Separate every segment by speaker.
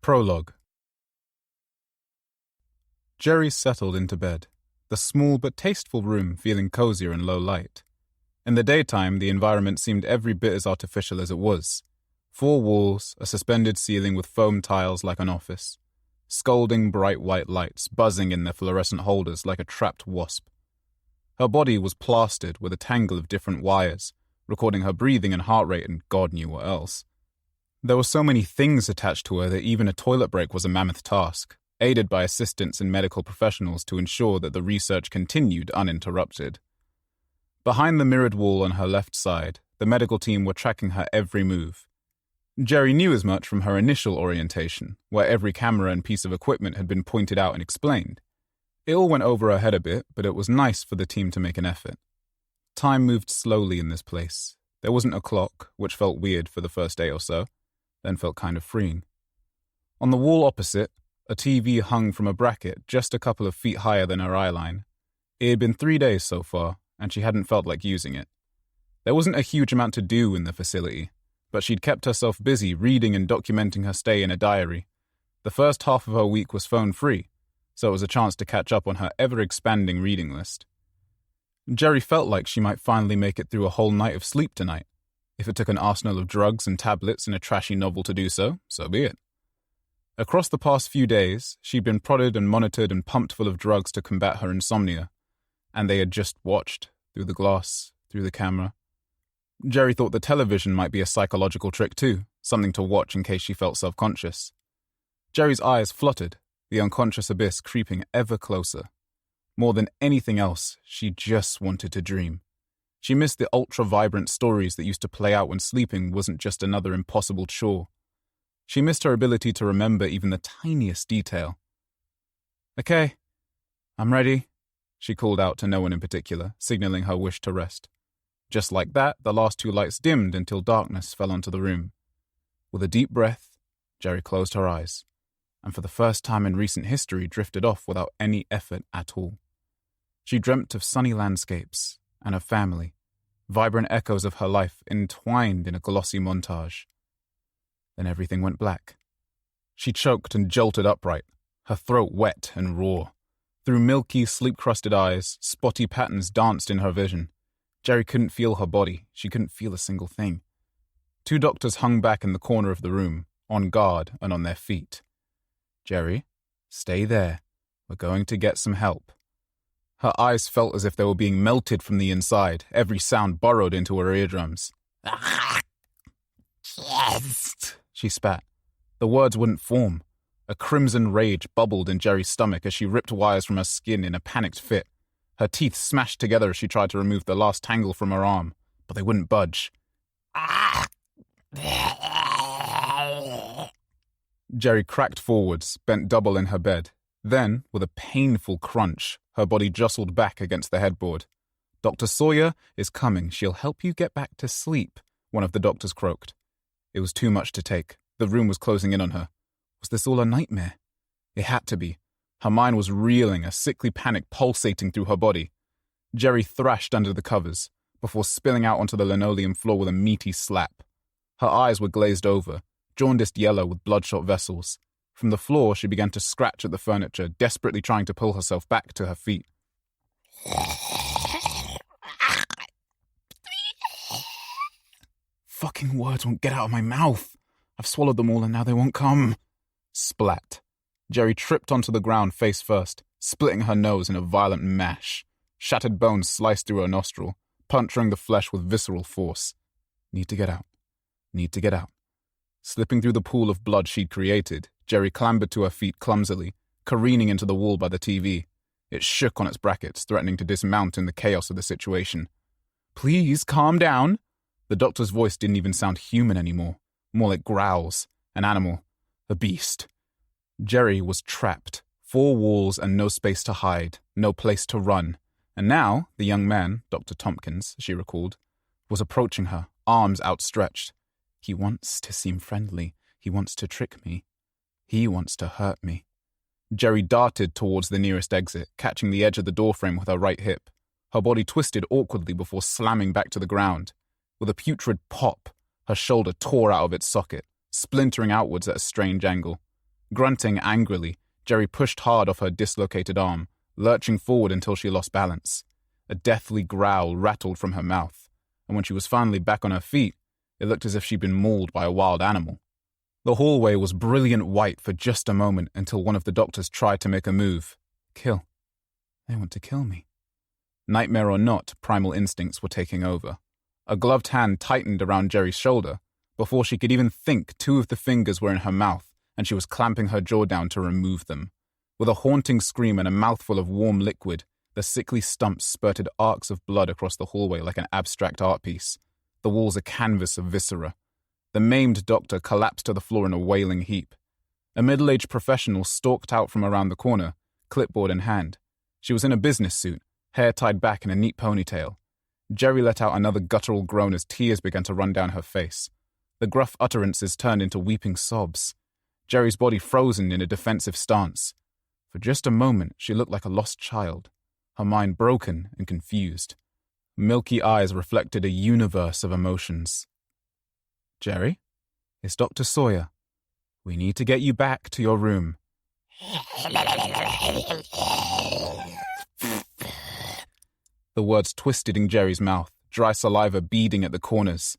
Speaker 1: Prologue. Jerry settled into bed, the small but tasteful room feeling cozier in low light. In the daytime, the environment seemed every bit as artificial as it was. 4 walls, a suspended ceiling with foam tiles like an office, scalding bright white lights buzzing in their fluorescent holders like a trapped wasp. Her body was plastered with a tangle of different wires, recording her breathing and heart rate and God knew what else. There were so many things attached to her that even a toilet break was a mammoth task, aided by assistants and medical professionals to ensure that the research continued uninterrupted. Behind the mirrored wall on her left side, the medical team were tracking her every move. Jerry knew as much from her initial orientation, where every camera and piece of equipment had been pointed out and explained. It all went over her head a bit, but it was nice for the team to make an effort. Time moved slowly in this place. There wasn't a clock, which felt weird for the first day or so, then felt kind of freeing. On the wall opposite, a TV hung from a bracket just a couple of feet higher than her eye line. It had been 3 days so far, and she hadn't felt like using it. There wasn't a huge amount to do in the facility, but she'd kept herself busy reading and documenting her stay in a diary. The first half of her week was phone-free, so it was a chance to catch up on her ever-expanding reading list. Jerry felt like she might finally make it through a whole night of sleep tonight. If it took an arsenal of drugs and tablets and a trashy novel to do so, so be it. Across the past few days, she'd been prodded and monitored and pumped full of drugs to combat her insomnia, and they had just watched, through the glass, through the camera. Jerry thought the television might be a psychological trick too, something to watch in case she felt self-conscious. Jerry's eyes fluttered, the unconscious abyss creeping ever closer. More than anything else, she just wanted to dream. She missed the ultra-vibrant stories that used to play out when sleeping wasn't just another impossible chore. She missed her ability to remember even the tiniest detail. "Okay, I'm ready," she called out to no one in particular, signaling her wish to rest. Just like that, the last 2 lights dimmed until darkness fell onto the room. With a deep breath, Jerry closed her eyes, and for the first time in recent history drifted off without any effort at all. She dreamt of sunny landscapes and her family, vibrant echoes of her life entwined in a glossy montage. Then everything went black. She choked and jolted upright, her throat wet and raw. Through milky, sleep-crusted eyes, spotty patterns danced in her vision. Jerry couldn't feel her body. She couldn't feel a single thing. 2 doctors hung back in the corner of the room, on guard and on their feet. "Jerry, stay there. We're going to get some help." Her eyes felt as if they were being melted from the inside, every sound burrowed into her eardrums. "Yes," she spat. The words wouldn't form. A crimson rage bubbled in Jerry's stomach as she ripped wires from her skin in a panicked fit. Her teeth smashed together as she tried to remove the last tangle from her arm, but they wouldn't budge. Jerry cracked forwards, bent double in her bed. Then, with a painful crunch, her body jostled back against the headboard. "Dr. Sawyer is coming. She'll help you get back to sleep," one of the doctors croaked. It was too much to take. The room was closing in on her. Was this all a nightmare? It had to be. Her mind was reeling, a sickly panic pulsating through her body. Jerry thrashed under the covers, before spilling out onto the linoleum floor with a meaty slap. Her eyes were glazed over, jaundiced yellow with bloodshot vessels. From the floor, she began to scratch at the furniture, desperately trying to pull herself back to her feet. "Fucking words won't get out of my mouth. I've swallowed them all and now they won't come." Splat. Jerry tripped onto the ground face first, splitting her nose in a violent mash. Shattered bones sliced through her nostril, puncturing the flesh with visceral force. Need to get out. Need to get out. Slipping through the pool of blood she'd created, Jerry clambered to her feet clumsily, careening into the wall by the TV. It shook on its brackets, threatening to dismount in the chaos of the situation. "Please, calm down." The doctor's voice didn't even sound human anymore, more like growls. An animal. A beast. Jerry was trapped. 4 walls and no space to hide, no place to run. And now, the young man, Dr. Tompkins, she recalled, was approaching her, arms outstretched. "He wants to seem friendly. He wants to trick me. He wants to hurt me." Jerry darted towards the nearest exit, catching the edge of the doorframe with her right hip. Her body twisted awkwardly before slamming back to the ground. With a putrid pop, her shoulder tore out of its socket, splintering outwards at a strange angle. Grunting angrily, Jerry pushed hard off her dislocated arm, lurching forward until she lost balance. A deathly growl rattled from her mouth, and when she was finally back on her feet, it looked as if she'd been mauled by a wild animal. The hallway was brilliant white for just a moment until one of the doctors tried to make a move. Kill. They want to kill me. Nightmare or not, primal instincts were taking over. A gloved hand tightened around Jerry's shoulder. Before she could even think, two of the fingers were in her mouth, and she was clamping her jaw down to remove them. With a haunting scream and a mouthful of warm liquid, the sickly stumps spurted arcs of blood across the hallway like an abstract art piece, the walls a canvas of viscera. The maimed doctor collapsed to the floor in a wailing heap. A middle-aged professional stalked out from around the corner, clipboard in hand. She was in a business suit, hair tied back in a neat ponytail. Jerry let out another guttural groan as tears began to run down her face. The gruff utterances turned into weeping sobs. Jerry's body frozen in a defensive stance. For just a moment, she looked like a lost child, her mind broken and confused. Milky eyes reflected a universe of emotions. Jerry, it's Dr. Sawyer. We need to get you back to your room. The words twisted in Jerry's mouth, dry saliva beading at the corners.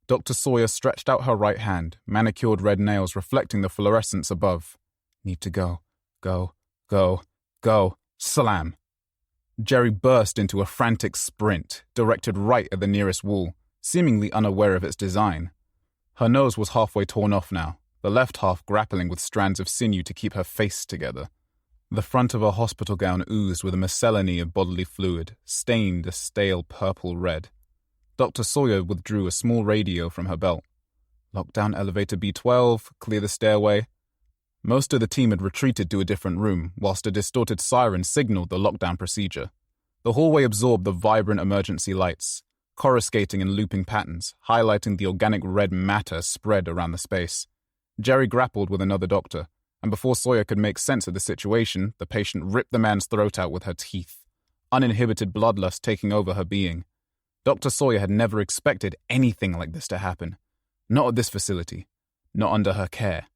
Speaker 1: Dr. Sawyer stretched out her right hand, manicured red nails reflecting the fluorescence above. Need to go. Go. Go. Go. Slam. Jerry burst into a frantic sprint, directed right at the nearest wall, seemingly unaware of its design. Her nose was halfway torn off now, the left half grappling with strands of sinew to keep her face together. The front of her hospital gown oozed with a miscellany of bodily fluid, stained a stale purple red. Dr. Sawyer withdrew a small radio from her belt. Lock down elevator B12, clear the stairway. Most of the team had retreated to a different room, whilst a distorted siren signaled the lockdown procedure. The hallway absorbed the vibrant emergency lights, coruscating in looping patterns, highlighting the organic red matter spread around the space. Jerry grappled with another doctor, and before Sawyer could make sense of the situation, the patient ripped the man's throat out with her teeth, uninhibited bloodlust taking over her being. Dr. Sawyer had never expected anything like this to happen. Not at this facility. Not under her care.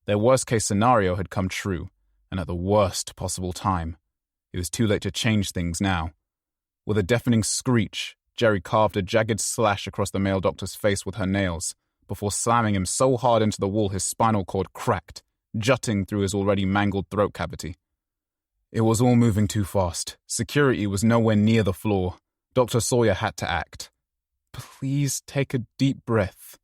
Speaker 1: Their worst-case scenario had come true, and at the worst possible time. It was too late to change things now. With a deafening screech, Jerry carved a jagged slash across the male doctor's face with her nails, before slamming him so hard into the wall his spinal cord cracked, jutting through his already mangled throat cavity. It was all moving too fast. Security was nowhere near the floor. Dr. Sawyer had to act. Please take a deep breath.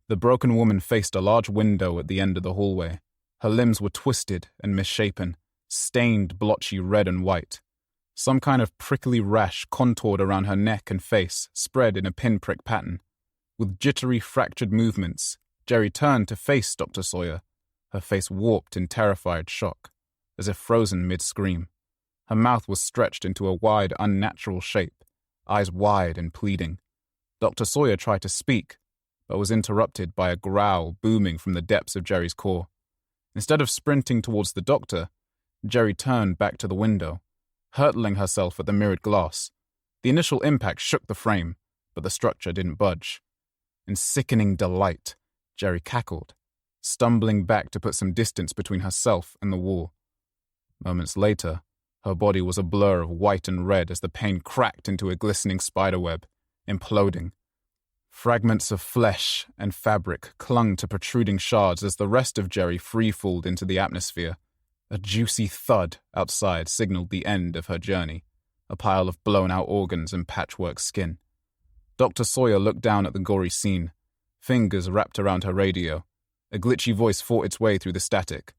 Speaker 1: The broken woman faced a large window at the end of the hallway. Her limbs were twisted and misshapen, stained blotchy red and white. Some kind of prickly rash contoured around her neck and face, spread in a pinprick pattern. With jittery, fractured movements, Jerry turned to face Dr. Sawyer, her face warped in terrified shock, as if frozen mid-scream. Her mouth was stretched into a wide, unnatural shape, eyes wide and pleading. Dr. Sawyer tried to speak, but was interrupted by a growl booming from the depths of Jerry's core. Instead of sprinting towards the doctor, Jerry turned back to the window, hurtling herself at the mirrored glass. The initial impact shook the frame, but the structure didn't budge. In sickening delight, Jerry cackled, stumbling back to put some distance between herself and the wall. Moments later, her body was a blur of white and red as the pain cracked into a glistening spiderweb, imploding. Fragments of flesh and fabric clung to protruding shards as the rest of Jerry free-falled into the atmosphere. A juicy thud outside signaled the end of her journey, a pile of blown-out organs and patchwork skin. Dr. Sawyer looked down at the gory scene, fingers wrapped around her radio. A glitchy voice fought its way through the static.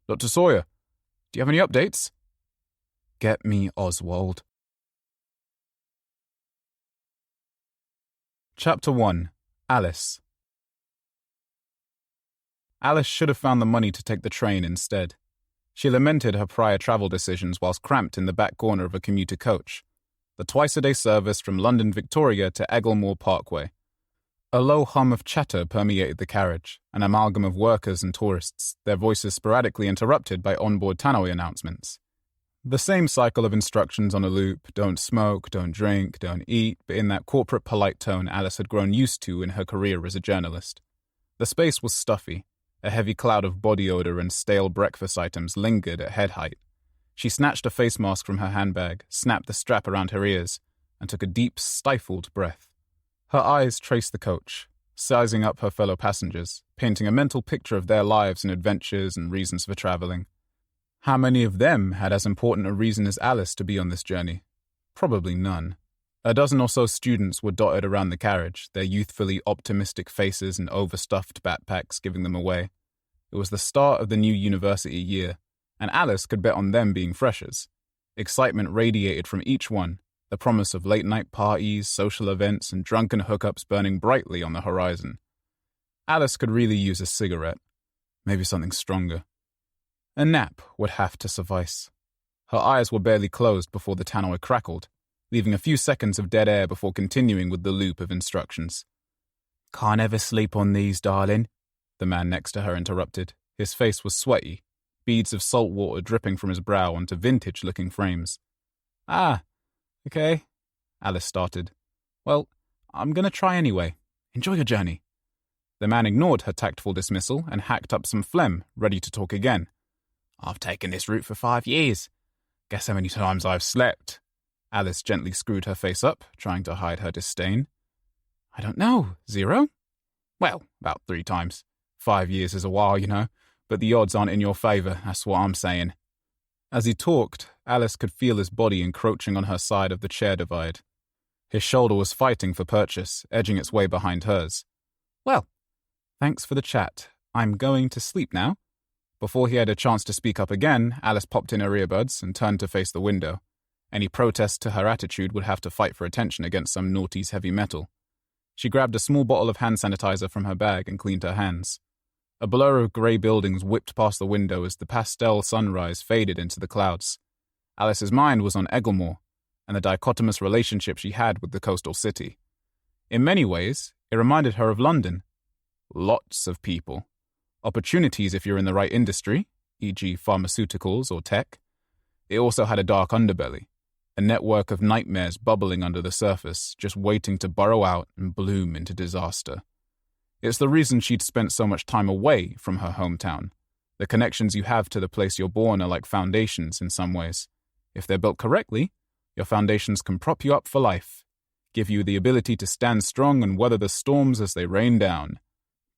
Speaker 1: Dr. Sawyer, do you have any updates? Get me Oswald. Chapter 1. Alice. Alice should have found the money to take the train instead. She lamented her prior travel decisions whilst cramped in the back corner of a commuter coach, the twice-a-day service from London Victoria to Egglemore Parkway. A low hum of chatter permeated the carriage, an amalgam of workers and tourists, their voices sporadically interrupted by onboard tannoy announcements. The same cycle of instructions on a loop: don't smoke, don't drink, don't eat, but in that corporate polite tone Alice had grown used to in her career as a journalist. The space was stuffy, A heavy cloud of body odor and stale breakfast items lingered at head height. She snatched a face mask from her handbag, snapped the strap around her ears, and took a deep, stifled breath. Her eyes traced the coach, sizing up her fellow passengers, painting a mental picture of their lives and adventures and reasons for traveling. How many of them had as important a reason as Alice to be on this journey? Probably none. A dozen or so students were dotted around the carriage, their youthfully optimistic faces and overstuffed backpacks giving them away. It was the start of the new university year, and Alice could bet on them being freshers. Excitement radiated from each one, the promise of late-night parties, social events, and drunken hookups burning brightly on the horizon. Alice could really use a cigarette, maybe something stronger. A nap would have to suffice. Her eyes were barely closed before the tannoy crackled, leaving a few seconds of dead air before continuing with the loop of instructions. "Can't ever sleep on these, darling," the man next to her interrupted. His face was sweaty, beads of salt water dripping from his brow onto vintage-looking frames. "Ah, okay," Alice started. "Well, I'm going to try anyway. Enjoy your journey." The man ignored her tactful dismissal and hacked up some phlegm, ready to talk again. "I've taken this route for 5 years. Guess how many times I've slept." Alice gently screwed her face up, trying to hide her disdain. "I don't know. 0? Well, about 3 times. 5 years is a while, you know, but the odds aren't in your favour, that's what I'm saying." As he talked, Alice could feel his body encroaching on her side of the chair divide. His shoulder was fighting for purchase, edging its way behind hers. "Well, thanks for the chat. I'm going to sleep now." Before he had a chance to speak up again, Alice popped in her earbuds and turned to face the window. Any protest to her attitude would have to fight for attention against some naughty's heavy metal. She grabbed a small bottle of hand sanitizer from her bag and cleaned her hands. A blur of grey buildings whipped past the window as the pastel sunrise faded into the clouds. Alice's mind was on Egglemore and the dichotomous relationship she had with the coastal city. In many ways, it reminded her of London. Lots of people. Opportunities if you're in the right industry, e.g. pharmaceuticals or tech. It also had a dark underbelly, a network of nightmares bubbling under the surface, just waiting to burrow out and bloom into disaster. It's the reason she'd spent so much time away from her hometown. The connections you have to the place you're born are like foundations in some ways. If they're built correctly, your foundations can prop you up for life, give you the ability to stand strong and weather the storms as they rain down.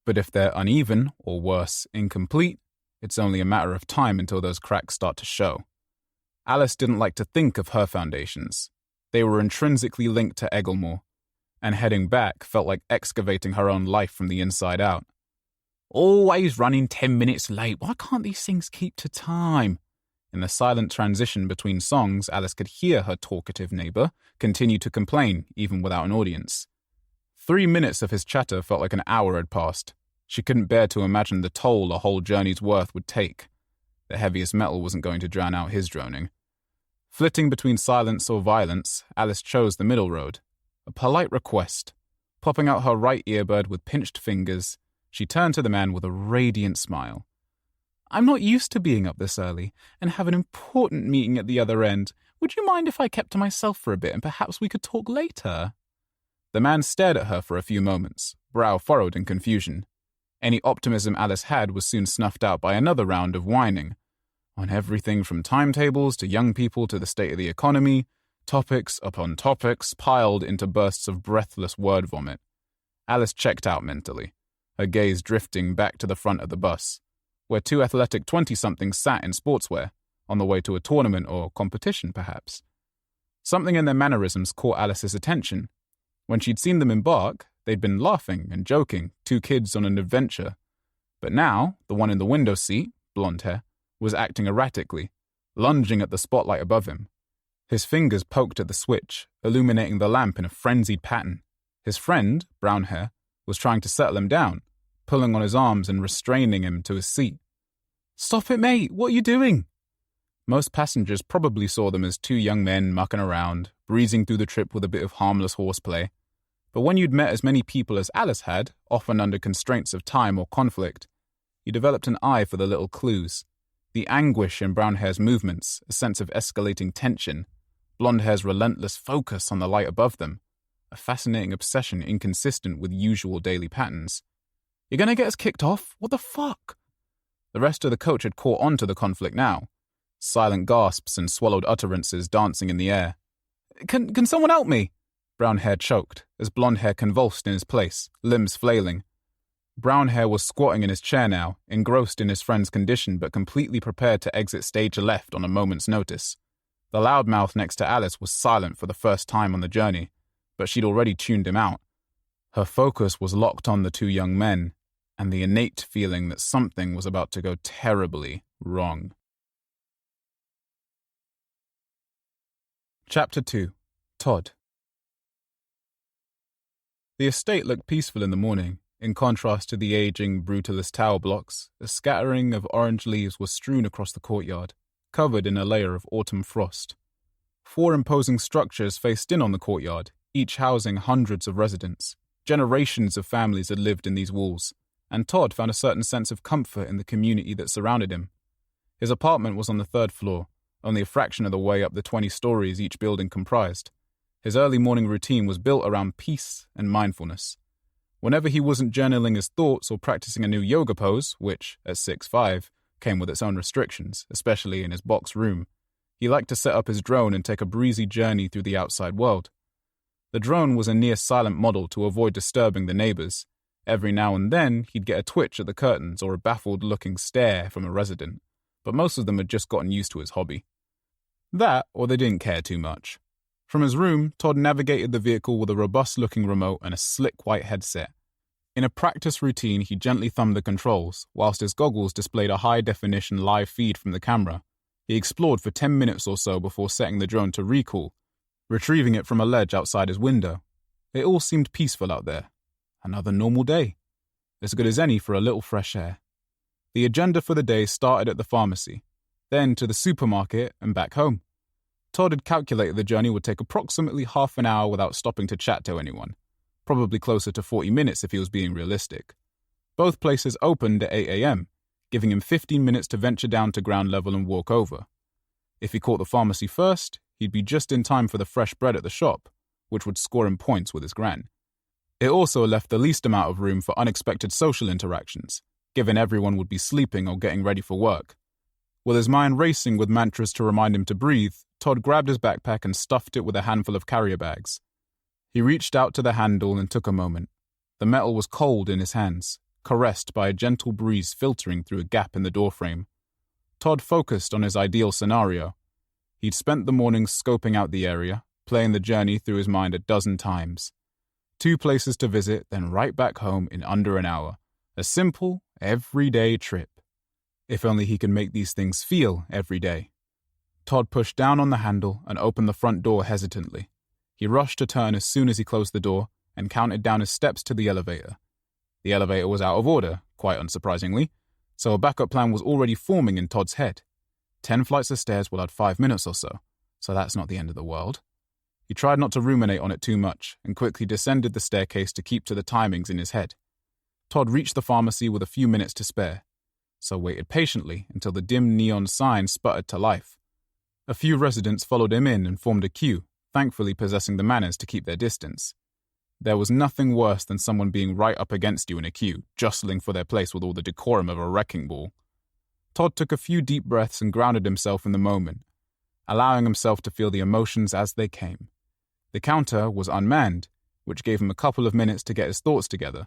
Speaker 1: But if they're uneven, or worse, incomplete, it's only a matter of time until those cracks start to show. Alice didn't like to think of her foundations. They were intrinsically linked to Egglemore, and heading back felt like excavating her own life from the inside out. "Always running 10 minutes late. Why can't these things keep to time?" In the silent transition between songs, Alice could hear her talkative neighbour continue to complain, even without an audience. 3 minutes of his chatter felt like an hour had passed. She couldn't bear to imagine the toll a whole journey's worth would take. The heaviest metal wasn't going to drown out his droning. Flitting between silence or violence, Alice chose the middle road. A polite request. Popping out her right earbud with pinched fingers, she turned to the man with a radiant smile. "I'm not used to being up this early, and have an important meeting at the other end. Would you mind if I kept to myself for a bit and perhaps we could talk later?" The man stared at her for a few moments, brow furrowed in confusion. Any optimism Alice had was soon snuffed out by another round of whining. On everything from timetables to young people to the state of the economy, topics upon topics piled into bursts of breathless word vomit. Alice checked out mentally, her gaze drifting back to the front of the bus, where 2 athletic 20-somethings sat in sportswear, on the way to a tournament or competition, perhaps. Something in their mannerisms caught Alice's attention. When she'd seen them embark, they'd been laughing and joking, 2 kids on an adventure. But now, the one in the window seat, blonde hair, was acting erratically, lunging at the spotlight above him. His fingers poked at the switch, illuminating the lamp in a frenzied pattern. His friend, brown hair, was trying to settle him down, pulling on his arms and restraining him to his seat. "Stop it, mate! What are you doing?" Most passengers probably saw them as 2 young men mucking around, breezing through the trip with a bit of harmless horseplay. But when you'd met as many people as Alice had, often under constraints of time or conflict, you developed an eye for the little clues. The anguish in brown hair's movements, a sense of escalating tension, blonde hair's relentless focus on the light above them, a fascinating obsession inconsistent with usual daily patterns. You're gonna get us kicked off? What the fuck? The rest of the coach had caught on to the conflict now. Silent gasps and swallowed utterances dancing in the air. Can someone help me? Brown hair choked, as blonde hair convulsed in his place, limbs flailing. Brown hair was squatting in his chair now, engrossed in his friend's condition but completely prepared to exit stage left on a moment's notice. The loudmouth next to Alice was silent for the first time on the journey, but she'd already tuned him out. Her focus was locked on the two young men, and the innate feeling that something was about to go terribly wrong. Chapter 2. Todd. The estate looked peaceful in the morning. In contrast to the aging, brutalist tower blocks, a scattering of orange leaves was strewn across the courtyard, covered in a layer of autumn frost. 4 imposing structures faced in on the courtyard, each housing hundreds of residents. Generations of families had lived in these walls, and Todd found a certain sense of comfort in the community that surrounded him. His apartment was on the 3rd floor, only a fraction of the way up the 20 stories each building comprised. His early morning routine was built around peace and mindfulness. Whenever he wasn't journaling his thoughts or practicing a new yoga pose, which, at 6'5", came with its own restrictions, especially in his box room, he liked to set up his drone and take a breezy journey through the outside world. The drone was a near-silent model to avoid disturbing the neighbors. Every now and then, he'd get a twitch at the curtains or a baffled-looking stare from a resident, but most of them had just gotten used to his hobby. That, or they didn't care too much. From his room, Todd navigated the vehicle with a robust-looking remote and a slick white headset. In a practice routine, he gently thumbed the controls, whilst his goggles displayed a high-definition live feed from the camera. He explored for 10 minutes or so before setting the drone to recall, retrieving it from a ledge outside his window. It all seemed peaceful out there. Another normal day. As good as any for a little fresh air. The agenda for the day started at the pharmacy, then to the supermarket and back home. Todd had calculated the journey would take approximately half an hour without stopping to chat to anyone, probably closer to 40 minutes if he was being realistic. Both places opened at 8 a.m., giving him 15 minutes to venture down to ground level and walk over. If he caught the pharmacy first, he'd be just in time for the fresh bread at the shop, which would score him points with his gran. It also left the least amount of room for unexpected social interactions, given everyone would be sleeping or getting ready for work. With his mind racing with mantras to remind him to breathe, Todd grabbed his backpack and stuffed it with a handful of carrier bags. He reached out to the handle and took a moment. The metal was cold in his hands, caressed by a gentle breeze filtering through a gap in the doorframe. Todd focused on his ideal scenario. He'd spent the morning scoping out the area, playing the journey through his mind a dozen times. 2 places to visit, then right back home in under an hour. A simple, everyday trip. If only he could make these things feel every day. Todd pushed down on the handle and opened the front door hesitantly. He rushed to turn as soon as he closed the door and counted down his steps to the elevator. The elevator was out of order, quite unsurprisingly, so a backup plan was already forming in Todd's head. 10 flights of stairs will add 5 minutes or so that's not the end of the world. He tried not to ruminate on it too much and quickly descended the staircase to keep to the timings in his head. Todd reached the pharmacy with a few minutes to spare, so waited patiently until the dim neon sign sputtered to life. A few residents followed him in and formed a queue, thankfully possessing the manners to keep their distance. There was nothing worse than someone being right up against you in a queue, jostling for their place with all the decorum of a wrecking ball. Todd took a few deep breaths and grounded himself in the moment, allowing himself to feel the emotions as they came. The counter was unmanned, which gave him a couple of minutes to get his thoughts together.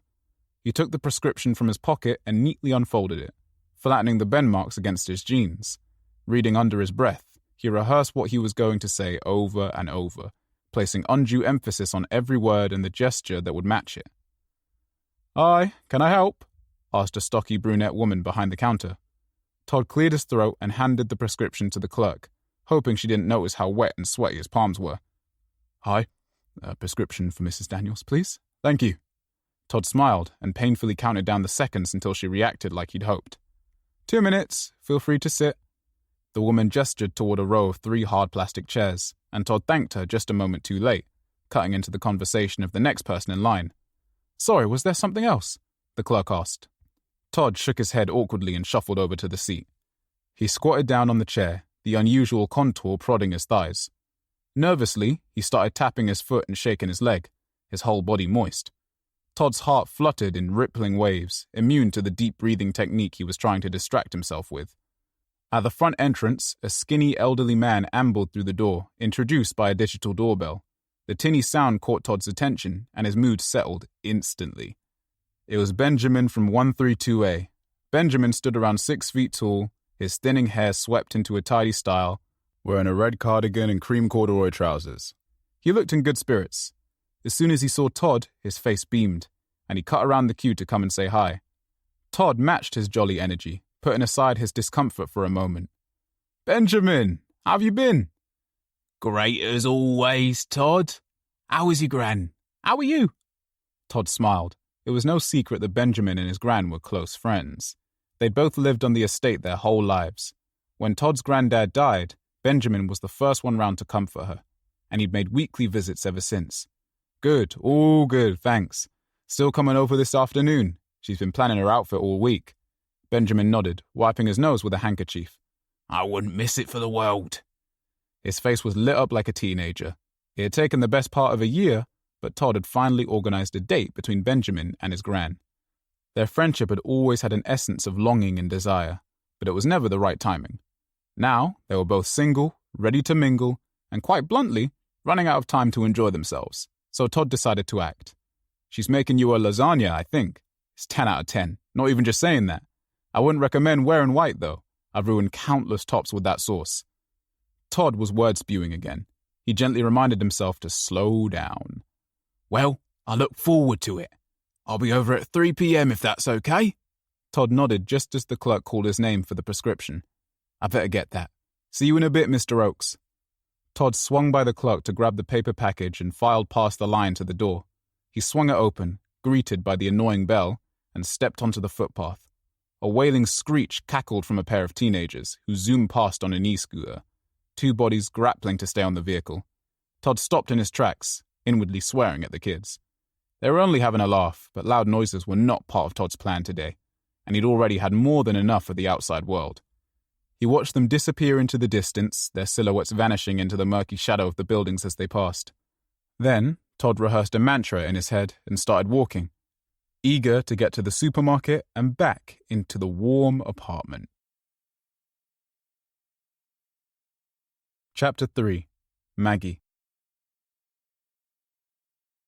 Speaker 1: He took the prescription from his pocket and neatly unfolded it, flattening the bend marks against his jeans. Reading under his breath, he rehearsed what he was going to say over and over, placing undue emphasis on every word and the gesture that would match it. "Hi, can I help?" asked a stocky brunette woman behind the counter. Todd cleared his throat and handed the prescription to the clerk, hoping she didn't notice how wet and sweaty his palms were. "Hi, a prescription for Mrs. Daniels, please. Thank you." Todd smiled and painfully counted down the seconds until she reacted like he'd hoped. 2 minutes, feel free to sit." The woman gestured toward a row of 3 hard plastic chairs, and Todd thanked her just a moment too late, cutting into the conversation of the next person in line. "Sorry, was there something else?" the clerk asked. Todd shook his head awkwardly and shuffled over to the seat. He squatted down on the chair, the unusual contour prodding his thighs. Nervously, he started tapping his foot and shaking his leg, his whole body moist. Todd's heart fluttered in rippling waves, immune to the deep breathing technique he was trying to distract himself with. At the front entrance, a skinny elderly man ambled through the door, introduced by a digital doorbell. The tinny sound caught Todd's attention, and his mood settled instantly. It was Benjamin from 132A. Benjamin stood around 6 feet tall, his thinning hair swept into a tidy style, wearing a red cardigan and cream corduroy trousers. He looked in good spirits. As soon as he saw Todd, his face beamed, and he cut around the queue to come and say hi. Todd matched his jolly energy, putting aside his discomfort for a moment. "Benjamin, how have you been?"
Speaker 2: "Great as always, Todd. How is your gran? How are you?"
Speaker 1: Todd smiled. It was no secret that Benjamin and his gran were close friends. They'd both lived on the estate their whole lives. When Todd's granddad died, Benjamin was the first one round to comfort her, and he'd made weekly visits ever since. "Good, all good, thanks. Still coming over this afternoon. She's been planning her outfit all week." Benjamin nodded, wiping his nose with a handkerchief.
Speaker 2: "I wouldn't miss it for the world."
Speaker 1: His face was lit up like a teenager. It had taken the best part of a year, but Todd had finally organized a date between Benjamin and his gran. Their friendship had always had an essence of longing and desire, but it was never the right timing. Now, they were both single, ready to mingle, and quite bluntly, running out of time to enjoy themselves. So Todd decided to act. "She's making you a lasagna, I think. It's 10 out of 10. Not even just saying that. I wouldn't recommend wearing white, though. I've ruined countless tops with that sauce." Todd was word-spewing again. He gently reminded himself to slow down.
Speaker 2: "Well, I look forward to it. I'll be over at 3 p.m. if that's okay."
Speaker 1: Todd nodded just as the clerk called his name for the prescription. "I better get that. See you in a bit, Mr. Oakes." Todd swung by the clerk to grab the paper package and filed past the line to the door. He swung it open, greeted by the annoying bell, and stepped onto the footpath. A wailing screech cackled from a pair of teenagers who zoomed past on an e-scooter, 2 bodies grappling to stay on the vehicle. Todd stopped in his tracks, inwardly swearing at the kids. They were only having a laugh, but loud noises were not part of Todd's plan today, and he'd already had more than enough of the outside world. He watched them disappear into the distance, their silhouettes vanishing into the murky shadow of the buildings as they passed. Then, Todd rehearsed a mantra in his head and started walking, eager to get to the supermarket and back into the warm apartment. Chapter 3. Maggie.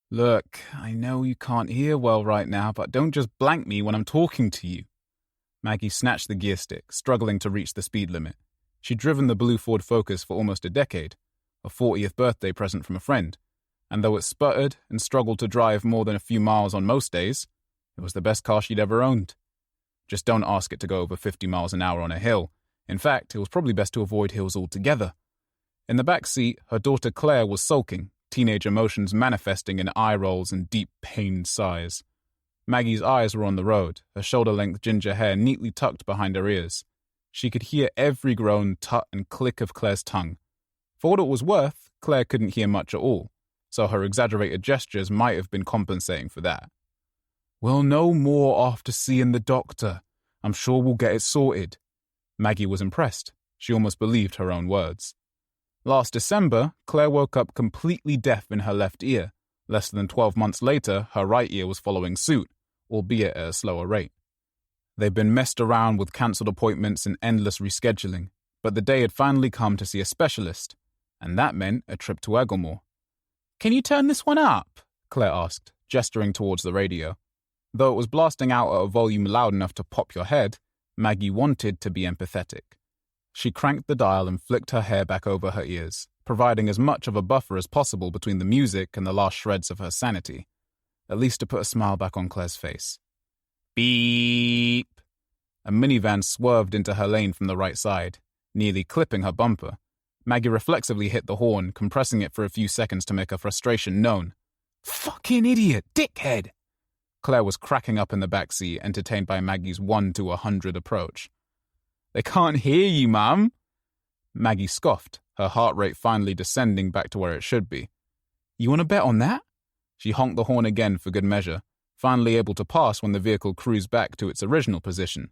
Speaker 1: "Look, I know you can't hear well right now, but don't just blank me when I'm talking to you." Maggie snatched the gear stick, struggling to reach the speed limit. She'd driven the blue Ford Focus for almost a decade, a 40th birthday present from a friend, and though it sputtered and struggled to drive more than a few miles on most days, it was the best car she'd ever owned. Just don't ask it to go over 50 miles an hour on a hill. In fact, it was probably best to avoid hills altogether. In the back seat, her daughter Claire was sulking, teenage emotions manifesting in eye rolls and deep, pained sighs. Maggie's eyes were on the road, her shoulder-length ginger hair neatly tucked behind her ears. She could hear every groan, tut, and click of Claire's tongue. For what it was worth, Claire couldn't hear much at all, so her exaggerated gestures might have been compensating for that. "We'll know more after seeing the doctor. I'm sure we'll get it sorted." Maggie was impressed. She almost believed her own words. Last December, Claire woke up completely deaf in her left ear. Less than 12 months later, her right ear was following suit, albeit at a slower rate. They'd been messed around with cancelled appointments and endless rescheduling, but the day had finally come to see a specialist, and that meant a trip to Egglemore. "Can you turn this one up?" Claire asked, gesturing towards the radio. Though it was blasting out at a volume loud enough to pop your head, Maggie wanted to be empathetic. She cranked the dial and flicked her hair back over her ears, providing as much of a buffer as possible between the music and the last shreds of her sanity, at least to put a smile back on Claire's face. Beep! A minivan swerved into her lane from the right side, nearly clipping her bumper. Maggie reflexively hit the horn, compressing it for a few seconds to make her frustration known. "Fucking idiot! Dickhead!" Claire was cracking up in the back seat, entertained by Maggie's 1 to 100 approach. "They can't hear you, Mum." Maggie scoffed, her heart rate finally descending back to where it should be. "You want to bet on that?" She honked the horn again for good measure, finally able to pass when the vehicle cruised back to its original position.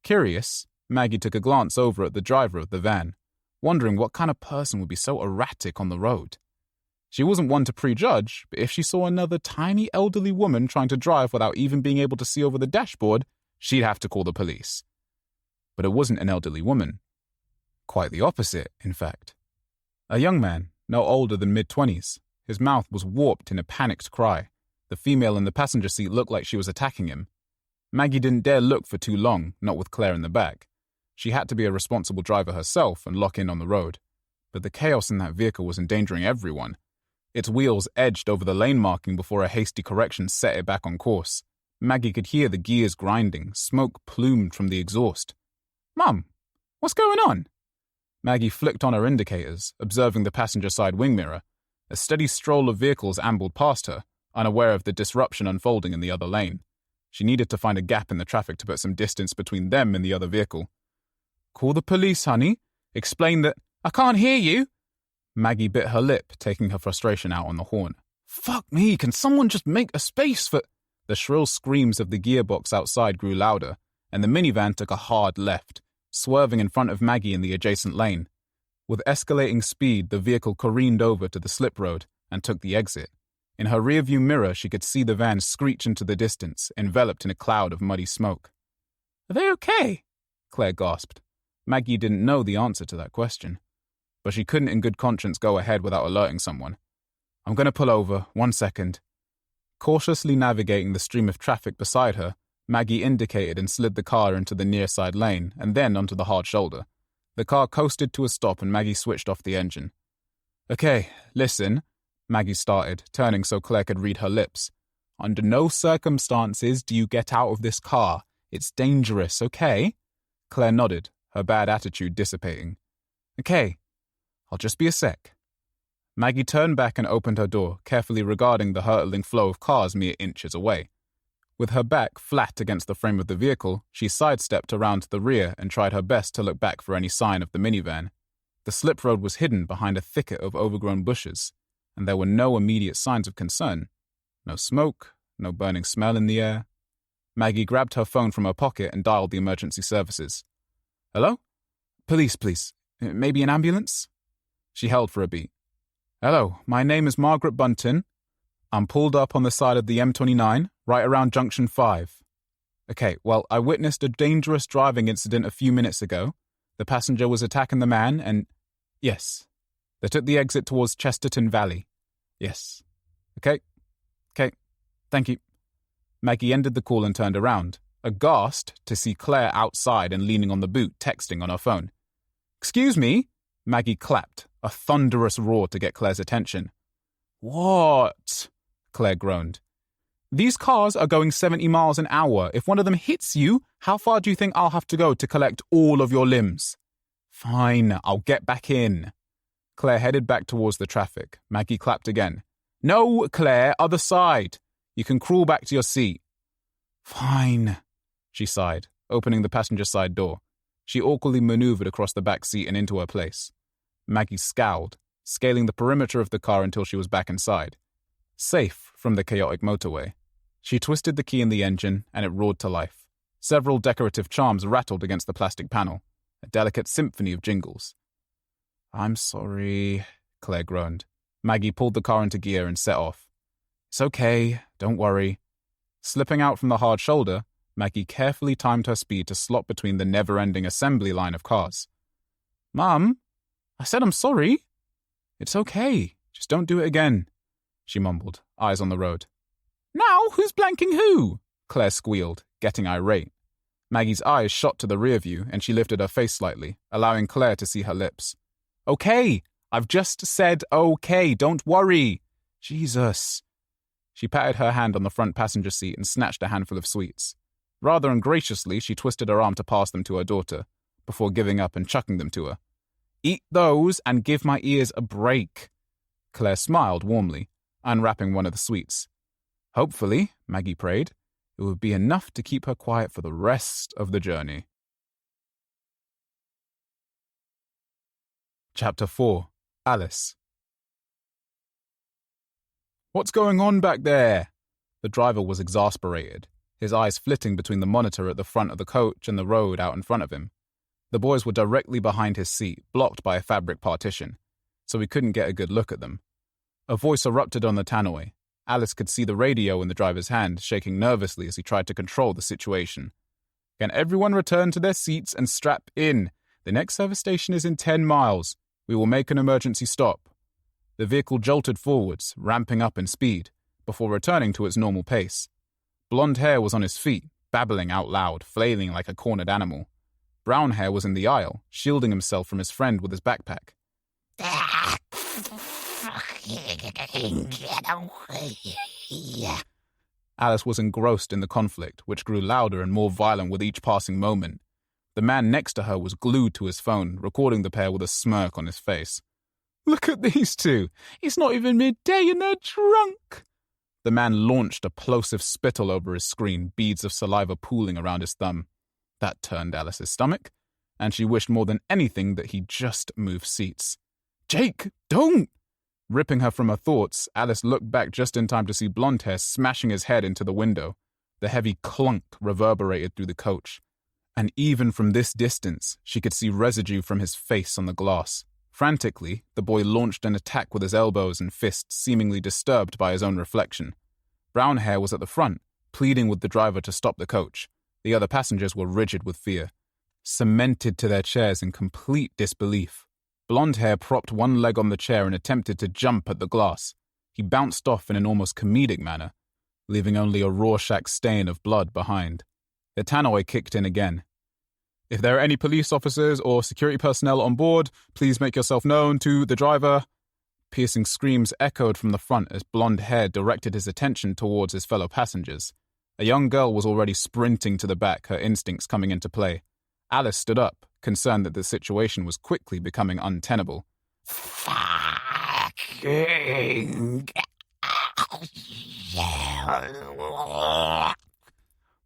Speaker 1: Curious, Maggie took a glance over at the driver of the van, wondering what kind of person would be so erratic on the road. She wasn't one to prejudge, but if she saw another tiny elderly woman trying to drive without even being able to see over the dashboard, she'd have to call the police. But it wasn't an elderly woman. Quite the opposite, in fact. A young man, no older than mid-20s. His mouth was warped in a panicked cry. The female in the passenger seat looked like she was attacking him. Maggie didn't dare look for too long, not with Claire in the back. She had to be a responsible driver herself and lock in on the road. But the chaos in that vehicle was endangering everyone. Its wheels edged over the lane marking before a hasty correction set it back on course. Maggie could hear the gears grinding, smoke plumed from the exhaust. "Mum, what's going on?" Maggie flicked on her indicators, observing the passenger side wing mirror. A steady stroll of vehicles ambled past her, unaware of the disruption unfolding in the other lane. She needed to find a gap in the traffic to put some distance between them and the other vehicle. "Call the police, honey. Explain that—" "I can't hear you." Maggie bit her lip, taking her frustration out on the horn. "Fuck me, can someone just make a space for—" The shrill screams of the gearbox outside grew louder, and the minivan took a hard left, swerving in front of Maggie in the adjacent lane. With escalating speed, the vehicle careened over to the slip road and took the exit. In her rearview mirror, she could see the van screech into the distance, enveloped in a cloud of muddy smoke. "Are they okay?" Claire gasped. Maggie didn't know the answer to that question, but she couldn't in good conscience go ahead without alerting someone. "I'm going to pull over. 1 second." Cautiously navigating the stream of traffic beside her, Maggie indicated and slid the car into the near side lane and then onto the hard shoulder. The car coasted to a stop and Maggie switched off the engine. "Okay, listen," Maggie started, turning so Claire could read her lips. "Under no circumstances do you get out of this car. It's dangerous, okay?" Claire nodded, her bad attitude dissipating. "Okay, I'll just be a sec." Maggie turned back and opened her door, carefully regarding the hurtling flow of cars mere inches away. With her back flat against the frame of the vehicle, she sidestepped around to the rear and tried her best to look back for any sign of the minivan. The slip road was hidden behind a thicket of overgrown bushes, and there were no immediate signs of concern. No smoke, no burning smell in the air. Maggie grabbed her phone from her pocket and dialed the emergency services. "Hello? Police, please. Maybe an ambulance?" She held for a beat. "Hello, my name is Margaret Bunton. I'm pulled up on the side of the M29, right around Junction 5. Okay, well, I witnessed a dangerous driving incident a few minutes ago. The passenger was attacking the man and... Yes. They took the exit towards Chesterton Valley. Yes. Okay. Thank you." Maggie ended the call and turned around, aghast to see Claire outside and leaning on the boot, texting on her phone. "Excuse me?" Maggie clapped, a thunderous roar to get Claire's attention. "What?" Claire groaned. "These cars are going 70 miles an hour. If one of them hits you, how far do you think I'll have to go to collect all of your limbs?" "Fine, I'll get back in." Claire headed back towards the traffic. Maggie clapped again. "No, Claire, other side. You can crawl back to your seat." "Fine," she sighed, opening the passenger side door. She awkwardly maneuvered across the back seat and into her place. Maggie scowled, scaling the perimeter of the car until she was back inside. Safe from the chaotic motorway. She twisted the key in the engine, and it roared to life. Several decorative charms rattled against the plastic panel, a delicate symphony of jingles. "I'm sorry," Claire groaned. Maggie pulled the car into gear and set off. "It's okay, don't worry." Slipping out from the hard shoulder, Maggie carefully timed her speed to slot between the never-ending assembly line of cars. "Mum, I said I'm sorry." "It's okay, just don't do it again," she mumbled, eyes on the road. "Now who's blanking who?" Claire squealed, getting irate. Maggie's eyes shot to the rear view and she lifted her face slightly, allowing Claire to see her lips. "Okay, I've just said okay, don't worry." "Jesus." She patted her hand on the front passenger seat and snatched a handful of sweets. Rather ungraciously, she twisted her arm to pass them to her daughter, before giving up and chucking them to her. "Eat those and give my ears a break." Claire smiled warmly, unwrapping one of the sweets. Hopefully, Maggie prayed, it would be enough to keep her quiet for the rest of the journey. Chapter 4. Alice. "What's going on back there?" The driver was exasperated, his eyes flitting between the monitor at the front of the coach and the road out in front of him. The boys were directly behind his seat, blocked by a fabric partition, so he couldn't get a good look at them. A voice erupted on the tannoy. Alice could see the radio in the driver's hand, shaking nervously as he tried to control the situation. "Can everyone return to their seats and strap in? The next service station is in 10 miles. We will make an emergency stop." The vehicle jolted forwards, ramping up in speed, before returning to its normal pace. Blonde hair was on his feet, babbling out loud, flailing like a cornered animal. Brown hair was in the aisle, shielding himself from his friend with his backpack.
Speaker 3: Get away.
Speaker 1: Alice was engrossed in the conflict, which grew louder and more violent with each passing moment. The man next to her was glued to his phone, recording the pair with a smirk on his face. "Look at these two! It's not even midday and they're drunk!" The man launched a plosive spittle over his screen, beads of saliva pooling around his thumb. That turned Alice's stomach, and she wished more than anything that he'd just moved seats. "Jake, don't!" Ripping her from her thoughts, Alice looked back just in time to see Blonde Hair smashing his head into the window. The heavy clunk reverberated through the coach, and even from this distance, she could see residue from his face on the glass. Frantically, the boy launched an attack with his elbows and fists, seemingly disturbed by his own reflection. Brown Hair was at the front, pleading with the driver to stop the coach. The other passengers were rigid with fear, cemented to their chairs in complete disbelief. Blonde Hair propped one leg on the chair and attempted to jump at the glass. He bounced off in an almost comedic manner, leaving only a Rorschach stain of blood behind. The tannoy kicked in again. "If there are any police officers or security personnel on board, please make yourself known to the driver." Piercing screams echoed from the front as Blonde Hair directed his attention towards his fellow passengers. A young girl was already sprinting to the back, her instincts coming into play. Alice stood up, concerned that the situation was quickly becoming untenable.
Speaker 3: Fucking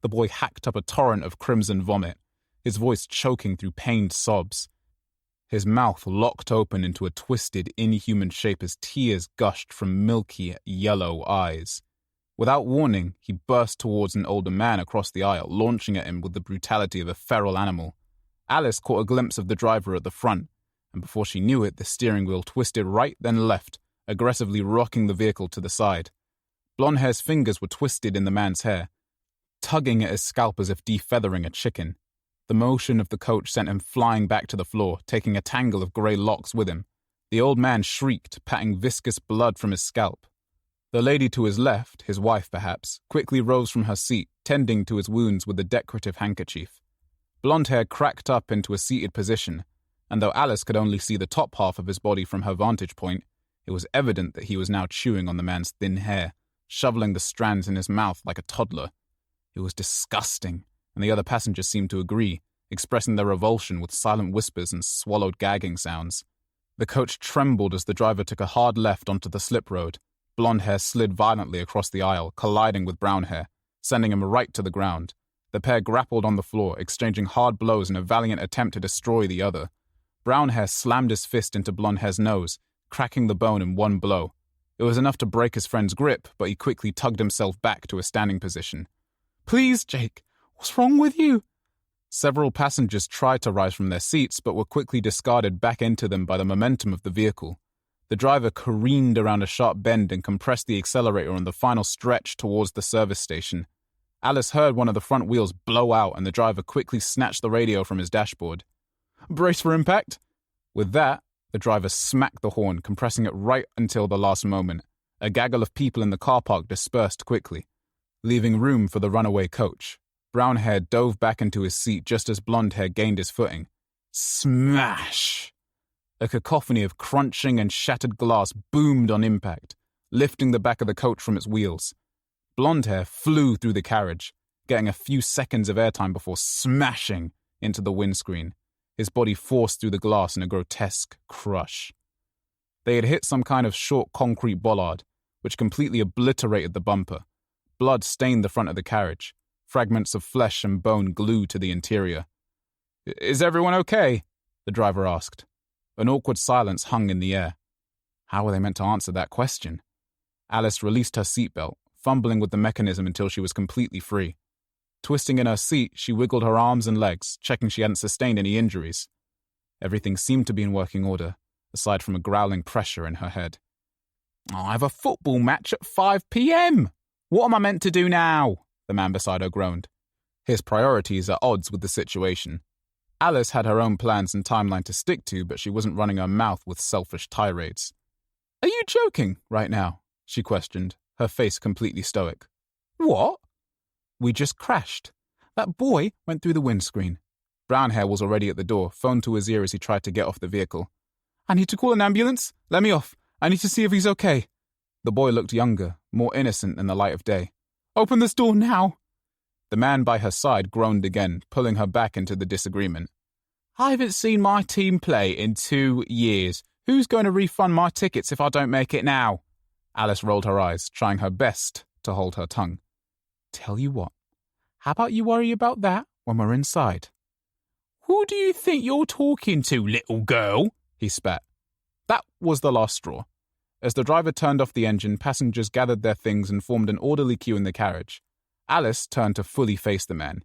Speaker 1: The boy hacked up a torrent of crimson vomit, his voice choking through pained sobs. His mouth locked open into a twisted, inhuman shape as tears gushed from milky, yellow eyes. Without warning, he burst towards an older man across the aisle, launching at him with the brutality of a feral animal. Alice caught a glimpse of the driver at the front, and before she knew it, the steering wheel twisted right then left, aggressively rocking the vehicle to the side. Blonde Hair's fingers were twisted in the man's hair, tugging at his scalp as if defeathering a chicken. The motion of the coach sent him flying back to the floor, taking a tangle of grey locks with him. The old man shrieked, patting viscous blood from his scalp. The lady to his left, his wife perhaps, quickly rose from her seat, tending to his wounds with a decorative handkerchief. Blonde Hair cracked up into a seated position, and though Alice could only see the top half of his body from her vantage point, it was evident that he was now chewing on the man's thin hair, shoveling the strands in his mouth like a toddler. It was disgusting, and the other passengers seemed to agree, expressing their revulsion with silent whispers and swallowed gagging sounds. The coach trembled as the driver took a hard left onto the slip road. Blonde Hair slid violently across the aisle, colliding with Brown Hair, sending him right to the ground. The pair grappled on the floor, exchanging hard blows in a valiant attempt to destroy the other. Brown Hair slammed his fist into Blonde Hair's nose, cracking the bone in one blow. It was enough to break his friend's grip, but he quickly tugged himself back to a standing position. "Please, Jake, what's wrong with you?" Several passengers tried to rise from their seats, but were quickly discarded back into them by the momentum of the vehicle. The driver careened around a sharp bend and compressed the accelerator on the final stretch towards the service station. Alice heard one of the front wheels blow out, and the driver quickly snatched the radio from his dashboard. "Brace for impact!" With that, the driver smacked the horn, compressing it right until the last moment. A gaggle of people in the car park dispersed quickly, leaving room for the runaway coach. Brown Hair dove back into his seat just as Blonde Hair gained his footing. Smash! A cacophony of crunching and shattered glass boomed on impact, lifting the back of the coach from its wheels. Blonde Hair flew through the carriage, getting a few seconds of airtime before smashing into the windscreen, his body forced through the glass in a grotesque crush. They had hit some kind of short concrete bollard, which completely obliterated the bumper. Blood stained the front of the carriage, fragments of flesh and bone glued to the interior. "Is everyone okay?" the driver asked. An awkward silence hung in the air. How were they meant to answer that question? Alice released her seatbelt, fumbling with the mechanism until she was completely free. Twisting in her seat, she wiggled her arms and legs, checking she hadn't sustained any injuries. Everything seemed to be in working order, aside from a growling pressure in her head.
Speaker 2: I have a football match at 5 p.m. What am I meant to do now? The man beside her groaned.
Speaker 1: His priorities are at odds with the situation. Alice had her own plans and timeline to stick to, but she wasn't running her mouth with selfish tirades. Are you joking right now? She questioned, her face completely stoic. What? We just crashed. That boy went through the windscreen. Brown hair was already at the door, phone to his ear as he tried to get off the vehicle. I need to call an ambulance. Let me off. I need to see if he's okay. The boy looked younger, more innocent in the light of day. Open this door now. The man by her side groaned again, pulling her back into the disagreement. I haven't seen my team play in 2 years. Who's going to refund my tickets if I don't make it now? Alice rolled her eyes, trying her best to hold her tongue. Tell you what, how about you worry about that when we're inside?
Speaker 2: Who do you think you're talking to, little girl?
Speaker 1: He spat. That was the last straw. As the driver turned off the engine, passengers gathered their things and formed an orderly queue in the carriage. Alice turned to fully face the man.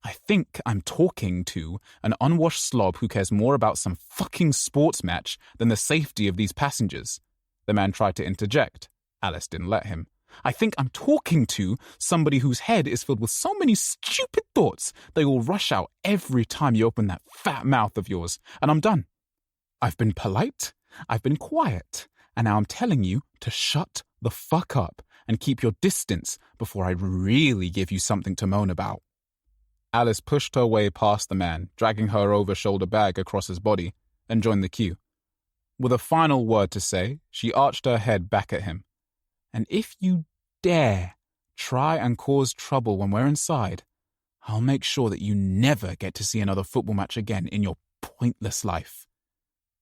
Speaker 1: I think I'm talking to an unwashed slob who cares more about some fucking sports match than the safety of these passengers. The man tried to interject. Alice didn't let him. I think I'm talking to somebody whose head is filled with so many stupid thoughts they will rush out every time you open that fat mouth of yours, and I'm done. I've been polite, I've been quiet, and now I'm telling you to shut the fuck up and keep your distance before I really give you something to moan about. Alice pushed her way past the man, dragging her over-shoulder bag across his body, and joined the queue. With a final word to say, she arched her head back at him. And if you dare try and cause trouble when we're inside, I'll make sure that you never get to see another football match again in your pointless life.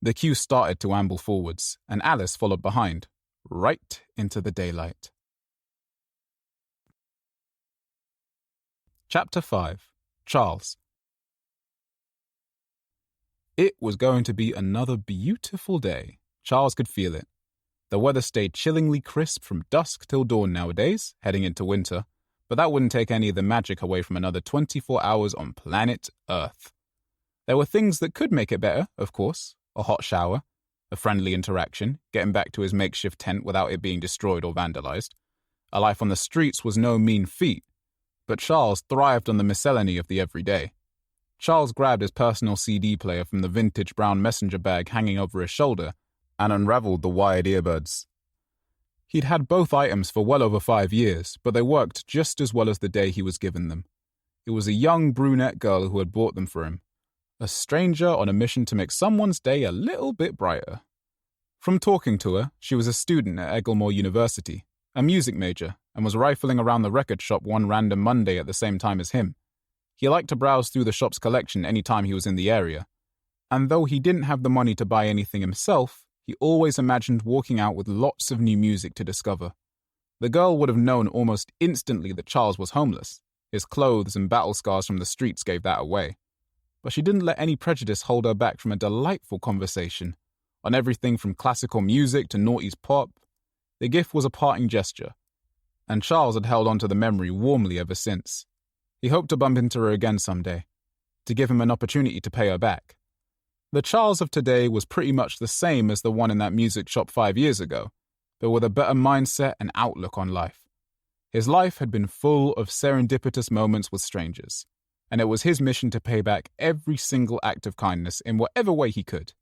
Speaker 1: The queue started to amble forwards, and Alice followed behind, right into the daylight. Chapter 5. Charles. It was going to be another beautiful day. Charles could feel it. The weather stayed chillingly crisp from dusk till dawn nowadays, heading into winter, but that wouldn't take any of the magic away from another 24 hours on planet Earth. There were things that could make it better, of course. A hot shower, a friendly interaction, getting back to his makeshift tent without it being destroyed or vandalized. A life on the streets was no mean feat, but Charles thrived on the miscellany of the everyday. Charles grabbed his personal CD player from the vintage brown messenger bag hanging over his shoulder and unraveled the wired earbuds. He'd had both items for well over 5 years, but they worked just as well as the day he was given them. It was a young brunette girl who had bought them for him, a stranger on a mission to make someone's day a little bit brighter. From talking to her, she was a student at Egglemore University, a music major, and was rifling around the record shop one random Monday at the same time as him. He liked to browse through the shop's collection any time he was in the area, and though he didn't have the money to buy anything himself, he always imagined walking out with lots of new music to discover. The girl would have known almost instantly that Charles was homeless. His clothes and battle scars from the streets gave that away. But she didn't let any prejudice hold her back from a delightful conversation. On everything from classical music to noughties pop, the gift was a parting gesture, and Charles had held on to the memory warmly ever since. He hoped to bump into her again someday, to give him an opportunity to pay her back. The Charles of today was pretty much the same as the one in that music shop 5 years ago, but with a better mindset and outlook on life. His life had been full of serendipitous moments with strangers, and it was his mission to pay back every single act of kindness in whatever way he could.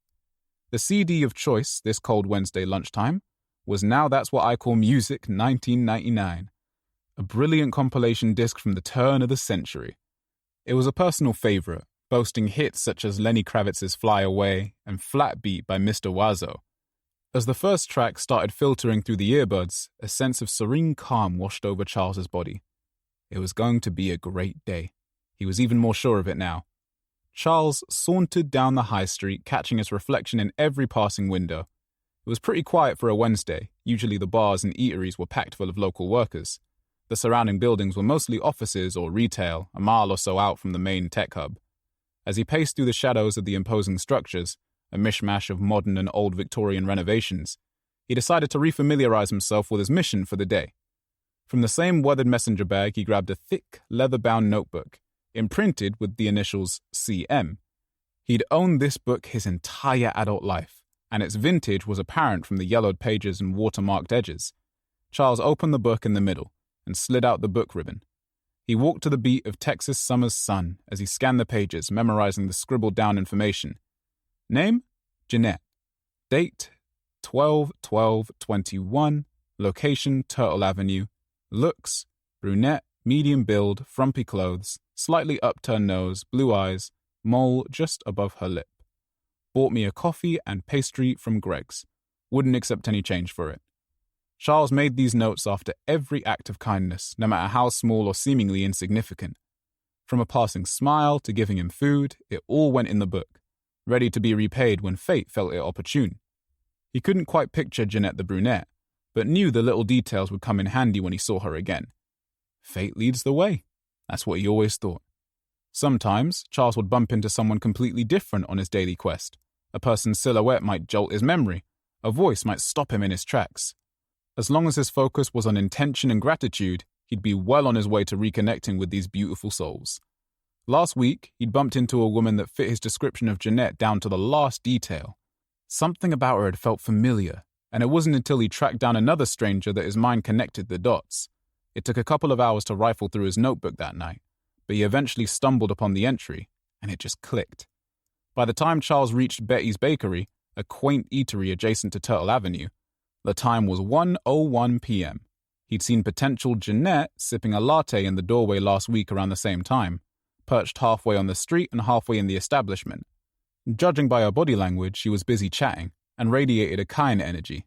Speaker 1: The CD of choice this cold Wednesday lunchtime was Now That's What I Call Music 1999, a brilliant compilation disc from the turn of the century. It was a personal favorite, boasting hits such as Lenny Kravitz's Fly Away and Flat Beat by Mr. Wazo. As the first track started filtering through the earbuds, a sense of serene calm washed over Charles's body. It was going to be a great day. He was even more sure of it now. Charles sauntered down the high street, catching his reflection in every passing window. It was pretty quiet for a Wednesday. Usually the bars and eateries were packed full of local workers. The surrounding buildings were mostly offices or retail, a mile or so out from the main tech hub. As he paced through the shadows of the imposing structures, a mishmash of modern and old Victorian renovations, he decided to refamiliarize himself with his mission for the day. From the same weathered messenger bag, he grabbed a thick, leather-bound notebook, imprinted with the initials CM. He'd owned this book his entire adult life, and its vintage was apparent from the yellowed pages and watermarked edges. Charles opened the book in the middle and slid out the book ribbon. He walked to the beat of Texas summer's sun as he scanned the pages, memorizing the scribbled down information. Name? Jeanette. Date? 12/12/21. Location? Turtle Avenue. Looks? Brunette, medium build, frumpy clothes, slightly upturned nose, blue eyes, mole just above her lip. Bought me a coffee and pastry from Greg's. Wouldn't accept any change for it. Charles made these notes after every act of kindness, no matter how small or seemingly insignificant. From a passing smile to giving him food, it all went in the book, ready to be repaid when fate felt it opportune. He couldn't quite picture Jeanette the brunette, but knew the little details would come in handy when he saw her again. Fate leads the way. That's what he always thought. Sometimes, Charles would bump into someone completely different on his daily quest. A person's silhouette might jolt his memory. A voice might stop him in his tracks. As long as his focus was on intention and gratitude, he'd be well on his way to reconnecting with these beautiful souls. Last week, he'd bumped into a woman that fit his description of Jeanette down to the last detail. Something about her had felt familiar, and it wasn't until he tracked down another stranger that his mind connected the dots. It took a couple of hours to rifle through his notebook that night, but he eventually stumbled upon the entry, and it just clicked. By the time Charles reached Betty's Bakery, a quaint eatery adjacent to Turtle Avenue, the time was 1:01 p.m. He'd seen potential Jeanette sipping a latte in the doorway last week around the same time, perched halfway on the street and halfway in the establishment. Judging by her body language, she was busy chatting and radiated a kind energy.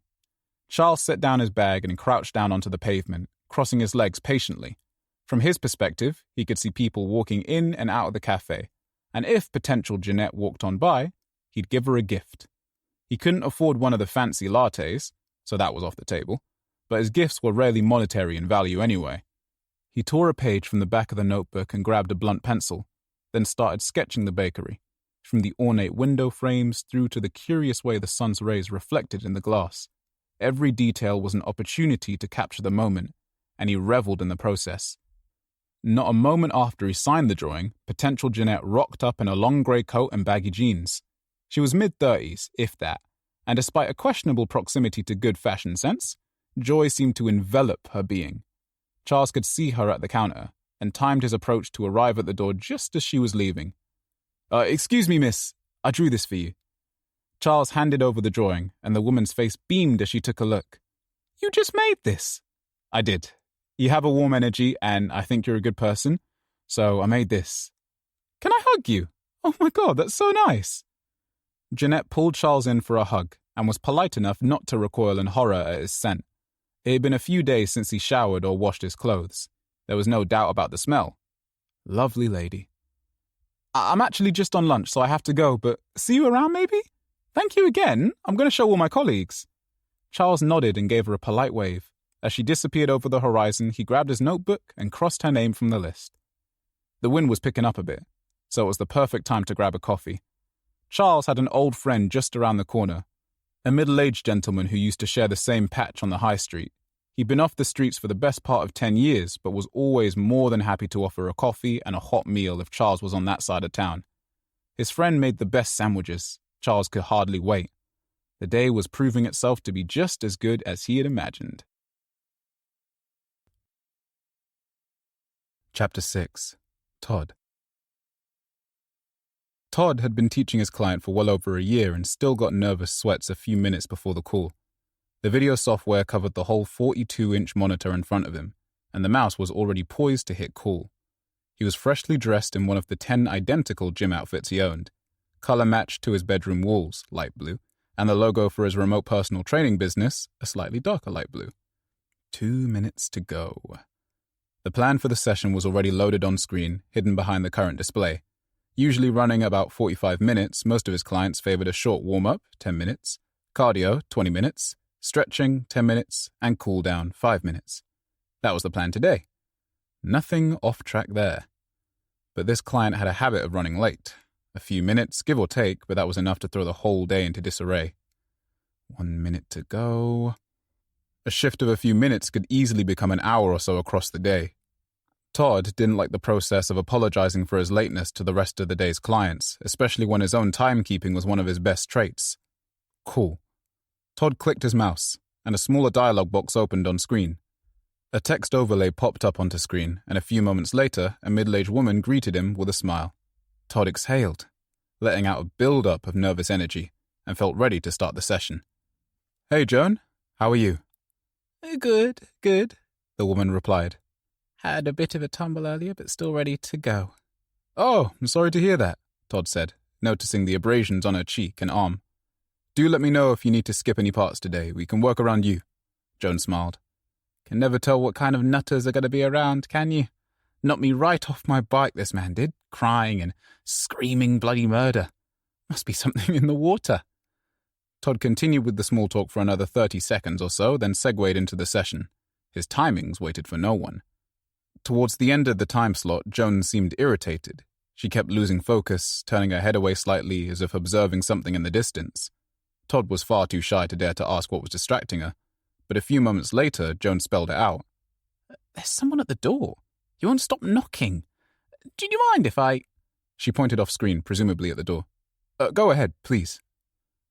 Speaker 1: Charles set down his bag and crouched down onto the pavement, crossing his legs patiently. From his perspective, he could see people walking in and out of the cafe, and if potential Jeanette walked on by, he'd give her a gift. He couldn't afford one of the fancy lattes, so that was off the table, but his gifts were rarely monetary in value anyway. He tore a page from the back of the notebook and grabbed a blunt pencil, then started sketching the bakery, from the ornate window frames through to the curious way the sun's rays reflected in the glass. Every detail was an opportunity to capture the moment, and he reveled in the process. Not a moment after he signed the drawing, potential Jeanette rocked up in a long grey coat and baggy jeans. She was mid-30s, if that, and despite a questionable proximity to good fashion sense, joy seemed to envelop her being. Charles could see her at the counter, and timed his approach to arrive at the door just as she was leaving. Excuse me, miss, I drew this for you." Charles handed over the drawing, and the woman's face beamed as she took a look. "You just made this?" "I did. You have a warm energy, and I think you're a good person, so I made this." "Can I hug you? Oh my God, that's so nice." Jeanette pulled Charles in for a hug and was polite enough not to recoil in horror at his scent. It had been a few days since he showered or washed his clothes. There was no doubt about the smell. Lovely lady. "I'm actually just on lunch, so I have to go, but see you around maybe? Thank you again. I'm going to show all my colleagues." Charles nodded and gave her a polite wave. As she disappeared over the horizon, he grabbed his notebook and crossed her name from the list. The wind was picking up a bit, so it was the perfect time to grab a coffee. Charles had an old friend just around the corner, a middle-aged gentleman who used to share the same patch on the high street. He'd been off the streets for the best part of 10 years, but was always more than happy to offer a coffee and a hot meal if Charles was on that side of town. His friend made the best sandwiches. Charles could hardly wait. The day was proving itself to be just as good as he had imagined. Chapter 6. Todd. Todd had been teaching his client for well over a year and still got nervous sweats a few minutes before the call. The video software covered the whole 42-inch monitor in front of him, and the mouse was already poised to hit call. He was freshly dressed in one of the 10 identical gym outfits he owned, color-matched to his bedroom walls, light blue, and the logo for his remote personal training business, a slightly darker light blue. 2 minutes to go. The plan for the session was already loaded on screen, hidden behind the current display. Usually running about 45 minutes, most of his clients favored a short warm-up, 10 minutes, cardio, 20 minutes, stretching, 10 minutes, and cool-down, 5 minutes. That was the plan today. Nothing off track there. But this client had a habit of running late. A few minutes, give or take, but that was enough to throw the whole day into disarray. 1 minute to go. A shift of a few minutes could easily become an hour or so across the day. Todd didn't like the process of apologizing for his lateness to the rest of the day's clients, especially when his own timekeeping was one of his best traits. Cool. Todd clicked his mouse, and a smaller dialog box opened on screen. A text overlay popped up onto screen, and a few moments later, a middle-aged woman greeted him with a smile. Todd exhaled, letting out a build-up of nervous energy, and felt ready to start the session. "Hey, Joan. How are you?"
Speaker 2: Good,
Speaker 1: the woman replied.
Speaker 2: Had a bit of a tumble earlier, but still ready to go.
Speaker 1: "Oh, I'm sorry to hear that," Todd said, noticing the abrasions on her cheek and arm. "Do let me know if you need to skip any parts today. We can work around you." Joan smiled.
Speaker 2: Can never tell what kind of nutters are going to be around, can you? Knocked me right off my bike, this man did, crying and screaming bloody murder. Must be something in the water.
Speaker 1: Todd continued with the small talk for another 30 seconds or so, then segued into the session. His timings waited for no one. Towards the end of the time slot, Joan seemed irritated. She kept losing focus, turning her head away slightly as if observing something in the distance. Todd was far too shy to dare to ask what was distracting her, but a few moments later, Joan spelled it out.
Speaker 2: There's someone at the door. You won't stop knocking. Do you mind if I...
Speaker 1: She pointed off screen, presumably at the door. Go ahead, please.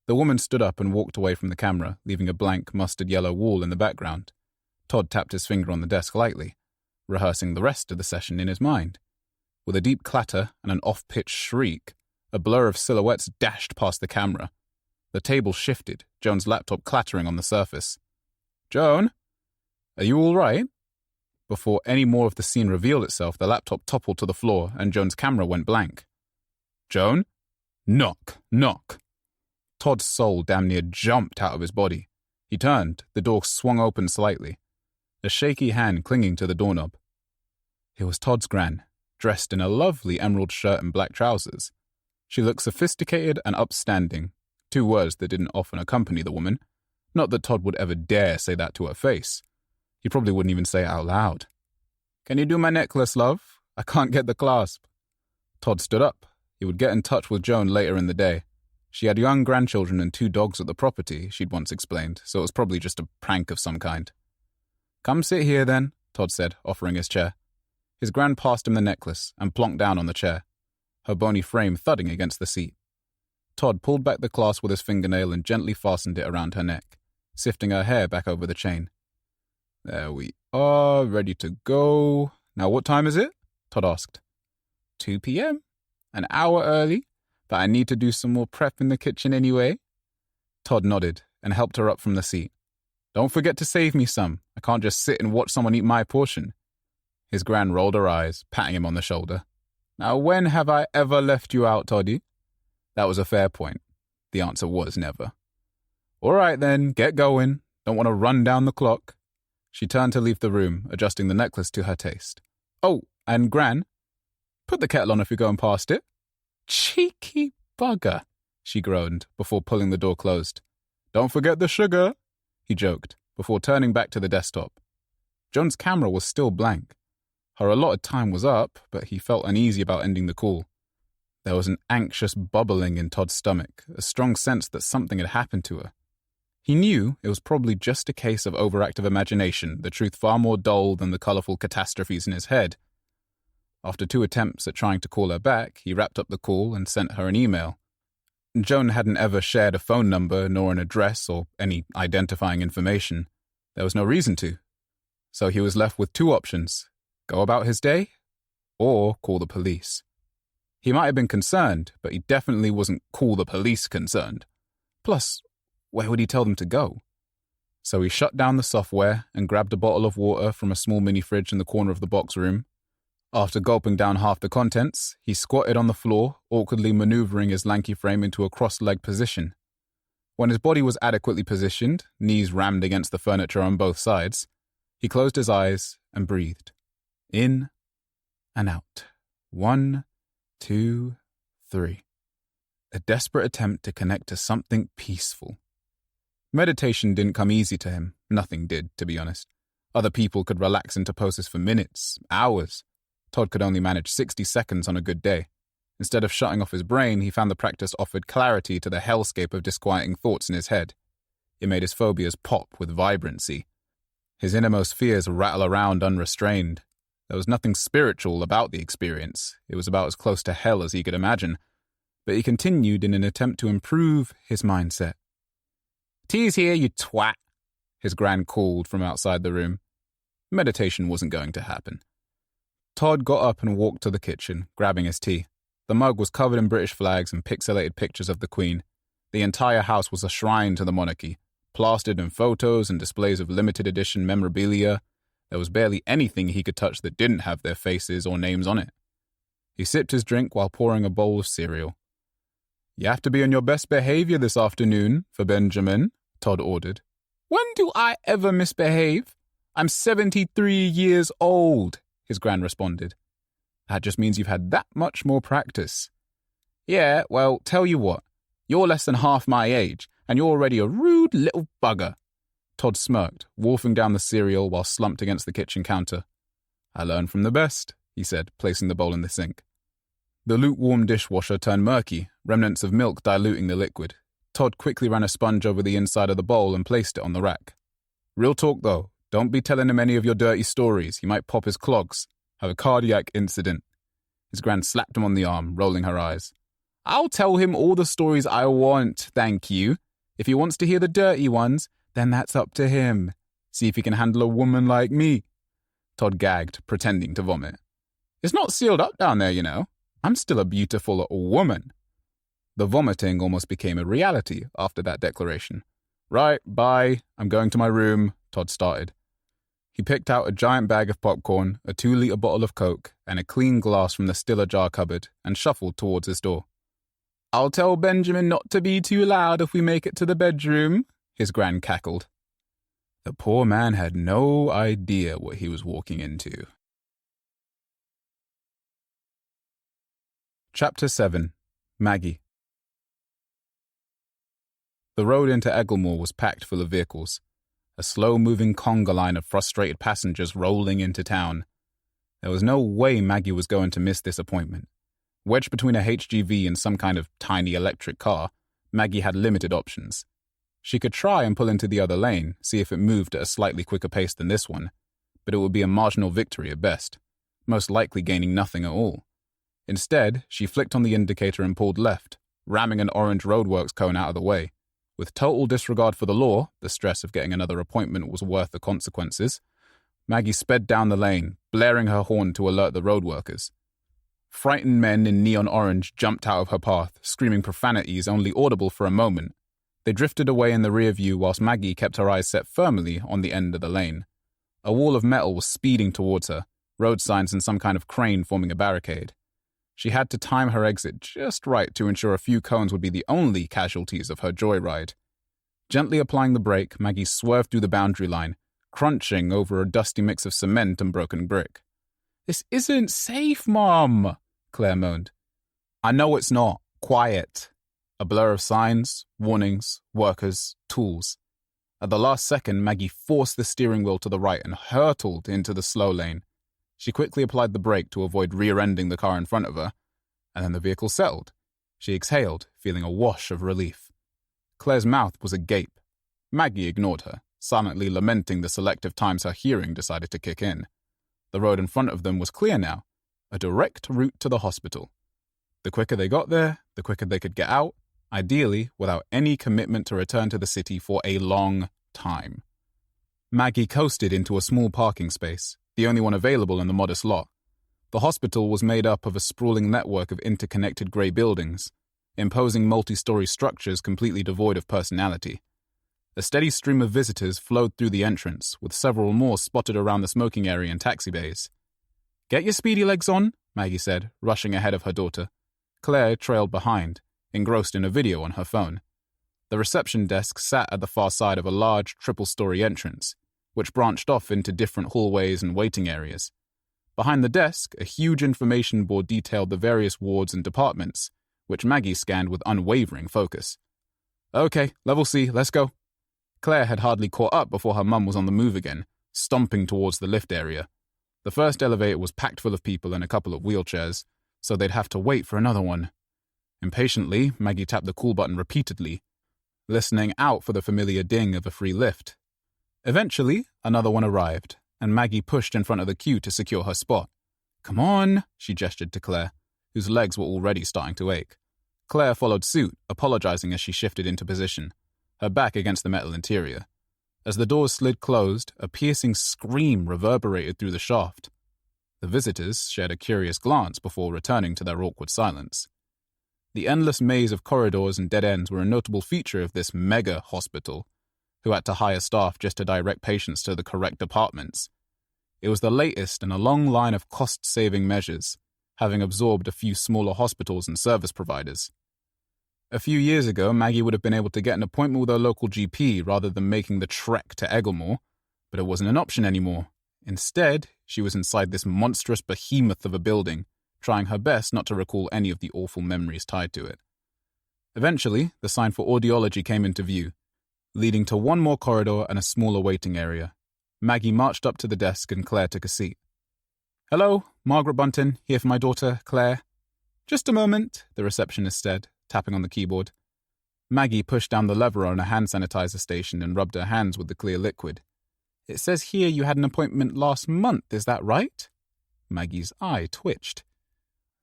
Speaker 1: The woman stood up and walked away from the camera, leaving a blank mustard-yellow wall in the background. Todd tapped his finger on the desk lightly, rehearsing the rest of the session in his mind. With a deep clatter and an off-pitch shriek, a blur of silhouettes dashed past the camera. The table shifted, Joan's laptop clattering on the surface. "Joan? Are you all right?" Before any more of the scene revealed itself, the laptop toppled to the floor and Joan's camera went blank. "Joan? Knock, knock." Todd's soul damn near jumped out of his body. He turned, the door swung open slightly, a shaky hand clinging to the doorknob. It was Todd's gran, dressed in a lovely emerald shirt and black trousers. She looked sophisticated and upstanding, 2 words that didn't often accompany the woman. Not that Todd would ever dare say that to her face. He probably wouldn't even say it out loud. "Can you do my necklace, love? I can't get the clasp." Todd stood up. He would get in touch with Joan later in the day. She had young grandchildren and 2 dogs at the property, she'd once explained, so it was probably just a prank of some kind. "Come sit here, then," Todd said, offering his chair. His gran passed him the necklace and plonked down on the chair, her bony frame thudding against the seat. Todd pulled back the clasp with his fingernail and gently fastened it around her neck, sifting her hair back over the chain. "There we are, ready to go. Now what time is it?" Todd asked. 2 p.m. An hour early, but I need to do some more prep in the kitchen anyway. Todd nodded and helped her up from the seat. "Don't forget to save me some. I can't just sit and watch someone eat my portion." His gran rolled her eyes, patting him on the shoulder. "Now when have I ever left you out, Toddy?" That was a fair point. The answer was never. "All right then, get going. Don't want to run down the clock." She turned to leave the room, adjusting the necklace to her taste. "Oh, and Gran, put the kettle on if you're going past it." "Cheeky bugger," she groaned, before pulling the door closed. "Don't forget the sugar," he joked, before turning back to the desktop. Joan's camera was still blank. Her allotted time was up, but he felt uneasy about ending the call. There was an anxious bubbling in Todd's stomach, a strong sense that something had happened to her. He knew it was probably just a case of overactive imagination, the truth far more dull than the colourful catastrophes in his head. After 2 attempts at trying to call her back, he wrapped up the call and sent her an email. Joan hadn't ever shared a phone number, nor an address, or any identifying information. There was no reason to. So he was left with 2 options: go about his day, or call the police. He might have been concerned, but he definitely wasn't call the police concerned. Plus, where would he tell them to go? So he shut down the software and grabbed a bottle of water from a small mini-fridge in the corner of the box room. After gulping down half the contents, he squatted on the floor, awkwardly maneuvering his lanky frame into a cross-legged position. When his body was adequately positioned, knees rammed against the furniture on both sides, he closed his eyes and breathed. In and out. 1, 2, 3. A desperate attempt to connect to something peaceful. Meditation didn't come easy to him. Nothing did, to be honest. Other people could relax into poses for minutes, hours. Todd could only manage 60 seconds on a good day. Instead of shutting off his brain, he found the practice offered clarity to the hellscape of disquieting thoughts in his head. It made his phobias pop with vibrancy. His innermost fears rattle around unrestrained. There was nothing spiritual about the experience. It was about as close to hell as he could imagine. But he continued in an attempt to improve his mindset.
Speaker 2: Tea's here, you twat, his gran called from outside the room. Meditation wasn't going to happen. Todd got up and walked to the kitchen, grabbing his tea. The mug was covered in British flags and pixelated pictures of the Queen. The entire house was a shrine to the monarchy, plastered in photos and displays of limited edition memorabilia. There was barely anything he could touch that didn't have their faces or names on it. He sipped his drink while pouring a bowl of cereal. "You have to be on your best behavior this afternoon, for Benjamin," Todd ordered. "When do I ever misbehave? I'm 73 years old," his gran responded. "That just means you've had that much more practice." "Yeah, well, tell you what. You're less than half my age, and you're already a rude little bugger." Todd smirked, wolfing down the cereal while slumped against the kitchen counter. "I learn from the best," he said, placing the bowl in the sink. The lukewarm dishwasher turned murky, remnants of milk diluting the liquid. Todd quickly ran a sponge over the inside of the bowl and placed it on the rack. "Real talk, though. Don't be telling him any of your dirty stories. He might pop his clogs. Have a cardiac incident." His gran slapped him on the arm, rolling her eyes. "I'll tell him all the stories I want, thank you. If he wants to hear the dirty ones, then that's up to him. See if he can handle a woman like me." Todd gagged, pretending to vomit. "It's not sealed up down there, you know. I'm still a beautiful woman." The vomiting almost became a reality after that declaration. "Right, bye. I'm going to my room," Todd started. He picked out a giant bag of popcorn, a 2-liter bottle of Coke, and a clean glass from the Stiller jar cupboard, and shuffled towards his door. "I'll tell Benjamin not to be too loud if we make it to the bedroom," his gran cackled. The poor man had no idea what he was walking into. Chapter 7. Maggie. The road into Egglemore was packed full of vehicles, a slow-moving conga line of frustrated passengers rolling into town. There was no way Maggie was going to miss this appointment. Wedged between a HGV and some kind of tiny electric car, Maggie had limited options. She could try and pull into the other lane, see if it moved at a slightly quicker pace than this one, but it would be a marginal victory at best, most likely gaining nothing at all. Instead, she flicked on the indicator and pulled left, ramming an orange roadworks cone out of the way. With total disregard for the law, the stress of getting another appointment was worth the consequences, Maggie sped down the lane, blaring her horn to alert the road workers. Frightened men in neon orange jumped out of her path, screaming profanities only audible for a moment. They drifted away in the rear view whilst Maggie kept her eyes set firmly on the end of the lane. A wall of metal was speeding towards her, road signs and some kind of crane forming a barricade. She had to time her exit just right to ensure a few cones would be the only casualties of her joyride. Gently applying the brake, Maggie swerved through the boundary line, crunching over a dusty mix of cement and broken brick. "This isn't safe, Mom," Claire moaned. "I know it's not. Quiet." A blur of signs, warnings, workers, tools. At the last second, Maggie forced the steering wheel to the right and hurtled into the slow lane. She quickly applied the brake to avoid rear-ending the car in front of her, and then the vehicle settled. She exhaled, feeling a wash of relief. Claire's mouth was agape. Maggie ignored her, silently lamenting the selective times her hearing decided to kick in. The road in front of them was clear now, a direct route to the hospital. The quicker they got there, the quicker they could get out, ideally without any commitment to return to the city for a long time. Maggie coasted into a small parking space, the only one available in the modest lot. The hospital was made up of a sprawling network of interconnected grey buildings, imposing multi-story structures completely devoid of personality. A steady stream of visitors flowed through the entrance, with several more spotted around the smoking area and taxi bays. "Get your speedy legs on," Maggie said, rushing ahead of her daughter. Claire trailed behind, engrossed in a video on her phone. The reception desk sat at the far side of a large triple-story entrance, which branched off into different hallways and waiting areas. Behind the desk, a huge information board detailed the various wards and departments, which Maggie scanned with unwavering focus. "Okay, level C, let's go." Claire had hardly caught up before her mum was on the move again, stomping towards the lift area. The first elevator was packed full of people and a couple of wheelchairs, so they'd have to wait for another one. Impatiently, Maggie tapped the call button repeatedly, listening out for the familiar ding of a free lift. Eventually, another one arrived, and Maggie pushed in front of the queue to secure her spot. "Come on," she gestured to Claire, whose legs were already starting to ache. Claire followed suit, apologizing as she shifted into position. her back against the metal interior. As the doors slid closed, a piercing scream reverberated through the shaft. The visitors shared a curious glance before returning to their awkward silence. The endless maze of corridors and dead ends were a notable feature of this mega hospital, who had to hire staff just to direct patients to the correct departments. It was the latest in a long line of cost-saving measures, having absorbed a few smaller hospitals and service providers. A few years ago, Maggie would have been able to get an appointment with her local GP rather than making the trek to Egglemore, but it wasn't an option anymore. Instead, she was inside this monstrous behemoth of a building, trying her best not to recall any of the awful memories tied to it. Eventually, the sign for audiology came into view, leading to one more corridor and a smaller waiting area. Maggie marched up to the desk and Claire took a seat. "Hello, Margaret Bunton, here for my daughter, Claire." "Just a moment," the receptionist said, tapping on the keyboard. Maggie pushed down the lever on a hand sanitizer station and rubbed her hands with the clear liquid. "It says here you had an appointment last month, is that right?" Maggie's eye twitched.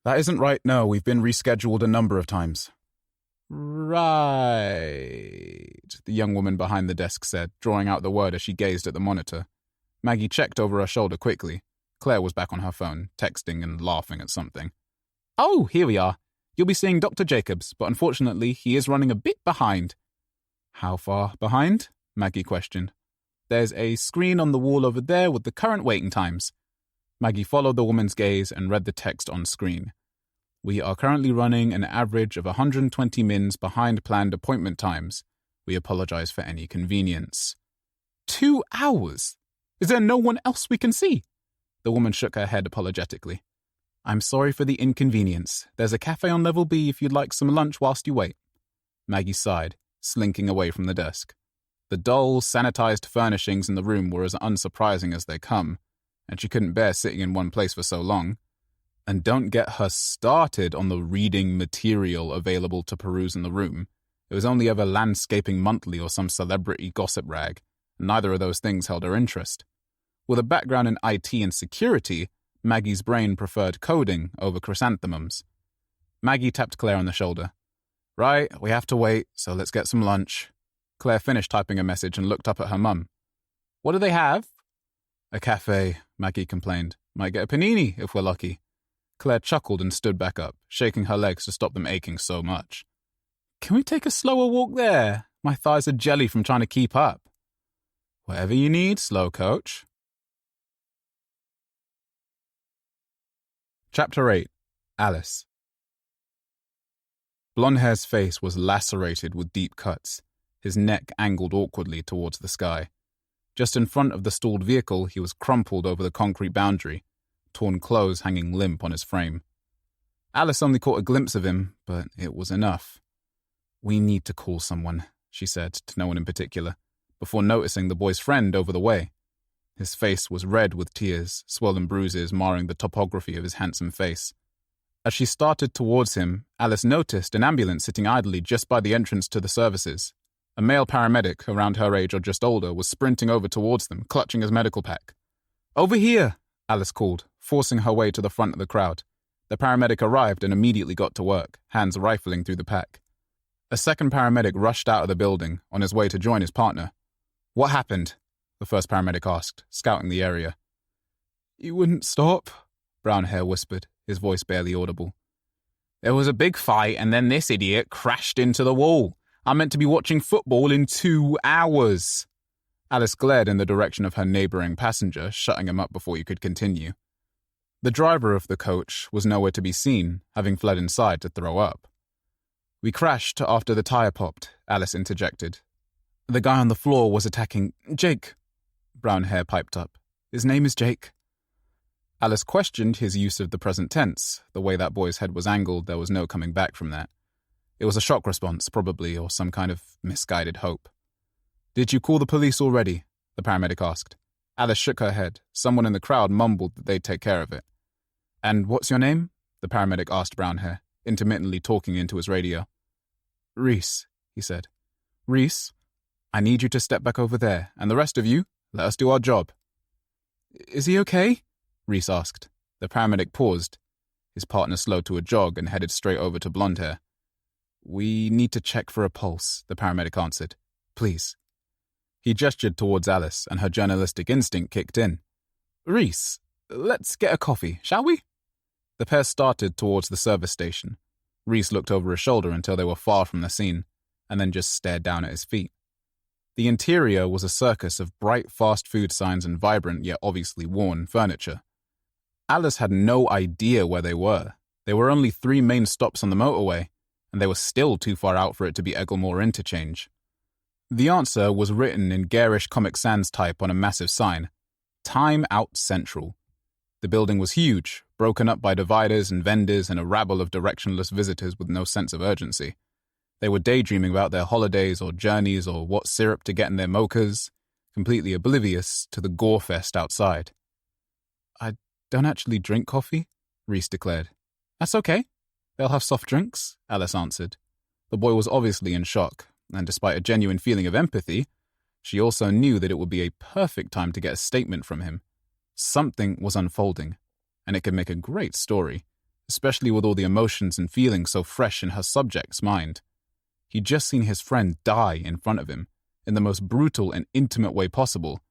Speaker 2: "That isn't right, no. We've been rescheduled a number of times." "Right," the young woman behind the desk said, drawing out the word as she gazed at the monitor. Maggie checked over her shoulder quickly. Claire was back on her phone, texting and laughing at something. "Oh, here we are. You'll be seeing Dr. Jacobs, but unfortunately he is running a bit behind." "How far behind?" Maggie questioned. "There's a screen on the wall over there with the current waiting times." Maggie followed the woman's gaze and read the text on screen. "We are currently running an average of 120 mins behind planned appointment times. We apologize for any inconvenience." 2 hours? Is there no one else we can see? The woman shook her head apologetically. "I'm sorry for the inconvenience. There's a cafe on level B if you'd like some lunch whilst you wait." Maggie sighed, slinking away from the desk. The dull, sanitized furnishings in the room were as unsurprising as they come, and she couldn't bear sitting in one place for so long. And don't get her started on the reading material available to peruse in the room. It was only ever Landscaping Monthly or some celebrity gossip rag, and neither of those things held her interest. With a background in IT and security, Maggie's brain preferred coding over chrysanthemums. Maggie tapped Claire on the shoulder. "Right, we have to wait, so let's get some lunch." Claire finished typing a message and looked up at her mum. "What do they have?" "A cafe," Maggie complained. "Might get a panini if we're lucky." Claire chuckled and stood back up, shaking her legs to stop them aching so much. "Can we take a slower walk there? My thighs are jelly from trying to keep up." "Whatever you need, slow coach." Chapter 8. Alice. Blondehair's face was lacerated with deep cuts, his neck angled awkwardly towards the sky. Just in front of the stalled vehicle, he was crumpled over the concrete boundary, torn clothes hanging limp on his frame. Alice only caught a glimpse of him, but it was enough. "We need to call someone," she said to no one in particular, before noticing the boy's friend over the way. His face was red with tears, swollen bruises marring the topography of his handsome face. As she started towards him, Alice noticed an ambulance sitting idly just by the entrance to the services. A male paramedic, around her age or just older, was sprinting over towards them, clutching his medical pack. "Over here!" Alice called, forcing her way to the front of the crowd. The paramedic arrived and immediately got to work, hands rifling through the pack. A second paramedic rushed out of the building, on his way to join his partner. "What happened?" the first paramedic asked, scouting the area. "You wouldn't stop," Brownhair whispered, his voice barely audible. "There was a big fight and then this idiot crashed into the wall. I'm meant to be watching football in 2 hours. Alice glared in the direction of her neighbouring passenger, shutting him up before he could continue. The driver of the coach was nowhere to be seen, having fled inside to throw up. "We crashed after the tyre popped," Alice interjected. "The guy on the floor was attacking Jake," Brownhair piped up. "His name is Jake." Alice questioned his use of the present tense. The way that boy's head was angled, there was no coming back from that. It was a shock response, probably, or some kind of misguided hope. "Did you call the police already?" the paramedic asked. Alice shook her head. Someone in the crowd mumbled that they'd take care of it. "And what's your name?" the paramedic asked Brownhair, intermittently talking into his radio. "Reese," he said. "Reese, I need you to step back over there, and the rest of you, let us do our job." "Is he okay?" Reese asked. The paramedic paused. His partner slowed to a jog and headed straight over to Blondehair. "We need to check for a pulse," the paramedic answered. please." He gestured towards Alice, and her journalistic instinct kicked in. "Reese, let's get a coffee, shall we?" The pair started towards the service station. Reese looked over his shoulder until they were far from the scene, and then just stared down at his feet. The interior was a circus of bright fast food signs and vibrant yet obviously worn furniture. Alice had no idea where they were. There were only 3 main stops on the motorway, and they were still too far out for it to be Egglemore Interchange. The answer was written in garish Comic Sans type on a massive sign: Time Out Central. The building was huge, broken up by dividers and vendors and a rabble of directionless visitors with no sense of urgency. They were daydreaming about their holidays or journeys or what syrup to get in their mochas, completely oblivious to the gore fest outside. "I don't actually drink coffee," Reese declared. "That's okay. They'll have soft drinks," Alice answered. The boy was obviously in shock, and despite a genuine feeling of empathy, she also knew that it would be a perfect time to get a statement from him. Something was unfolding, and it could make a great story, especially with all the emotions and feelings so fresh in her subject's mind. He'd just seen his friend die in front of him, in the most brutal and intimate way possible,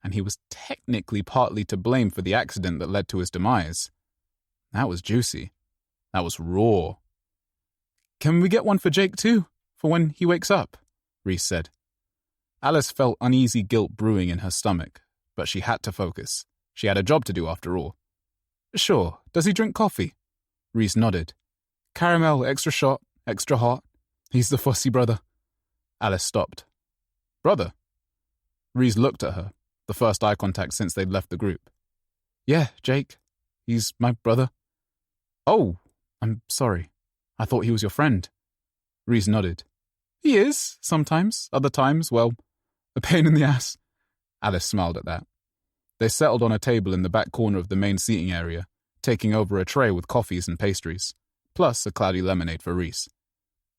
Speaker 2: and he was technically partly to blame for the accident that led to his demise. That was juicy. That was raw. "Can we get one for Jake too, for when he wakes up?" Reese said. Alice felt uneasy guilt brewing in her stomach, but she had to focus. She had a job to do after all. "Sure. Does he drink coffee?" Reese nodded. "Caramel, extra shot, extra hot. He's the fussy brother." Alice stopped. "Brother?" Reese looked at her, the first eye contact since they'd left the group. "Yeah, Jake. He's my brother." "Oh, I'm sorry. I thought he was your friend." Reese nodded. "He is, sometimes. Other times, well, a pain in the ass." Alice smiled at that. They settled on a table in the back corner of the main seating area, taking over a tray with coffees and pastries, plus a cloudy lemonade for Reese.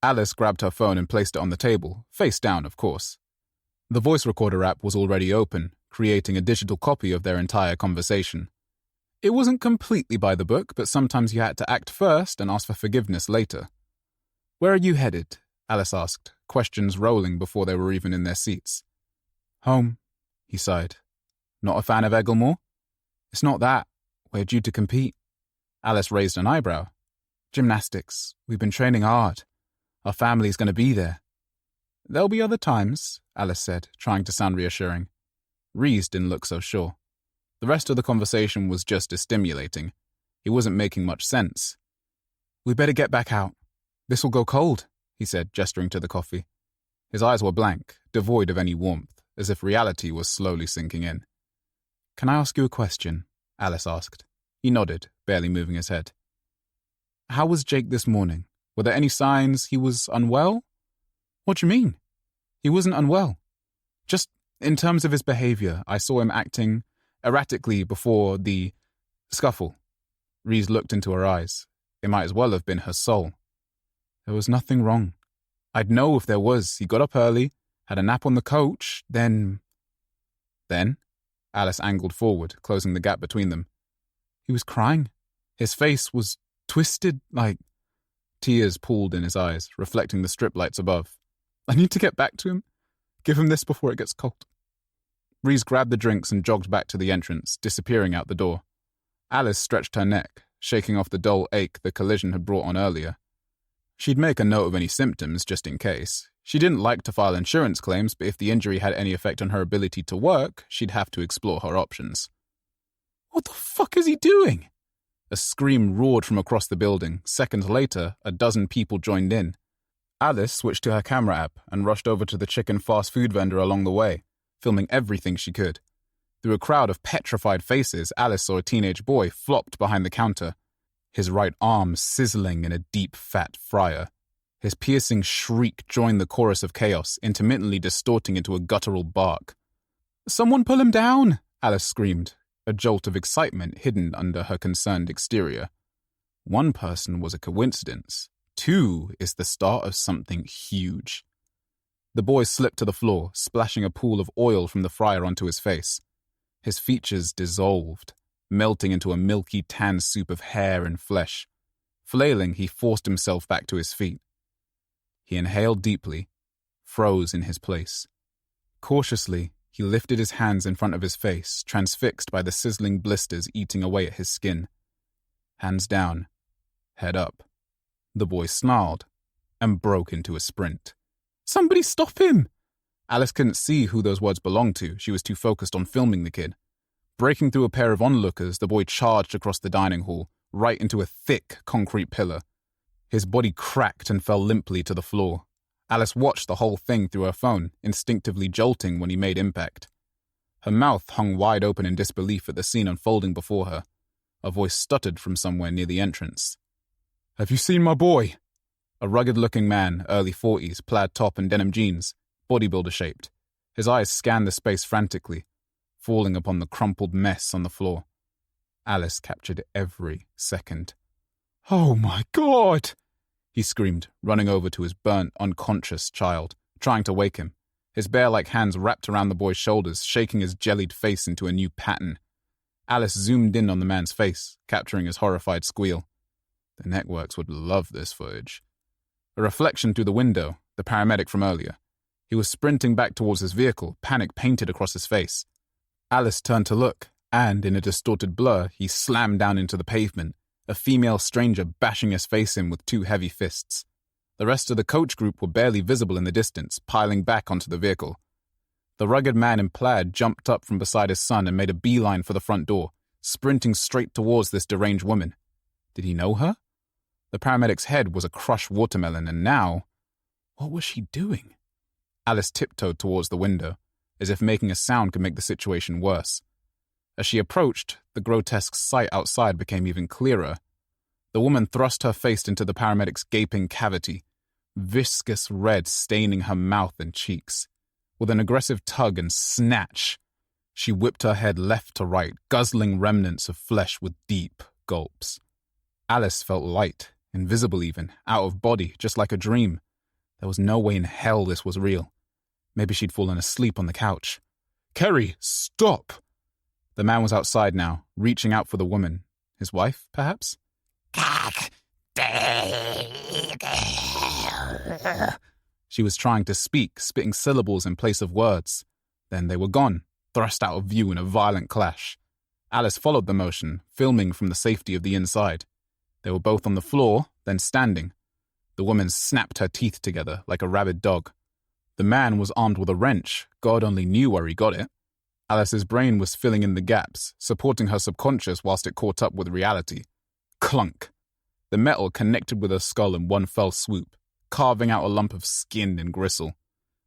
Speaker 2: Alice grabbed her phone and placed it on the table, face down, of course. The voice recorder app was already open, creating a digital copy of their entire conversation. It wasn't completely by the book, but sometimes you had to act first and ask for forgiveness later. "Where are you headed?" Alice asked, questions rolling before they were even in their seats. "Home," he sighed. "Not a fan of Egglemore?" "It's not that. We're due to compete." Alice raised an eyebrow. "Gymnastics. We've been training hard. Our family's going to be there." "There'll be other times," Alice said, trying to sound reassuring. Reese didn't look so sure. The rest of the conversation was just as stimulating. He wasn't making much sense. "We better get back out. This will go cold," he said, gesturing to the coffee. His eyes were blank, devoid of any warmth, as if reality was slowly sinking in. "Can I ask you a question?" Alice asked. He nodded, barely moving his head. "How was Jake this morning? Were there any signs he was unwell?" "What do you mean?" "He wasn't unwell. Just in terms of his behavior, I saw him acting erratically before the scuffle." Reese looked into her eyes. It might as well have been her soul. "There was nothing wrong. I'd know if there was. He got up early, had a nap on the coach, then..." "Then?" Alice angled forward, closing the gap between them. "He was crying. His face was twisted like..." Tears pooled in his eyes, reflecting the strip lights above. "I need to get back to him. Give him this before it gets cold." Reese grabbed the drinks and jogged back to the entrance, disappearing out the door. Alice stretched her neck, shaking off the dull ache the collision had brought on earlier. She'd make a note of any symptoms, just in case. She didn't like to file insurance claims, but if the injury had any effect on her ability to work, she'd have to explore her options. "What the fuck is he doing?" A scream roared from across the building. Seconds later, a dozen people joined in. Alice switched to her camera app and rushed over to the chicken fast food vendor along the way, filming everything she could. Through a crowd of petrified faces, Alice saw a teenage boy flopped behind the counter, his right arm sizzling in a deep, fat fryer. His piercing shriek joined the chorus of chaos, intermittently distorting into a guttural bark. "Someone pull him down!" Alice screamed, a jolt of excitement hidden under her concerned exterior. One person was a coincidence. Two is the start of something huge. The boy slipped to the floor, splashing a pool of oil from the fryer onto his face. His features dissolved, melting into a milky tan soup of hair and flesh. Flailing, he forced himself back to his feet. He inhaled deeply, froze in his place. Cautiously, he lifted his hands in front of his face, transfixed by the sizzling blisters eating away at his skin. Hands down, head up. The boy snarled and broke into a sprint. "Somebody stop him!" Alice couldn't see who those words belonged to. She was too focused on filming the kid. Breaking through a pair of onlookers, the boy charged across the dining hall, right into a thick concrete pillar. His body cracked and fell limply to the floor. Alice watched the whole thing through her phone, instinctively jolting when he made impact. Her mouth hung wide open in disbelief at the scene unfolding before her. A voice stuttered from somewhere near the entrance. "Have you seen my boy?" A rugged-looking man, early 40s, plaid top and denim jeans, bodybuilder-shaped. His eyes scanned the space frantically, falling upon the crumpled mess on the floor. Alice captured every second. "Oh my God!" he screamed, running over to his burnt, unconscious child, trying to wake him. His bear-like hands wrapped around the boy's shoulders, shaking his jellied face into a new pattern. Alice zoomed in on the man's face, capturing his horrified squeal. The networks would love this footage. A reflection through the window, the paramedic from earlier. He was sprinting back towards his vehicle, panic painted across his face. Alice turned to look, and in a distorted blur, he slammed down into the pavement, a female stranger bashing his face in with two heavy fists. The rest of the coach group were barely visible in the distance, piling back onto the vehicle. The rugged man in plaid jumped up from beside his son and made a beeline for the front door, sprinting straight towards this deranged woman. Did he know her? The paramedic's head was a crushed watermelon, and now, what was she doing? Alice tiptoed towards the window, as if making a sound could make the situation worse. As she approached, the grotesque sight outside became even clearer. The woman thrust her face into the paramedic's gaping cavity, viscous red staining her mouth and cheeks. With an aggressive tug and snatch, she whipped her head left to right, guzzling remnants of flesh with deep gulps. Alice felt light, invisible even, out of body, just like a dream. There was no way in hell this was real. Maybe she'd fallen asleep on the couch. "Kerry, stop!" The man was outside now, reaching out for the woman. His wife, perhaps? She was trying to speak, spitting syllables in place of words. Then they were gone, thrust out of view in a violent clash. Alice followed the motion, filming from the safety of the inside. They were both on the floor, then standing. The woman snapped her teeth together like a rabid dog. The man was armed with a wrench. God only knew where he got it. Alice's brain was filling in the gaps, supporting her subconscious whilst it caught up with reality. Clunk. The metal connected with her skull in one fell swoop, carving out a lump of skin and gristle.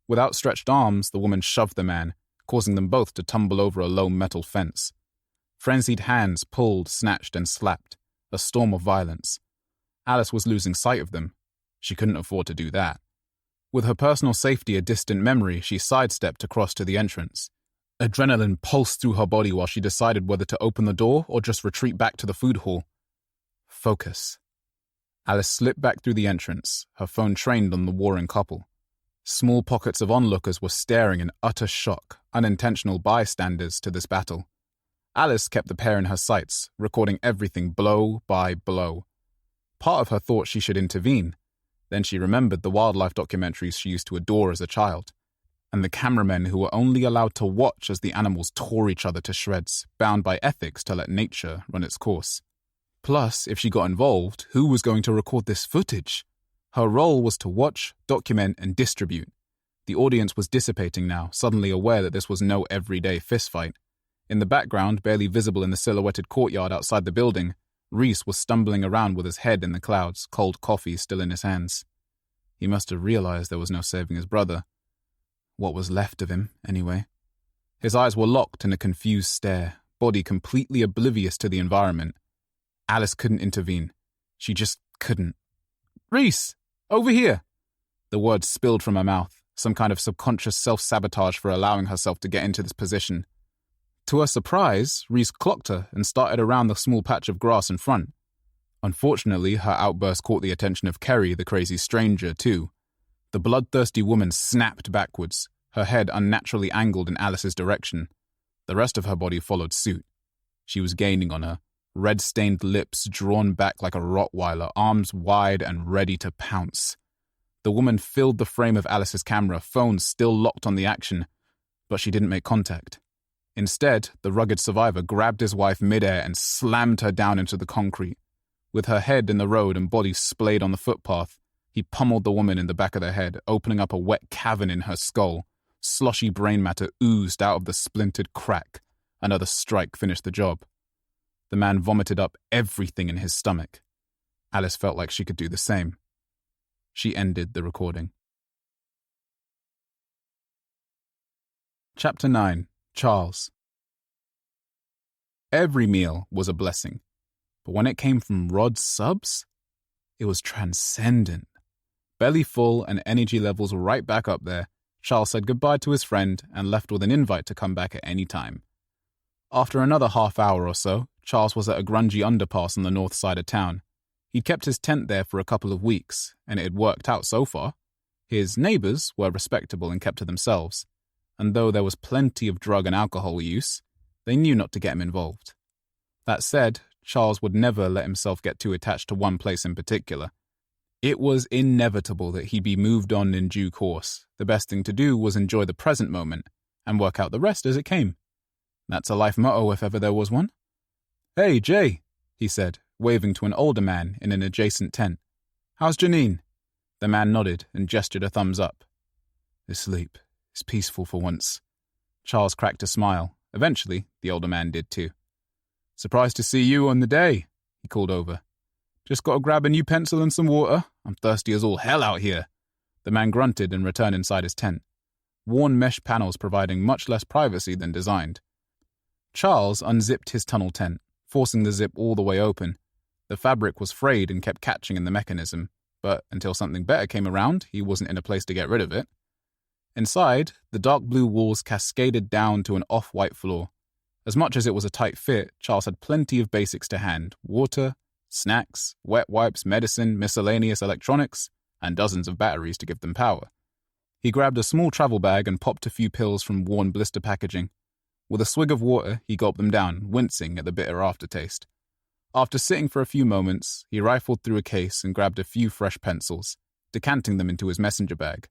Speaker 2: With outstretched arms, the woman shoved the man, causing them both to tumble over a low metal fence. Frenzied hands pulled, snatched, and slapped, a storm of violence. Alice was losing sight of them. She couldn't afford to do that. With her personal safety a distant memory, she sidestepped across to the entrance. Adrenaline pulsed through her body while she decided whether to open the door or just retreat back to the food hall. Focus. Alice slipped back through the entrance, her phone trained on the warring couple. Small pockets of onlookers were staring in utter shock, unintentional bystanders to this battle. Alice kept the pair in her sights, recording everything blow by blow. Part of her thought she should intervene. Then she remembered the wildlife documentaries she used to adore as a child, and the cameramen who were only allowed to watch as the animals tore each other to shreds, bound by ethics to let nature run its course. Plus, if she got involved, who was going to record this footage? Her role was to watch, document, and distribute. The audience was dissipating now, suddenly aware that this was no everyday fistfight. In the background, barely visible in the silhouetted courtyard outside the building, Reese was stumbling around with his head in the clouds, cold coffee still in his hands. He must have realized there was no saving his brother. What was left of him, anyway. His eyes were locked in a confused stare, body completely oblivious to the environment. Alice couldn't intervene. She just couldn't. "Reese! Over here!" The words spilled from her mouth, some kind of subconscious self-sabotage for allowing herself to get into this position. To her surprise, Reese clocked her and started around the small patch of grass in front. Unfortunately, her outburst caught the attention of Kerry, the crazy stranger, too. The bloodthirsty woman snapped backwards, her head unnaturally angled in Alice's direction. The rest of her body followed suit. She was gaining on her, red-stained lips drawn back like a Rottweiler, arms wide and ready to pounce. The woman filled the frame of Alice's camera, phone still locked on the action, but she didn't make contact. Instead, the rugged survivor grabbed his wife midair and slammed her down into the concrete. With her head in the road and body splayed on the footpath, he pummeled the woman in the back of the head, opening up a wet cavern in her skull. Sloshy brain matter oozed out of the splintered crack. Another strike finished the job. The man vomited up everything in his stomach. Alice felt like she could do the same. She ended the recording. Chapter 9. Charles. Every meal was a blessing, but when it came from Rod's subs, it was transcendent. Belly full and energy levels right back up there, Charles said goodbye to his friend and left with an invite to come back at any time. After another half hour or so, Charles was at a grungy underpass on the north side of town. He'd kept his tent there for a couple of weeks, and it had worked out so far. His neighbors were respectable and kept to themselves, and though there was plenty of drug and alcohol use, they knew not to get him involved. That said, Charles would never let himself get too attached to one place in particular. It was inevitable that he'd be moved on in due course. The best thing to do was enjoy the present moment and work out the rest as it came. That's a life motto if ever there was one. "Hey, Jay," he said, waving to an older man in an adjacent tent. "How's Janine?" The man nodded and gestured a thumbs up. "Asleep. It's peaceful for once." Charles cracked a smile. Eventually, the older man did too. "Surprised to see you on the day," he called over. "Just got to grab a new pencil and some water. I'm thirsty as all hell out here." The man grunted and returned inside his tent, worn mesh panels providing much less privacy than designed. Charles unzipped his tunnel tent, forcing the zip all the way open. The fabric was frayed and kept catching in the mechanism, but until something better came around, he wasn't in a place to get rid of it. Inside, the dark blue walls cascaded down to an off-white floor. As much as it was a tight fit, Charles had plenty of basics to hand: water, snacks, wet wipes, medicine, miscellaneous electronics, and dozens of batteries to give them power. He grabbed a small travel bag and popped a few pills from worn blister packaging. With a swig of water, he gulped them down, wincing at the bitter aftertaste. After sitting for a few moments, he rifled through a case and grabbed a few fresh pencils, decanting them into his messenger bag.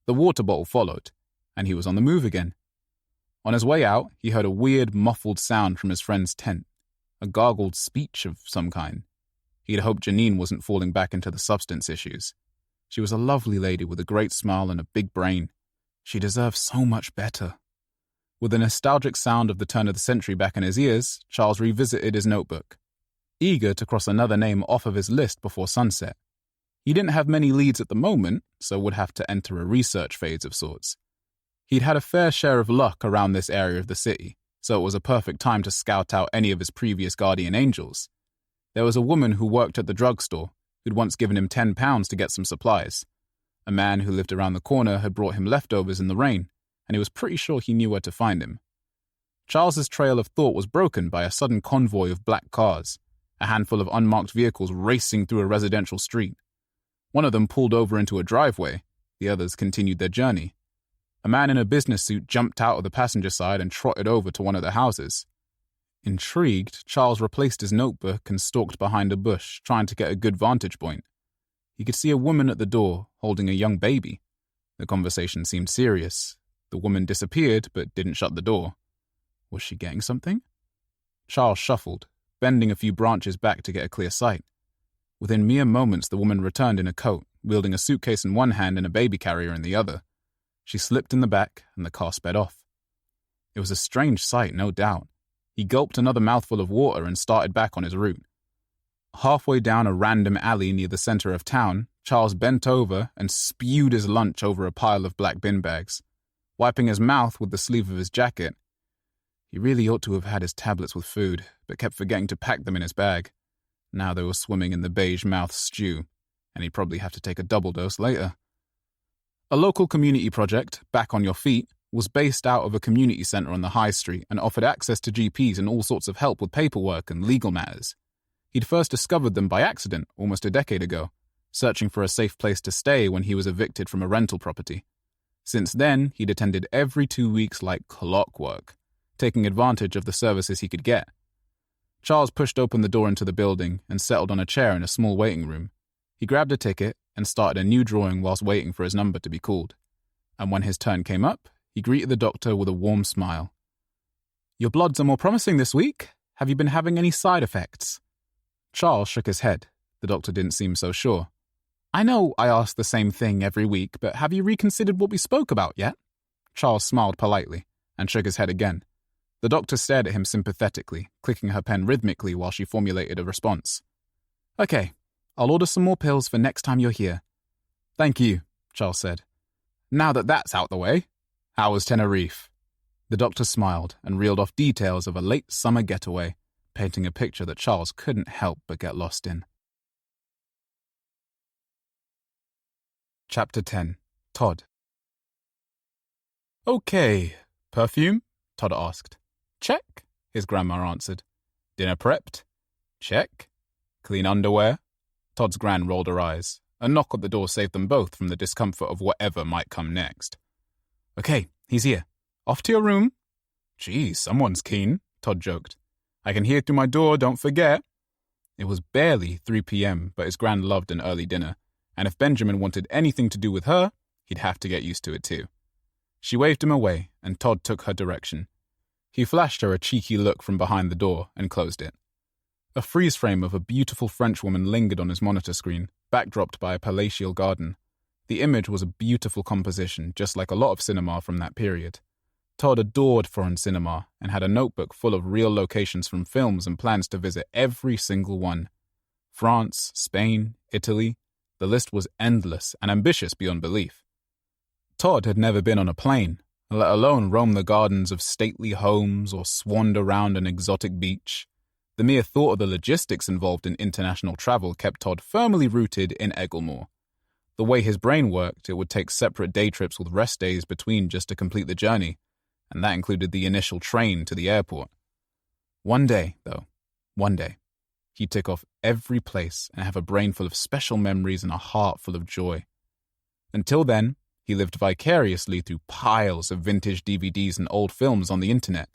Speaker 2: The water bottle followed, and he was on the move again. On his way out, he heard a weird, muffled sound from his friend's tent, a gargled speech of some kind. He'd hoped Janine wasn't falling back into the substance issues. She was a lovely lady with a great smile and a big brain. She deserved so much better. With the nostalgic sound of the turn of the century back in his ears, Charles revisited his notebook, eager to cross another name off of his list before sunset. He didn't have many leads at the moment, so would have to enter a research phase of sorts. He'd had a fair share of luck around this area of the city, so it was a perfect time to scout out any of his previous guardian angels. There was a woman who worked at the drugstore who'd once given him £10 to get some supplies. A man who lived around the corner had brought him leftovers in the rain, and he was pretty sure he knew where to find him. Charles's trail of thought was broken by a sudden convoy of black cars, a handful of unmarked vehicles racing through a residential street. One of them pulled over into a driveway, the others continued their journey. A man in a business suit jumped out of the passenger side and trotted over to one of the houses. Intrigued, Charles replaced his notebook and stalked behind a bush, trying to get a good vantage point. He could see a woman at the door, holding a young baby. The conversation seemed serious. The woman disappeared, but didn't shut the door. Was she getting something? Charles shuffled, bending a few branches back to get a clear sight. Within mere moments, the woman returned in a coat, wielding a suitcase in one hand and a baby carrier in the other. She slipped in the back, and the car sped off. It was a strange sight, no doubt. He gulped another mouthful of water and started back on his route. Halfway down a random alley near the center of town, Charles bent over and spewed his lunch over a pile of black bin bags. Wiping his mouth with the sleeve of his jacket, he really ought to have had his tablets with food, but kept forgetting to pack them in his bag. Now they were swimming in the beige-mouthed stew, and he'd probably have to take a double dose later. A local community project, Back on Your Feet, was based out of a community centre on the high street and offered access to GPs and all sorts of help with paperwork and legal matters. He'd first discovered them by accident almost a decade ago, searching for a safe place to stay when he was evicted from a rental property. Since then, he'd attended every 2 weeks like clockwork, taking advantage of the services he could get. Charles pushed open the door into the building and settled on a chair in a small waiting room. He grabbed a ticket and started a new drawing whilst waiting for his number to be called. And when his turn came up, he greeted the doctor with a warm smile. "Your bloods are more promising this week. Have you been having any side effects?" Charles shook his head. The doctor didn't seem so sure. "I know I ask the same thing every week, but have you reconsidered what we spoke about yet?" Charles smiled politely and shook his head again. The doctor stared at him sympathetically, clicking her pen rhythmically while she formulated a response. "Okay, I'll order some more pills for next time you're here." "Thank you," Charles said. "Now that that's out the way, how was Tenerife?" The doctor smiled and reeled off details of a late summer getaway, painting a picture that Charles couldn't help but get lost in. Chapter 10. Todd. "Okay, perfume?" Todd asked. "Check," his grandma answered. "Dinner prepped?" "Check." "Clean underwear?" Todd's gran rolled her eyes. A knock at the door saved them both from the discomfort of whatever might come next. "Okay, he's here. Off to your room." "Geez, someone's keen," Todd joked. "I can hear through my door, don't forget." It was barely 3 p.m., but his gran loved an early dinner, and if Benjamin wanted anything to do with her, he'd have to get used to it too. She waved him away, and Todd took her direction. He flashed her a cheeky look from behind the door and closed it. A freeze frame of a beautiful French woman lingered on his monitor screen, backdropped by a palatial garden. The image was a beautiful composition, just like a lot of cinema from that period. Todd adored foreign cinema and had a notebook full of real locations from films and plans to visit every single one. France, Spain, Italy. The list was endless and ambitious beyond belief. Todd had never been on a plane, let alone roam the gardens of stately homes or swanned around an exotic beach. The mere thought of the logistics involved in international travel kept Todd firmly rooted in Egglemore. The way his brain worked, it would take separate day trips with rest days between just to complete the journey, and that included the initial train to the airport. One day, he'd tick off every place and have a brain full of special memories and a heart full of joy. Until then, he lived vicariously through piles of vintage DVDs and old films on the internet.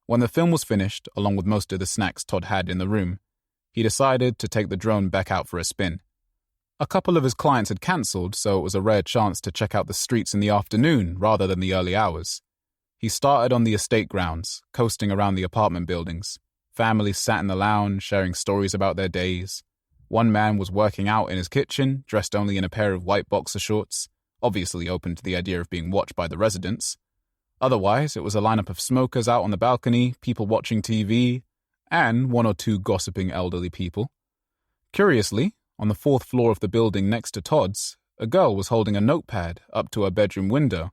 Speaker 2: When the film was finished, along with most of the snacks Todd had in the room, he decided to take the drone back out for a spin. A couple of his clients had cancelled, so it was a rare chance to check out the streets in the afternoon rather than the early hours. He started on the estate grounds, coasting around the apartment buildings. Families sat in the lounge, sharing stories about their days. One man was working out in his kitchen, dressed only in a pair of white boxer shorts, obviously open to the idea of being watched by the residents. Otherwise, it was a lineup of smokers out on the balcony, people watching TV, and 1 or 2 gossiping elderly people. Curiously, on the 4th floor of the building next to Todd's, a girl was holding a notepad up to her bedroom window.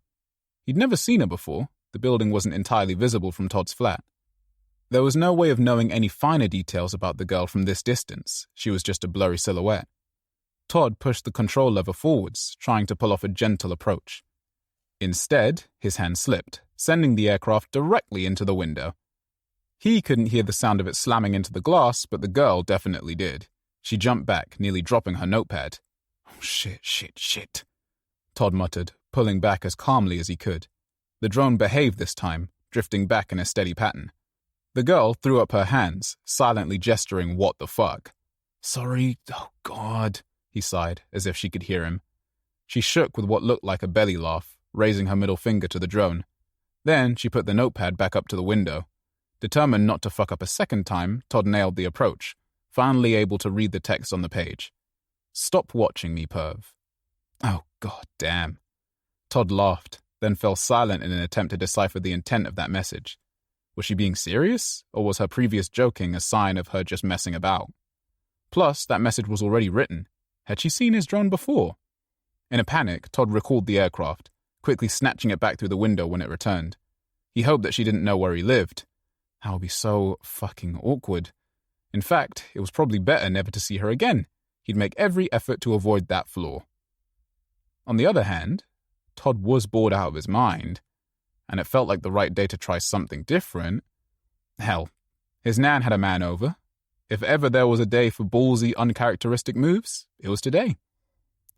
Speaker 2: He'd never seen her before. The building wasn't entirely visible from Todd's flat. There was no way of knowing any finer details about the girl from this distance. She was just a blurry silhouette. Todd pushed the control lever forwards, trying to pull off a gentle approach. Instead, his hand slipped, sending the aircraft directly into the window. He couldn't hear the sound of it slamming into the glass, but the girl definitely did. She jumped back, nearly dropping her notepad. "Oh, shit," Todd muttered, pulling back as calmly as he could. The drone behaved this time, drifting back in a steady pattern. The girl threw up her hands, silently gesturing what the fuck. "Sorry, oh God," he sighed, as if she could hear him. She shook with what looked like a belly laugh, raising her middle finger to the drone. Then she put the notepad back up to the window. Determined not to fuck up a second time, Todd nailed the approach, finally able to read the text on the page. "Stop watching me, perv." Oh, god damn. Todd laughed, then fell silent in an attempt to decipher the intent of that message. Was she being serious, or was her previous joking a sign of her just messing about? Plus, that message was already written. Had she seen his drone before? In a panic, Todd recalled the aircraft, quickly snatching it back through the window when it returned. He hoped that she didn't know where he lived. That would be so fucking awkward. In fact, it was probably better never to see her again. He'd make every effort to avoid that flaw. On the other hand, Todd was bored out of his mind, and it felt like the right day to try something different. Hell, his nan had a man over. If ever there was a day for ballsy, uncharacteristic moves, it was today.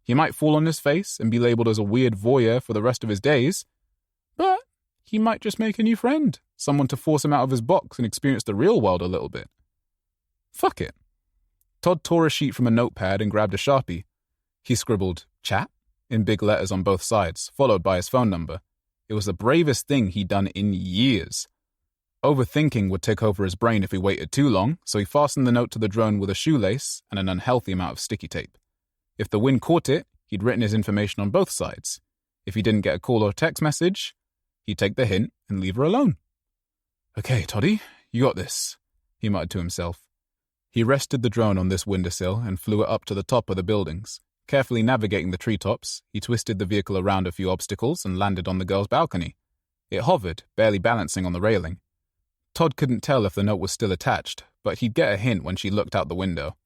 Speaker 2: He might fall on his face and be labeled as a weird voyeur for the rest of his days, but he might just make a new friend, someone to force him out of his box and experience the real world a little bit. Fuck it. Todd tore a sheet from a notepad and grabbed a Sharpie. He scribbled, "Chat?" in big letters on both sides, followed by his phone number. It was the bravest thing he'd done in years. Overthinking would take over his brain if he waited too long, so he fastened the note to the drone with a shoelace and an unhealthy amount of sticky tape. If the wind caught it, he'd written his information on both sides. If he didn't get a call or text message, he'd take the hint and leave her alone. "Okay, Toddy, you got this," he muttered to himself. He rested the drone on this windowsill and flew it up to the top of the buildings. Carefully navigating the treetops, he twisted the vehicle around a few obstacles and landed on the girl's balcony. It hovered, barely balancing on the railing. Todd couldn't tell if the note was still attached, but he'd get a hint when she looked out the window.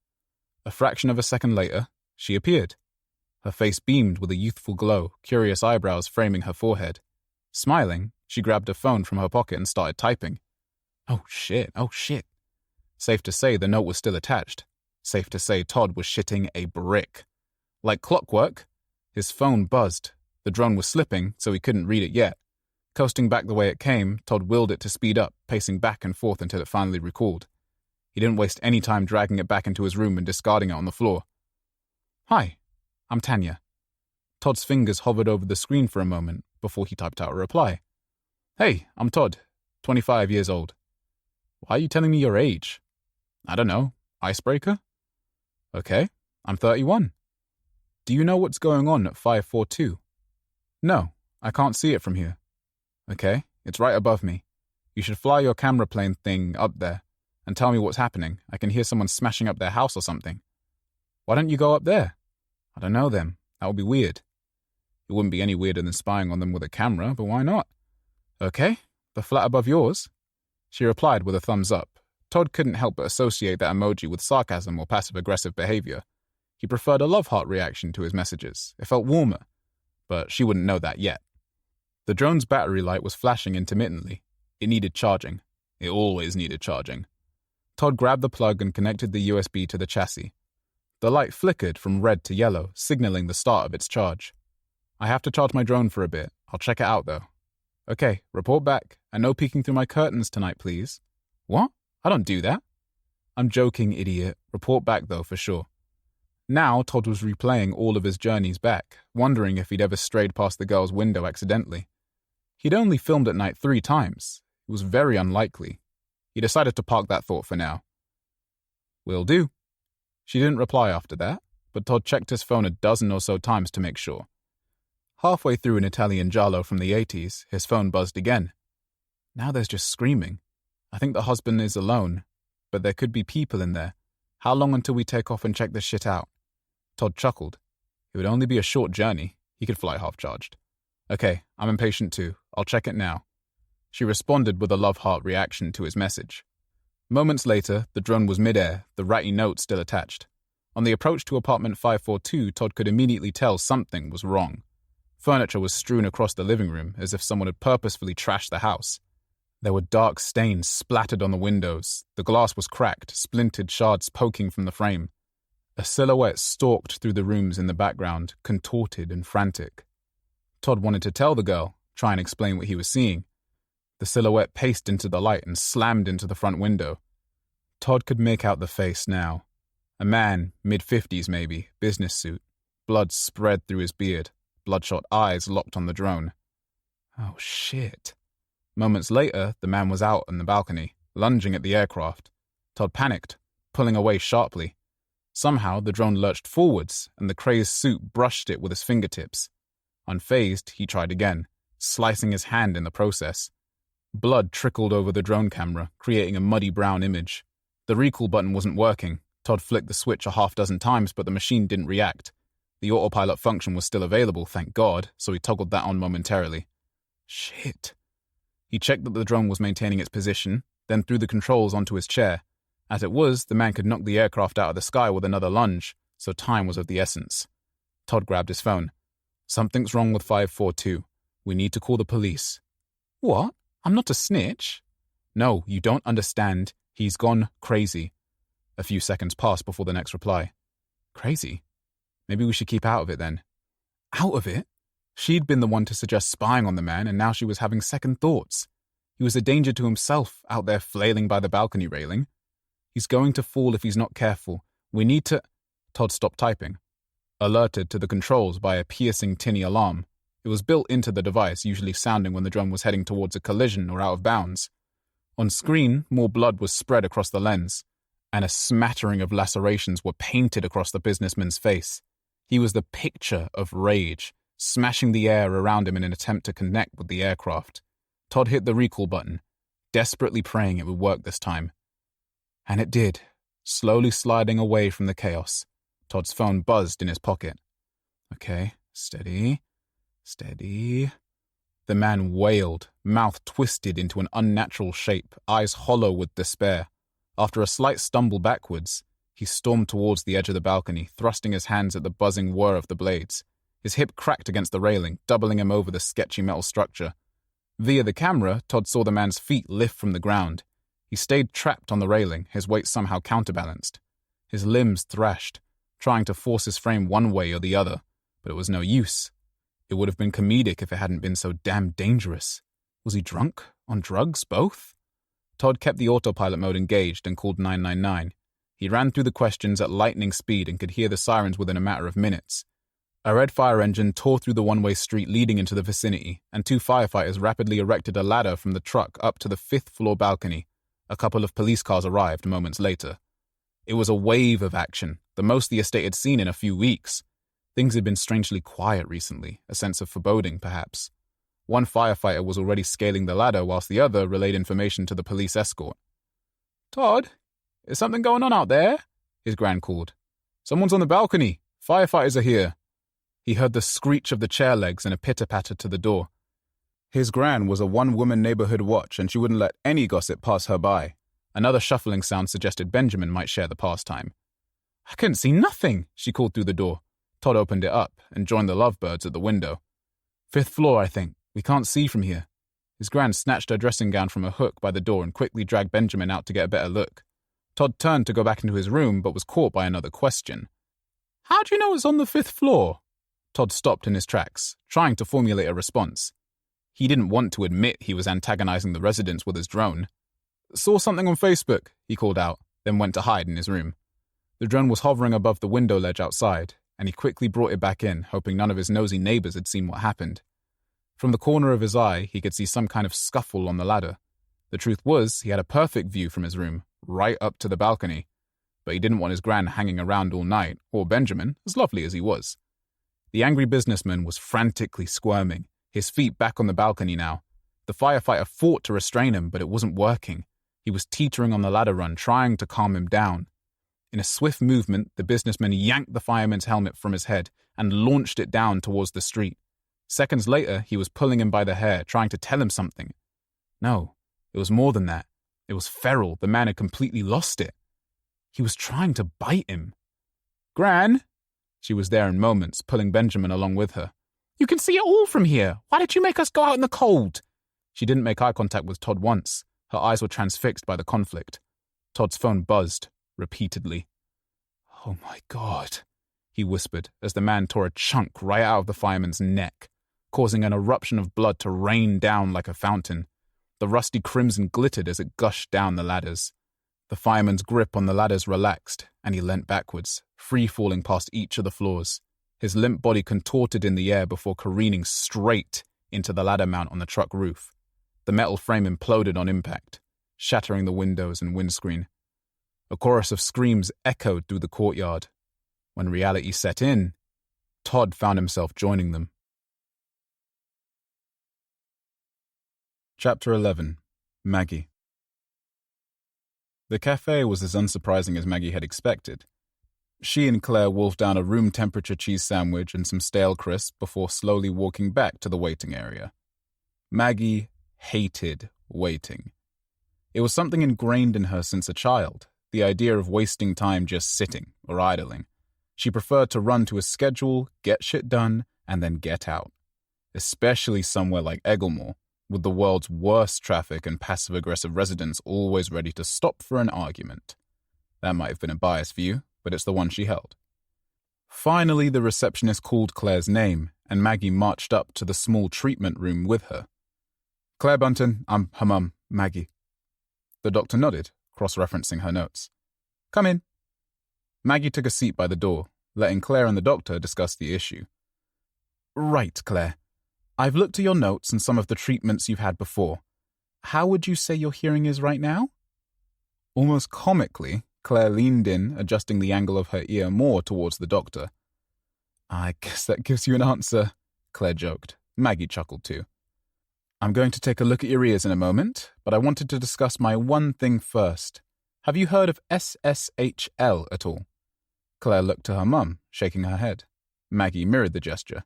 Speaker 2: A fraction of a second later, she appeared. Her face beamed with a youthful glow, curious eyebrows framing her forehead. Smiling, she grabbed a phone from her pocket and started typing. Oh shit. Safe to say the note was still attached. Safe to say Todd was shitting a brick. Like clockwork, his phone buzzed. The drone was slipping, so he couldn't read it yet. Coasting back the way it came, Todd willed it to speed up, pacing back and forth until it finally recalled. He didn't waste any time dragging it back into his room and discarding it on the floor. "Hi, I'm Tanya." Todd's fingers hovered over the screen for a moment before he typed out a reply. "Hey, I'm Todd, 25 years old." "Why are you telling me your age?" "I don't know. Icebreaker?" "Okay, I'm 31. Do you know what's going on at 542? "No, I can't see it from here." "Okay, it's right above me. You should fly your camera plane thing up there and tell me what's happening. I can hear someone smashing up their house or something." "Why don't you go up there?" "I don't know them. That would be weird." "It wouldn't be any weirder than spying on them with a camera, but why not?" "Okay, the flat above yours?" She replied with a thumbs up. Todd couldn't help but associate that emoji with sarcasm or passive-aggressive behavior. He preferred a love heart reaction to his messages. It felt warmer, but she wouldn't know that yet. The drone's battery light was flashing intermittently. It needed charging. It always needed charging. Todd grabbed the plug and connected the USB to the chassis. The light flickered from red to yellow, signaling the start of its charge. "I have to charge my drone for a bit. I'll check it out, though." "Okay, report back. And no peeking through my curtains tonight, please." "What? I don't do that." "I'm joking, idiot. Report back, though, for sure." Now Todd was replaying all of his journeys back, wondering if he'd ever strayed past the girl's window accidentally. He'd only filmed at night 3 times. It was very unlikely. He decided to park that thought for now. "Will do." She didn't reply after that, but Todd checked his phone a dozen or so times to make sure. Halfway through an Italian giallo from the 80s, his phone buzzed again. Now there's just screaming. I think the husband is alone, but there could be people in there. How long until we take off and check this shit out? Todd chuckled. It would only be a short journey. He could fly half-charged. "Okay, I'm impatient too. I'll check it now." She responded with a love heart reaction to his message. Moments later, the drone was mid-air, the ratty note still attached. On the approach to apartment 542, Todd could immediately tell something was wrong. Furniture was strewn across the living room, as if someone had purposefully trashed the house. There were dark stains splattered on the windows. The glass was cracked, splintered shards poking from the frame. A silhouette stalked through the rooms in the background, contorted and frantic. Todd wanted to tell the girl, try and explain what he was seeing. The silhouette paced into the light and slammed into the front window. Todd could make out the face now. A man, mid-50s maybe, business suit. Blood spread through his beard. Bloodshot eyes locked on the drone. Oh, shit. Moments later, the man was out on the balcony, lunging at the aircraft. Todd panicked, pulling away sharply. Somehow, the drone lurched forwards, and the crazed suit brushed it with his fingertips. Unfazed, he tried again, slicing his hand in the process. Blood trickled over the drone camera, creating a muddy brown image. The recall button wasn't working. Todd flicked the switch a half-dozen times, but the machine didn't react. The autopilot function was still available, thank God, so he toggled that on momentarily. Shit. He checked that the drone was maintaining its position, then threw the controls onto his chair. As it was, the man could knock the aircraft out of the sky with another lunge, so time was of the essence. Todd grabbed his phone. "Something's wrong with 542. We need to call the police." "What? I'm not a snitch." "No, you don't understand. He's gone crazy." A few seconds passed before the next reply. "Crazy? Maybe we should keep out of it then." Out of it? She'd been the one to suggest spying on the man, and now she was having second thoughts. He was a danger to himself, out there flailing by the balcony railing. He's going to fall if he's not careful. We need to... Todd stopped typing. Alerted to the controls by a piercing tinny alarm, it was built into the device, usually sounding when the drone was heading towards a collision or out of bounds. On screen, more blood was spread across the lens, and a smattering of lacerations were painted across the businessman's face. He was the picture of rage, smashing the air around him in an attempt to connect with the aircraft. Todd hit the recall button, desperately praying it would work this time. And it did, slowly sliding away from the chaos. Todd's phone buzzed in his pocket. Okay, steady. The man wailed, mouth twisted into an unnatural shape, eyes hollow with despair. After a slight stumble backwards, he stormed towards the edge of the balcony, thrusting his hands at the buzzing whir of the blades. His hip cracked against the railing, doubling him over the sketchy metal structure. Via the camera, Todd saw the man's feet lift from the ground. He stayed trapped on the railing, his weight somehow counterbalanced. His limbs thrashed, trying to force his frame one way or the other, but it was no use. It would have been comedic if it hadn't been so damn dangerous. Was he drunk? On drugs? Both? Todd kept the autopilot mode engaged and called 999. He ran through the questions at lightning speed and could hear the sirens within a matter of minutes. A red fire engine tore through the one-way street leading into the vicinity, and 2 firefighters rapidly erected a ladder from the truck up to the 5th-floor balcony. A couple of police cars arrived moments later. It was a wave of action, the most the estate had seen in a few weeks. Things had been strangely quiet recently, a sense of foreboding, perhaps. One firefighter was already scaling the ladder whilst the other relayed information to the police escort. "Todd, is something going on out there?" his gran called. "Someone's on the balcony. Firefighters are here." He heard the screech of the chair legs and a pitter-patter to the door. His gran was a one-woman neighborhood watch, and she wouldn't let any gossip pass her by. Another shuffling sound suggested Benjamin might share the pastime. "I couldn't see nothing," she called through the door. Todd opened it up and joined the lovebirds at the window. "5th floor, I think. We can't see from here." His gran snatched her dressing gown from a hook by the door and quickly dragged Benjamin out to get a better look. Todd turned to go back into his room, but was caught by another question. "How do you know it's on the 5th floor?" Todd stopped in his tracks, trying to formulate a response. He didn't want to admit he was antagonizing the residents with his drone. "Saw something on Facebook," he called out, then went to hide in his room. The drone was hovering above the window ledge outside, and he quickly brought it back in, hoping none of his nosy neighbors had seen what happened. From the corner of his eye, he could see some kind of scuffle on the ladder. The truth was, he had a perfect view from his room, right up to the balcony. But he didn't want his gran hanging around all night, or Benjamin, as lovely as he was. The angry businessman was frantically squirming, his feet back on the balcony now. The firefighter fought to restrain him, but it wasn't working. He was teetering on the ladder run, trying to calm him down. In a swift movement, the businessman yanked the fireman's helmet from his head and launched it down towards the street. Seconds later, he was pulling him by the hair, trying to tell him something. No, it was more than that. It was feral. The man had completely lost it. He was trying to bite him. "Gran?" She was there in moments, pulling Benjamin along with her. "You can see it all from here. Why did you make us go out in the cold?" She didn't make eye contact with Todd once. Her eyes were transfixed by the conflict. Todd's phone buzzed, repeatedly. "Oh my God," he whispered as the man tore a chunk right out of the fireman's neck, causing an eruption of blood to rain down like a fountain. The rusty crimson glittered as it gushed down the ladders. The fireman's grip on the ladders relaxed, and he leant backwards, free-falling past each of the floors. His limp body contorted in the air before careening straight into the ladder mount on the truck roof. The metal frame imploded on impact, shattering the windows and windscreen. A chorus of screams echoed through the courtyard. When reality set in, Todd found himself joining them. Chapter 11. Maggie. The cafe was as unsurprising as Maggie had expected. She and Claire wolfed down a room-temperature cheese sandwich and some stale crisp before slowly walking back to the waiting area. Maggie hated waiting. It was something ingrained in her since a child, the idea of wasting time just sitting or idling. She preferred to run to a schedule, get shit done, and then get out. Especially somewhere like Egglemore, with the world's worst traffic and passive-aggressive residents always ready to stop for an argument. That might have been a biased view, but it's the one she held. Finally, the receptionist called Claire's name, and Maggie marched up to the small treatment room with her. "Claire Bunton, I'm her mum, Maggie." The doctor nodded, cross-referencing her notes. "Come in." Maggie took a seat by the door, letting Claire and the doctor discuss the issue. Right, Claire. I've looked at your notes and some of the treatments you've had before. How would you say your hearing is right now? Almost comically, Claire leaned in, adjusting the angle of her ear more towards the doctor. I guess that gives you an answer, Claire joked. Maggie chuckled too. I'm going to take a look at your ears in a moment, but I wanted to discuss my one thing first. Have you heard of SSHL at all? Claire looked to her mum, shaking her head. Maggie mirrored the gesture.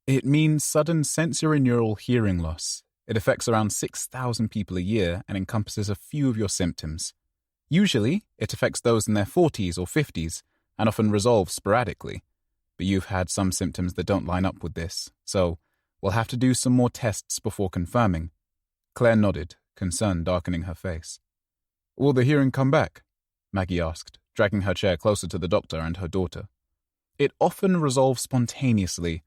Speaker 2: It means sudden sensorineural hearing loss. It affects around 6,000 people a year and encompasses a few of your symptoms. Usually, it affects those in their 40s or 50s and often resolves sporadically. But you've had some symptoms that don't line up with this, so we'll have to do some more tests before confirming. Claire nodded, concern darkening her face. Will the hearing come back? Maggie asked, dragging her chair closer to the doctor and her daughter. It often resolves spontaneously.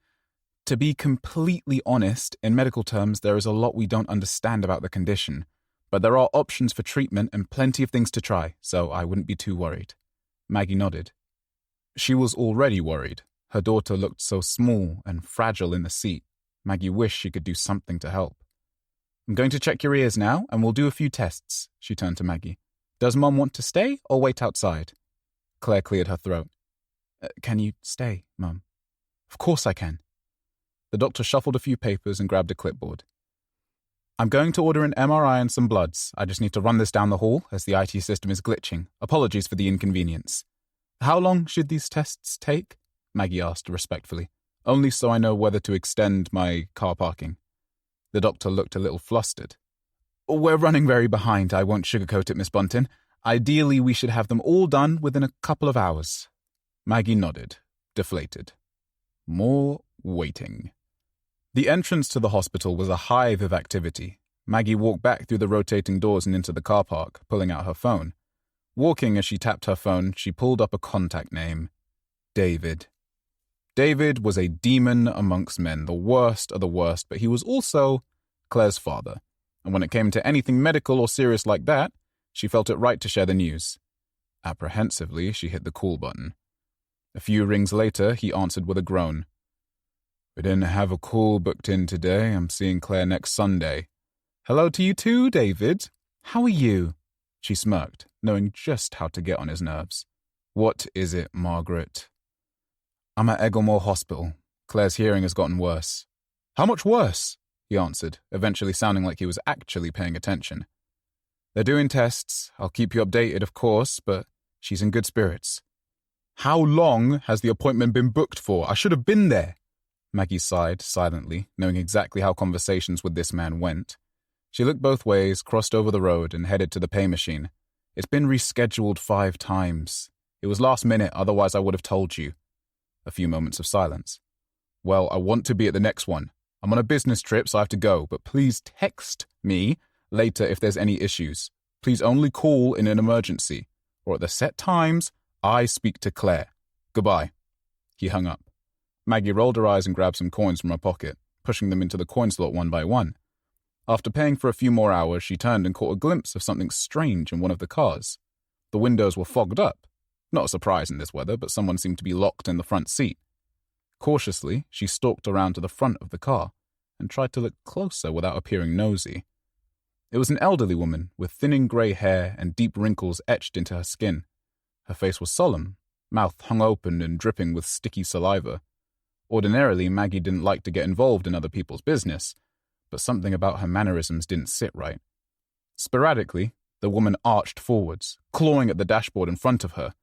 Speaker 2: To be completely honest, in medical terms, there is a lot we don't understand about the condition, but there are options for treatment and plenty of things to try, so I wouldn't be too worried. Maggie nodded. She was already worried. Her daughter looked so small and fragile in the seat. Maggie wished she could do something to help. I'm going to check your ears now, and we'll do a few tests, she turned to Maggie. Does Mom want to stay or wait outside? Claire cleared her throat. Can you stay, Mum? Of course I can. The doctor shuffled a few papers and grabbed a clipboard. I'm going to order an MRI and some bloods. I just need to run this down the hall as the IT system is glitching. Apologies for the inconvenience. How long should these tests take? Maggie asked respectfully. Only so I know whether to extend my car parking. The doctor looked a little flustered. We're running very behind, I won't sugarcoat it, Miss Bunton. Ideally, we should have them all done within a couple of hours. Maggie nodded, deflated. More waiting. The entrance to the hospital was a hive of activity. Maggie walked back through the rotating doors and into the car park, pulling out her phone. Walking as she tapped her phone, she pulled up a contact name. David. David was a demon amongst men, the worst of the worst, but he was also Claire's father. And when it came to anything medical or serious like that, she felt it right to share the news. Apprehensively, she hit the call button. A few rings later, he answered with a groan. We didn't have a call booked in today. I'm seeing Claire next Sunday. Hello to you too, David. How are you? She smirked, knowing just how to get on his nerves. What is it, Margaret? I'm at Egglemore Hospital. Claire's hearing has gotten worse. How much worse? He answered, eventually sounding like he was actually paying attention. They're doing tests. I'll keep you updated, of course, but she's in good spirits. How long has the appointment been booked for? I should have been there. Maggie sighed silently, knowing exactly how conversations with this man went. She looked both ways, crossed over the road, and headed to the pay machine. It's been rescheduled 5 times. It was last minute, otherwise I would have told you. A few moments of silence. Well, I want to be at the next one. I'm on a business trip, so I have to go, but please text me later if there's any issues. Please only call in an emergency, or at the set times, I speak to Claire. Goodbye. He hung up. Maggie rolled her eyes and grabbed some coins from her pocket, pushing them into the coin slot one by one. After paying for a few more hours, she turned and caught a glimpse of something strange in one of the cars. The windows were fogged up. Not a surprise in this weather, but someone seemed to be locked in the front seat. Cautiously, she stalked around to the front of the car and tried to look closer without appearing nosy. It was an elderly woman with thinning grey hair and deep wrinkles etched into her skin. Her face was solemn, mouth hung open and dripping with sticky saliva. Ordinarily, Maggie didn't like to get involved in other people's business, but something about her mannerisms didn't sit right. Sporadically, the woman arched forwards, clawing at the dashboard in front of her.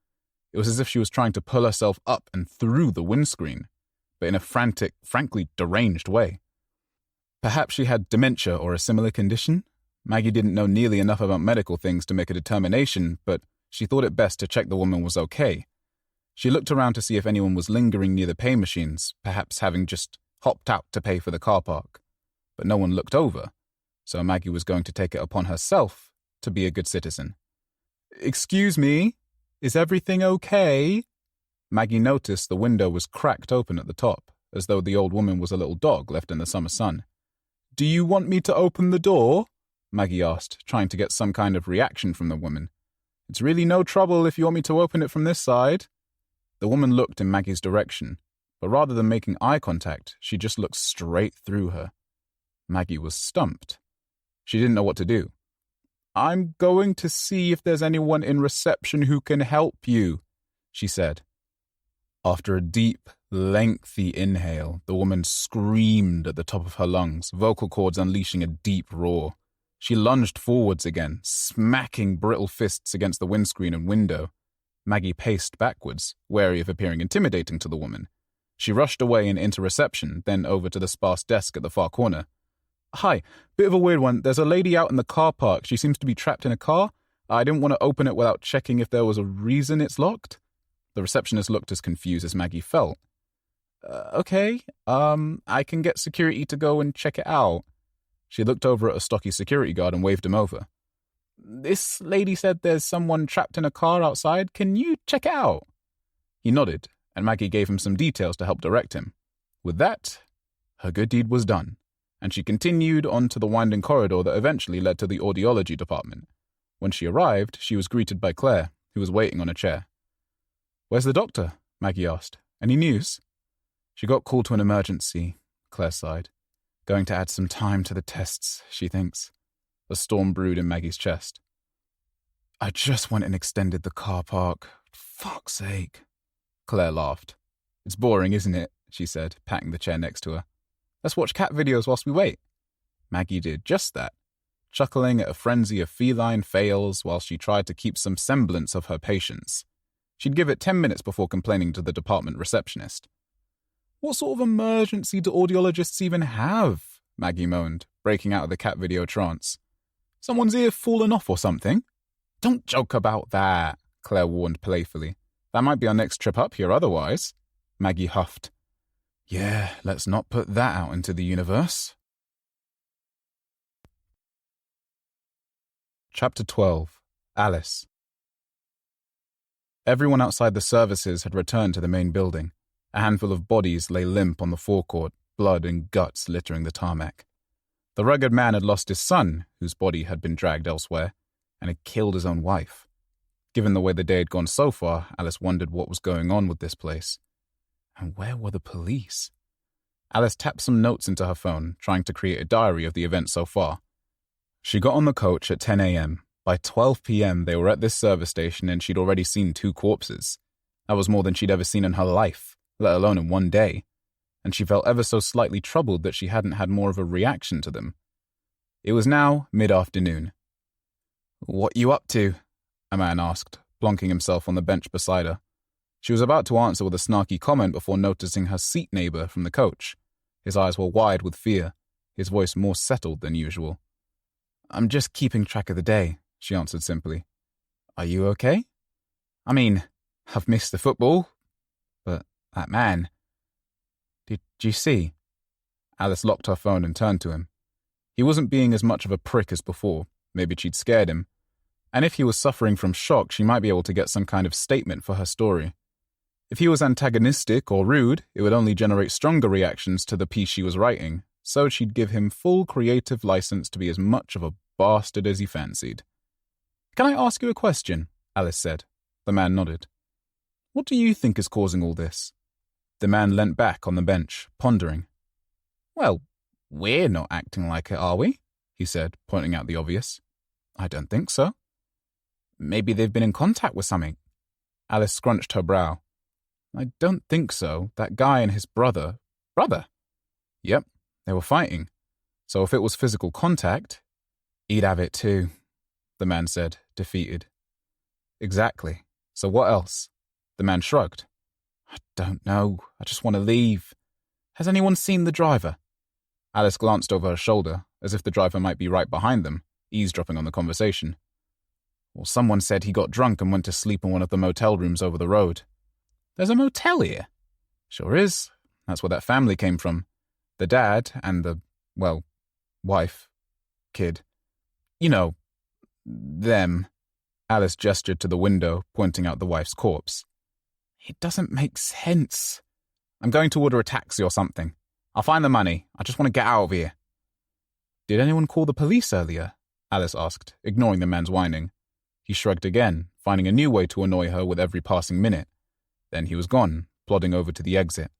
Speaker 2: It was as if she was trying to pull herself up and through the windscreen, but in a frantic, frankly deranged way. Perhaps she had dementia or a similar condition? Maggie didn't know nearly enough about medical things to make a determination, but she thought it best to check the woman was okay. She looked around to see if anyone was lingering near the pay machines, perhaps having just hopped out to pay for the car park. But no one looked over, so Maggie was going to take it upon herself to be a good citizen. Excuse me, is everything okay? Maggie noticed the window was cracked open at the top, as though the old woman was a little dog left in the summer sun. Do you want me to open the door? Maggie asked, trying to get some kind of reaction from the woman. It's really no trouble if you want me to open it from this side. The woman looked in Maggie's direction, but rather than making eye contact, she just looked straight through her. Maggie was stumped. She didn't know what to do. "I'm going to see if there's anyone in reception who can help you," she said. After a deep, lengthy inhale, the woman screamed at the top of her lungs, vocal cords unleashing a deep roar. She lunged forwards again, smacking brittle fists against the windscreen and window. Maggie paced backwards, wary of appearing intimidating to the woman. She rushed away and into reception, then over to the sparse desk at the far corner. "Hi, bit of a weird one. There's a lady out in the car park. She seems to be trapped in a car. I didn't want to open it without checking if there was a reason it's locked." The receptionist looked as confused as Maggie felt. Okay, I can get security to go and check it out." She looked over at a stocky security guard and waved him over. "This lady said there's someone trapped in a car outside. Can you check it out?" He nodded, and Maggie gave him some details to help direct him. With that, her good deed was done, and she continued on to the winding corridor that eventually led to the audiology department. When she arrived, she was greeted by Claire, who was waiting on a chair. "Where's the doctor?" Maggie asked. "Any news?" "She got called to an emergency," Claire sighed. "Going to add some time to the tests, she thinks." A storm brewed in Maggie's chest. "I just went and extended the car park. Fuck's sake." Claire laughed. "It's boring, isn't it?" she said, patting the chair next to her. "Let's watch cat videos whilst we wait." Maggie did just that, chuckling at a frenzy of feline fails while she tried to keep some semblance of her patience. She'd give it 10 minutes before complaining to the department receptionist. "What sort of emergency do audiologists even have?" Maggie moaned, breaking out of the cat video trance. "Someone's ear fallen off or something?" "Don't joke about that," Claire warned playfully. "That might be our next trip up here otherwise." Maggie huffed. "Yeah, let's not put that out into the universe." Chapter 12. Alice. Everyone outside the services had returned to the main building. A handful of bodies lay limp on the forecourt, blood and guts littering the tarmac. The rugged man had lost his son, whose body had been dragged elsewhere, and had killed his own wife. Given the way the day had gone so far, Alice wondered what was going on with this place. And where were the police? Alice tapped some notes into her phone, trying to create a diary of the events so far. She got on the coach at 10 a.m. By 12 p.m. they were at this service station and she'd already seen 2 corpses. That was more than she'd ever seen in her life, let alone in one day. And she felt ever so slightly troubled that she hadn't had more of a reaction to them. It was now mid-afternoon. "What you up to?" a man asked, plonking himself on the bench beside her. She was about to answer with a snarky comment before noticing her seat neighbor from the coach. His eyes were wide with fear, his voice more settled than usual. "I'm just keeping track of the day," she answered simply. "Are you okay?" "I mean, I've missed the football, but that man..." Did you see?" Alice locked her phone and turned to him. He wasn't being as much of a prick as before. Maybe she'd scared him. And if he was suffering from shock, she might be able to get some kind of statement for her story. If he was antagonistic or rude, it would only generate stronger reactions to the piece she was writing, so she'd give him full creative license to be as much of a bastard as he fancied. "Can I ask you a question?" Alice said. The man nodded. "What do you think is causing all this?" The man leant back on the bench, pondering. "Well, we're not acting like it, are we?" he said, pointing out the obvious. "I don't think so." "Maybe they've been in contact with something." Alice scrunched her brow. "I don't think so. That guy and his brother..." "Brother?" "Yep, they were fighting. So if it was physical contact, he'd have it too," the man said, defeated. "Exactly. So what else?" The man shrugged. "I don't know. I just want to leave. Has anyone seen the driver?" Alice glanced over her shoulder, as if the driver might be right behind them, eavesdropping on the conversation. "Well, someone said he got drunk and went to sleep in one of the motel rooms over the road." "There's a motel here?" "Sure is. That's where that family came from. The dad and the, well, wife, kid. You know, them." Alice gestured to the window, pointing out the wife's corpse. "It doesn't make sense. I'm going to order a taxi or something. I'll find the money. I just want to get out of here." "Did anyone call the police earlier?" Alice asked, ignoring the man's whining. He shrugged again, finding a new way to annoy her with every passing minute. Then he was gone, plodding over to the exit.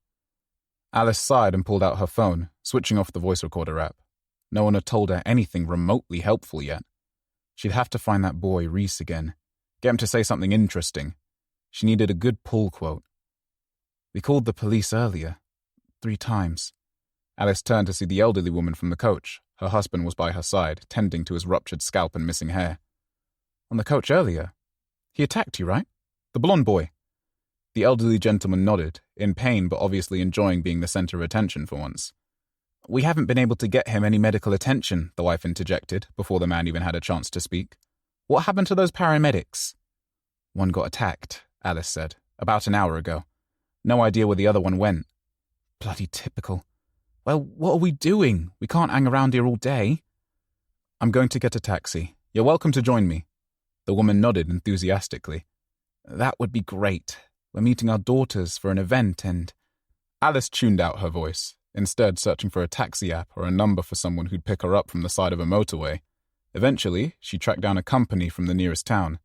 Speaker 2: Alice sighed and pulled out her phone, switching off the voice recorder app. No one had told her anything remotely helpful yet. She'd have to find that boy, Reese, again. Get him to say something interesting. She needed a good pull quote. "We called the police earlier. 3 times. Alice turned to see the elderly woman from the coach. Her husband was by her side, tending to his ruptured scalp and missing hair. "On the coach earlier? He attacked you, right? The blonde boy?" The elderly gentleman nodded, in pain but obviously enjoying being the center of attention for once. "We haven't been able to get him any medical attention," the wife interjected, before the man even had a chance to speak. "What happened to those paramedics?" "One got attacked," Alice said, "about an hour ago. No idea where the other one went." "Bloody typical. Well, what are we doing? We can't hang around here all day." "I'm going to get a taxi. You're welcome to join me." The woman nodded enthusiastically. "That would be great. We're meeting our daughters for an event and—" Alice tuned out her voice, instead searching for a taxi app or a number for someone who'd pick her up from the side of a motorway. Eventually, she tracked down a company from the nearest town.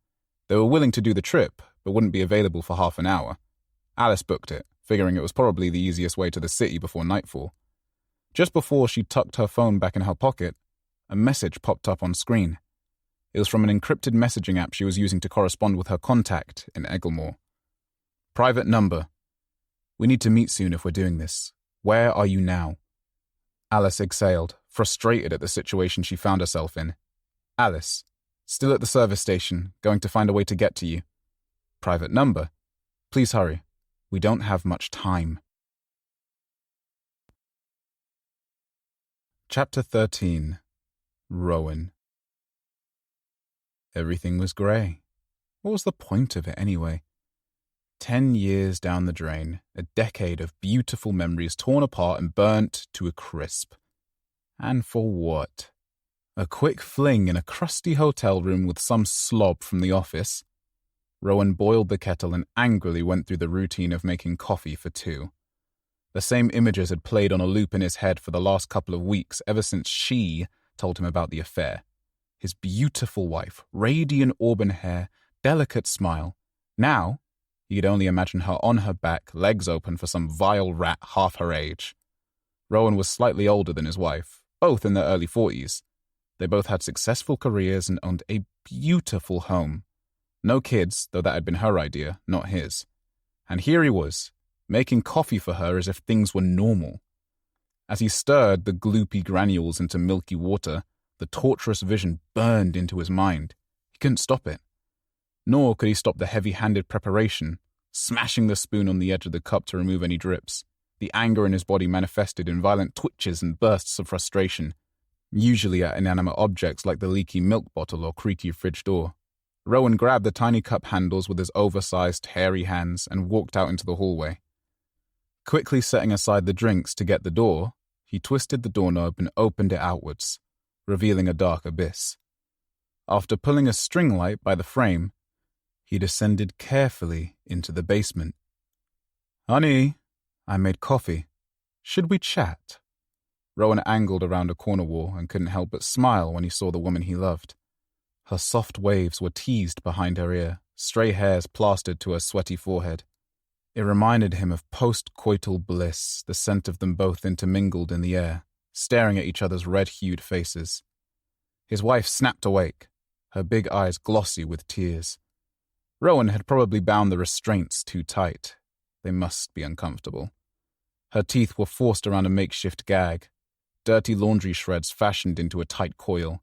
Speaker 2: They were willing to do the trip, but wouldn't be available for half an hour. Alice booked it, figuring it was probably the easiest way to the city before nightfall. Just before she tucked her phone back in her pocket, a message popped up on screen. It was from an encrypted messaging app she was using to correspond with her contact in Egglemore. "Private number. We need to meet soon if we're doing this. Where are you now?" Alice exhaled, frustrated at the situation she found herself in. "Alice, still at the service station, going to find a way to get to you. Private number. Please hurry. We don't have much time." Chapter 13. Rowan. Everything was grey. What was the point of it anyway? 10 years down the drain, a decade of beautiful memories torn apart and burnt to a crisp. And for what? A quick fling in a crusty hotel room with some slob from the office. Rowan boiled the kettle and angrily went through the routine of making coffee for 2. The same images had played on a loop in his head for the last couple of weeks ever since she told him about the affair. His beautiful wife, radiant auburn hair, delicate smile. Now, he could only imagine her on her back, legs open for some vile rat half her age. Rowan was slightly older than his wife, both in their early 40s. They both had successful careers and owned a beautiful home. No kids, though that had been her idea, not his. And here he was, making coffee for her as if things were normal. As he stirred the gloopy granules into milky water, the torturous vision burned into his mind. He couldn't stop it. Nor could he stop the heavy-handed preparation, smashing the spoon on the edge of the cup to remove any drips. The anger in his body manifested in violent twitches and bursts of frustration, usually at inanimate objects like the leaky milk bottle or creaky fridge door. Rowan grabbed the tiny cup handles with his oversized, hairy hands and walked out into the hallway. Quickly setting aside the drinks to get the door, he twisted the doorknob and opened it outwards, revealing a dark abyss. After pulling a string light by the frame, he descended carefully into the basement. "Honey, I made coffee. Should we chat?" Rowan angled around a corner wall and couldn't help but smile when he saw the woman he loved. Her soft waves were teased behind her ear, stray hairs plastered to her sweaty forehead. It reminded him of post-coital bliss, the scent of them both intermingled in the air, staring at each other's red-hued faces. His wife snapped awake, her big eyes glossy with tears. Rowan had probably bound the restraints too tight. They must be uncomfortable. Her teeth were forced around a makeshift gag, dirty laundry shreds fashioned into a tight coil.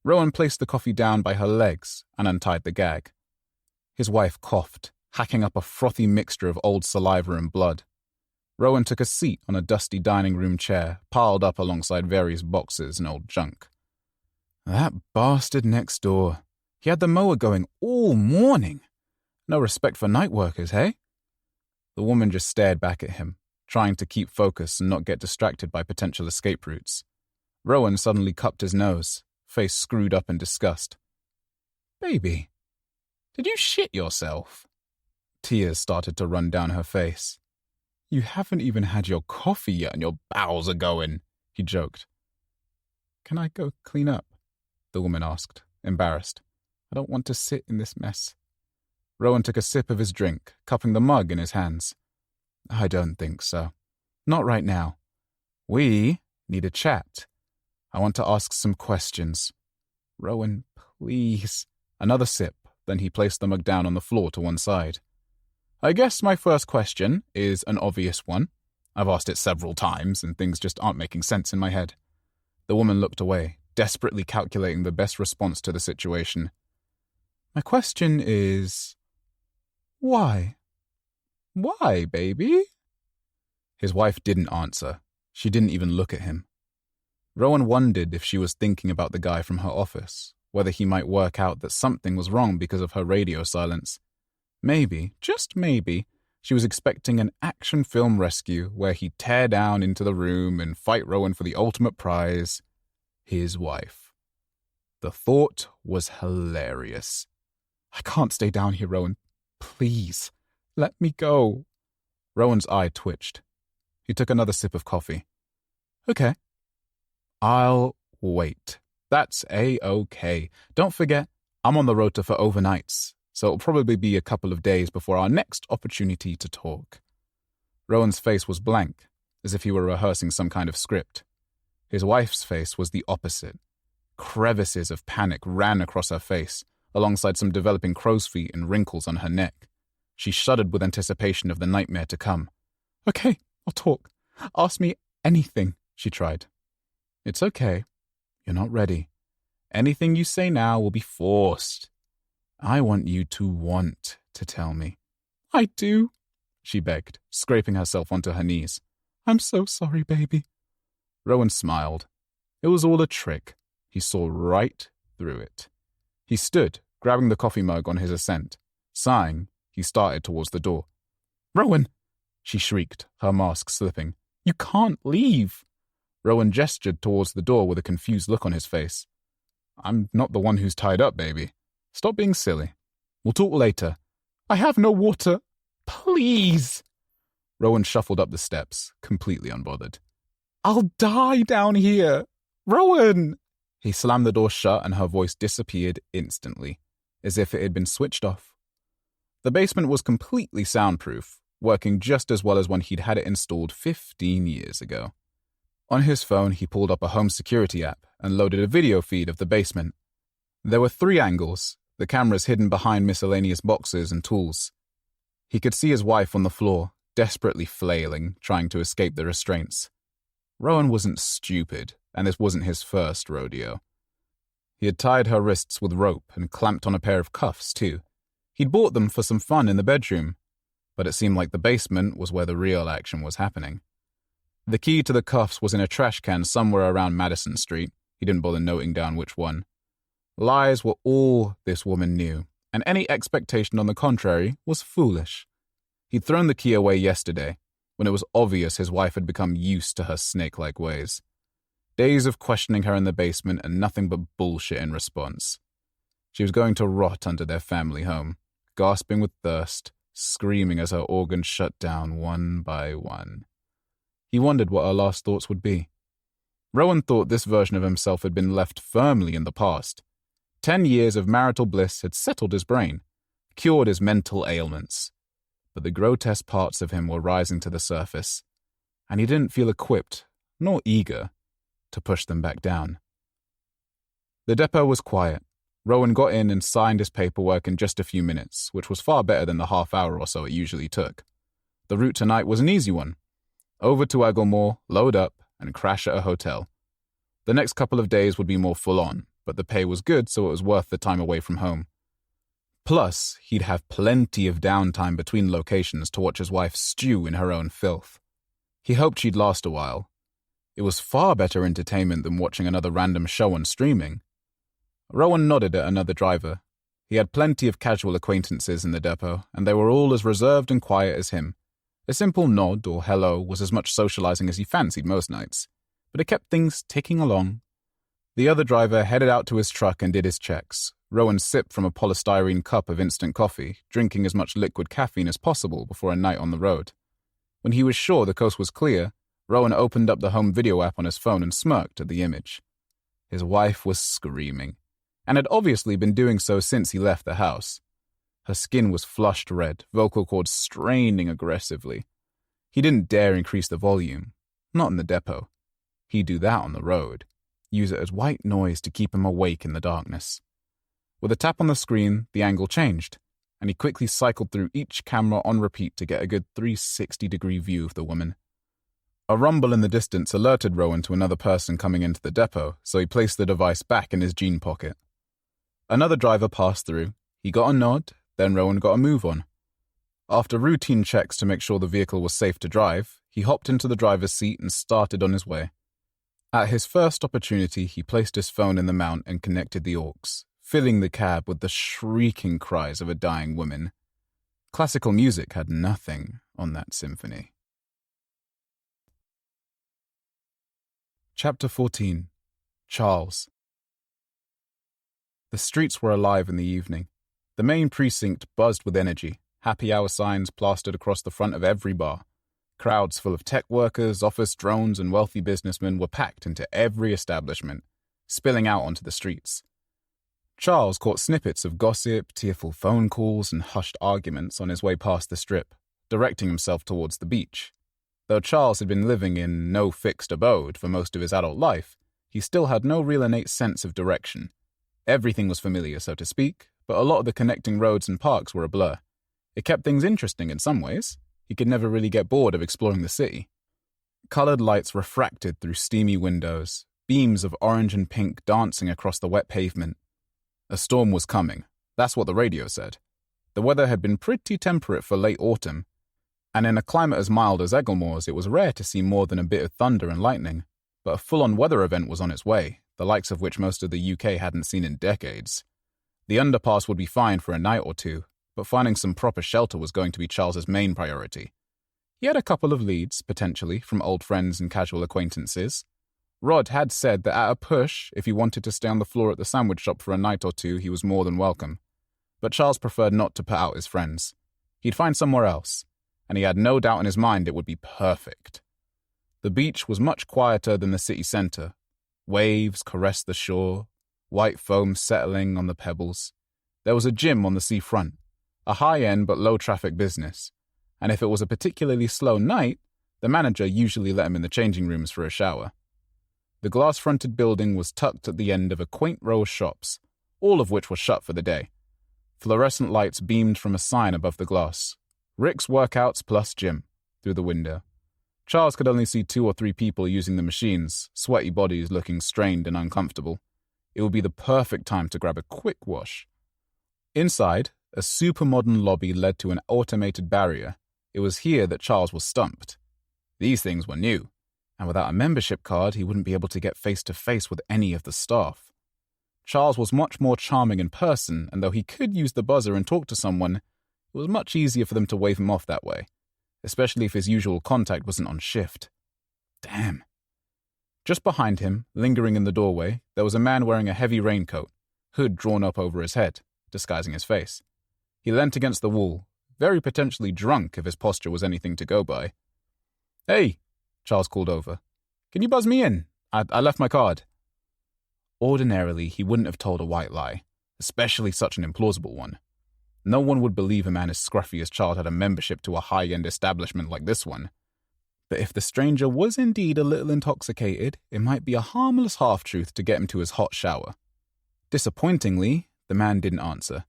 Speaker 2: Rowan placed the coffee down by her legs and untied the gag. His wife coughed, hacking up a frothy mixture of old saliva and blood. Rowan took a seat on a dusty dining room chair, piled up alongside various boxes and old junk. That bastard next door. He had the mower going all morning. No respect for night workers, hey? The woman just stared back at him, trying to keep focus and not get distracted by potential escape routes. Rowan suddenly cupped his nose, face screwed up in disgust. "Baby, did you shit yourself?" Tears started to run down her face. "You haven't even had your coffee yet and your bowels are going," he joked. "Can I go clean up?" the woman asked, embarrassed. "I don't want to sit in this mess." Rowan took a sip of his drink, cupping the mug in his hands. I don't think so. Not right now. We need a chat. I want to ask some questions. Rowan, please. Another sip, then he placed the mug down on the floor to one side. I guess my first question is an obvious one. I've asked it several times, and things just aren't making sense in my head. The woman looked away, desperately calculating the best response to the situation. My question is, why? Why, baby? His wife didn't answer. She didn't even look at him. Rowan wondered if she was thinking about the guy from her office, whether he might work out that something was wrong because of her radio silence. Maybe, just maybe, she was expecting an action film rescue where he'd tear down into the room and fight Rowan for the ultimate prize, his wife. The thought was hilarious. I can't stay down here, Rowan. Please, let me go. Rowan's eye twitched. He took another sip of coffee. Okay. I'll wait. That's A-okay. Don't forget, I'm on the rota for overnights, so it'll probably be a couple of days before our next opportunity to talk. Rowan's face was blank, as if he were rehearsing some kind of script. His wife's face was the opposite. Crevices of panic ran across her face, alongside some developing crow's feet and wrinkles on her neck. She shuddered with anticipation of the nightmare to come. Okay, I'll talk. Ask me anything, she tried. It's okay. You're not ready. Anything you say now will be forced. I want you to want to tell me. I do, she begged, scraping herself onto her knees. I'm so sorry, baby. Rowan smiled. It was all a trick. He saw right through it. He stood, grabbing the coffee mug on his ascent. Sighing, he started towards the door. Rowan! She shrieked, her mask slipping. You can't leave! Rowan gestured towards the door with a confused look on his face. I'm not the one who's tied up, baby. Stop being silly. We'll talk later. I have no water. Please! Rowan shuffled up the steps, completely unbothered. I'll die down here! Rowan! He slammed the door shut and her voice disappeared instantly, as if it had been switched off. The basement was completely soundproof, working just as well as when he'd had it installed 15 years ago. On his phone, he pulled up a home security app and loaded a video feed of the basement. There were 3 angles, the cameras hidden behind miscellaneous boxes and tools. He could see his wife on the floor, desperately flailing, trying to escape the restraints. Rowan wasn't stupid, and this wasn't his first rodeo. He had tied her wrists with rope and clamped on a pair of cuffs, too. He'd bought them for some fun in the bedroom, but it seemed like the basement was where the real action was happening. The key to the cuffs was in a trash can somewhere around Madison Street. He didn't bother noting down which one. Lies were all this woman knew, and any expectation on the contrary was foolish. He'd thrown the key away yesterday, when it was obvious his wife had become used to her snake-like ways. Days of questioning her in the basement and nothing but bullshit in response. She was going to rot under their family home, gasping with thirst, screaming as her organs shut down one by one. He wondered what her last thoughts would be. Rowan thought this version of himself had been left firmly in the past. 10 years of marital bliss had settled his brain, cured his mental ailments. But the grotesque parts of him were rising to the surface, and he didn't feel equipped, nor eager, to push them back down. The depot was quiet. Rowan got in and signed his paperwork in just a few minutes, which was far better than the half hour or so it usually took. The route tonight was an easy one. Over to Egglemore, load up, and crash at a hotel. The next couple of days would be more full-on, but the pay was good, so it was worth the time away from home. Plus, he'd have plenty of downtime between locations to watch his wife stew in her own filth. He hoped she'd last a while. It was far better entertainment than watching another random show on streaming. Rowan nodded at another driver. He had plenty of casual acquaintances in the depot, and they were all as reserved and quiet as him. A simple nod or hello was as much socializing as he fancied most nights, but it kept things ticking along. The other driver headed out to his truck and did his checks. Rowan sipped from a polystyrene cup of instant coffee, drinking as much liquid caffeine as possible before a night on the road. When he was sure the coast was clear, Rowan opened up the home video app on his phone and smirked at the image. His wife was screaming, and had obviously been doing so since he left the house. Her skin was flushed red, vocal cords straining aggressively. He didn't dare increase the volume. Not in the depot. He'd do that on the road. Use it as white noise to keep him awake in the darkness. With a tap on the screen, the angle changed, and he quickly cycled through each camera on repeat to get a good 360-degree view of the woman. A rumble in the distance alerted Rowan to another person coming into the depot, so he placed the device back in his jean pocket. Another driver passed through. He got a nod, then Rowan got a move on. After routine checks to make sure the vehicle was safe to drive, he hopped into the driver's seat and started on his way. At his first opportunity, he placed his phone in the mount and connected the aux, filling the cab with the shrieking cries of a dying woman. Classical music had nothing on that symphony. Chapter 14. Charles. The streets were alive in the evening. The main precinct buzzed with energy, happy hour signs plastered across the front of every bar. Crowds full of tech workers, office drones, and wealthy businessmen were packed into every establishment, spilling out onto the streets. Charles caught snippets of gossip, tearful phone calls, and hushed arguments on his way past the strip, directing himself towards the beach. Though Charles had been living in no fixed abode for most of his adult life, he still had no real innate sense of direction. Everything was familiar, so to speak, but a lot of the connecting roads and parks were a blur. It kept things interesting in some ways. He could never really get bored of exploring the city. Colored lights refracted through steamy windows, beams of orange and pink dancing across the wet pavement. A storm was coming. That's what the radio said. The weather had been pretty temperate for late autumn, and in a climate as mild as Egglemore's, it was rare to see more than a bit of thunder and lightning. But a full-on weather event was on its way, the likes of which most of the UK hadn't seen in decades. The underpass would be fine for a night or two, but finding some proper shelter was going to be Charles's main priority. He had a couple of leads, potentially, from old friends and casual acquaintances. Rod had said that at a push, if he wanted to stay on the floor at the sandwich shop for a night or two, he was more than welcome. But Charles preferred not to put out his friends. He'd find somewhere else, and he had no doubt in his mind it would be perfect. The beach was much quieter than the city centre. Waves caressed the shore, white foam settling on the pebbles. There was a gym on the seafront, a high-end but low-traffic business, and if it was a particularly slow night, the manager usually let him in the changing rooms for a shower. The glass-fronted building was tucked at the end of a quaint row of shops, all of which were shut for the day. Fluorescent lights beamed from a sign above the glass. Rick's Workouts plus Gym, through the window. Charles could only see 2 or 3 people using the machines, sweaty bodies looking strained and uncomfortable. It would be the perfect time to grab a quick wash. Inside, a super-modern lobby led to an automated barrier. It was here that Charles was stumped. These things were new, and without a membership card, he wouldn't be able to get face-to-face with any of the staff. Charles was much more charming in person, and though he could use the buzzer and talk to someone, it was much easier for them to wave him off that way, especially if his usual contact wasn't on shift. Damn. Just behind him, lingering in the doorway, there was a man wearing a heavy raincoat, hood drawn up over his head, disguising his face. He leant against the wall, very potentially drunk if his posture was anything to go by. "Hey," Charles called over. "Can you buzz me in? I left my card." Ordinarily, he wouldn't have told a white lie, especially such an implausible one. No one would believe a man as scruffy as Charles had a membership to a high-end establishment like this one. But if the stranger was indeed a little intoxicated, it might be a harmless half-truth to get him to his hot shower. Disappointingly, the man didn't answer.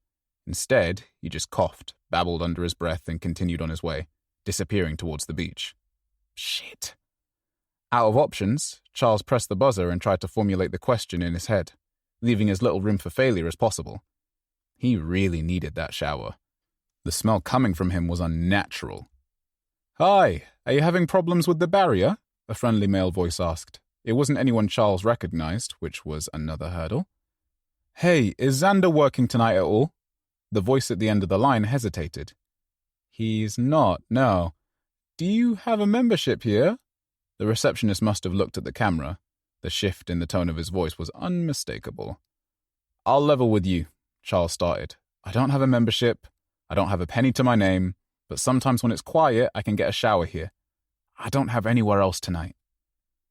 Speaker 2: Instead, he just coughed, babbled under his breath, and continued on his way, disappearing towards the beach. Shit. Out of options, Charles pressed the buzzer and tried to formulate the question in his head, leaving as little room for failure as possible. He really needed that shower. The smell coming from him was unnatural. "Hi, are you having problems with the barrier?" a friendly male voice asked. It wasn't anyone Charles recognized, which was another hurdle. "Hey, is Xander working tonight at all?" The voice at the end of the line hesitated. "He's not, no. Do you have a membership here?" The receptionist must have looked at the camera. The shift in the tone of his voice was unmistakable. "I'll level with you," Charles started. "I don't have a membership. I don't have a penny to my name. But sometimes when it's quiet, I can get a shower here. I don't have anywhere else tonight."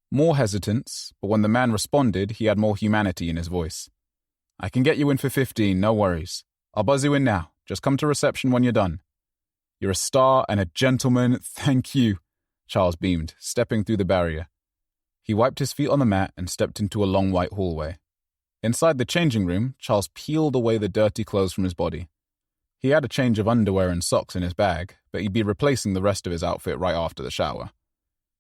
Speaker 2: More hesitance, but when the man responded, he had more humanity in his voice. "I can get you in for 15, no worries. I'll buzz you in now. Just come to reception when you're done. You're a star and a gentleman, thank you, Charles beamed, stepping through the barrier. He wiped his feet on the mat and stepped into a long white hallway. Inside the changing room, Charles peeled away the dirty clothes from his body. He had a change of underwear and socks in his bag, but he'd be replacing the rest of his outfit right after the shower.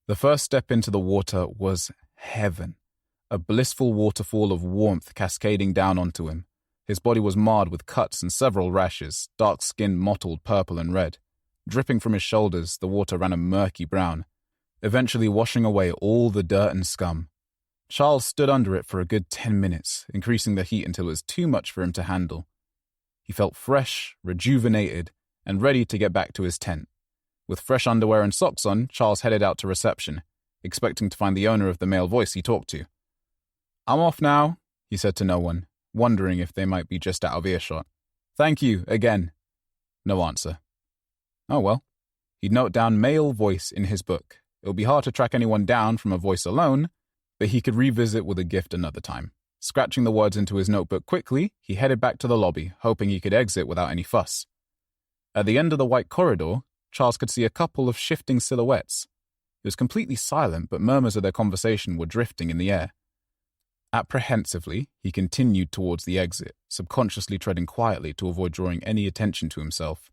Speaker 2: The first step into the water was heaven, a blissful waterfall of warmth cascading down onto him. His body was marred with cuts and several rashes, dark skin mottled purple and red. Dripping from his shoulders, the water ran a murky brown, eventually washing away all the dirt and scum. Charles stood under it for a good 10 minutes, increasing the heat until it was too much for him to handle. He felt fresh, rejuvenated, and ready to get back to his tent. With fresh underwear and socks on, Charles headed out to reception, expecting to find the owner of the male voice he talked to. "I'm off now," he said to no one, wondering if they might be just out of earshot. "Thank you, again." No answer. Oh well. He'd note down male voice in his book. It would be hard to track anyone down from a voice alone, but he could revisit with a gift another time. Scratching the words into his notebook quickly, he headed back to the lobby, hoping he could exit without any fuss. At the end of the white corridor, Charles could see a couple of shifting silhouettes. It was completely silent, but murmurs of their conversation were drifting in the air. Apprehensively, he continued towards the exit, subconsciously treading quietly to avoid drawing any attention to himself.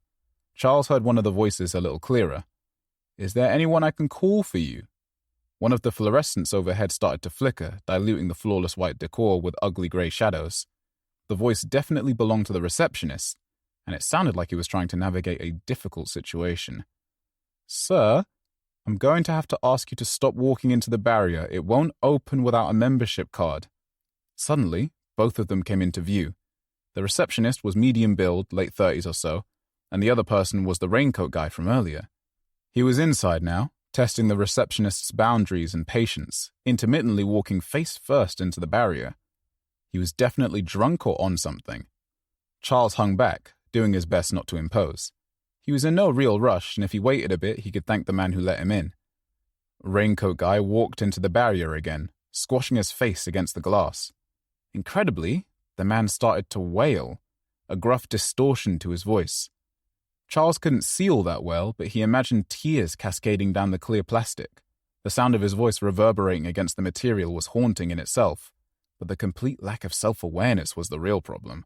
Speaker 2: Charles heard one of the voices a little clearer. "Is there anyone I can call for you?" One of the fluorescents overhead started to flicker, diluting the flawless white decor with ugly grey shadows. The voice definitely belonged to the receptionist, and it sounded like he was trying to navigate a difficult situation. "Sir, I'm going to have to ask you to stop walking into the barrier. It won't open without a membership card." Suddenly, both of them came into view. The receptionist was medium build, late 30s or so, and the other person was the raincoat guy from earlier. He was inside now, testing the receptionist's boundaries and patience, intermittently walking face first into the barrier. He was definitely drunk or on something. Charles hung back, doing his best not to impose. He was in no real rush, and if he waited a bit, he could thank the man who let him in. Raincoat guy walked into the barrier again, squashing his face against the glass. Incredibly, the man started to wail, a gruff distortion to his voice. Charles couldn't see all that well, but he imagined tears cascading down the clear plastic. The sound of his voice reverberating against the material was haunting in itself, but the complete lack of self-awareness was the real problem.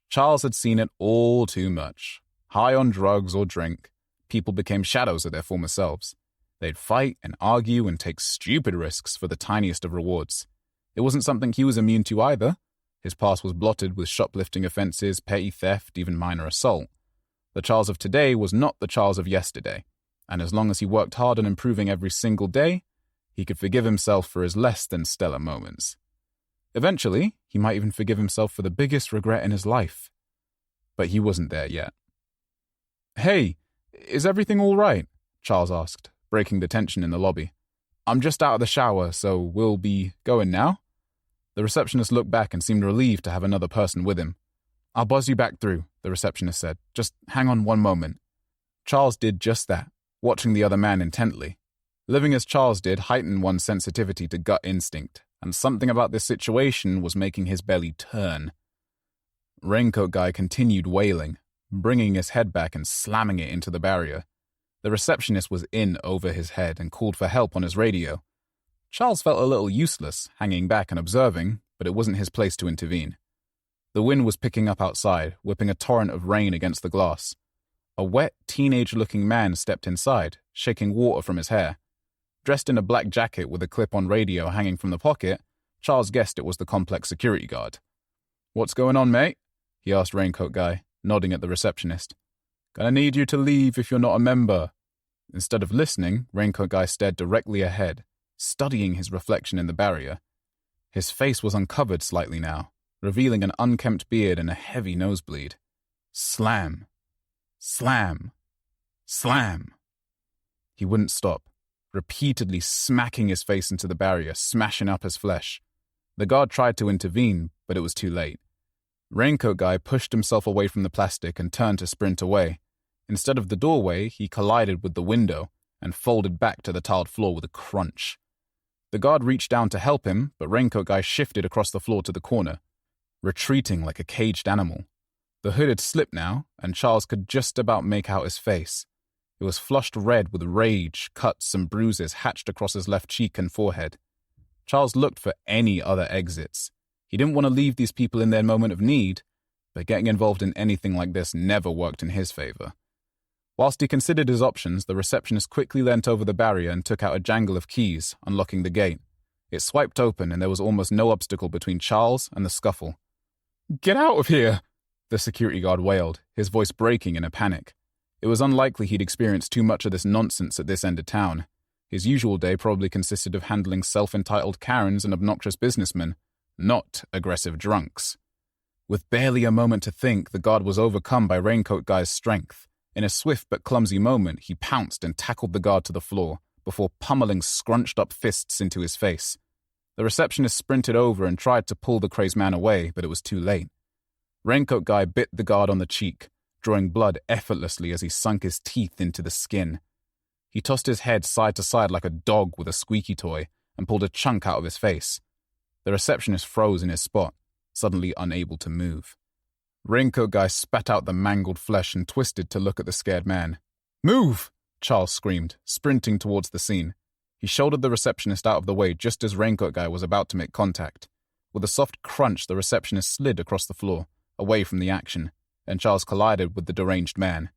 Speaker 2: Charles had seen it all too much. High on drugs or drink, people became shadows of their former selves. They'd fight and argue and take stupid risks for the tiniest of rewards. It wasn't something he was immune to either. His past was blotted with shoplifting offenses, petty theft, even minor assault. The Charles of today was not the Charles of yesterday, and as long as he worked hard on improving every single day, he could forgive himself for his less than stellar moments. Eventually, he might even forgive himself for the biggest regret in his life. But he wasn't there yet. "Hey, is everything all right?" Charles asked, breaking the tension in the lobby. "I'm just out of the shower, so we'll be going now?" The receptionist looked back and seemed relieved to have another person with him. "I'll buzz you back through," the receptionist said. "Just hang on one moment." Charles did just that, watching the other man intently. Living as Charles did heightened one's sensitivity to gut instinct, and something about this situation was making his belly turn. Raincoat guy continued wailing, bringing his head back and slamming it into the barrier. The receptionist was in over his head and called for help on his radio. Charles felt a little useless, hanging back and observing, but it wasn't his place to intervene. The wind was picking up outside, whipping a torrent of rain against the glass. A wet, teenage-looking man stepped inside, shaking water from his hair. Dressed in a black jacket with a clip-on radio hanging from the pocket, Charles guessed it was the complex security guard. "What's going on, mate?" he asked Raincoat guy, nodding at the receptionist. "Gonna need you to leave if you're not a member." Instead of listening, Raincoat guy stared directly ahead, studying his reflection in the barrier. His face was uncovered slightly now, revealing an unkempt beard and a heavy nosebleed. Slam. Slam. Slam. He wouldn't stop, repeatedly smacking his face into the barrier, smashing up his flesh. The guard tried to intervene, but it was too late. Raincoat guy pushed himself away from the plastic and turned to sprint away. Instead of the doorway, he collided with the window and folded back to the tiled floor with a crunch. The guard reached down to help him, but Raincoat guy shifted across the floor to the corner, retreating like a caged animal. The hood had slipped now, and Charles could just about make out his face. It was flushed red with rage, cuts and bruises hatched across his left cheek and forehead. Charles looked for any other exits. He didn't want to leave these people in their moment of need, but getting involved in anything like this never worked in his favor. Whilst he considered his options, the receptionist quickly leant over the barrier and took out a jangle of keys, unlocking the gate. It swiped open, and there was almost no obstacle between Charles and the scuffle. "Get out of here!" the security guard wailed, his voice breaking in a panic. It was unlikely he'd experienced too much of this nonsense at this end of town. His usual day probably consisted of handling self-entitled Karens and obnoxious businessmen, not aggressive drunks. With barely a moment to think, the guard was overcome by Raincoat Guy's strength. In a swift but clumsy moment, he pounced and tackled the guard to the floor, before pummeling scrunched-up fists into his face. The receptionist sprinted over and tried to pull the crazed man away, but it was too late. Raincoat Guy bit the guard on the cheek, drawing blood effortlessly as he sunk his teeth into the skin. He tossed his head side to side like a dog with a squeaky toy and pulled a chunk out of his face. The receptionist froze in his spot, suddenly unable to move. Raincoat Guy spat out the mangled flesh and twisted to look at the scared man. "Move!" Charles screamed, sprinting towards the scene. He shouldered the receptionist out of the way just as Raincoat Guy was about to make contact. With a soft crunch, the receptionist slid across the floor, away from the action, and Charles collided with the deranged man.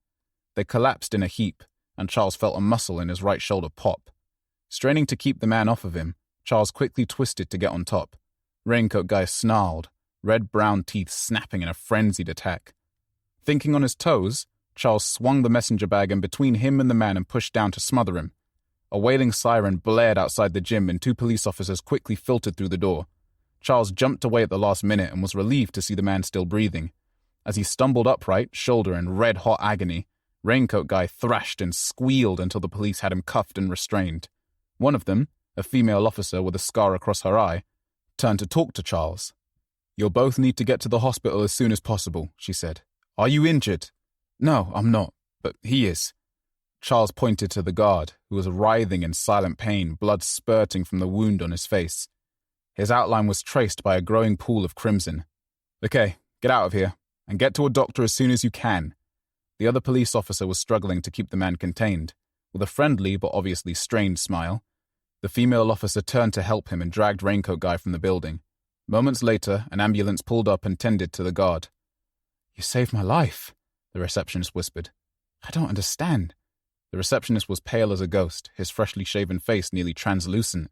Speaker 2: They collapsed in a heap, and Charles felt a muscle in his right shoulder pop. Straining to keep the man off of him, Charles quickly twisted to get on top. Raincoat Guy snarled, red-brown teeth snapping in a frenzied attack. Thinking on his toes, Charles swung the messenger bag in between him and the man and pushed down to smother him. A wailing siren blared outside the gym and 2 police officers quickly filtered through the door. Charles jumped away at the last minute and was relieved to see the man still breathing. As he stumbled upright, shoulder in red-hot agony, Raincoat Guy thrashed and squealed until the police had him cuffed and restrained. One of them, a female officer with a scar across her eye, turned to talk to Charles. "You'll both need to get to the hospital as soon as possible," she said. "Are you injured?" "No, I'm not, but he is." Charles pointed to the guard, who was writhing in silent pain, blood spurting from the wound on his face. His outline was traced by a growing pool of crimson. "Okay, get out of here, and get to a doctor as soon as you can." The other police officer was struggling to keep the man contained. With a friendly but obviously strained smile, the female officer turned to help him and dragged Raincoat Guy from the building. Moments later, an ambulance pulled up and tended to the guard. "You saved my life," the receptionist whispered. "I don't understand." The receptionist was pale as a ghost, his freshly shaven face nearly translucent.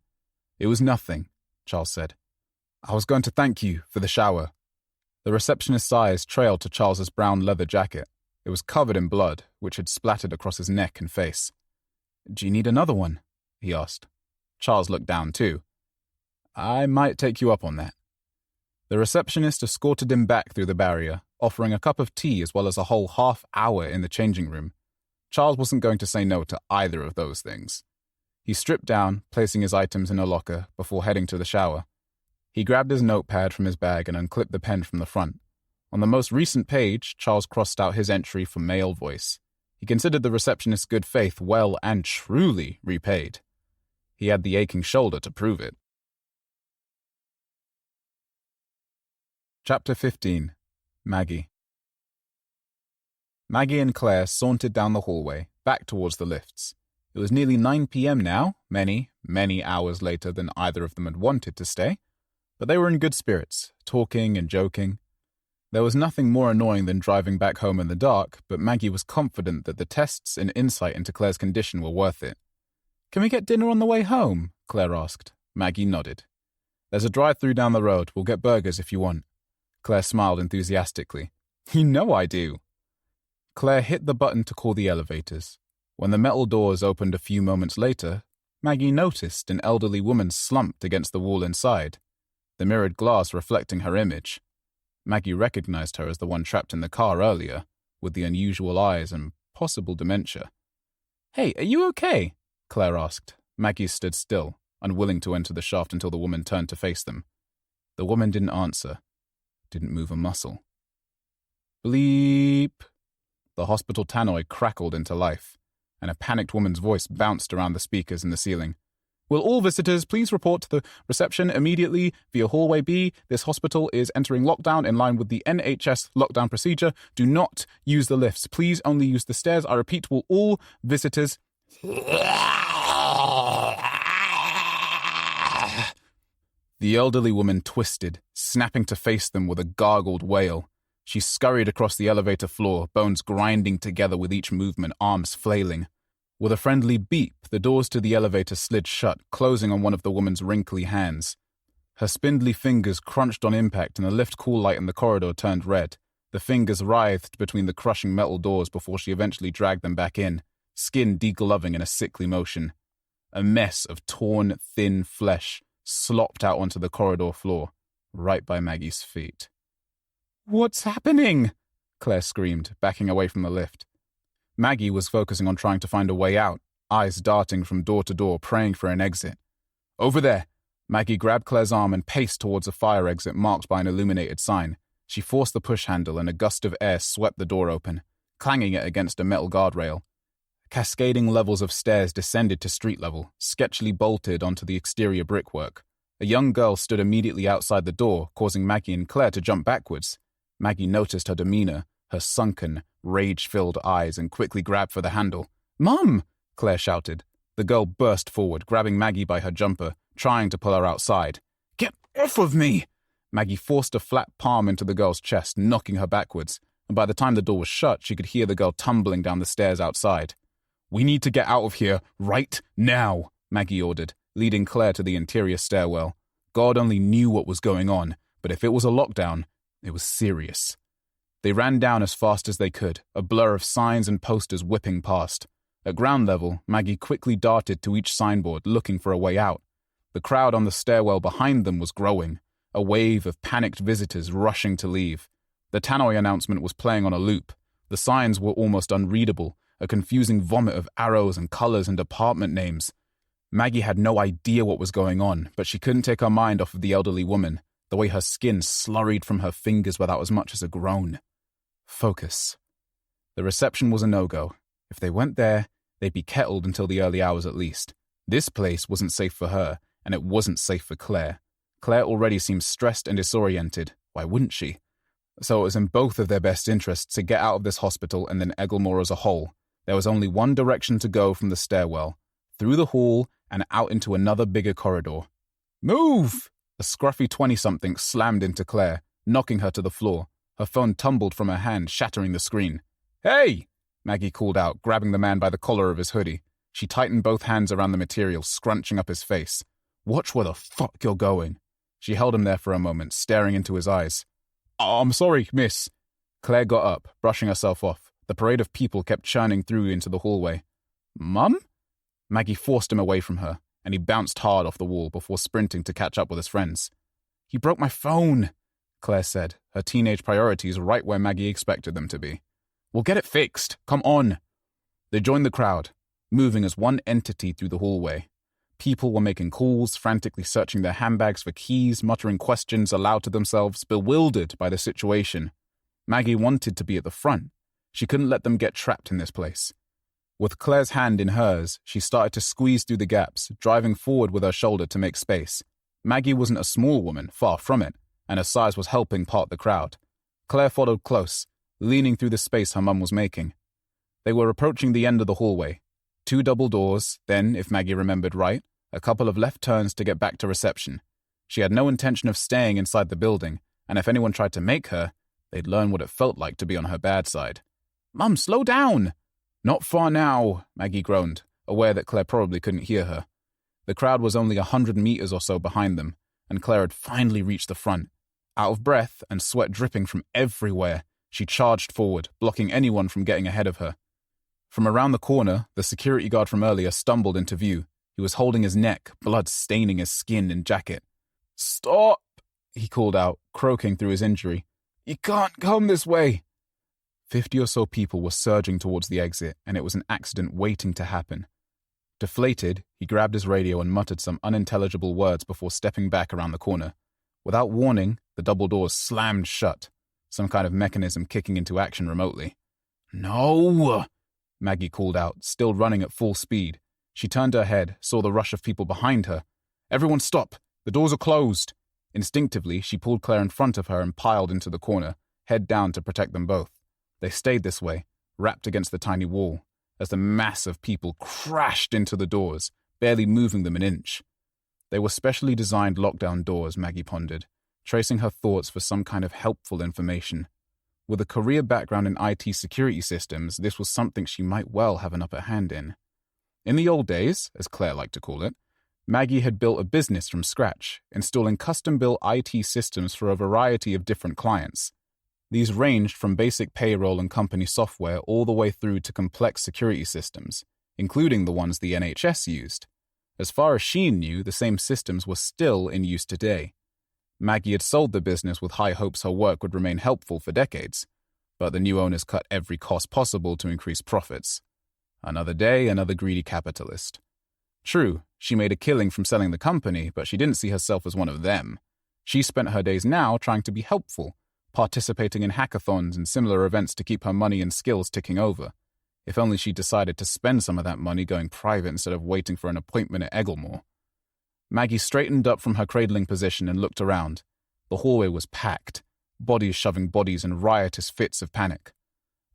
Speaker 2: "It was nothing," Charles said. "I was going to thank you for the shower." The receptionist's eyes trailed to Charles's brown leather jacket. It was covered in blood, which had splattered across his neck and face. "Do you need another one?" he asked. Charles looked down too. "I might take you up on that." The receptionist escorted him back through the barrier, offering a cup of tea as well as a whole half hour in the changing room. Charles wasn't going to say no to either of those things. He stripped down, placing his items in a locker before heading to the shower. He grabbed his notepad from his bag and unclipped the pen from the front. On the most recent page, Charles crossed out his entry for male voice. He considered the receptionist's good faith well and truly repaid. He had the aching shoulder to prove it. Chapter 15. Maggie. Maggie and Claire sauntered down the hallway, back towards the lifts. It was nearly 9 p.m. now, many, many hours later than either of them had wanted to stay, but they were in good spirits, talking and joking. There was nothing more annoying than driving back home in the dark, but Maggie was confident that the tests and insight into Claire's condition were worth it. "Can we get dinner on the way home?" Claire asked. Maggie nodded. "There's a drive-thru down the road. We'll get burgers if you want." Claire smiled enthusiastically. "You know I do." Claire hit the button to call the elevators. When the metal doors opened a few moments later, Maggie noticed an elderly woman slumped against the wall inside, the mirrored glass reflecting her image. Maggie recognized her as the one trapped in the car earlier, with the unusual eyes and possible dementia. "Hey, are you okay?" Claire asked. Maggie stood still, unwilling to enter the shaft until the woman turned to face them. The woman didn't answer, didn't move a muscle. Bleep! The hospital tannoy crackled into life, and a panicked woman's voice bounced around the speakers in the ceiling. Will all visitors please report to the reception immediately via hallway B? This hospital is entering lockdown in line with the NHS lockdown procedure. Do not use the lifts. Please only use the stairs. I repeat, will all visitors... The elderly woman twisted, snapping to face them with a gargled wail. She scurried across the elevator floor, bones grinding together with each movement, arms flailing. With a friendly beep, the doors to the elevator slid shut, closing on one of the woman's wrinkly hands. Her spindly fingers crunched on impact and the lift call light in the corridor turned red. The fingers writhed between the crushing metal doors before she eventually dragged them back in, skin degloving in a sickly motion. A mess of torn, thin flesh slopped out onto the corridor floor, right by Maggie's feet. "What's happening?" Claire screamed, backing away from the lift. Maggie was focusing on trying to find a way out, eyes darting from door to door, praying for an exit. "Over there!" Maggie grabbed Claire's arm and paced towards a fire exit marked by an illuminated sign. She forced the push handle and a gust of air swept the door open, clanging it against a metal guardrail. Cascading levels of stairs descended to street level, sketchily bolted onto the exterior brickwork. A young girl stood immediately outside the door, causing Maggie and Claire to jump backwards. Maggie noticed her demeanor, her sunken, rage-filled eyes, and quickly grabbed for the handle. "Mum!" Claire shouted. The girl burst forward, grabbing Maggie by her jumper, trying to pull her outside. "Get off of me!" Maggie forced a flat palm into the girl's chest, knocking her backwards, and by the time the door was shut, she could hear the girl tumbling down the stairs outside. "We need to get out of here right now," Maggie ordered, leading Claire to the interior stairwell. God only knew what was going on, but if it was a lockdown, it was serious. They ran down as fast as they could, a blur of signs and posters whipping past. At ground level, Maggie quickly darted to each signboard, looking for a way out. The crowd on the stairwell behind them was growing, a wave of panicked visitors rushing to leave. The tannoy announcement was playing on a loop. The signs were almost unreadable, a confusing vomit of arrows and colors and apartment names. Maggie had no idea what was going on, but she couldn't take her mind off of the elderly woman, the way her skin slurried from her fingers without as much as a groan. Focus. The reception was a no-go. If they went there, they'd be kettled until the early hours at least. This place wasn't safe for her, and it wasn't safe for Claire. Claire already seemed stressed and disoriented. Why wouldn't she? So it was in both of their best interests to get out of this hospital and then Egglemore as a whole. There was only one direction to go from the stairwell, through the hall and out into another bigger corridor. "Move!" A scruffy 20-something slammed into Claire, knocking her to the floor. Her phone tumbled from her hand, shattering the screen. "Hey!" Maggie called out, grabbing the man by the collar of his hoodie. She tightened both hands around the material, scrunching up his face. "Watch where the fuck you're going." She held him there for a moment, staring into his eyes. "I'm sorry, miss." Claire got up, brushing herself off. The parade of people kept churning through into the hallway. "Mum?" Maggie forced him away from her, and he bounced hard off the wall before sprinting to catch up with his friends. "He broke my phone," Claire said, her teenage priorities right where Maggie expected them to be. "We'll get it fixed. Come on." They joined the crowd, moving as one entity through the hallway. People were making calls, frantically searching their handbags for keys, muttering questions aloud to themselves, bewildered by the situation. Maggie wanted to be at the front. She couldn't let them get trapped in this place. With Claire's hand in hers, she started to squeeze through the gaps, driving forward with her shoulder to make space. Maggie wasn't a small woman, far from it, and her size was helping part the crowd. Claire followed close, leaning through the space her mum was making. They were approaching the end of the hallway. 2 double doors, then, if Maggie remembered right, a couple of left turns to get back to reception. She had no intention of staying inside the building, and if anyone tried to make her, they'd learn what it felt like to be on her bad side. "Mum, slow down!" "Not far now," Maggie groaned, aware that Claire probably couldn't hear her. The crowd was only 100 meters or so behind them, and Claire had finally reached the front. Out of breath and sweat dripping from everywhere, she charged forward, blocking anyone from getting ahead of her. From around the corner, the security guard from earlier stumbled into view. He was holding his neck, blood staining his skin and jacket. "Stop!" he called out, croaking through his injury. "You can't come this way!" 50 or so people were surging towards the exit, and it was an accident waiting to happen. Deflated, he grabbed his radio and muttered some unintelligible words before stepping back around the corner. Without warning, the double doors slammed shut, some kind of mechanism kicking into action remotely. "No!" Maggie called out, still running at full speed. She turned her head, saw the rush of people behind her. "Everyone stop! The doors are closed!" Instinctively, she pulled Claire in front of her and piled into the corner, head down to protect them both. They stayed this way, wrapped against the tiny wall, as the mass of people crashed into the doors, barely moving them an inch. They were specially designed lockdown doors, Maggie pondered, tracing her thoughts for some kind of helpful information. With a career background in IT security systems, this was something she might well have an upper hand in. In the old days, as Claire liked to call it, Maggie had built a business from scratch, installing custom-built IT systems for a variety of different clients. These ranged from basic payroll and company software all the way through to complex security systems, including the ones the NHS used. As far as she knew, the same systems were still in use today. Maggie had sold the business with high hopes her work would remain helpful for decades, but the new owners cut every cost possible to increase profits. Another day, another greedy capitalist. True, she made a killing from selling the company, but she didn't see herself as one of them. She spent her days now trying to be helpful, participating in hackathons and similar events to keep her money and skills ticking over. If only she decided to spend some of that money going private instead of waiting for an appointment at Egglemore. Maggie straightened up from her cradling position and looked around. The hallway was packed, bodies shoving bodies in riotous fits of panic.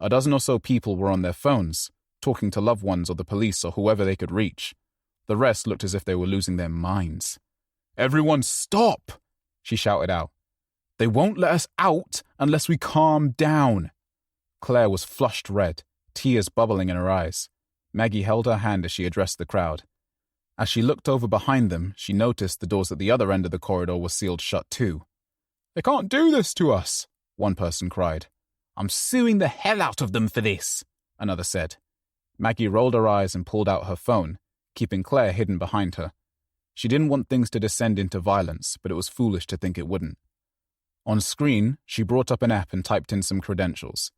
Speaker 2: A dozen or so people were on their phones, talking to loved ones or the police or whoever they could reach. The rest looked as if they were losing their minds. "Everyone stop!" she shouted out. "They won't let us out unless we calm down." Claire was flushed red, tears bubbling in her eyes. Maggie held her hand as she addressed the crowd. As she looked over behind them, she noticed the doors at the other end of the corridor were sealed shut too. "They can't do this to us," one person cried. "I'm suing the hell out of them for this," another said. Maggie rolled her eyes and pulled out her phone, keeping Claire hidden behind her. She didn't want things to descend into violence, but it was foolish to think it wouldn't. On screen, she brought up an app and typed in some credentials.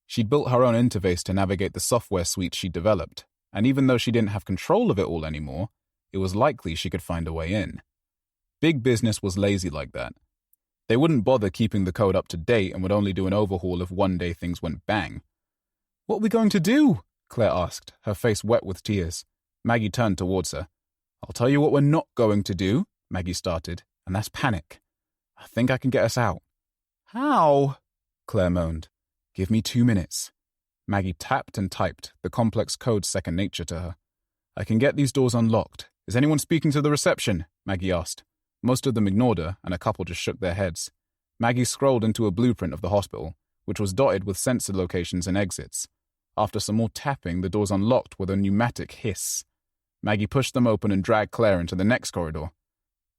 Speaker 2: She'd built her own interface to navigate the software suite she'd developed, and even though she didn't have control of it all anymore, it was likely she could find a way in. Big business was lazy like that. They wouldn't bother keeping the code up to date and would only do an overhaul if one day things went bang. "What are we going to do?" Claire asked, her face wet with tears. Maggie turned towards her. "I'll tell you what we're not going to do," Maggie started, "and that's panic. I think I can get us out." "How?" Claire moaned. "Give me 2 minutes." Maggie tapped and typed, the complex code second nature to her. "I can get these doors unlocked. Is anyone speaking to the reception?" Maggie asked. Most of them ignored her, and a couple just shook their heads. Maggie scrolled into a blueprint of the hospital, which was dotted with sensor locations and exits. After some more tapping, the doors unlocked with a pneumatic hiss. Maggie pushed them open and dragged Claire into the next corridor.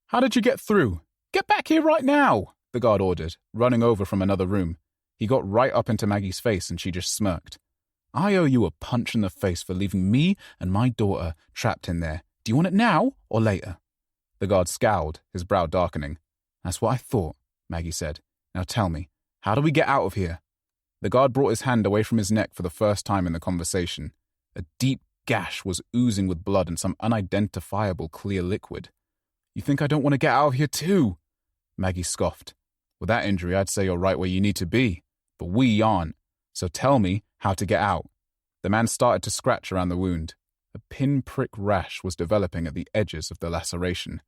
Speaker 2: "How did you get through? Get back here right now!" the guard ordered, running over from another room. He got right up into Maggie's face and she just smirked. "I owe you a punch in the face for leaving me and my daughter trapped in there. Do you want it now or later?" The guard scowled, his brow darkening. "That's what I thought," Maggie said. "Now tell me, how do we get out of here?" The guard brought his hand away from his neck for the first time in the conversation. A deep gash was oozing with blood and some unidentifiable clear liquid. "You think I don't want to get out of here too?" Maggie scoffed. "With that injury, I'd say you're right where you need to be. But we aren't. So tell me how to get out." The man started to scratch around the wound. A pinprick rash was developing at the edges of the laceration.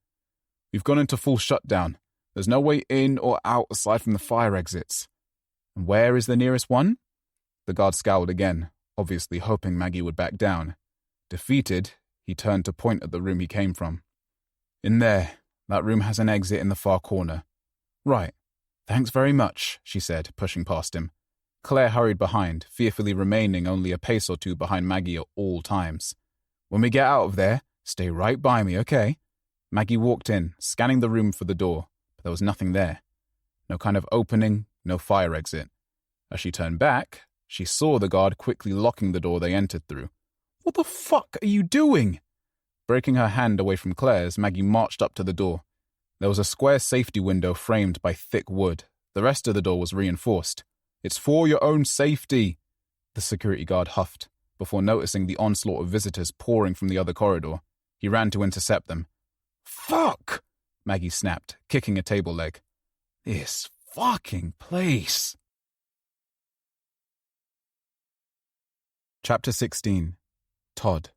Speaker 2: "We've gone into full shutdown. There's no way in or out aside from the fire exits." "And where is the nearest one?" The guard scowled again, obviously hoping Maggie would back down. Defeated, he turned to point at the room he came from. "In there. That room has an exit in the far corner." "Right. Thanks very much," she said, pushing past him. Claire hurried behind, fearfully remaining only a pace or two behind Maggie at all times. "When we get out of there, stay right by me, okay?" Maggie walked in, scanning the room for the door, but there was nothing there. No kind of opening, no fire exit. As she turned back, she saw the guard quickly locking the door they entered through. "What the fuck are you doing?" Breaking her hand away from Claire's, Maggie marched up to the door. There was a square safety window framed by thick wood. The rest of the door was reinforced. "It's for your own safety," the security guard huffed, before noticing the onslaught of visitors pouring from the other corridor. He ran to intercept them. "Fuck!" Maggie snapped, kicking a table leg. "This fucking place." Chapter 16. Todd.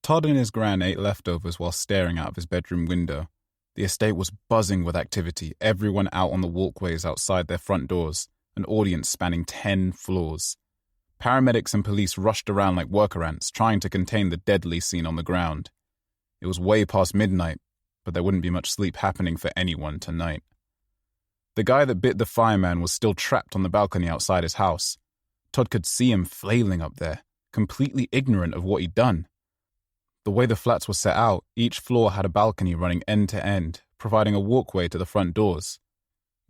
Speaker 2: Todd and his gran ate leftovers while staring out of his bedroom window. The estate was buzzing with activity, everyone out on the walkways outside their front doors, an audience spanning 10 floors. Paramedics and police rushed around like worker ants, trying to contain the deadly scene on the ground. It was way past midnight, but there wouldn't be much sleep happening for anyone tonight. The guy that bit the fireman was still trapped on the balcony outside his house. Todd could see him flailing up there, completely ignorant of what he'd done. The way the flats were set out, each floor had a balcony running end to end, providing a walkway to the front doors.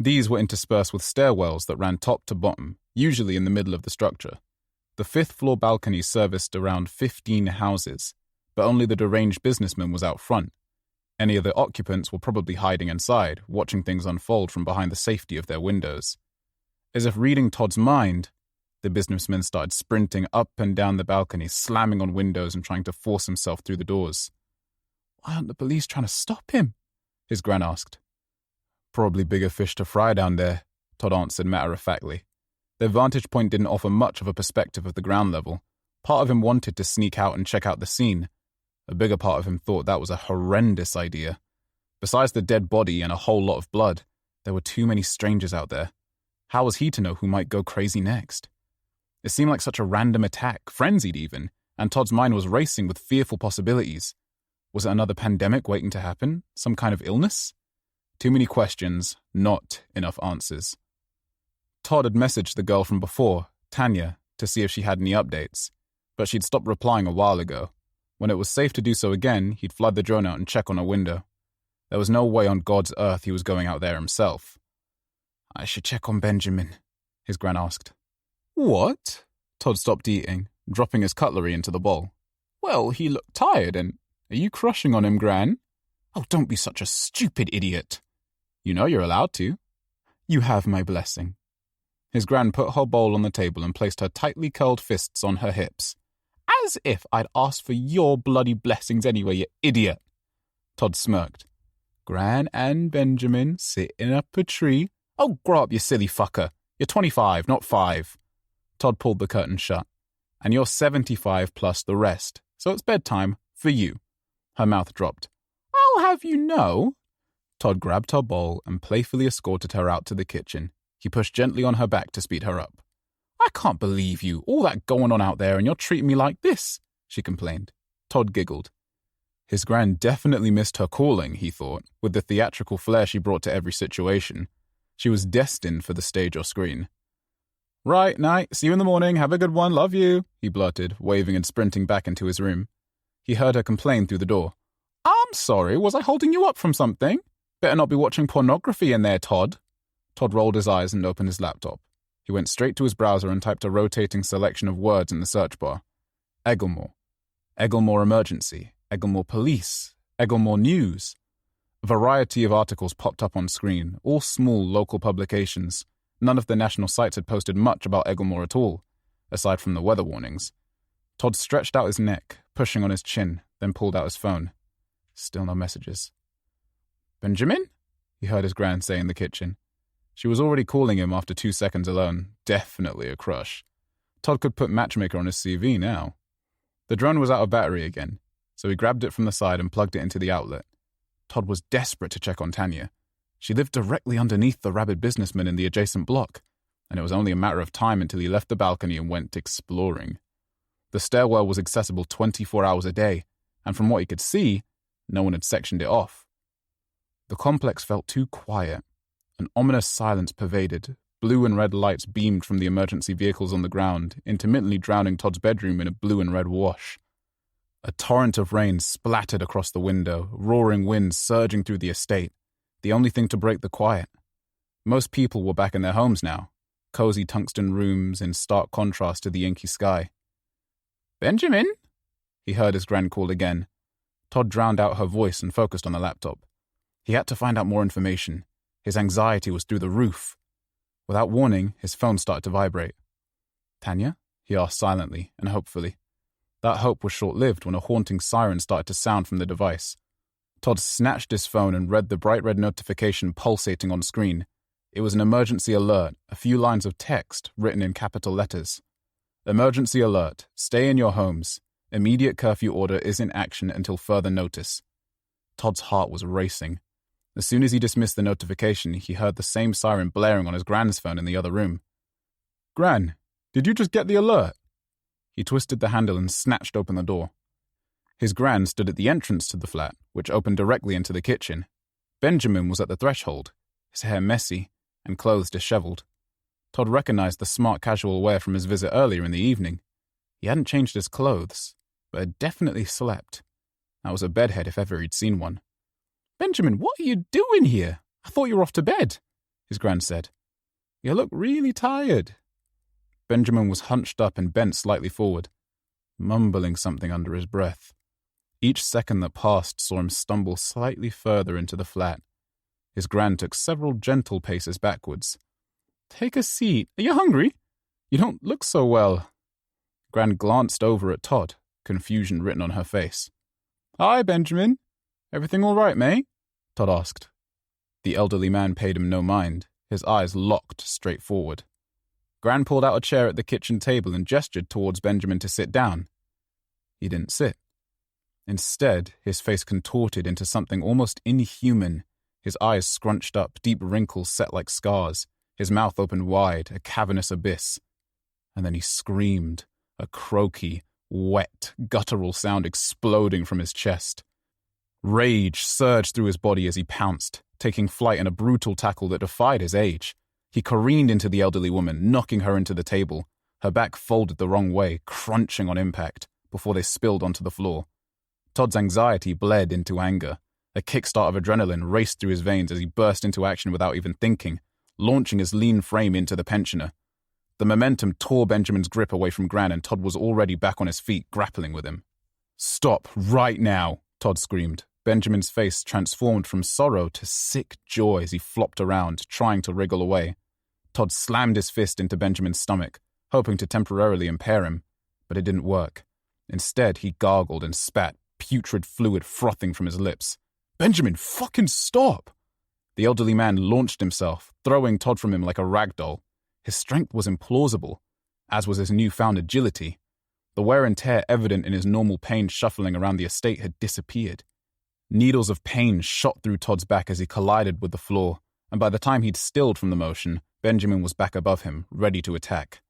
Speaker 2: These were interspersed with stairwells that ran top to bottom, usually in the middle of the structure. The 5th floor balcony serviced around 15 houses, but only the deranged businessman was out front. Any of the occupants were probably hiding inside, watching things unfold from behind the safety of their windows. As if reading Todd's mind, the businessman started sprinting up and down the balcony, slamming on windows and trying to force himself through the doors. "Why aren't the police trying to stop him?" his gran asked. "Probably bigger fish to fry down there," Todd answered matter-of-factly. Their vantage point didn't offer much of a perspective of the ground level. Part of him wanted to sneak out and check out the scene. A bigger part of him thought that was a horrendous idea. Besides the dead body and a whole lot of blood, there were too many strangers out there. How was he to know who might go crazy next? It seemed like such a random attack, frenzied even, and Todd's mind was racing with fearful possibilities. Was it another pandemic waiting to happen? Some kind of illness? Too many questions, not enough answers. Todd had messaged the girl from before, Tanya, to see if she had any updates, but she'd stopped replying a while ago. When it was safe to do so again, he'd flood the drone out and check on her window. There was no way on God's earth he was going out there himself. "I should check on Benjamin," his gran asked. "What?" Todd stopped eating, dropping his cutlery into the bowl. "Well, he looked tired and... Are you crushing on him, Gran?" "Oh, don't be such a stupid idiot." "You know you're allowed to." "You have my blessing." His gran put her bowl on the table and placed her tightly curled fists on her hips. "As if I'd asked for your bloody blessings anyway, you idiot." Todd smirked. "Gran and Benjamin sitting up a tree." "Oh, grow up, you silly fucker. You're 25, not 5. Todd pulled the curtain shut. "And you're 75 plus the rest, so it's bedtime for you." Her mouth dropped. "I'll have you know." Todd grabbed her bowl and playfully escorted her out to the kitchen. He pushed gently on her back to speed her up. "I can't believe you, all that going on out there and you're treating me like this," she complained. Todd giggled. His gran definitely missed her calling, he thought, with the theatrical flair she brought to every situation. She was destined for the stage or screen. "Right, night, see you in the morning, have a good one, love you," he blurted, waving and sprinting back into his room. He heard her complain through the door. "I'm sorry, was I holding you up from something? Better not be watching pornography in there, Todd." Todd rolled his eyes and opened his laptop. He went straight to his browser and typed a rotating selection of words in the search bar. Egglemore. Egglemore Emergency. Egglemore Police. Egglemore News. A variety of articles popped up on screen, all small local publications. None of the national sites had posted much about Egglemore at all, aside from the weather warnings. Todd stretched out his neck, pushing on his chin, then pulled out his phone. Still no messages. "Benjamin?" he heard his gran say in the kitchen. She was already calling him after 2 seconds alone. Definitely a crush. Todd could put matchmaker on his CV now. The drone was out of battery again, so he grabbed it from the side and plugged it into the outlet. Todd was desperate to check on Tanya. She lived directly underneath the rabid businessman in the adjacent block, and it was only a matter of time until he left the balcony and went exploring. The stairwell was accessible 24 hours a day, and from what he could see, no one had sectioned it off. The complex felt too quiet. An ominous silence pervaded. Blue and red lights beamed from the emergency vehicles on the ground, intermittently drowning Todd's bedroom in a blue and red wash. A torrent of rain splattered across the window, roaring winds surging through the estate, the only thing to break the quiet. Most people were back in their homes now, cozy tungsten rooms in stark contrast to the inky sky. "Benjamin?" he heard his gran call again. Todd drowned out her voice and focused on the laptop. He had to find out more information. His anxiety was through the roof. Without warning, his phone started to vibrate. "Tanya?" he asked silently and hopefully. That hope was short-lived when a haunting siren started to sound from the device. Todd snatched his phone and read the bright red notification pulsating on screen. It was an emergency alert, a few lines of text written in capital letters. "Emergency alert. Stay in your homes. Immediate curfew order is in action until further notice. Todd's heart was racing. As soon as he dismissed the notification, he heard the same siren blaring on his Gran's phone in the other room. "Gran, did you just get the alert?" He twisted the handle and snatched open the door. His Gran stood at the entrance to the flat, which opened directly into the kitchen. Benjamin was at the threshold, his hair messy and clothes disheveled. Todd recognized the smart casual wear from his visit earlier in the evening. He hadn't changed his clothes, but had definitely slept. That was a bedhead if ever he'd seen one. "Benjamin, what are you doing here? I thought you were off to bed," his Gran said. "You look really tired." Benjamin was hunched up and bent slightly forward, mumbling something under his breath. Each second that passed saw him stumble slightly further into the flat. His Gran took several gentle paces backwards. "Take a seat. Are you hungry? You don't look so well." Gran glanced over at Todd, confusion written on her face. "Hi, Benjamin. Everything all right, mate?" Todd asked. The elderly man paid him no mind, his eyes locked straight forward. Gran pulled out a chair at the kitchen table and gestured towards Benjamin to sit down. He didn't sit. Instead, his face contorted into something almost inhuman, his eyes scrunched up, deep wrinkles set like scars, his mouth opened wide, a cavernous abyss. And then he screamed, a croaky, wet, guttural sound exploding from his chest. Rage surged through his body as he pounced, taking flight in a brutal tackle that defied his age. He careened into the elderly woman, knocking her into the table, her back folded the wrong way, crunching on impact, before they spilled onto the floor. Todd's anxiety bled into anger. A kickstart of adrenaline raced through his veins as he burst into action without even thinking, launching his lean frame into the pensioner. The momentum tore Benjamin's grip away from Gran, and Todd was already back on his feet, grappling with him. "Stop right now," Todd screamed. Benjamin's face transformed from sorrow to sick joy as he flopped around, trying to wriggle away. Todd slammed his fist into Benjamin's stomach, hoping to temporarily impair him, but it didn't work. Instead, he gargled and spat, putrid fluid frothing from his lips. "Benjamin, fucking stop!" The elderly man launched himself, throwing Todd from him like a rag doll. His strength was implausible, as was his newfound agility. The wear and tear evident in his normal pain shuffling around the estate had disappeared. Needles of pain shot through Todd's back as he collided with the floor, and by the time he'd stilled from the motion, Benjamin was back above him, ready to attack.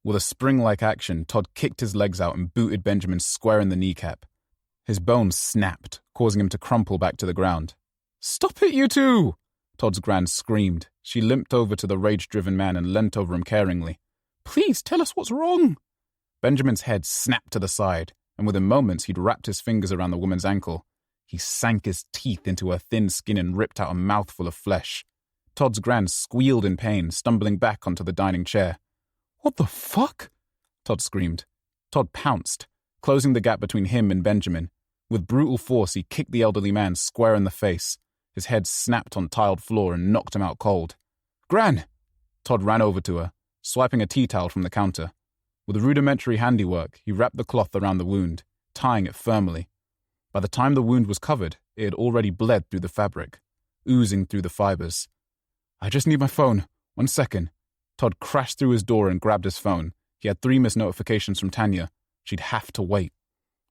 Speaker 2: With a spring-like action, Todd kicked his legs out and booted Benjamin square in the kneecap. His bones snapped, causing him to crumple back to the ground. "Stop it, you two!" Todd's Gran screamed. She limped over to the rage-driven man and leant over him caringly. "Please, tell us what's wrong." Benjamin's head snapped to the side, and within moments he'd wrapped his fingers around the woman's ankle. He sank his teeth into her thin skin and ripped out a mouthful of flesh. Todd's Gran squealed in pain, stumbling back onto the dining chair. "What the fuck?" Todd screamed. Todd pounced, closing the gap between him and Benjamin. With brutal force, he kicked the elderly man square in the face. His head snapped on tiled floor and knocked him out cold. "Gran!" Todd ran over to her, swiping a tea towel from the counter. With rudimentary handiwork, he wrapped the cloth around the wound, tying it firmly. By the time the wound was covered, it had already bled through the fabric, oozing through the fibers. "I just need my phone. 1 second. Todd crashed through his door and grabbed his phone. He had 3 missed notifications from Tanya. She'd have to wait.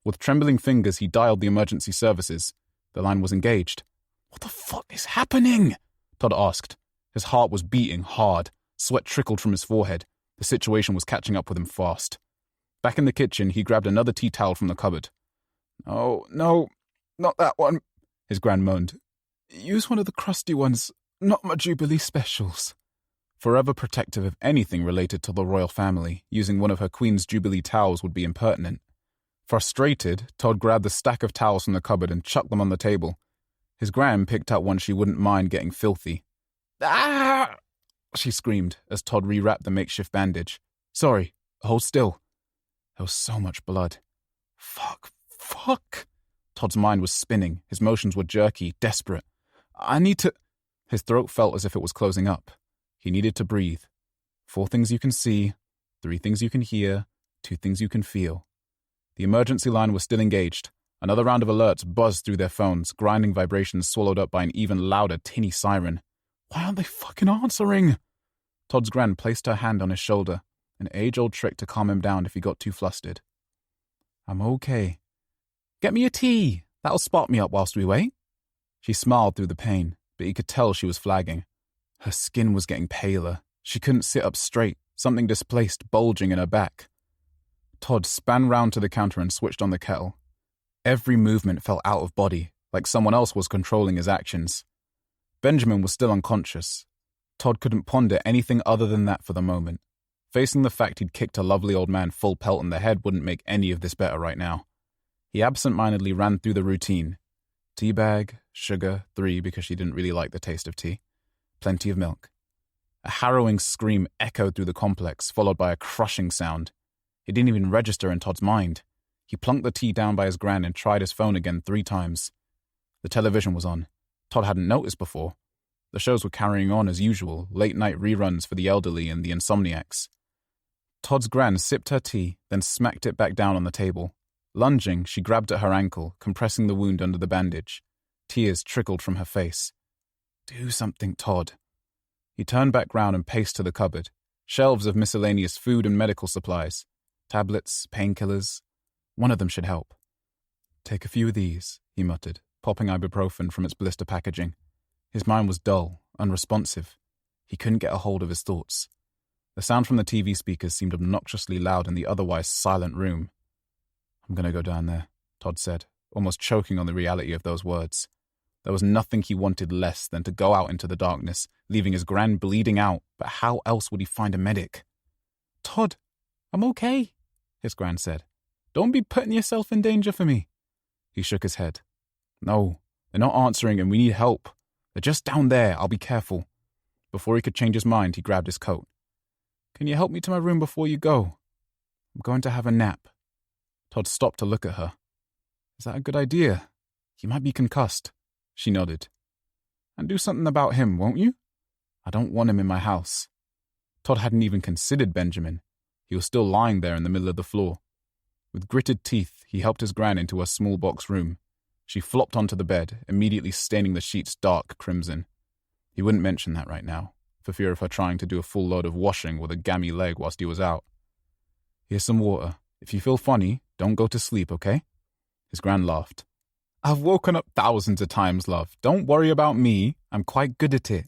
Speaker 2: With trembling fingers, he dialed the emergency services. The line was engaged. "What the fuck is happening?" Todd asked. His heart was beating hard. Sweat trickled from his forehead. The situation was catching up with him fast. Back in the kitchen, he grabbed another tea towel from the cupboard. "Oh, no, not that one," his Gran moaned. "Use one of the crusty ones, not my Jubilee specials." Forever protective of anything related to the royal family, using one of her Queen's Jubilee towels would be impertinent. Frustrated, Todd grabbed the stack of towels from the cupboard and chucked them on the table. His Gran picked out one she wouldn't mind getting filthy. "Ah!" she screamed as Todd rewrapped the makeshift bandage. "Sorry, hold still." There was so much blood. Fuck. Todd's mind was spinning. His motions were jerky, desperate. "I need to..." His throat felt as if it was closing up. He needed to breathe. 4 things you can see, 3 things you can hear, 2 things you can feel. The emergency line was still engaged. Another round of alerts buzzed through their phones, grinding vibrations swallowed up by an even louder, tinny siren. Why aren't they fucking answering? Todd's Gran placed her hand on his shoulder, an age-old trick to calm him down if he got too flustered. I'm okay. Get me a tea. That'll spot me up whilst we wait. She smiled through the pain, but he could tell she was flagging. Her skin was getting paler. She couldn't sit up straight, something displaced bulging in her back. Todd span round to the counter and switched on the kettle. Every movement felt out of body, like someone else was controlling his actions. Benjamin was still unconscious. Todd couldn't ponder anything other than that for the moment. Facing the fact he'd kicked a lovely old man full pelt in the head wouldn't make any of this better right now. He absent-mindedly ran through the routine. Tea bag, sugar, 3 because she didn't really like the taste of tea. Plenty of milk. A harrowing scream echoed through the complex, followed by a crushing sound. It didn't even register in Todd's mind. He plunked the tea down by his gran and tried his phone again 3 times. The television was on. Todd hadn't noticed before. The shows were carrying on as usual, late-night reruns for the elderly and the insomniacs. Todd's gran sipped her tea, then smacked it back down on the table. Lunging, she grabbed at her ankle, compressing the wound under the bandage. Tears trickled from her face. Do something, Todd. He turned back round and paced to the cupboard. Shelves of miscellaneous food and medical supplies. Tablets, painkillers. One of them should help. Take a few of these, he muttered, popping ibuprofen from its blister packaging. His mind was dull, unresponsive. He couldn't get a hold of his thoughts. The sound from the TV speakers seemed obnoxiously loud in the otherwise silent room. I'm going to go down there, Todd said, almost choking on the reality of those words. There was nothing he wanted less than to go out into the darkness, leaving his gran bleeding out, but how else would he find a medic? Todd, I'm okay, his gran said. Don't be putting yourself in danger for me. He shook his head. No, they're not answering and we need help. They're just down there, I'll be careful. Before he could change his mind, he grabbed his coat. Can you help me to my room before you go? I'm going to have a nap. Todd stopped to look at her. Is that a good idea? He might be concussed. She nodded. And do something about him, won't you? I don't want him in my house. Todd hadn't even considered Benjamin. He was still lying there in the middle of the floor. With gritted teeth, he helped his gran into a small box room. She flopped onto the bed, immediately staining the sheets dark crimson. He wouldn't mention that right now, for fear of her trying to do a full load of washing with a gammy leg whilst he was out. Here's some water. If you feel funny, don't go to sleep, okay? His gran laughed. I've woken up thousands of times, love. Don't worry about me. I'm quite good at it.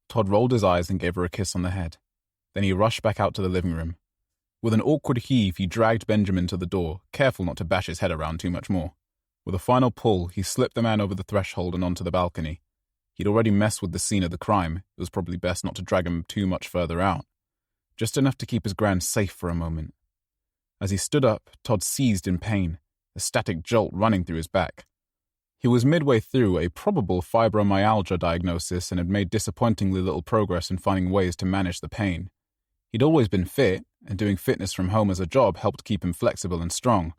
Speaker 2: Todd rolled his eyes and gave her a kiss on the head. Then he rushed back out to the living room. With an awkward heave, he dragged Benjamin to the door, careful not to bash his head around too much more. With a final pull, he slipped the man over the threshold and onto the balcony. He'd already messed with the scene of the crime. It was probably best not to drag him too much further out. Just enough to keep his gran safe for a moment. As he stood up, Todd seized in pain, a static jolt running through his back. He was midway through a probable fibromyalgia diagnosis and had made disappointingly little progress in finding ways to manage the pain. He'd always been fit, and doing fitness from home as a job helped keep him flexible and strong.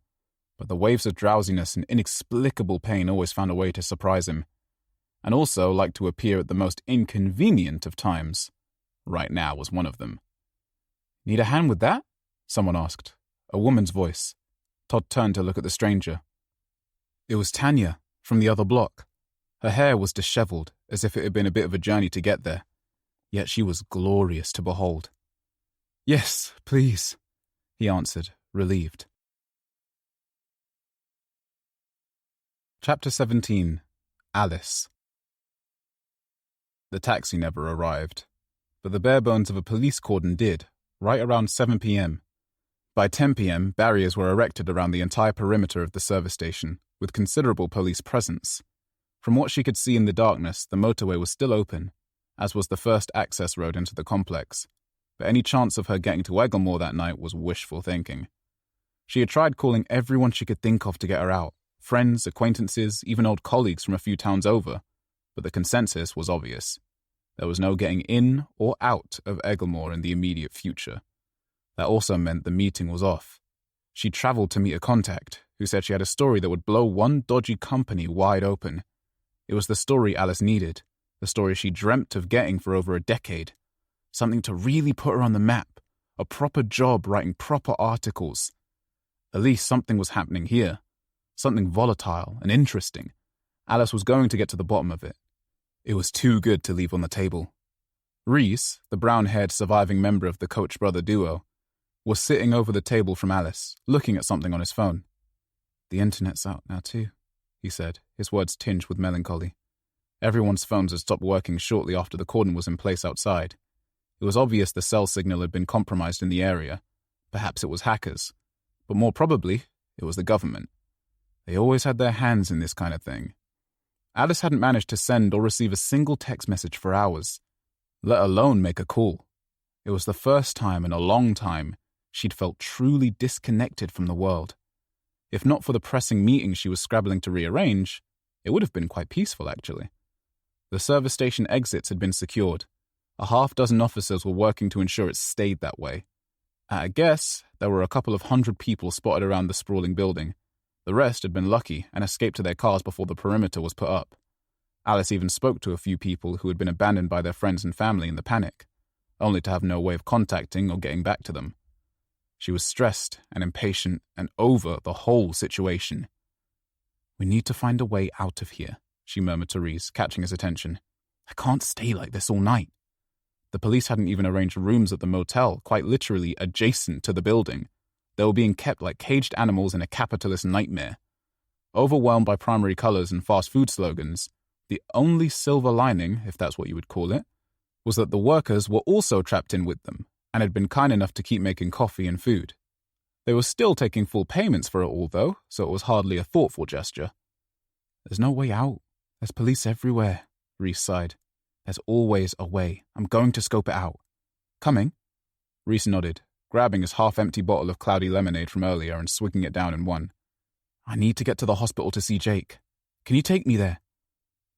Speaker 2: But the waves of drowsiness and inexplicable pain always found a way to surprise him, and also liked to appear at the most inconvenient of times. Right now was one of them. Need a hand with that? Someone asked. A woman's voice. Todd turned to look at the stranger. It was Tanya, from the other block. Her hair was disheveled, as if it had been a bit of a journey to get there. Yet she was glorious to behold. Yes, please, he answered, relieved. Chapter 17. Alice. The taxi never arrived, but the bare bones of a police cordon did, right around 7 p.m. By 10 p.m., barriers were erected around the entire perimeter of the service station, with considerable police presence. From what she could see in the darkness, the motorway was still open, as was the first access road into the complex, but any chance of her getting to Egglemore that night was wishful thinking. She had tried calling everyone she could think of to get her out, friends, acquaintances, even old colleagues from a few towns over, but the consensus was obvious. There was no getting in or out of Egglemore in the immediate future. That also meant the meeting was off. She travelled to meet a contact, who said she had a story that would blow one dodgy company wide open. It was the story Alice needed, the story she dreamt of getting for over a decade. Something to really put her on the map, a proper job writing proper articles. At least something was happening here. Something volatile and interesting. Alice was going to get to the bottom of it. It was too good to leave on the table. Reese, the brown-haired surviving member of the Coach brother duo, was sitting over the table from Alice, looking at something on his phone. The internet's out now too, he said, his words tinged with melancholy. Everyone's phones had stopped working shortly after the cordon was in place outside. It was obvious the cell signal had been compromised in the area. Perhaps it was hackers. But more probably, it was the government. They always had their hands in this kind of thing. Alice hadn't managed to send or receive a single text message for hours, let alone make a call. It was the first time in a long time she'd felt truly disconnected from the world. If not for the pressing meeting she was scrabbling to rearrange, it would have been quite peaceful, actually. The service station exits had been secured. A half-dozen officers were working to ensure it stayed that way. At a guess, there were a couple of 100 people spotted around the sprawling building. The rest had been lucky and escaped to their cars before the perimeter was put up. Alice even spoke to a few people who had been abandoned by their friends and family in the panic, only to have no way of contacting or getting back to them. She was stressed and impatient and over the whole situation. "We need to find a way out of here," she murmured to Reese, catching his attention. "I can't stay like this all night." The police hadn't even arranged rooms at the motel, quite literally adjacent to the building. They were being kept like caged animals in a capitalist nightmare. Overwhelmed by primary colors and fast food slogans, the only silver lining, if that's what you would call it, was that the workers were also trapped in with them and had been kind enough to keep making coffee and food. They were still taking full payments for it all, though, so it was hardly a thoughtful gesture. "There's no way out. There's police everywhere," Reese sighed. "There's always a way. I'm going to scope it out." "Coming?" Reese nodded, grabbing his half-empty bottle of cloudy lemonade from earlier and swigging it down in one. "I need to get to the hospital to see Jake. Can you take me there?"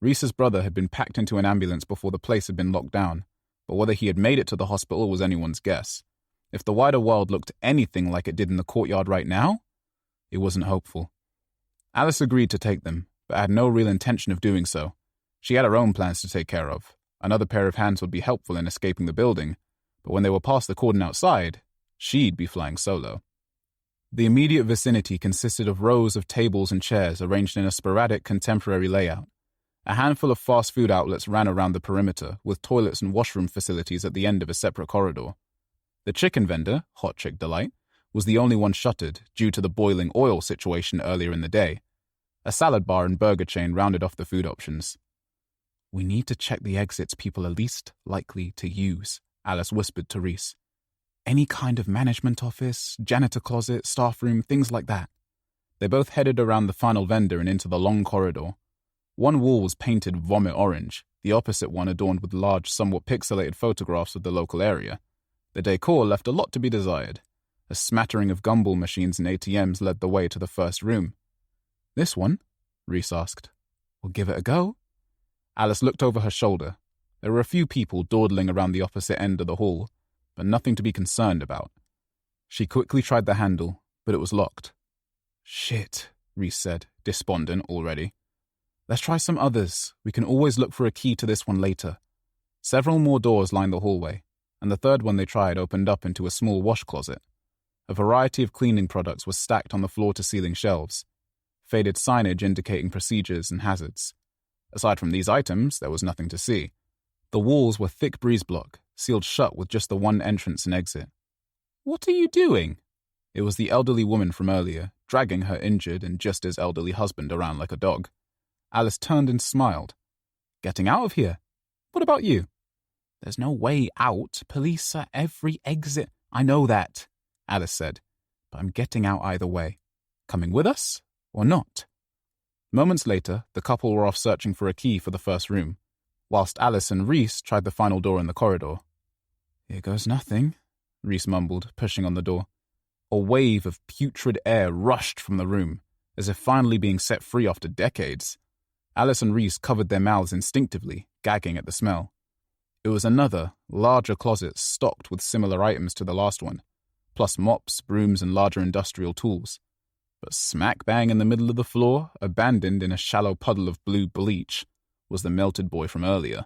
Speaker 2: Reese's brother had been packed into an ambulance before the place had been locked down, but whether he had made it to the hospital was anyone's guess. If the wider world looked anything like it did in the courtyard right now, it wasn't hopeful. Alice agreed to take them, but had no real intention of doing so. She had her own plans to take care of. Another pair of hands would be helpful in escaping the building, but when they were past the cordon outside, she'd be flying solo. The immediate vicinity consisted of rows of tables and chairs arranged in a sporadic contemporary layout. A handful of fast food outlets ran around the perimeter, with toilets and washroom facilities at the end of a separate corridor. The chicken vendor, Hot Chick Delight, was the only one shuttered due to the boiling oil situation earlier in the day. A salad bar and burger chain rounded off the food options. "We need to check the exits people are least likely to use," Alice whispered to Reese. "Any kind of management office, janitor closet, staff room, things like that." They both headed around the final vendor and into the long corridor. One wall was painted vomit orange, the opposite one adorned with large, somewhat pixelated photographs of the local area. The decor left a lot to be desired. A smattering of gumball machines and ATMs led the way to the first room. "This one?" Reese asked. "We'll give it a go." Alice looked over her shoulder. There were a few people dawdling around the opposite end of the hall, but nothing to be concerned about. She quickly tried the handle, but it was locked. "Shit," Reese said, despondent already. "Let's try some others. We can always look for a key to this one later." Several more doors lined the hallway, and the third one they tried opened up into a small wash closet. A variety of cleaning products was stacked on the floor-to-ceiling shelves, faded signage indicating procedures and hazards. Aside from these items, there was nothing to see. The walls were thick breeze block, sealed shut with just the one entrance and exit. "What are you doing?" It was the elderly woman from earlier, dragging her injured and just as elderly husband around like a dog. Alice turned and smiled. "Getting out of here. What about you?" "There's no way out. Police at every exit." "I know that," Alice said, "but I'm getting out either way. Coming with us or not?" Moments later, the couple were off searching for a key for the first room, whilst Alice and Reese tried the final door in the corridor. "Here goes nothing," Reese mumbled, pushing on the door. A wave of putrid air rushed from the room, as if finally being set free after decades. Alice and Reese covered their mouths instinctively, gagging at the smell. It was another, larger closet stocked with similar items to the last one, plus mops, brooms, and larger industrial tools. But smack bang in the middle of the floor, abandoned in a shallow puddle of blue bleach, was the melted boy from earlier.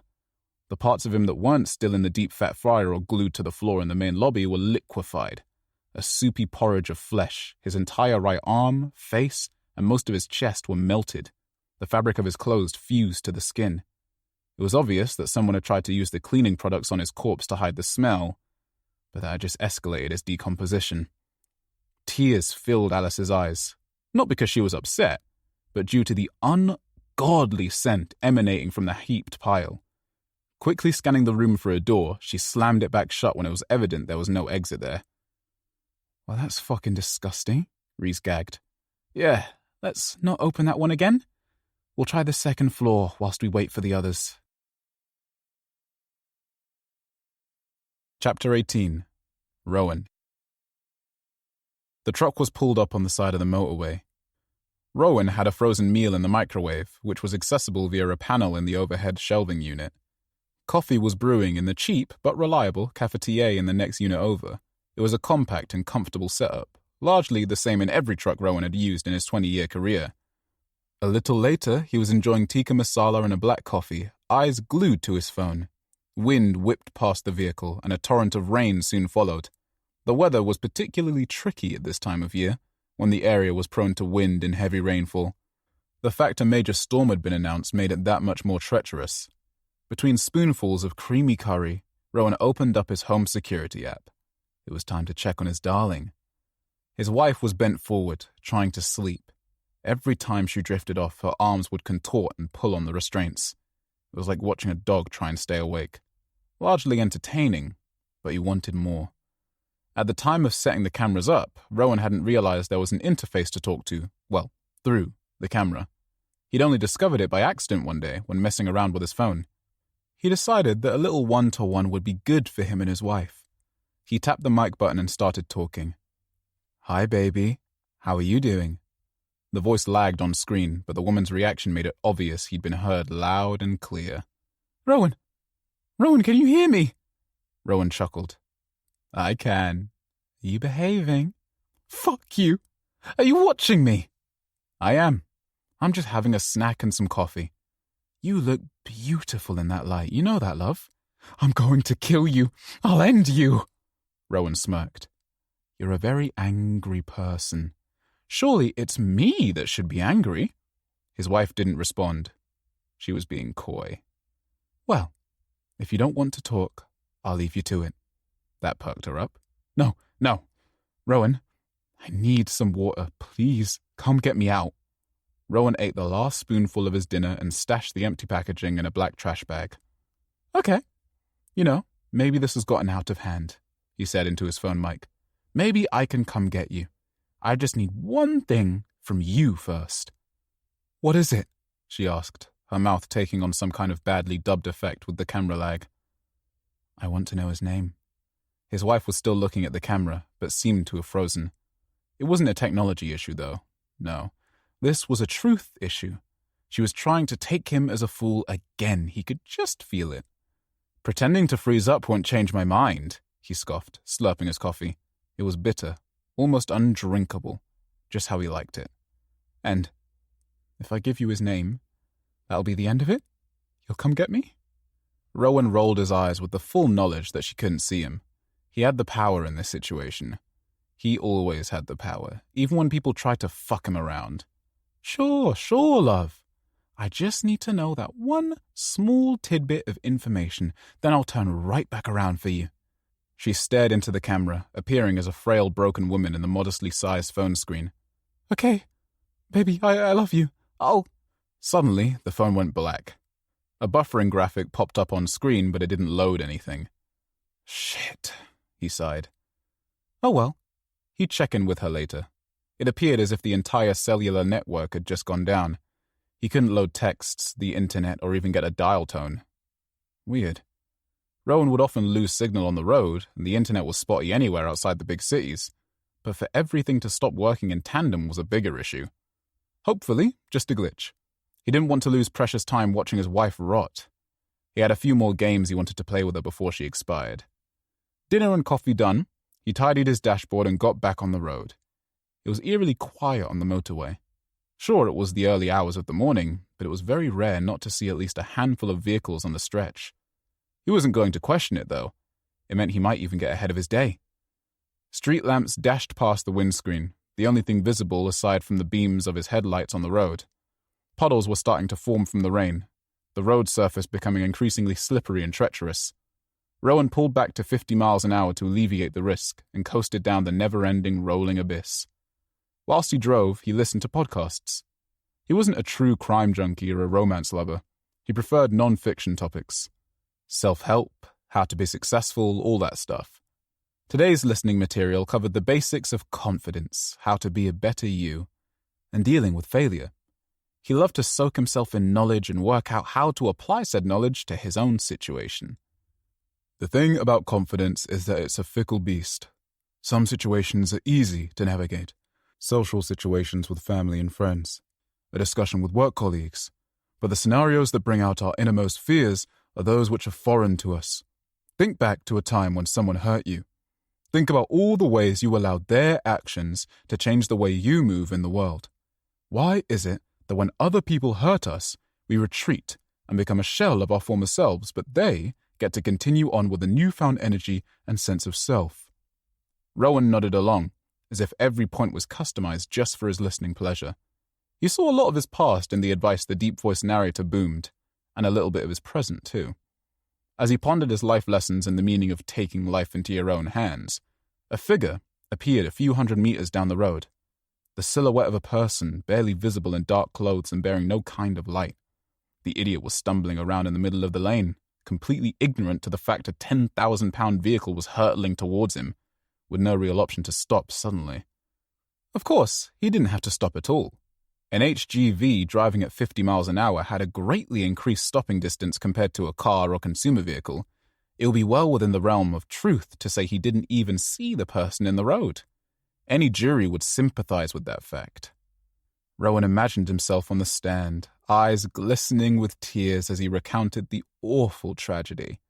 Speaker 2: The parts of him that weren't still in the deep fat fryer or glued to the floor in the main lobby were liquefied. A soupy porridge of flesh, his entire right arm, face, and most of his chest were melted. The fabric of his clothes fused to the skin. It was obvious that someone had tried to use the cleaning products on his corpse to hide the smell, but that had just escalated his decomposition. Tears filled Alice's eyes. Not because she was upset, but due to the ungodly scent emanating from the heaped pile. Quickly scanning the room for a door, she slammed it back shut when it was evident there was no exit there. Well, that's fucking disgusting, Reese gagged. Yeah, let's not open that one again. We'll try the second floor whilst we wait for the others. Chapter 18. Rowan. The truck was pulled up on the side of the motorway. Rowan had a frozen meal in the microwave, which was accessible via a panel in the overhead shelving unit. Coffee was brewing in the cheap but reliable cafetiere in the next unit over. It was a compact and comfortable setup, largely the same in every truck Rowan had used in his 20-year career. A little later, he was enjoying tikka masala and a black coffee, eyes glued to his phone. Wind whipped past the vehicle, and a torrent of rain soon followed. The weather was particularly tricky at this time of year, when the area was prone to wind and heavy rainfall. The fact a major storm had been announced made it that much more treacherous. Between spoonfuls of creamy curry, Rowan opened up his home security app. It was time to check on his darling. His wife was bent forward, trying to sleep. Every time she drifted off, her arms would contort and pull on the restraints. It was like watching a dog try and stay awake. Largely entertaining, but he wanted more. At the time of setting the cameras up, Rowan hadn't realized there was an interface to talk to, well, through the camera. He'd only discovered it by accident one day when messing around with his phone. He decided that a little one-to-one would be good for him and his wife. He tapped the mic button and started talking. Hi, baby. How are you doing? The voice lagged on screen, but the woman's reaction made it obvious he'd been heard loud and clear. Rowan, can you hear me? Rowan chuckled. I can. Are you behaving? Fuck you. Are you watching me? I am. I'm just having a snack and some coffee. You look beautiful in that light. You know that, love? I'm going to kill you. I'll end you. Rowan smirked. You're a very angry person. Surely it's me that should be angry. His wife didn't respond. She was being coy. Well, if you don't want to talk, I'll leave you to it. That perked her up. No. Rowan, I need some water. Please, come get me out. Rowan ate the last spoonful of his dinner and stashed the empty packaging in a black trash bag. Okay. Maybe this has gotten out of hand, he said into his phone mic. Maybe I can come get you. I just need one thing from you first. What is it? She asked, her mouth taking on some kind of badly dubbed effect with the camera lag. I want to know his name. His wife was still looking at the camera, but seemed to have frozen. It wasn't a technology issue, though. No. This was a truth issue. She was trying to take him as a fool again. He could just feel it. Pretending to freeze up won't change my mind, he scoffed, slurping his coffee. It was bitter, almost undrinkable, just how he liked it. And if I give you his name, that'll be the end of it? You'll come get me? Rowan rolled his eyes with the full knowledge that she couldn't see him. He had the power in this situation. He always had the power, even when people tried to fuck him around. Sure, love. I just need to know that one small tidbit of information, then I'll turn right back around for you. She stared into the camera, appearing as a frail, broken woman in the modestly sized phone screen. Okay, baby, I love you. Suddenly, the phone went black. A buffering graphic popped up on screen, but it didn't load anything. Shit, he sighed. Oh well. He'd check in with her later. It appeared as if the entire cellular network had just gone down. He couldn't load texts, the internet, or even get a dial tone. Weird. Rowan would often lose signal on the road, and the internet was spotty anywhere outside the big cities. But for everything to stop working in tandem was a bigger issue. Hopefully, just a glitch. He didn't want to lose precious time watching his wife rot. He had a few more games he wanted to play with her before she expired. Dinner and coffee done, he tidied his dashboard and got back on the road. It was eerily quiet on the motorway. Sure, it was the early hours of the morning, but it was very rare not to see at least a handful of vehicles on the stretch. He wasn't going to question it, though. It meant he might even get ahead of his day. Street lamps dashed past the windscreen, the only thing visible aside from the beams of his headlights on the road. Puddles were starting to form from the rain, the road surface becoming increasingly slippery and treacherous. Rowan pulled back to 50 miles an hour to alleviate the risk and coasted down the never-ending rolling abyss. Whilst he drove, he listened to podcasts. He wasn't a true crime junkie or a romance lover. He preferred non-fiction topics. Self-help, how to be successful, all that stuff. Today's listening material covered the basics of confidence, how to be a better you, and dealing with failure. He loved to soak himself in knowledge and work out how to apply said knowledge to his own situation. The thing about confidence is that it's a fickle beast. Some situations are easy to navigate. Social situations with family and friends. A discussion with work colleagues. But the scenarios that bring out our innermost fears are those which are foreign to us. Think back to a time when someone hurt you. Think about all the ways you allowed their actions to change the way you move in the world. Why is it that when other people hurt us, we retreat and become a shell of our former selves, but they get to continue on with a newfound energy and sense of self? Rowan nodded along, as if every point was customized just for his listening pleasure. He saw a lot of his past in the advice the deep-voiced narrator boomed, and a little bit of his present, too. As he pondered his life lessons and the meaning of taking life into your own hands, a figure appeared a few hundred meters down the road. The silhouette of a person, barely visible in dark clothes and bearing no kind of light. The idiot was stumbling around in the middle of the lane, completely ignorant to the fact a 10,000-pound vehicle was hurtling towards him, with no real option to stop suddenly. Of course, he didn't have to stop at all. An HGV driving at 50 miles an hour had a greatly increased stopping distance compared to a car or consumer vehicle. It would be well within the realm of truth to say he didn't even see the person in the road. Any jury would sympathize with that fact. Rowan imagined himself on the stand, eyes glistening with tears as he recounted the awful tragedy.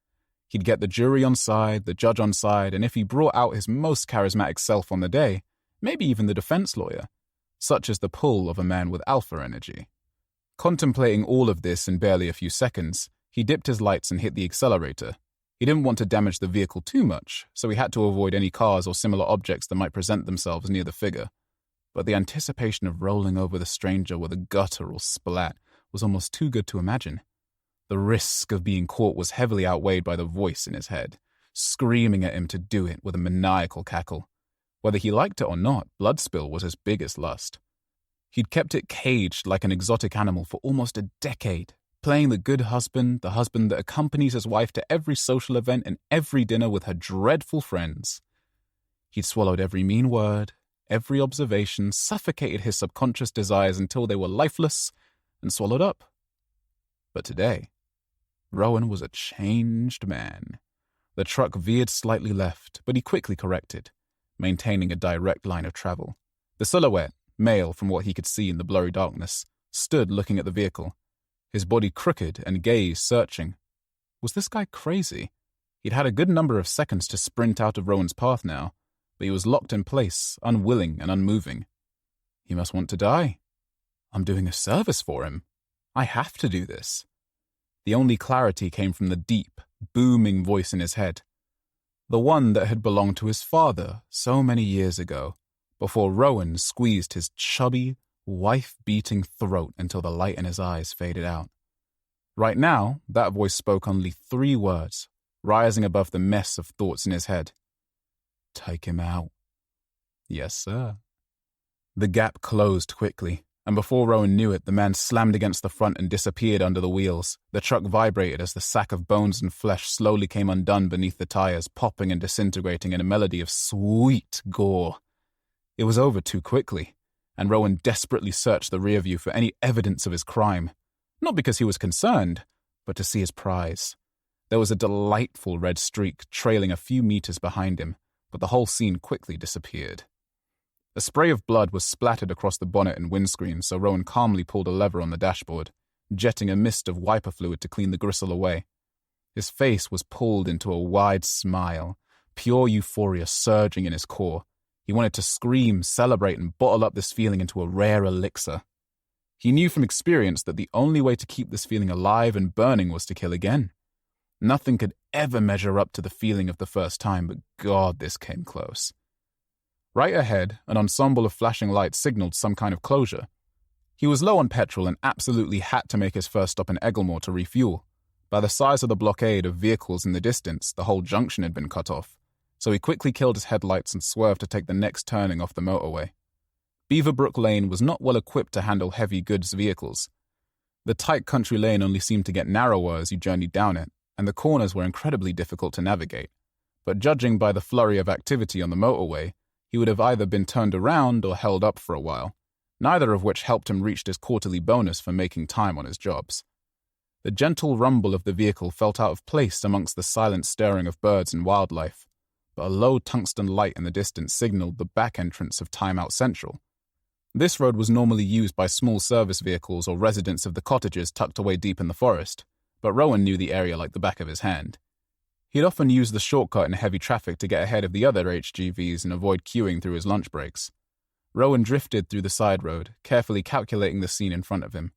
Speaker 2: He'd get the jury on side, the judge on side, and if he brought out his most charismatic self on the day, maybe even the defense lawyer. Such is the pull of a man with alpha energy. Contemplating all of this in barely a few seconds, he dipped his lights and hit the accelerator. He didn't want to damage the vehicle too much, so he had to avoid any cars or similar objects that might present themselves near the figure. But the anticipation of rolling over the stranger with a guttural splat was almost too good to imagine. The risk of being caught was heavily outweighed by the voice in his head, screaming at him to do it with a maniacal cackle. Whether he liked it or not, blood spill was his biggest lust. He'd kept it caged like an exotic animal for almost a decade, playing the good husband, the husband that accompanies his wife to every social event and every dinner with her dreadful friends. He'd swallowed every mean word, every observation, suffocated his subconscious desires until they were lifeless and swallowed up. But today, Rowan was a changed man. The truck veered slightly left, but he quickly corrected, maintaining a direct line of travel. The silhouette, male from what he could see in the blurry darkness, stood looking at the vehicle, his body crooked and gaze searching. Was this guy crazy? He'd had a good number of seconds to sprint out of Rowan's path now, but he was locked in place, unwilling and unmoving. He must want to die. I'm doing a service for him. I have to do this. The only clarity came from the deep, booming voice in his head. The one that had belonged to his father so many years ago, before Rowan squeezed his chubby, wife-beating throat until the light in his eyes faded out. Right now, that voice spoke only 3 words, rising above the mess of thoughts in his head. Take him out. Yes, sir. The gap closed quickly, and before Rowan knew it, the man slammed against the front and disappeared under the wheels. The truck vibrated as the sack of bones and flesh slowly came undone beneath the tires, popping and disintegrating in a melody of sweet gore. It was over too quickly, and Rowan desperately searched the rearview for any evidence of his crime. Not because he was concerned, but to see his prize. There was a delightful red streak trailing a few meters behind him, but the whole scene quickly disappeared. A spray of blood was splattered across the bonnet and windscreen, so Rowan calmly pulled a lever on the dashboard, jetting a mist of wiper fluid to clean the gristle away. His face was pulled into a wide smile, pure euphoria surging in his core. He wanted to scream, celebrate, and bottle up this feeling into a rare elixir. He knew from experience that the only way to keep this feeling alive and burning was to kill again. Nothing could ever measure up to the feeling of the first time, but God, this came close. Right ahead, an ensemble of flashing lights signaled some kind of closure. He was low on petrol and absolutely had to make his first stop in Egglemore to refuel. By the size of the blockade of vehicles in the distance, the whole junction had been cut off, so he quickly killed his headlights and swerved to take the next turning off the motorway. Beaverbrook Lane was not well equipped to handle heavy goods vehicles. The tight country lane only seemed to get narrower as you journeyed down it, and the corners were incredibly difficult to navigate. But judging by the flurry of activity on the motorway, he would have either been turned around or held up for a while, neither of which helped him reach his quarterly bonus for making time on his jobs. The gentle rumble of the vehicle felt out of place amongst the silent stirring of birds and wildlife, but a low tungsten light in the distance signaled the back entrance of Time Out Central. This road was normally used by small service vehicles or residents of the cottages tucked away deep in the forest, but Rowan knew the area like the back of his hand. He'd often use the shortcut in heavy traffic to get ahead of the other HGVs and avoid queuing through his lunch breaks. Rowan drifted through the side road, carefully calculating the scene in front of him.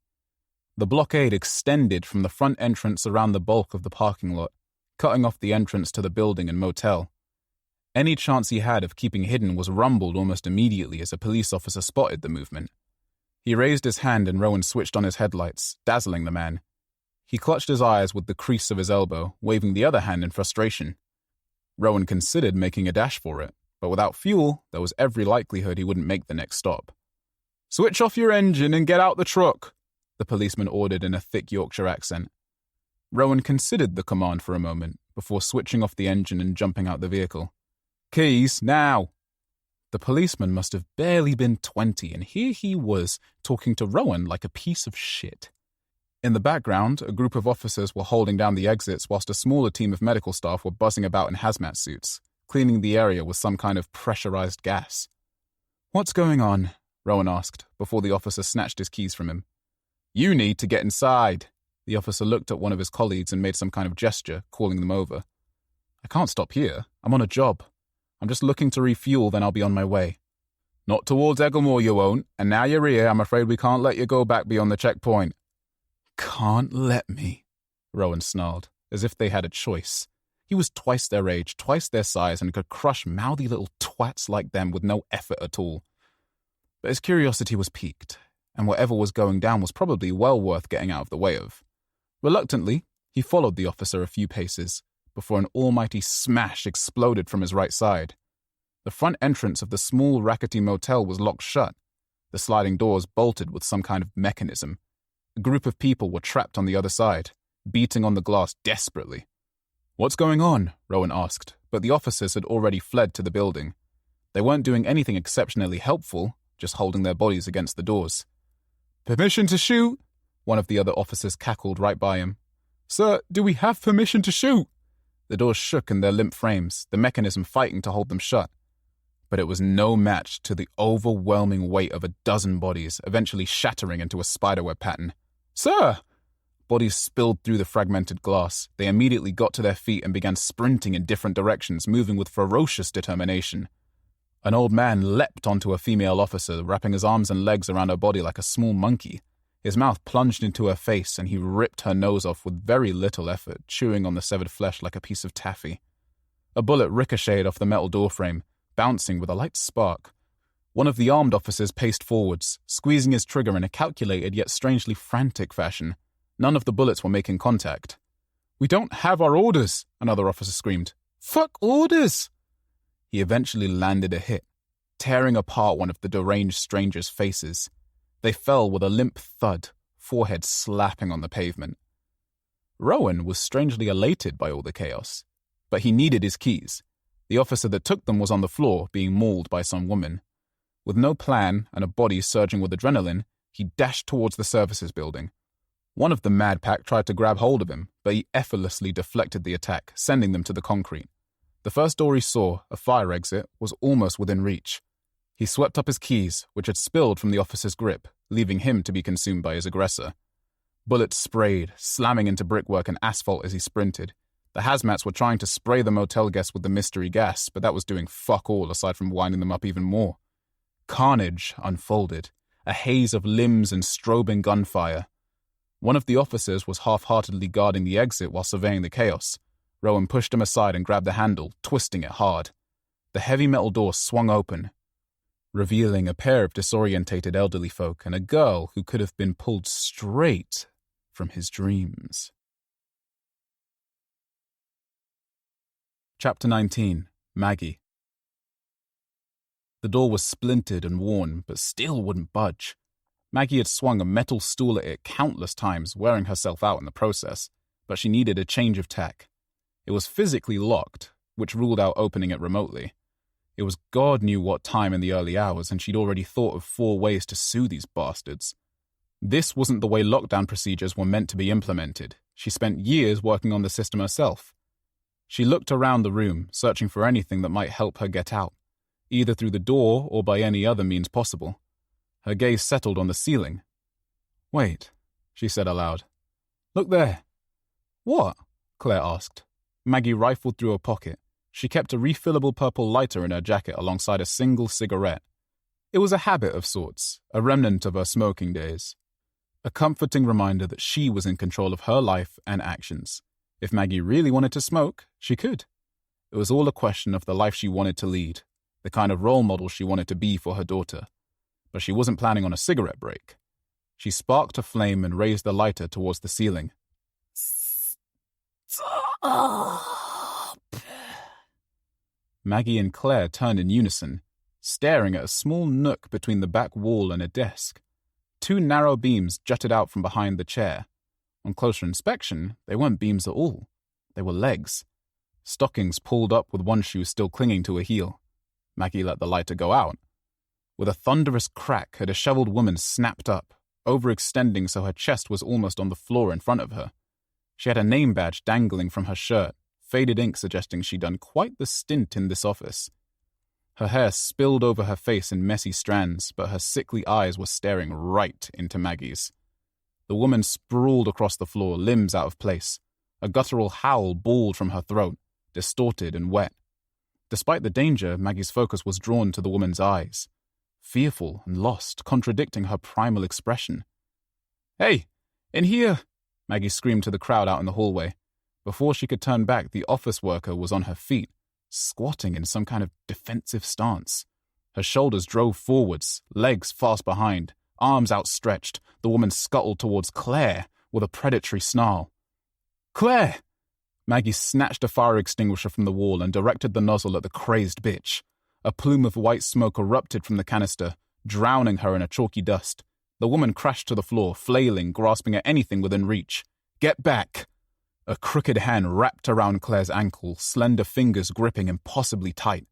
Speaker 2: The blockade extended from the front entrance around the bulk of the parking lot, cutting off the entrance to the building and motel. Any chance he had of keeping hidden was rumbled almost immediately as a police officer spotted the movement. He raised his hand and Rowan switched on his headlights, dazzling the man. He clutched his eyes with the crease of his elbow, waving the other hand in frustration. Rowan considered making a dash for it, but without fuel, there was every likelihood he wouldn't make the next stop. "Switch off your engine and get out the truck," the policeman ordered in a thick Yorkshire accent. Rowan considered the command for a moment before switching off the engine and jumping out the vehicle. "Keys, now!" The policeman must have barely been 20, and here he was, talking to Rowan like a piece of shit. In the background, a group of officers were holding down the exits whilst a smaller team of medical staff were buzzing about in hazmat suits, cleaning the area with some kind of pressurized gas. "What's going on?" Rowan asked, before the officer snatched his keys from him. "You need to get inside." The officer looked at one of his colleagues and made some kind of gesture, calling them over. "I can't stop here. I'm on a job. I'm just looking to refuel, then I'll be on my way." "Not towards Egglemore you won't, and now you're here, I'm afraid we can't let you go back beyond the checkpoint." "Can't let me," Rowan snarled, as if they had a choice. He was twice their age, twice their size, and could crush mouthy little twats like them with no effort at all. But his curiosity was piqued, and whatever was going down was probably well worth getting out of the way of. Reluctantly, he followed the officer a few paces, before an almighty smash exploded from his right side. The front entrance of the small, rackety motel was locked shut, the sliding doors bolted with some kind of mechanism. A group of people were trapped on the other side, beating on the glass desperately. "What's going on?" Rowan asked, but the officers had already fled to the building. They weren't doing anything exceptionally helpful, just holding their bodies against the doors. "Permission to shoot?" One of the other officers cackled right by him. "Sir, do we have permission to shoot?" The doors shook in their limp frames, the mechanism fighting to hold them shut. But it was no match to the overwhelming weight of a dozen bodies, eventually shattering into a spiderweb pattern. "Sir!" Bodies spilled through the fragmented glass. They immediately got to their feet and began sprinting in different directions, moving with ferocious determination. An old man leapt onto a female officer, wrapping his arms and legs around her body like a small monkey. His mouth plunged into her face, and he ripped her nose off with very little effort, chewing on the severed flesh like a piece of taffy. A bullet ricocheted off the metal doorframe, bouncing with a light spark. One of the armed officers paced forwards, squeezing his trigger in a calculated yet strangely frantic fashion. None of the bullets were making contact. "We don't have our orders," another officer screamed. "Fuck orders!" He eventually landed a hit, tearing apart one of the deranged stranger's faces. They fell with a limp thud, forehead slapping on the pavement. Rowan was strangely elated by all the chaos, but he needed his keys. The officer that took them was on the floor, being mauled by some woman. With no plan and a body surging with adrenaline, he dashed towards the services building. One of the mad pack tried to grab hold of him, but he effortlessly deflected the attack, sending them to the concrete. The first door he saw, a fire exit, was almost within reach. He swept up his keys, which had spilled from the officer's grip, leaving him to be consumed by his aggressor. Bullets sprayed, slamming into brickwork and asphalt as he sprinted. The hazmats were trying to spray the motel guests with the mystery gas, but that was doing fuck all aside from winding them up even more. Carnage unfolded, a haze of limbs and strobing gunfire. One of the officers was half-heartedly guarding the exit while surveying the chaos. Rowan pushed him aside and grabbed the handle, twisting it hard. The heavy metal door swung open, revealing a pair of disorientated elderly folk and a girl who could have been pulled straight from his dreams. Chapter 19. Maggie. The door was splintered and worn, but still wouldn't budge. Maggie had swung a metal stool at it countless times, wearing herself out in the process, but she needed a change of tack. It was physically locked, which ruled out opening it remotely. It was God knew what time in the early hours, and she'd already thought of 4 ways to sue these bastards. This wasn't the way lockdown procedures were meant to be implemented. She spent years working on the system herself. She looked around the room, searching for anything that might help her get out, either through the door or by any other means possible. Her gaze settled on the ceiling. "Wait," she said aloud. "Look there." "What?" Claire asked. Maggie rifled through her pocket. She kept a refillable purple lighter in her jacket alongside a single cigarette. It was a habit of sorts, a remnant of her smoking days. A comforting reminder that she was in control of her life and actions. If Maggie really wanted to smoke, she could. It was all a question of the life she wanted to lead, the kind of role model she wanted to be for her daughter. But she wasn't planning on a cigarette break. She sparked a flame and raised the lighter towards the ceiling.
Speaker 3: Stop.
Speaker 2: Maggie and Claire turned in unison, staring at a small nook between the back wall and a desk. 2 narrow beams jutted out from behind the chair. On closer inspection, they weren't beams at all. They were legs. Stockings pulled up with one shoe still clinging to a heel. Maggie let the lighter go out. With a thunderous crack, a disheveled woman snapped up, overextending so her chest was almost on the floor in front of her. She had a name badge dangling from her shirt, faded ink suggesting she'd done quite the stint in this office. Her hair spilled over her face in messy strands, but her sickly eyes were staring right into Maggie's. The woman sprawled across the floor, limbs out of place. A guttural howl bawled from her throat, distorted and wet. Despite the danger, Maggie's focus was drawn to the woman's eyes. Fearful and lost, contradicting her primal expression. "Hey, in here!" Maggie screamed to the crowd out in the hallway. Before she could turn back, the office worker was on her feet, squatting in some kind of defensive stance. Her shoulders drove forwards, legs fast behind, arms outstretched. The woman scuttled towards Claire with a predatory snarl. "Claire!" Maggie snatched a fire extinguisher from the wall and directed the nozzle at the crazed bitch. A plume of white smoke erupted from the canister, drowning her in a chalky dust. The woman crashed to the floor, flailing, grasping at anything within reach. "Get back!" A crooked hand wrapped around Claire's ankle, slender fingers gripping impossibly tight.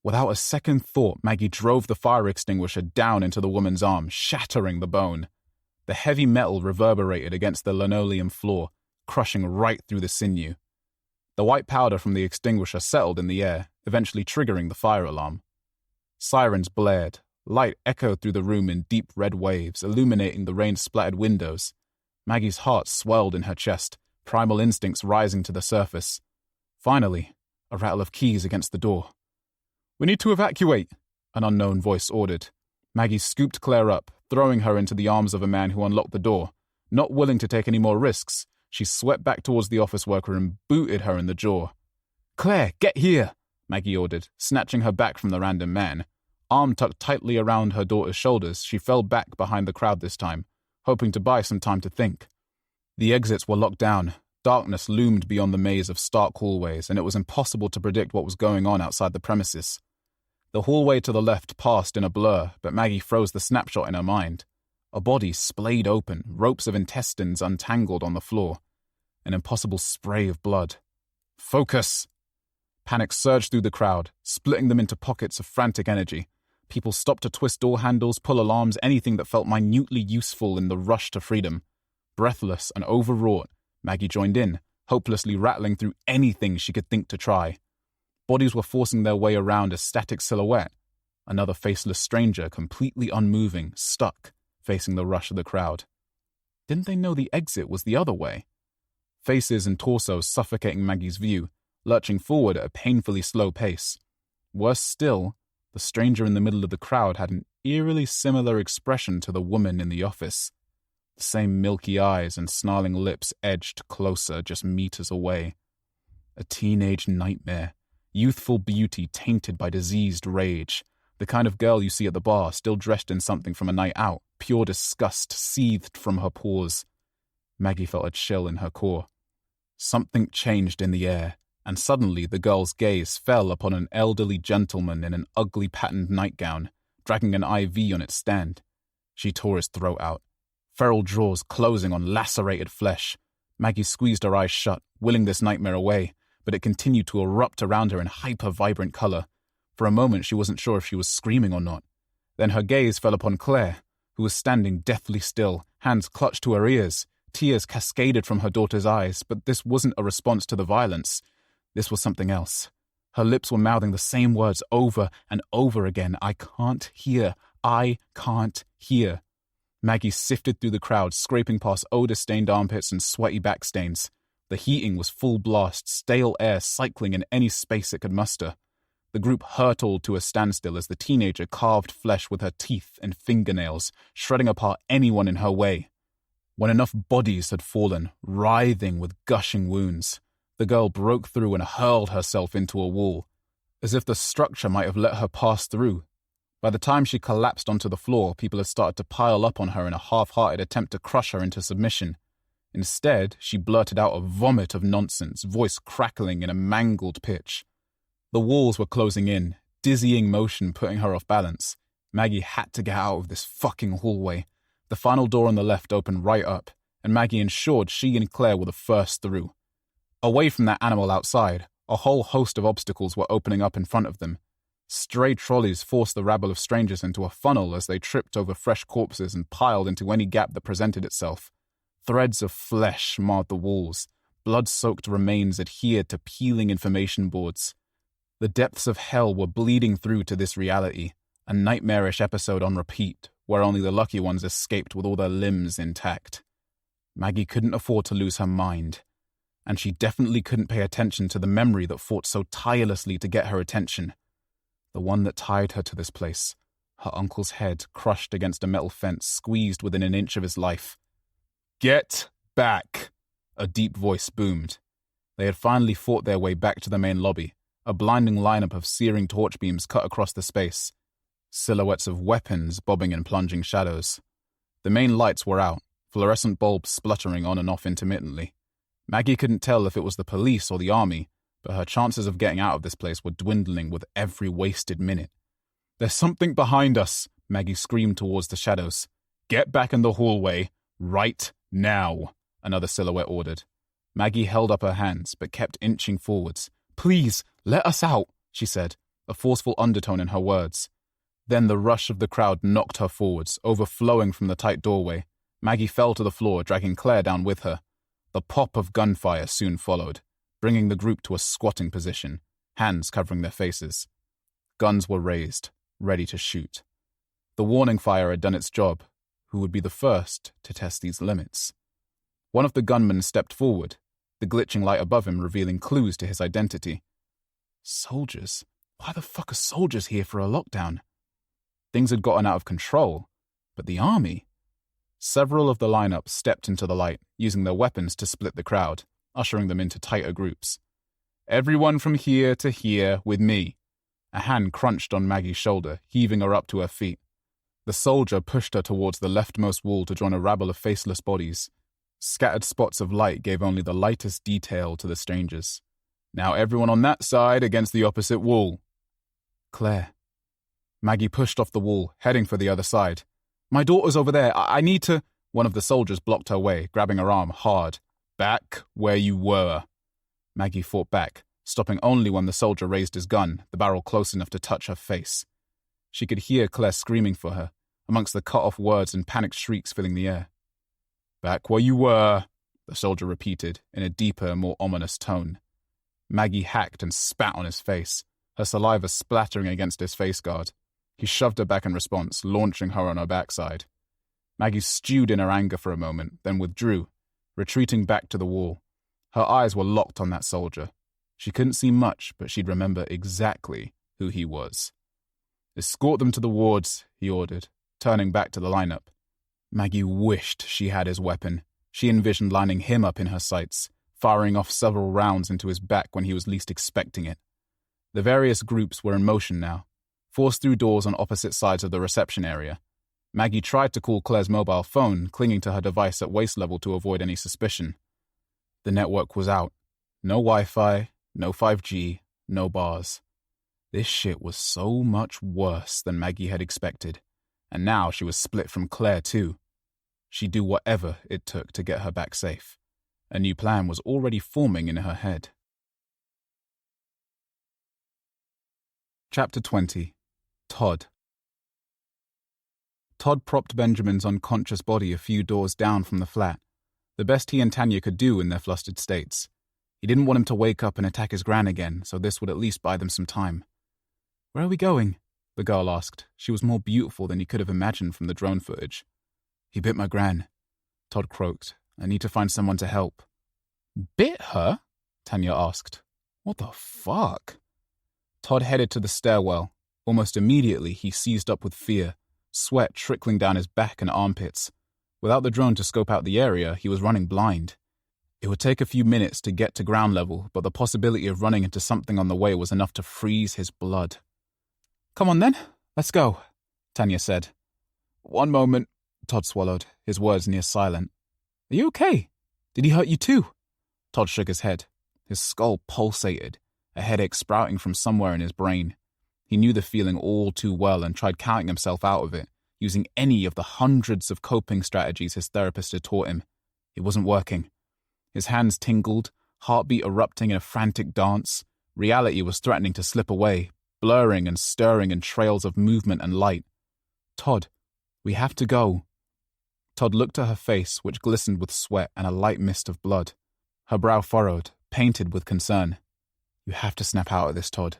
Speaker 2: Without a second thought, Maggie drove the fire extinguisher down into the woman's arm, shattering the bone. The heavy metal reverberated against the linoleum floor, crushing right through the sinew. The white powder from the extinguisher settled in the air, eventually triggering the fire alarm. Sirens blared. Light echoed through the room in deep red waves, illuminating the rain-splattered windows. Maggie's heart swelled in her chest, primal instincts rising to the surface. Finally, a rattle of keys against the door. "We need to evacuate," an unknown voice ordered. Maggie scooped Claire up, throwing her into the arms of a man who unlocked the door. Not willing to take any more risks, she swept back towards the office worker and booted her in the jaw. "Claire, get here!" Maggie ordered, snatching her back from the random man. Arm tucked tightly around her daughter's shoulders, she fell back behind the crowd this time, hoping to buy some time to think. The exits were locked down. Darkness loomed beyond the maze of stark hallways, and it was impossible to predict what was going on outside the premises. The hallway to the left passed in a blur, but Maggie froze the snapshot in her mind. A body splayed open, ropes of intestines untangled on the floor. An impossible spray of blood. "Focus!" Panic surged through the crowd, splitting them into pockets of frantic energy. People stopped to twist door handles, pull alarms, anything that felt minutely useful in the rush to freedom. Breathless and overwrought, Maggie joined in, hopelessly rattling through anything she could think to try. Bodies were forcing their way around a static silhouette. Another faceless stranger, completely unmoving, stuck, facing the rush of the crowd. Didn't they know the exit was the other way? Faces and torsos suffocating Maggie's view, lurching forward at a painfully slow pace. Worse still, the stranger in the middle of the crowd had an eerily similar expression to the woman in the office. The same milky eyes and snarling lips edged closer, just meters away. A teenage nightmare. Youthful beauty tainted by diseased rage. The kind of girl you see at the bar, still dressed in something from a night out. Pure disgust seethed from her pores. Maggie felt a chill in her core. Something changed in the air, and suddenly the girl's gaze fell upon an elderly gentleman in an ugly patterned nightgown, dragging an IV on its stand. She tore his throat out, feral jaws closing on lacerated flesh. Maggie squeezed her eyes shut, willing this nightmare away, but it continued to erupt around her in hyper-vibrant color. For a moment she wasn't sure if she was screaming or not. Then her gaze fell upon Claire, who was standing deathly still, hands clutched to her ears. Tears cascaded from her daughter's eyes, but this wasn't a response to the violence. This was something else. Her lips were mouthing the same words over and over again. I can't hear. I can't hear. Maggie sifted through the crowd, scraping past odor-stained armpits and sweaty back stains. The heating was full blast, stale air cycling in any space it could muster. The group hurtled to a standstill as the teenager carved flesh with her teeth and fingernails, shredding apart anyone in her way. When enough bodies had fallen, writhing with gushing wounds, the girl broke through and hurled herself into a wall, as if the structure might have let her pass through. By the time she collapsed onto the floor, people had started to pile up on her in a half-hearted attempt to crush her into submission. Instead, she blurted out a vomit of nonsense, voice crackling in a mangled pitch. The walls were closing in, dizzying motion putting her off balance. Maggie had to get out of this fucking hallway. The final door on the left opened right up, and Maggie ensured she and Claire were the first through. Away from that animal outside, a whole host of obstacles were opening up in front of them. Stray trolleys forced the rabble of strangers into a funnel as they tripped over fresh corpses and piled into any gap that presented itself. Threads of flesh marred the walls. Blood-soaked remains adhered to peeling information boards. The depths of hell were bleeding through to this reality, a nightmarish episode on repeat, where only the lucky ones escaped with all their limbs intact. Maggie couldn't afford to lose her mind, and she definitely couldn't pay attention to the memory that fought so tirelessly to get her attention. The one that tied her to this place, her uncle's head crushed against a metal fence, squeezed within an inch of his life. "Get back!" a deep voice boomed. They had finally fought their way back to the main lobby. A blinding lineup of searing torch beams cut across the space, silhouettes of weapons bobbing in plunging shadows. The main lights were out, fluorescent bulbs spluttering on and off intermittently. Maggie couldn't tell if it was the police or the army, but her chances of getting out of this place were dwindling with every wasted minute. "There's something behind us," Maggie screamed towards the shadows. "Get back in the hallway, right now," another silhouette ordered. Maggie held up her hands, but kept inching forwards. "Please, let us out," she said, a forceful undertone in her words. Then the rush of the crowd knocked her forwards, overflowing from the tight doorway. Maggie fell to the floor, dragging Claire down with her. The pop of gunfire soon followed, bringing the group to a squatting position, hands covering their faces. Guns were raised, ready to shoot. The warning fire had done its job. Who would be the first to test these limits? One of the gunmen stepped forward, the glitching light above him revealing clues to his identity. Soldiers? Why the fuck are soldiers here for a lockdown? Things had gotten out of control, but the army? Several of the lineup stepped into the light, using their weapons to split the crowd, ushering them into tighter groups. "Everyone from here to here with me." A hand crunched on Maggie's shoulder, heaving her up to her feet. The soldier pushed her towards the leftmost wall to join a rabble of faceless bodies. Scattered spots of light gave only the lightest detail to the strangers. "Now everyone on that side against the opposite wall." "Claire." Maggie pushed off the wall, heading for the other side. "My daughter's over there. I need to—" One of the soldiers blocked her way, grabbing her arm hard. "Back where you were." Maggie fought back, stopping only when the soldier raised his gun, the barrel close enough to touch her face. She could hear Claire screaming for her, amongst the cut-off words and panicked shrieks filling the air. "Back where you were," the soldier repeated, in a deeper, more ominous tone. Maggie hacked and spat on his face, her saliva splattering against his face guard. He shoved her back in response, launching her on her backside. Maggie stewed in her anger for a moment, then withdrew, retreating back to the wall. Her eyes were locked on that soldier. She couldn't see much, but she'd remember exactly who he was. "Escort them to the wards," he ordered, turning back to the lineup. Maggie wished she had his weapon. She envisioned lining him up in her sights, firing off several rounds into his back when he was least expecting it. The various groups were in motion now, forced through doors on opposite sides of the reception area. Maggie tried to call Claire's mobile phone, clinging to her device at waist level to avoid any suspicion. The network was out. No Wi-Fi, No 5G, no bars. This shit was so much worse than Maggie had expected, and now she was split from Claire too. She'd do whatever it took to get her back safe. A new plan was already forming in her head. Chapter 20. Todd. Todd propped Benjamin's unconscious body a few doors down from the flat, the best he and Tanya could do in their flustered states. He didn't want him to wake up and attack his gran again, so this would at least buy them some time. "Where are we going?" the girl asked. She was more beautiful than he could have imagined from the drone footage. "He bit my gran," Todd croaked. "I need to find someone to help." "Bit her?" Tanya asked. "What the fuck?" Todd headed to the stairwell. Almost immediately, he seized up with fear, sweat trickling down his back and armpits. Without the drone to scope out the area, he was running blind. It would take a few minutes to get to ground level, but the possibility of running into something on the way was enough to freeze his blood. "Come on then, let's go," Tanya said. "One moment," Todd swallowed, his words near silent. "Are you okay? Did he hurt you too?" Todd shook his head. His skull pulsated, a headache sprouting from somewhere in his brain. He knew the feeling all too well and tried counting himself out of it, using any of the hundreds of coping strategies his therapist had taught him. It wasn't working. His hands tingled, heartbeat erupting in a frantic dance. Reality was threatening to slip away, blurring and stirring in trails of movement and light. "Todd, we have to go." Todd looked at her face, which glistened with sweat and a light mist of blood. Her brow furrowed, painted with concern. "You have to snap out of this, Todd.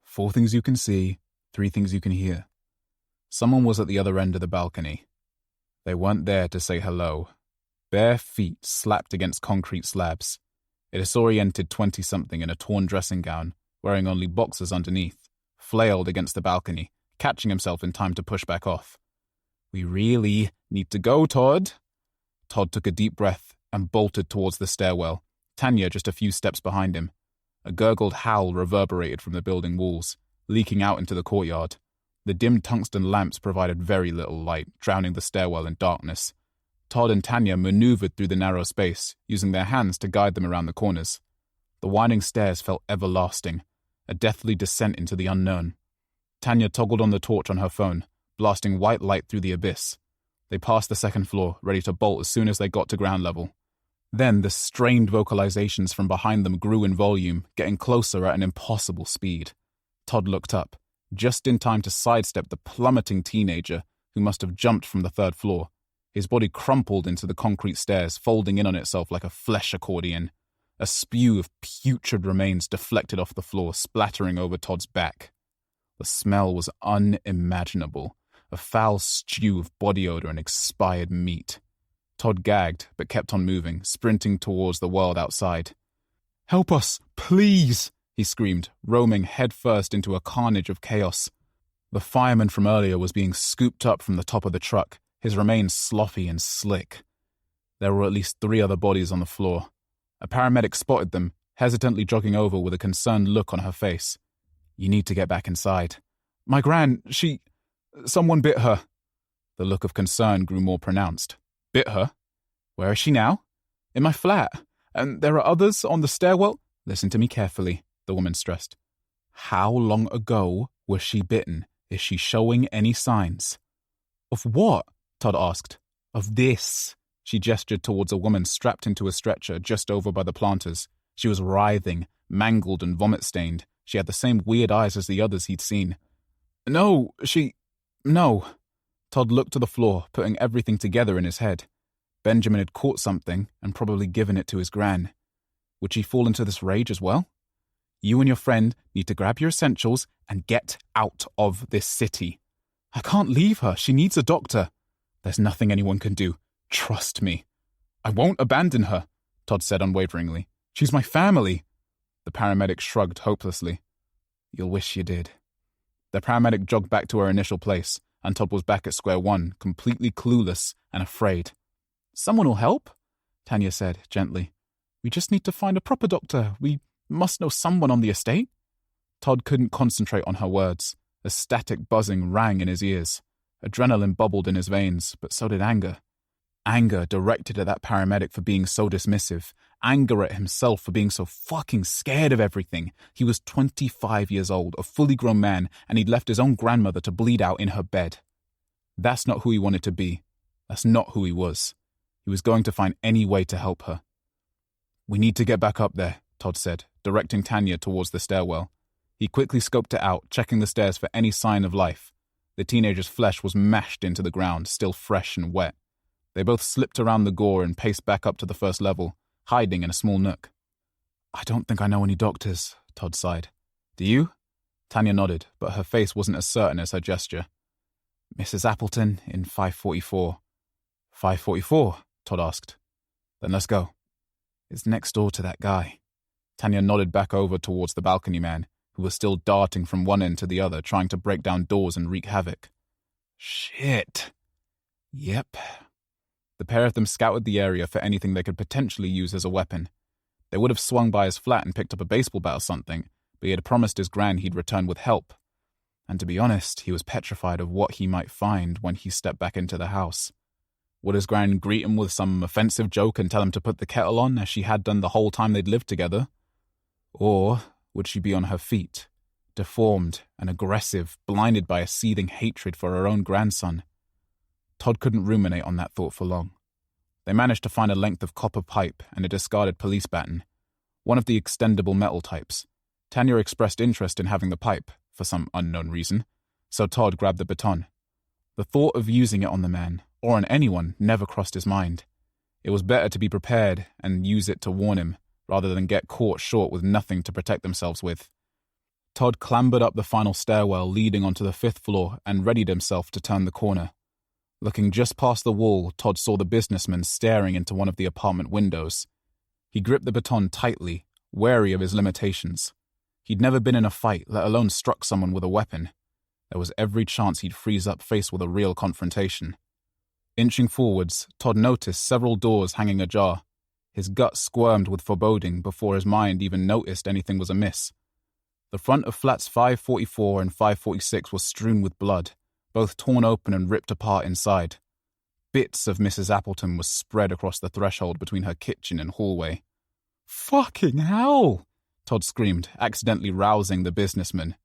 Speaker 2: 4 things you can see, 3 things you can hear." Someone was at the other end of the balcony. They weren't there to say hello. Bare feet slapped against concrete slabs. A disoriented 20-something in a torn dressing gown, wearing only boxers underneath, flailed against the balcony, catching himself in time to push back off. "We really need to go, Todd." Todd took a deep breath and bolted towards the stairwell, Tanya just a few steps behind him. A gurgled howl reverberated from the building walls, leaking out into the courtyard. The dim tungsten lamps provided very little light, drowning the stairwell in darkness. Todd and Tanya maneuvered through the narrow space, using their hands to guide them around the corners. The winding stairs felt everlasting, a deathly descent into the unknown. Tanya toggled on the torch on her phone, blasting white light through the abyss. They passed the 2nd floor, ready to bolt as soon as they got to ground level. Then the strained vocalizations from behind them grew in volume, getting closer at an impossible speed. Todd looked up, just in time to sidestep the plummeting teenager who must have jumped from the 3rd floor. His body crumpled into the concrete stairs, folding in on itself like a flesh accordion. A spew of putrid remains deflected off the floor, splattering over Todd's back. The smell was unimaginable, a foul stew of body odor and expired meat. Todd gagged, but kept on moving, sprinting towards the world outside. "Help us, please!" he screamed, roaming headfirst into a carnage of chaos. The fireman from earlier was being scooped up from the top of the truck, his remains sloppy and slick. There were at least 3 other bodies on the floor. A paramedic spotted them, hesitantly jogging over with a concerned look on her face. "You need to get back inside." "My gran, someone bit her." The look of concern grew more pronounced. "Bit her? Where is she now?" "In my flat. And there are others on the stairwell." "Listen to me carefully," the woman stressed. "How long ago was she bitten? Is she showing any signs?" "Of what?" Todd asked. "Of this." She gestured towards a woman strapped into a stretcher just over by the planters. She was writhing, mangled and vomit-stained. She had the same weird eyes as the others he'd seen. No. Todd looked to the floor, putting everything together in his head. Benjamin had caught something and probably given it to his gran. Would she fall into this rage as well? "You and your friend need to grab your essentials and get out of this city." "I can't leave her. She needs a doctor." "There's nothing anyone can do. Trust me." "I won't abandon her," Todd said unwaveringly. "She's my family." The paramedic shrugged hopelessly. "You'll wish you did." The paramedic jogged back to her initial place, and Todd was back at square one, completely clueless and afraid. "Someone will help," Tanya said gently. "We just need to find a proper doctor. We must know someone on the estate." Todd couldn't concentrate on her words. A static buzzing rang in his ears. Adrenaline bubbled in his veins, but so did anger. Anger directed at that paramedic for being so dismissive. Anger at himself for being so fucking scared of everything. He was 25 years old, a fully grown man, and he'd left his own grandmother to bleed out in her bed. That's not who he wanted to be. That's not who he was. He was going to find any way to help her. "We need to get back up there," Todd said, directing Tanya towards the stairwell. He quickly scoped it out, checking the stairs for any sign of life. The teenager's flesh was mashed into the ground, still fresh and wet. They both slipped around the gore and paced back up to the first level, hiding in a small nook. "I don't think I know any doctors," Todd sighed. "Do you?" Tanya nodded, but her face wasn't as certain as her gesture. "Mrs. Appleton in 544. 544? Todd asked. "Then let's go." "It's next door to that guy." Tanya nodded back over towards the balcony man, who was still darting from one end to the other, trying to break down doors and wreak havoc. "Shit." "Yep." The pair of them scouted the area for anything they could potentially use as a weapon. They would have swung by his flat and picked up a baseball bat or something, but he had promised his gran he'd return with help. And to be honest, he was petrified of what he might find when he stepped back into the house. Would his gran greet him with some offensive joke and tell him to put the kettle on, as she had done the whole time they'd lived together? Or would she be on her feet, deformed and aggressive, blinded by a seething hatred for her own grandson? Todd couldn't ruminate on that thought for long. They managed to find a length of copper pipe and a discarded police baton, one of the extendable metal types. Tanya expressed interest in having the pipe, for some unknown reason, so Todd grabbed the baton. The thought of using it on the man, or on anyone, never crossed his mind. It was better to be prepared and use it to warn him, rather than get caught short with nothing to protect themselves with. Todd clambered up the final stairwell leading onto the 5th floor and readied himself to turn the corner. Looking just past the wall, Todd saw the businessman staring into one of the apartment windows. He gripped the baton tightly, wary of his limitations. He'd never been in a fight, let alone struck someone with a weapon. There was every chance he'd freeze up faced with a real confrontation. Inching forwards, Todd noticed several doors hanging ajar. His gut squirmed with foreboding before his mind even noticed anything was amiss. The front of flats 544 and 546 was strewn with blood, both torn open and ripped apart inside. Bits of Mrs. Appleton was spread across the threshold between her kitchen and hallway. "Fucking hell!" Todd screamed, accidentally rousing the businessman.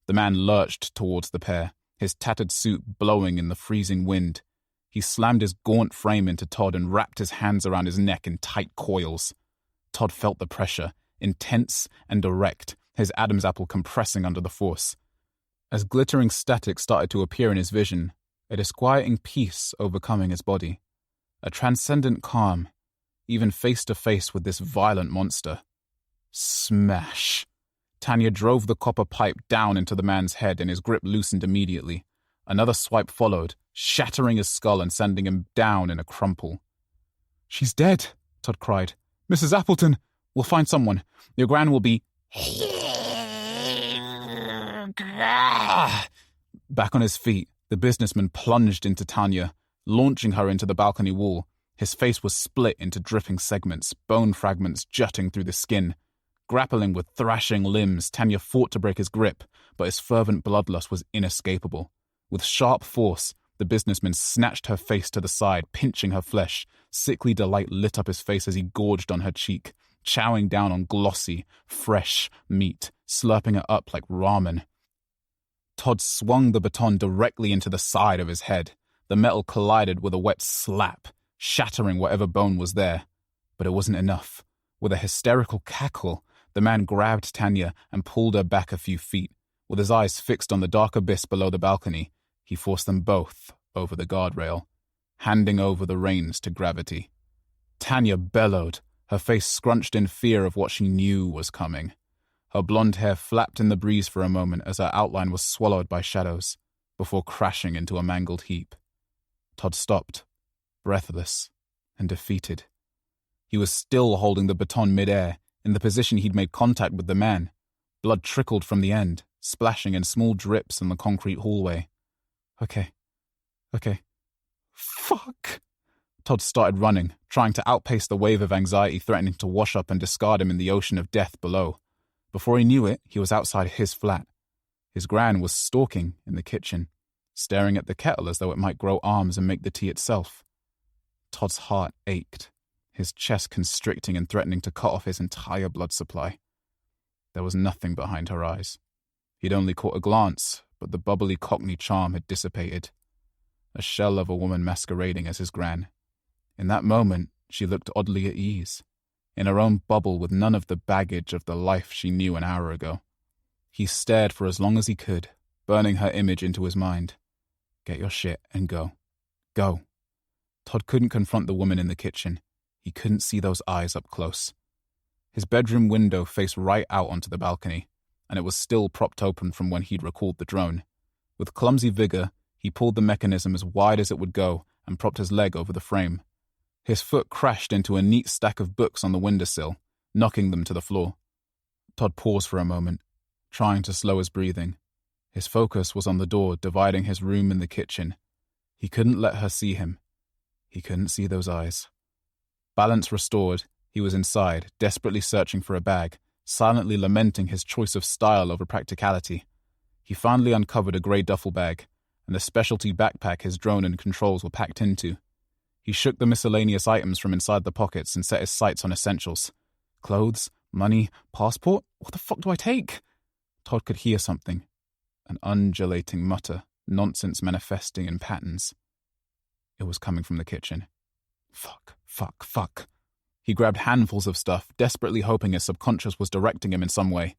Speaker 2: The man lurched towards the pair, his tattered suit blowing in the freezing wind. He slammed his gaunt frame into Todd and wrapped his hands around his neck in tight coils. Todd felt the pressure, intense and direct, his Adam's apple compressing under the force. As glittering static started to appear in his vision, a disquieting peace overcoming his body. A transcendent calm, even face to face with this violent monster. Smash! Tanya drove the copper pipe down into the man's head and his grip loosened immediately. Another swipe followed, shattering his skull and sending him down in a crumple. "She's dead," Todd cried. "Mrs. Appleton, we'll find someone. Your gran will be..." Back on his feet, the businessman plunged into Tanya, launching her into the balcony wall. His face was split into dripping segments, bone fragments jutting through the skin. Grappling with thrashing limbs, Tanya fought to break his grip, but his fervent bloodlust was inescapable. With sharp force, the businessman snatched her face to the side, pinching her flesh. Sickly delight lit up his face as he gorged on her cheek, chowing down on glossy, fresh meat, slurping it up like ramen. Todd swung the baton directly into the side of his head. The metal collided with a wet slap, shattering whatever bone was there. But it wasn't enough. With a hysterical cackle, the man grabbed Tanya and pulled her back a few feet. With his eyes fixed on the dark abyss below the balcony, he forced them both over the guardrail, handing over the reins to gravity. Tanya bellowed, her face scrunched in fear of what she knew was coming. Her blonde hair flapped in the breeze for a moment as her outline was swallowed by shadows, before crashing into a mangled heap. Todd stopped, breathless and defeated. He was still holding the baton mid-air, in the position he'd made contact with the man. Blood trickled from the end, splashing in small drips in the concrete hallway. Okay. Fuck! Todd started running, trying to outpace the wave of anxiety threatening to wash up and discard him in the ocean of death below. Before he knew it, he was outside his flat. His gran was stalking in the kitchen, staring at the kettle as though it might grow arms and make the tea itself. Todd's heart ached, his chest constricting and threatening to cut off his entire blood supply. There was nothing behind her eyes. He'd only caught a glance, but the bubbly Cockney charm had dissipated. A shell of a woman masquerading as his gran. In that moment, she looked oddly at ease, in her own bubble with none of the baggage of the life she knew an hour ago. He stared for as long as he could, burning her image into his mind. Get your shit and go. Go. Todd couldn't confront the woman in the kitchen. He couldn't see those eyes up close. His bedroom window faced right out onto the balcony, and it was still propped open from when he'd recalled the drone. With clumsy vigor, he pulled the mechanism as wide as it would go and propped his leg over the frame. His foot crashed into a neat stack of books on the windowsill, knocking them to the floor. Todd paused for a moment, trying to slow his breathing. His focus was on the door dividing his room and the kitchen. He couldn't let her see him. He couldn't see those eyes. Balance restored, he was inside, desperately searching for a bag, silently lamenting his choice of style over practicality. He finally uncovered a grey duffel bag, and the specialty backpack his drone and controls were packed into. He shook the miscellaneous items from inside the pockets and set his sights on essentials. Clothes, money, passport? What the fuck do I take? Todd could hear something. An undulating mutter, nonsense manifesting in patterns. It was coming from the kitchen. Fuck. He grabbed handfuls of stuff, desperately hoping his subconscious was directing him in some way.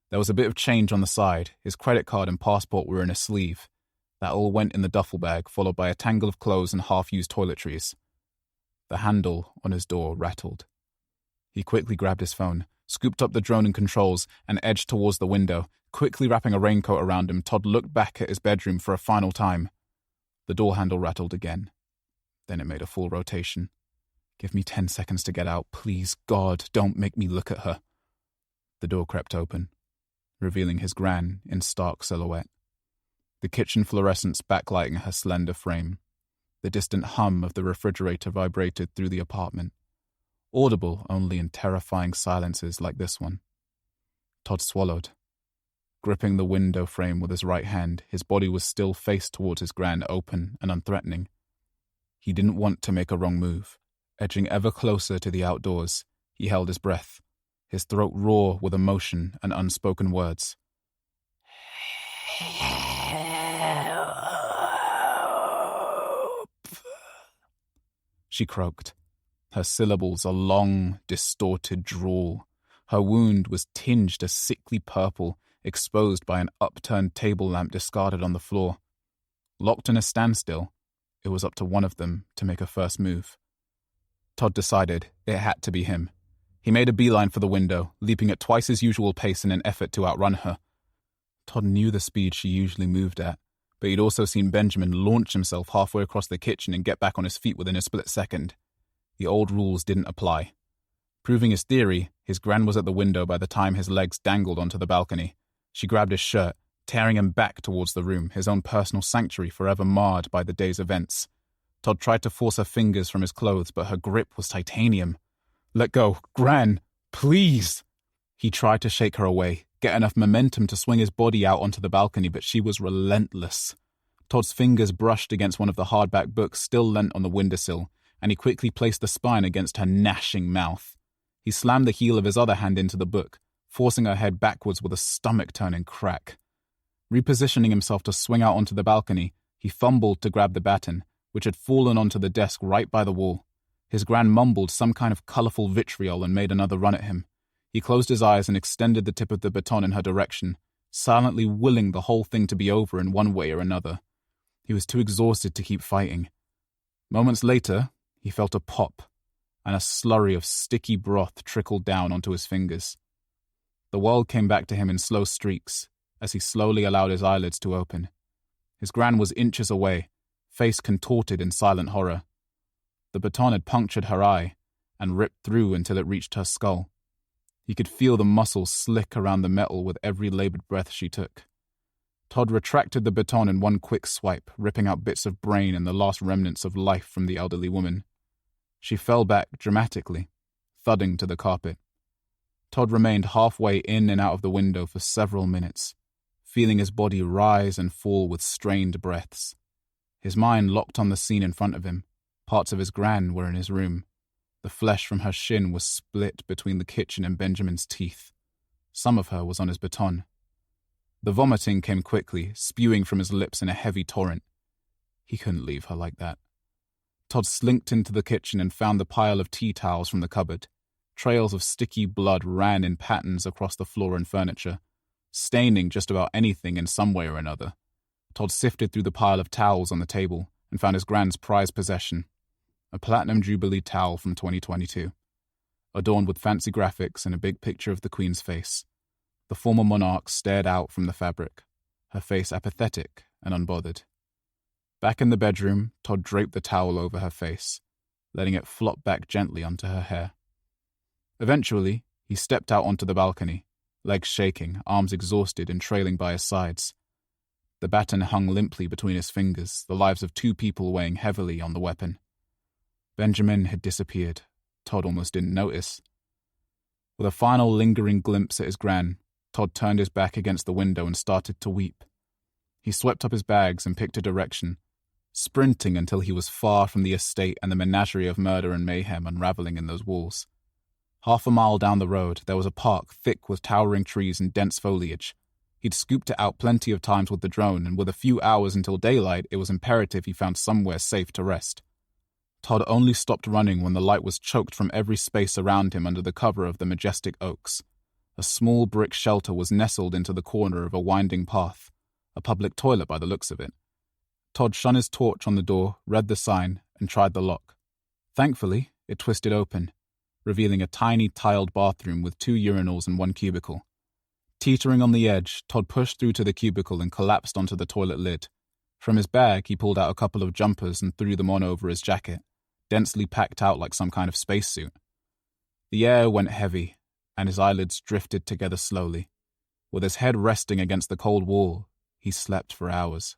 Speaker 2: There was a bit of change on the side. His credit card and passport were in a sleeve. That all went in the duffel bag, followed by a tangle of clothes and half-used toiletries. The handle on his door rattled. He quickly grabbed his phone, scooped up the drone and controls, and edged towards the window. Quickly wrapping a raincoat around him, Todd looked back at his bedroom for a final time. The door handle rattled again. Then it made a full rotation. Give me 10 seconds to get out. Please, God, don't make me look at her. The door crept open, revealing his gran in stark silhouette. The kitchen fluorescence backlighting her slender frame. The distant hum of the refrigerator vibrated through the apartment, audible only in terrifying silences like this one. Todd swallowed. Gripping the window frame with his right hand, his body was still faced towards his gran, open and unthreatening. He didn't want to make a wrong move. Edging ever closer to the outdoors, he held his breath, his throat raw with emotion and unspoken words. She croaked, her syllables a long, distorted drawl. Her wound was tinged a sickly purple, exposed by an upturned table lamp discarded on the floor. Locked in a standstill, it was up to one of them to make a first move. Todd decided it had to be him. He made a beeline for the window, leaping at twice his usual pace in an effort to outrun her. Todd knew the speed she usually moved at, but he'd also seen Benjamin launch himself halfway across the kitchen and get back on his feet within a split second. The old rules didn't apply. Proving his theory, his gran was at the window by the time his legs dangled onto the balcony. She grabbed his shirt, tearing him back towards the room, his own personal sanctuary forever marred by the day's events. Todd tried to force her fingers from his clothes, but her grip was titanium. Let go, Gran, please! He tried to shake her away, get enough momentum to swing his body out onto the balcony, but she was relentless. Todd's fingers brushed against one of the hardback books still leant on the windowsill, and he quickly placed the spine against her gnashing mouth. He slammed the heel of his other hand into the book, forcing her head backwards with a stomach-turning crack. Repositioning himself to swing out onto the balcony, he fumbled to grab the baton, which had fallen onto the desk right by the wall. His gran mumbled some kind of colourful vitriol and made another run at him. He closed his eyes and extended the tip of the baton in her direction, silently willing the whole thing to be over in one way or another. He was too exhausted to keep fighting. Moments later, he felt a pop, and a slurry of sticky broth trickled down onto his fingers. The world came back to him in slow streaks as he slowly allowed his eyelids to open. His gran was inches away, face contorted in silent horror. The baton had punctured her eye and ripped through until it reached her skull. He could feel the muscles slick around the metal with every labored breath she took. Todd retracted the baton in one quick swipe, ripping out bits of brain and the last remnants of life from the elderly woman. She fell back dramatically, thudding to the carpet. Todd remained halfway in and out of the window for several minutes, feeling his body rise and fall with strained breaths. His mind locked on the scene in front of him, Parts of his gran were in his room. The flesh from her shin was split between the kitchen and Benjamin's teeth. Some of her was on his baton. The vomiting came quickly, spewing from his lips in a heavy torrent. He couldn't leave her like that. Todd slinked into the kitchen and found the pile of tea towels from the cupboard. Trails of sticky blood ran in patterns across the floor and furniture, staining just about anything in some way or another. Todd sifted through the pile of towels on the table and found his gran's prized possession, a Platinum Jubilee towel from 2022, adorned with fancy graphics and a big picture of the Queen's face. The former monarch stared out from the fabric, her face apathetic and unbothered. Back in the bedroom, Todd draped the towel over her face, letting it flop back gently onto her hair. Eventually, he stepped out onto the balcony, legs shaking, arms exhausted and trailing by his sides. The baton hung limply between his fingers, the lives of 2 people weighing heavily on the weapon. Benjamin had disappeared. Todd almost didn't notice. With a final lingering glimpse at his gran, Todd turned his back against the window and started to weep. He swept up his bags and picked a direction, sprinting until he was far from the estate and the menagerie of murder and mayhem unraveling in those walls. Half a mile down the road, there was a park thick with towering trees and dense foliage. He'd scooped it out plenty of times with the drone, and with a few hours until daylight, it was imperative he found somewhere safe to rest. Todd only stopped running when the light was choked from every space around him under the cover of the majestic oaks. A small brick shelter was nestled into the corner of a winding path, a public toilet by the looks of it. Todd shone his torch on the door, read the sign, and tried the lock. Thankfully, it twisted open, revealing a tiny tiled bathroom with 2 urinals and 1 cubicle. Teetering on the edge, Todd pushed through to the cubicle and collapsed onto the toilet lid. From his bag, he pulled out a couple of jumpers and threw them on over his jacket, densely packed out like some kind of spacesuit. The air went heavy, and his eyelids drifted together slowly. With his head resting against the cold wall, he slept for hours.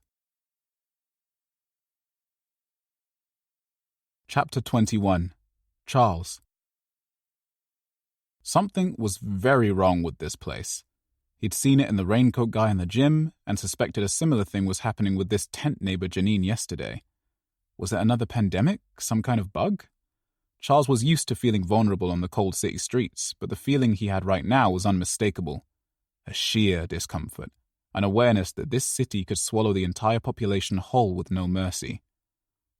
Speaker 2: Chapter 21. Charles. Something was very wrong with this place. He'd seen it in the raincoat guy in the gym and suspected a similar thing was happening with this tent neighbor Janine yesterday. Was it another pandemic? Some kind of bug? Charles was used to feeling vulnerable on the cold city streets, but the feeling he had right now was unmistakable. A sheer discomfort, an awareness that this city could swallow the entire population whole with no mercy.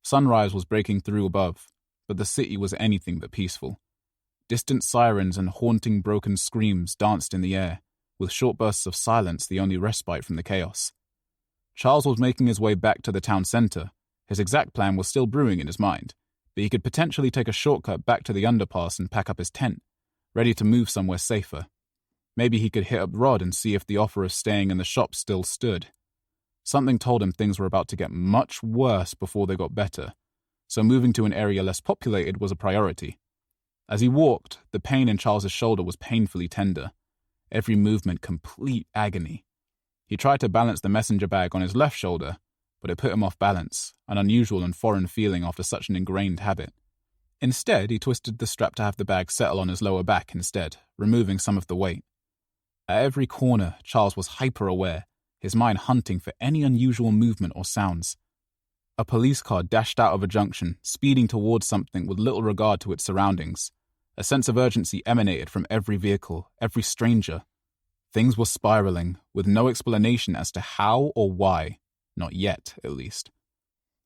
Speaker 2: Sunrise was breaking through above, but the city was anything but peaceful. Distant sirens and haunting broken screams danced in the air, with short bursts of silence the only respite from the chaos. Charles was making his way back to the town centre. His exact plan was still brewing in his mind, but he could potentially take a shortcut back to the underpass and pack up his tent, ready to move somewhere safer. Maybe he could hit up Rod and see if the offer of staying in the shop still stood. Something told him things were about to get much worse before they got better, so moving to an area less populated was a priority. As he walked, the pain in Charles's shoulder was painfully tender, every movement complete agony. He tried to balance the messenger bag on his left shoulder, but it put him off balance, an unusual and foreign feeling after such an ingrained habit. Instead, he twisted the strap to have the bag settle on his lower back instead, removing some of the weight. At every corner, Charles was hyper-aware, his mind hunting for any unusual movement or sounds. A police car dashed out of a junction, speeding towards something with little regard to its surroundings. A sense of urgency emanated from every vehicle, every stranger. Things were spiraling, with no explanation as to how or why. Not yet, at least.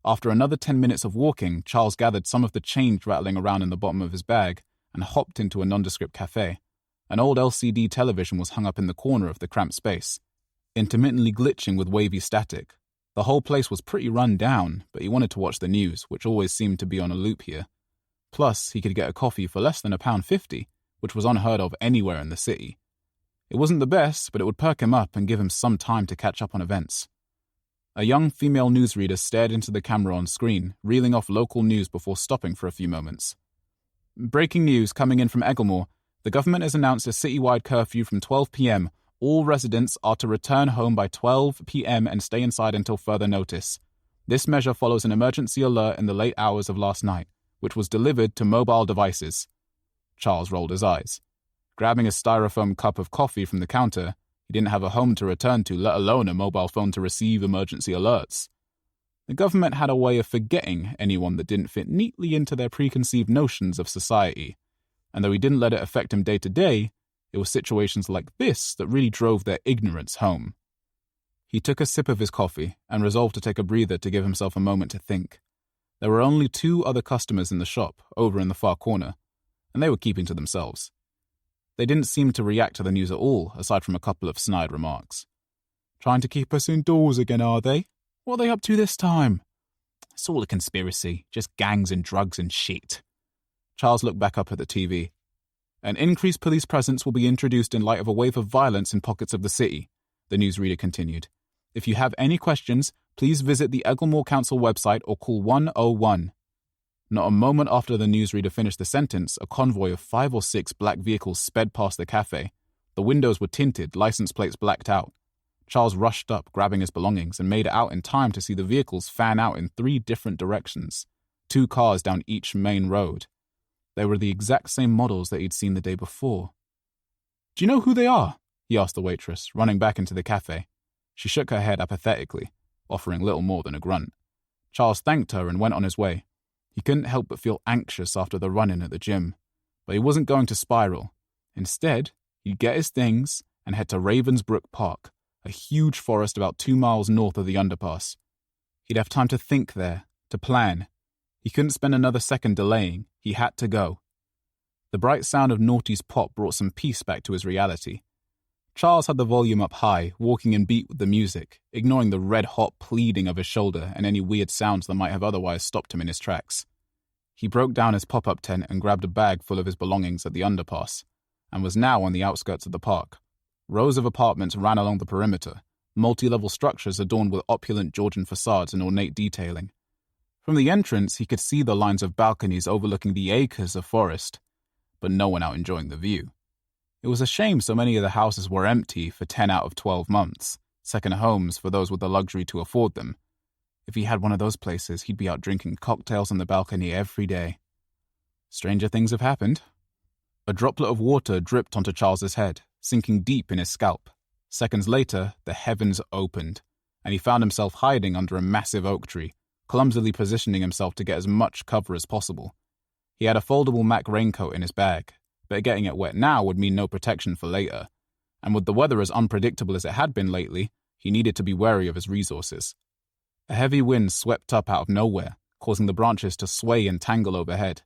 Speaker 2: After another 10 minutes of walking, Charles gathered some of the change rattling around in the bottom of his bag and hopped into a nondescript cafe. An old LCD television was hung up in the corner of the cramped space, intermittently glitching with wavy static. The whole place was pretty run down, but he wanted to watch the news, which always seemed to be on a loop here. Plus, he could get a coffee for less than £1.50, which was unheard of anywhere in the city. It wasn't the best, but it would perk him up and give him some time to catch up on events. A young female newsreader stared into the camera on screen, reeling off local news before stopping for a few moments. Breaking news coming in from Egglemore. The government has announced a citywide curfew from 12 p.m. All residents are to return home by 12 p.m. and stay inside until further notice. This measure follows an emergency alert in the late hours of last night, which was delivered to mobile devices. Charles rolled his eyes. Grabbing a styrofoam cup of coffee from the counter, he didn't have a home to return to, let alone a mobile phone to receive emergency alerts. The government had a way of forgetting anyone that didn't fit neatly into their preconceived notions of society, and though he didn't let it affect him day to day, it was situations like this that really drove their ignorance home. He took a sip of his coffee and resolved to take a breather to give himself a moment to think. There were only 2 other customers in the shop, over in the far corner, and they were keeping to themselves. They didn't seem to react to the news at all, aside from a couple of snide remarks. "Trying to keep us indoors again, are they? What are they up to this time?" "It's all a conspiracy, just gangs and drugs and shit." Charles looked back up at the TV. "An increased police presence will be introduced in light of a wave of violence in pockets of the city," the newsreader continued. "If you have any questions, please visit the Egglemore Council website or call 101. Not a moment after the newsreader finished the sentence, a convoy of 5 or 6 black vehicles sped past the cafe. The windows were tinted, license plates blacked out. Charles rushed up, grabbing his belongings, and made it out in time to see the vehicles fan out in 3 different directions, 2 cars down each main road. They were the exact same models that he'd seen the day before. "Do you know who they are?" he asked the waitress, running back into the cafe. She shook her head apathetically, offering little more than a grunt. Charles thanked her and went on his way. He couldn't help but feel anxious after the run-in at the gym, but he wasn't going to spiral. Instead, he'd get his things and head to Ravensbrook Park, a huge forest about 2 miles north of the underpass. He'd have time to think there, to plan. He couldn't spend another second delaying. He had to go. The bright sound of Naughty's pop brought some peace back to his reality. Charles had the volume up high, walking in beat with the music, ignoring the red-hot pleading of his shoulder and any weird sounds that might have otherwise stopped him in his tracks. He broke down his pop-up tent and grabbed a bag full of his belongings at the underpass, and was now on the outskirts of the park. Rows of apartments ran along the perimeter, multi-level structures adorned with opulent Georgian facades and ornate detailing. From the entrance, he could see the lines of balconies overlooking the acres of forest, but no one out enjoying the view. It was a shame so many of the houses were empty for 10 out of 12 months, second homes for those with the luxury to afford them. If he had one of those places, he'd be out drinking cocktails on the balcony every day. Stranger things have happened. A droplet of water dripped onto Charles's head, sinking deep in his scalp. Seconds later, the heavens opened, and he found himself hiding under a massive oak tree, clumsily positioning himself to get as much cover as possible. He had a foldable Mac raincoat in his bag, but getting it wet now would mean no protection for later. And with the weather as unpredictable as it had been lately, he needed to be wary of his resources. A heavy wind swept up out of nowhere, causing the branches to sway and tangle overhead.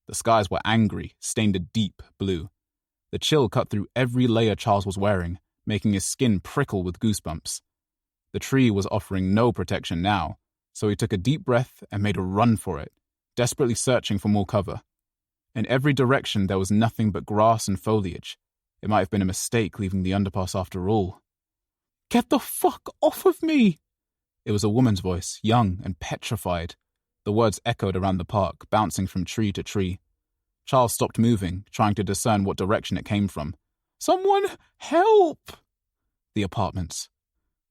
Speaker 2: The skies were angry, stained a deep blue. The chill cut through every layer Charles was wearing, making his skin prickle with goosebumps. The tree was offering no protection now, so he took a deep breath and made a run for it, desperately searching for more cover. In every direction there was nothing but grass and foliage. It might have been a mistake leaving the underpass after all. "Get the fuck off of me!" It was a woman's voice, young and petrified. The words echoed around the park, bouncing from tree to tree. Charles stopped moving, trying to discern what direction it came from. "Someone help!" The apartments.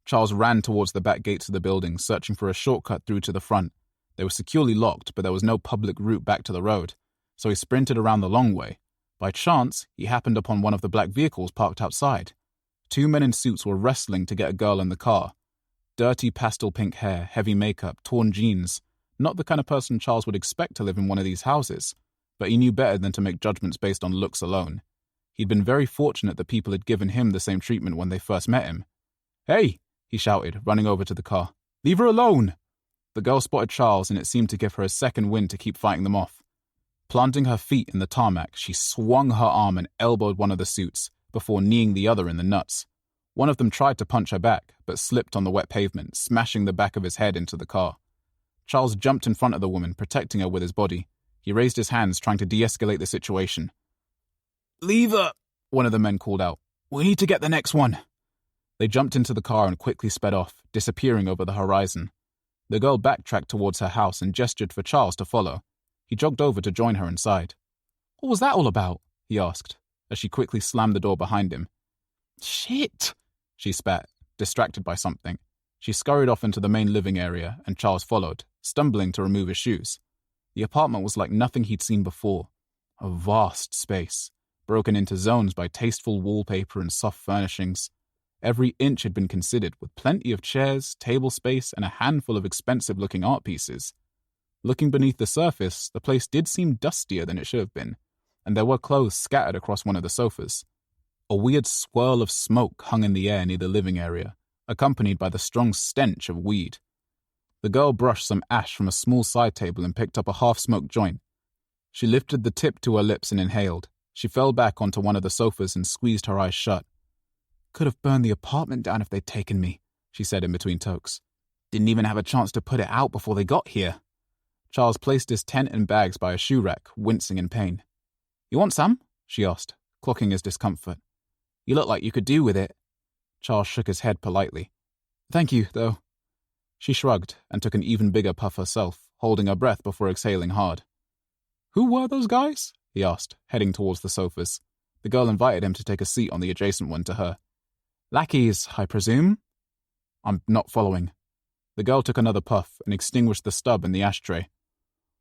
Speaker 2: Charles ran towards the back gates of the building, searching for a shortcut through to the front. They were securely locked, but there was no public route back to the road, so he sprinted around the long way. By chance, he happened upon one of the black vehicles parked outside. 2 men in suits were wrestling to get a girl in the car. Dirty pastel pink hair, heavy makeup, torn jeans. Not the kind of person Charles would expect to live in one of these houses, but he knew better than to make judgments based on looks alone. He'd been very fortunate that people had given him the same treatment when they first met him. "Hey!" he shouted, running over to the car. "Leave her alone!" The girl spotted Charles, and it seemed to give her a second wind to keep fighting them off. Planting her feet in the tarmac, she swung her arm and elbowed one of the suits, before kneeing the other in the nuts. One of them tried to punch her back, but slipped on the wet pavement, smashing the back of his head into the car. Charles jumped in front of the woman, protecting her with his body. He raised his hands, trying to de-escalate the situation. "Leave her," one of the men called out. "We need to get the next one." They jumped into the car and quickly sped off, disappearing over the horizon. The girl backtracked towards her house and gestured for Charles to follow. He jogged over to join her inside. "What was that all about?" he asked, as she quickly slammed the door behind him. "Shit!" she spat, distracted by something. She scurried off into the main living area, and Charles followed, stumbling to remove his shoes. The apartment was like nothing he'd seen before. A vast space, broken into zones by tasteful wallpaper and soft furnishings. Every inch had been considered, with plenty of chairs, table space, and a handful of expensive-looking art pieces. Looking beneath the surface, the place did seem dustier than it should have been, and there were clothes scattered across one of the sofas. A weird swirl of smoke hung in the air near the living area, accompanied by the strong stench of weed. The girl brushed some ash from a small side table and picked up a half-smoked joint. She lifted the tip to her lips and inhaled. She fell back onto one of the sofas and squeezed her eyes shut. "Could have burned the apartment down if they'd taken me," she said in between tokes. "Didn't even have a chance to put it out before they got here." Charles placed his tent and bags by a shoe rack, wincing in pain. "You want some?" she asked, clocking his discomfort. "You look like you could do with it." Charles shook his head politely. "Thank you, though." She shrugged and took an even bigger puff herself, holding her breath before exhaling hard. "Who were those guys?" he asked, heading towards the sofas. The girl invited him to take a seat on the adjacent one to her. "Lackeys, I presume?" "I'm not following." The girl took another puff and extinguished the stub in the ashtray.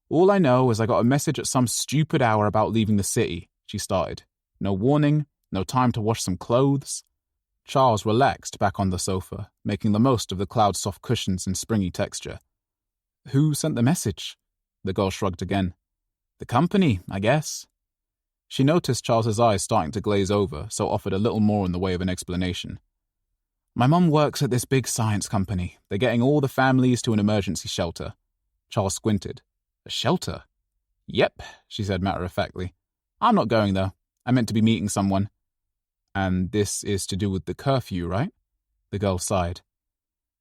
Speaker 2: "All I know is I got a message at some stupid hour about leaving the city," she started. "No warning, no time to wash some clothes." Charles relaxed back on the sofa, making the most of the cloud's soft cushions and springy texture. "Who sent the message?" The girl shrugged again. "The company, I guess." She noticed Charles's eyes starting to glaze over, so offered a little more in the way of an explanation. "My mum works at this big science company. They're getting all the families to an emergency shelter." Charles squinted. "A shelter?" "Yep," she said matter-of-factly. "I'm not going, though. I meant to be meeting someone." "And this is to do with the curfew, right?" The girl sighed.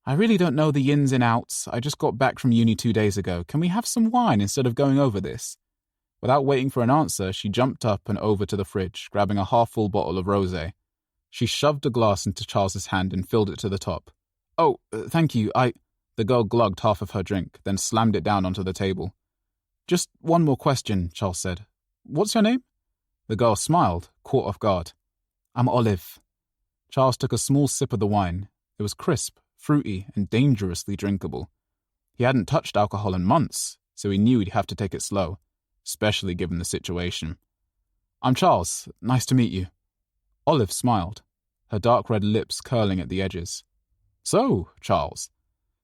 Speaker 2: "I really don't know the ins and outs. I just got back from uni 2 days ago. Can we have some wine instead of going over this?" Without waiting for an answer, she jumped up and over to the fridge, grabbing a half-full bottle of rosé. She shoved a glass into Charles's hand and filled it to the top. "Oh, thank you, The girl glugged half of her drink, then slammed it down onto the table. "Just one more question," Charles said. "What's your name?" The girl smiled, caught off guard. "I'm Olive." Charles took a small sip of the wine. It was crisp, fruity, and dangerously drinkable. He hadn't touched alcohol in months, so he knew he'd have to take it slow, especially given the situation. "I'm Charles. Nice to meet you." Olive smiled, her dark red lips curling at the edges. "So, Charles,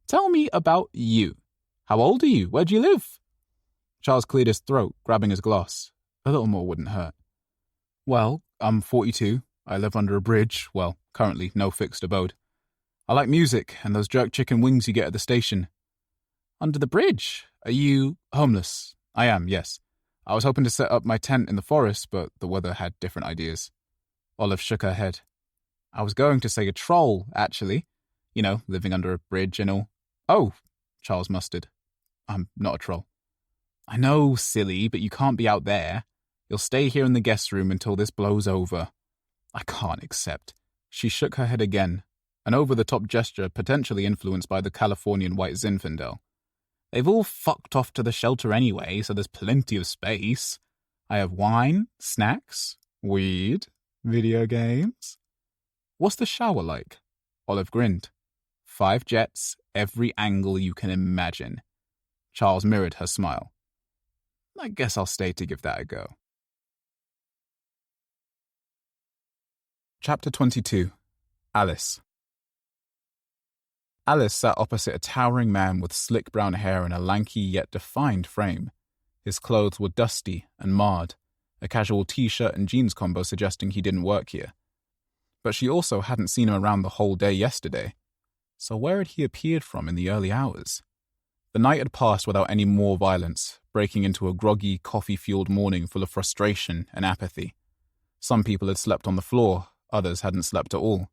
Speaker 2: tell me about you. How old are you? Where do you live?" Charles cleared his throat, grabbing his glass. A little more wouldn't hurt. "Well, I'm 42. I live under a bridge. Well, currently no fixed abode. I like music and those jerk chicken wings you get at the station." "Under the bridge? Are you homeless?" "I am, yes. I was hoping to set up my tent in the forest, but the weather had different ideas." Olive shook her head. "I was going to say a troll, actually. You know, living under a bridge and all." "Oh," Charles mustered. "I'm not a troll." "I know, silly, but you can't be out there. You'll stay here in the guest room until this blows over." "I can't accept." She shook her head again, an over-the-top gesture potentially influenced by the Californian white Zinfandel. "They've all fucked off to the shelter anyway, so there's plenty of space. I have wine, snacks, weed, video games." "What's the shower like?" Olive grinned. 5 jets, every angle you can imagine. Charles mirrored her smile. "I guess I'll stay to give that a go." Chapter 22. Alice. Alice sat opposite a towering man with slick brown hair and a lanky yet defined frame. His clothes were dusty and marred, a casual t-shirt and jeans combo suggesting he didn't work here. But she also hadn't seen him around the whole day yesterday. So where had he appeared from in the early hours? The night had passed without any more violence, breaking into a groggy, coffee-fueled morning full of frustration and apathy. Some people had slept on the floor, others hadn't slept at all.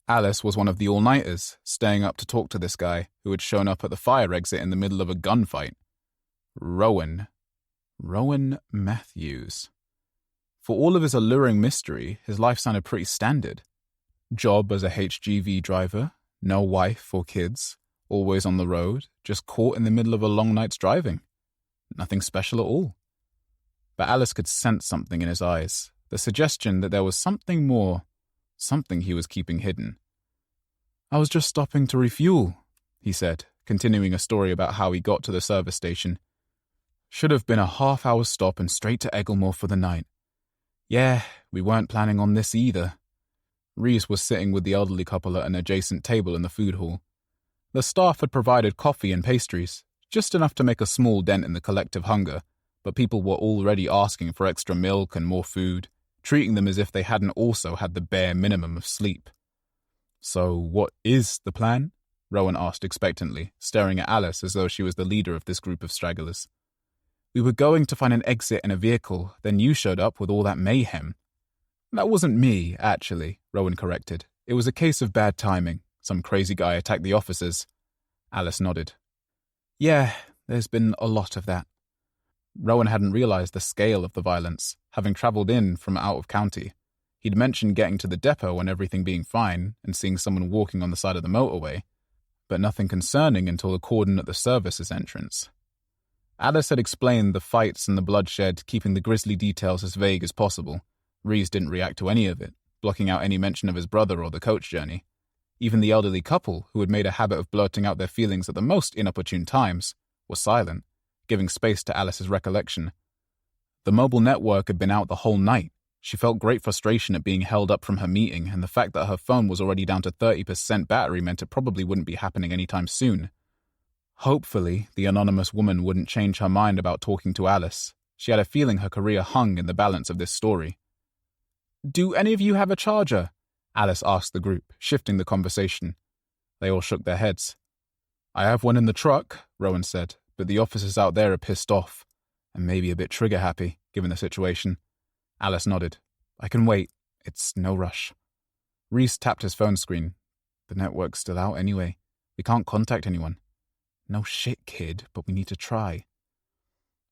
Speaker 2: Alice was one of the all-nighters, staying up to talk to this guy who had shown up at the fire exit in the middle of a gunfight. Rowan Matthews. For all of his alluring mystery, his life sounded pretty standard. Job as a HGV driver, no wife or kids, always on the road, just caught in the middle of a long night's driving. Nothing special at all. But Alice could sense something in his eyes, the suggestion that there was something more, something he was keeping hidden. "I was just stopping to refuel," he said, continuing a story about how he got to the service station. "Should have been a half-hour stop and straight to Egglemore for the night. Yeah, we weren't planning on this either." Reese was sitting with the elderly couple at an adjacent table in the food hall. The staff had provided coffee and pastries, just enough to make a small dent in the collective hunger, but people were already asking for extra milk and more food, treating them as if they hadn't also had the bare minimum of sleep. "So what is the plan?" Rowan asked expectantly, staring at Alice as though she was the leader of this group of stragglers. "We were going to find an exit in a vehicle, then you showed up with all that mayhem." "That wasn't me, actually," Rowan corrected. "It was a case of bad timing. Some crazy guy attacked the officers." Alice nodded. "Yeah, there's been a lot of that." Rowan hadn't realized the scale of the violence, having travelled in from out of county. He'd mentioned getting to the depot and everything being fine and seeing someone walking on the side of the motorway, but nothing concerning until the cordon at the services entrance. Alice had explained the fights and the bloodshed, keeping the grisly details as vague as possible. Reese didn't react to any of it, blocking out any mention of his brother or the coach journey. Even the elderly couple, who had made a habit of blurting out their feelings at the most inopportune times, were silent, giving space to Alice's recollection. The mobile network had been out the whole night. She felt great frustration at being held up from her meeting, and the fact that her phone was already down to 30% battery meant it probably wouldn't be happening anytime soon. Hopefully, the anonymous woman wouldn't change her mind about talking to Alice. She had a feeling her career hung in the balance of this story. "Do any of you have a charger?" Alice asked the group, shifting the conversation. They all shook their heads. "I have one in the truck," Rowan said, "but the officers out there are pissed off, and maybe a bit trigger-happy, given the situation." Alice nodded. "I can wait. It's no rush." Reese tapped his phone screen. "The network's still out anyway. We can't contact anyone." "No shit, kid, but we need to try."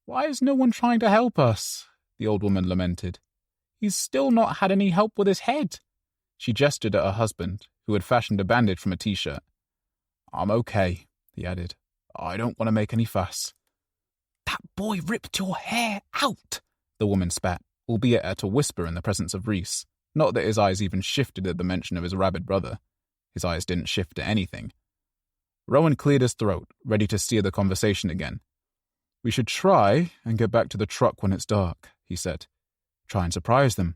Speaker 2: "Why is no one trying to help us?" the old woman lamented. "He's still not had any help with his head." She gestured at her husband, who had fashioned a bandage from a t-shirt. "I'm okay," he added. "I don't want to make any fuss." "That boy ripped your hair out," the woman spat, albeit at a whisper in the presence of Reese. Not that his eyes even shifted at the mention of his rabid brother. His eyes didn't shift at anything. Rowan cleared his throat, ready to steer the conversation again. "We should try and get back to the truck when it's dark," he said. "Try and surprise them."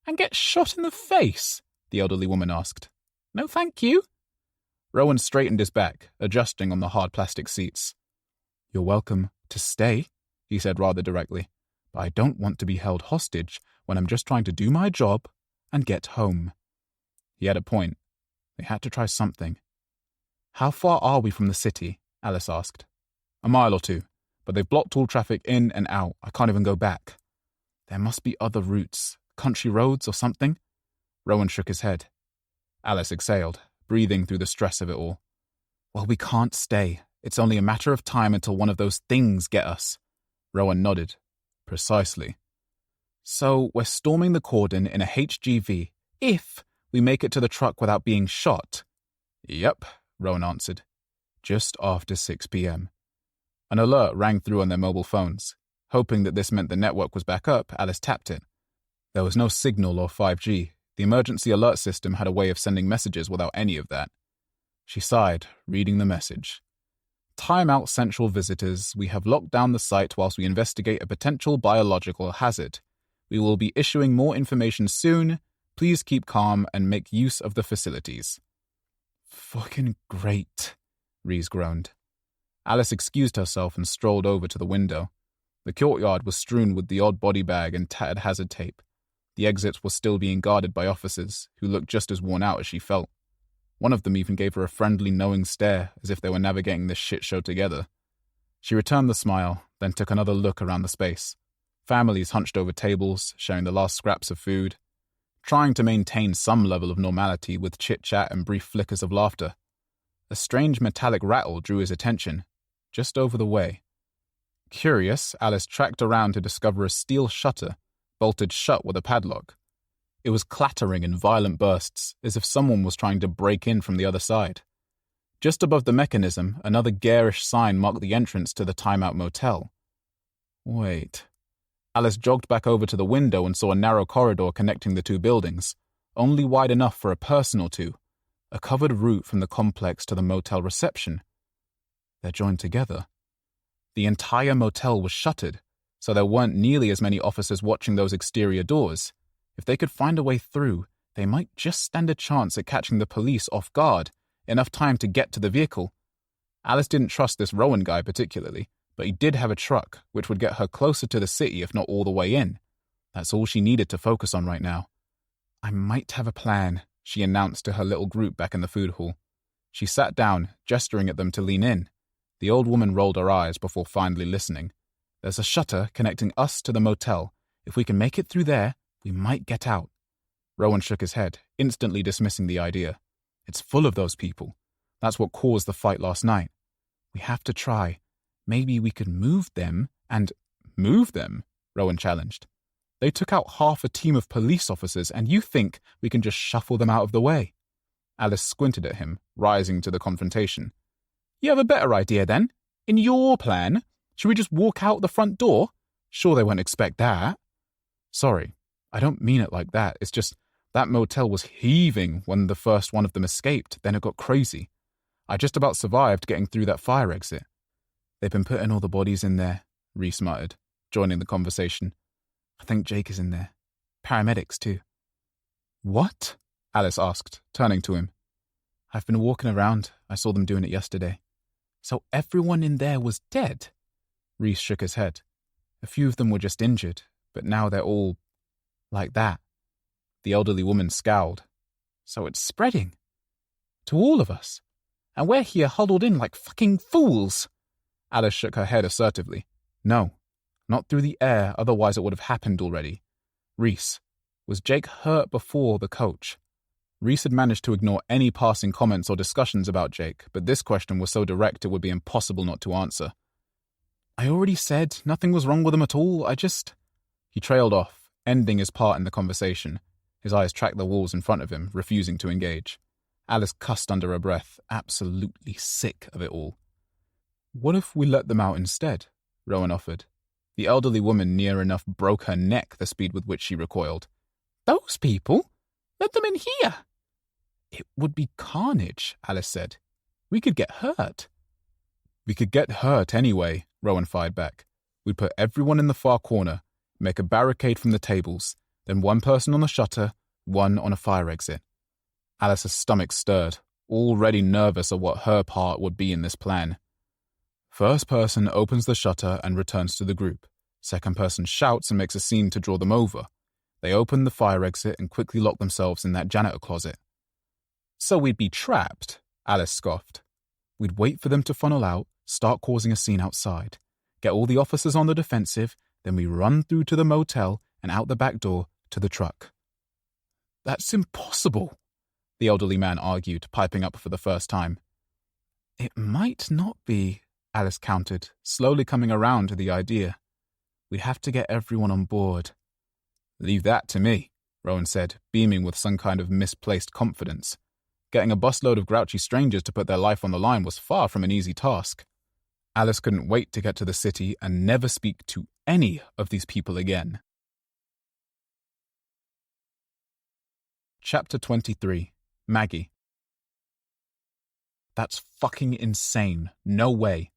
Speaker 2: "And get shot in the face?" the elderly woman asked. "No, thank you." Rowan straightened his back, adjusting on the hard plastic seats. "You're welcome to stay," he said rather directly, "but I don't want to be held hostage when I'm just trying to do my job and get home." He had a point. They had to try something. "How far are we from the city?" Alice asked. "A mile or two, but they've blocked all traffic in and out. I can't even go back." "There must be other routes, country roads or something." Rowan shook his head. Alice exhaled, breathing through the stress of it all. "Well, we can't stay. It's only a matter of time until one of those things get us." Rowan nodded. "Precisely." "So we're storming the cordon in a HGV, if we make it to the truck without being shot?" "Yep," Rowan answered. "Just after 6 p.m. An alert rang through on their mobile phones. Hoping that this meant the network was back up, Alice tapped it. There was no signal or 5G. The emergency alert system had a way of sending messages without any of that. She sighed, reading the message. "Time out, Central visitors. We have locked down the site whilst we investigate a potential biological hazard. We will be issuing more information soon. Please keep calm and make use of the facilities." "Fucking great," Reese groaned. Alice excused herself and strolled over to the window. The courtyard was strewn with the odd body bag and tattered hazard tape. The exits were still being guarded by officers, who looked just as worn out as she felt. One of them even gave her a friendly, knowing stare, as if they were navigating this shit show together. She returned the smile, then took another look around the space. Families hunched over tables, sharing the last scraps of food, trying to maintain some level of normality with chit-chat and brief flickers of laughter. A strange metallic rattle drew his attention, just over the way. Curious, Alice tracked around to discover a steel shutter, bolted shut with a padlock. It was clattering in violent bursts, as if someone was trying to break in from the other side. Just above the mechanism, another garish sign marked the entrance to the Timeout Motel. Wait. Alice jogged back over to the window and saw a narrow corridor connecting the two buildings, only wide enough for a person or two, a covered route from the complex to the motel reception. They're joined together. The entire motel was shuttered, so there weren't nearly as many officers watching those exterior doors. If they could find a way through, They might just stand a chance at catching the police off guard, enough time to get to the vehicle. Alice didn't trust this Rowan guy particularly, but he did have a truck, which would get her closer to the city if not all the way in. That's all she needed to focus on right now. I might have a plan, she announced to her little group back in the food hall. She sat down, gesturing at them to lean in. The old woman rolled her eyes before finally listening. There's a shutter connecting us to the motel. If we can make it through there, we might get out. Rowan shook his head, instantly dismissing the idea. It's full of those people. That's what caused the fight last night. We have to try. Maybe we could move them and... Move them? Rowan challenged. They took out half a team of police officers, and you think we can just shuffle them out of the way? Alice squinted at him, rising to the confrontation. You have a better idea, then? In your plan? Should we just walk out the front door? Sure they won't expect that. Sorry, I don't mean it like that. It's just that motel was heaving when the first one of them escaped, then it got crazy. I just about survived getting through that fire exit. They've been putting all the bodies in there, Reese muttered, joining the conversation. I think Jake is in there. Paramedics, too. What? Alice asked, turning to him. I've been walking around. I saw them doing it yesterday. So everyone in there was dead? Reese shook his head. A few of them were just injured, but now they're all... like that. The elderly woman scowled. So it's spreading. To all of us. And we're here huddled in like fucking fools. Alice shook her head assertively. No, not through the air, otherwise it would have happened already. Reese, was Jake hurt before the coach? Reese had managed to ignore any passing comments or discussions about Jake, but this question was so direct it would be impossible not to answer. I already said nothing was wrong with him at all, He trailed off, ending his part in the conversation. His eyes tracked the walls in front of him, refusing to engage. Alice cussed under her breath, absolutely sick of it all. What if we let them out instead? Rowan offered. The elderly woman near enough broke her neck the speed with which she recoiled. Those people? Let them in here. It would be carnage, Alice said. We could get hurt. We could get hurt anyway, Rowan fired back. We'd put everyone in the far corner, make a barricade from the tables, then one person on the shutter, one on a fire exit. Alice's stomach stirred, already nervous of what her part would be in this plan. First person opens the shutter and returns to the group. Second person shouts and makes a scene to draw them over. They open the fire exit and quickly lock themselves in that janitor closet. So we'd be trapped, Alice scoffed. We'd wait for them to funnel out, start causing a scene outside, get all the officers on the defensive, then we run through to the motel and out the back door to the truck. That's impossible, the elderly man argued, piping up for the first time. It might not be, Alice countered, slowly coming around to the idea. We'd have to get everyone on board. Leave that to me, Rowan said, beaming with some kind of misplaced confidence. Getting a busload of grouchy strangers to put their life on the line was far from an easy task. Alice couldn't wait to get to the city and never speak to any of these people again. Chapter 23. Maggie. That's fucking insane. No way.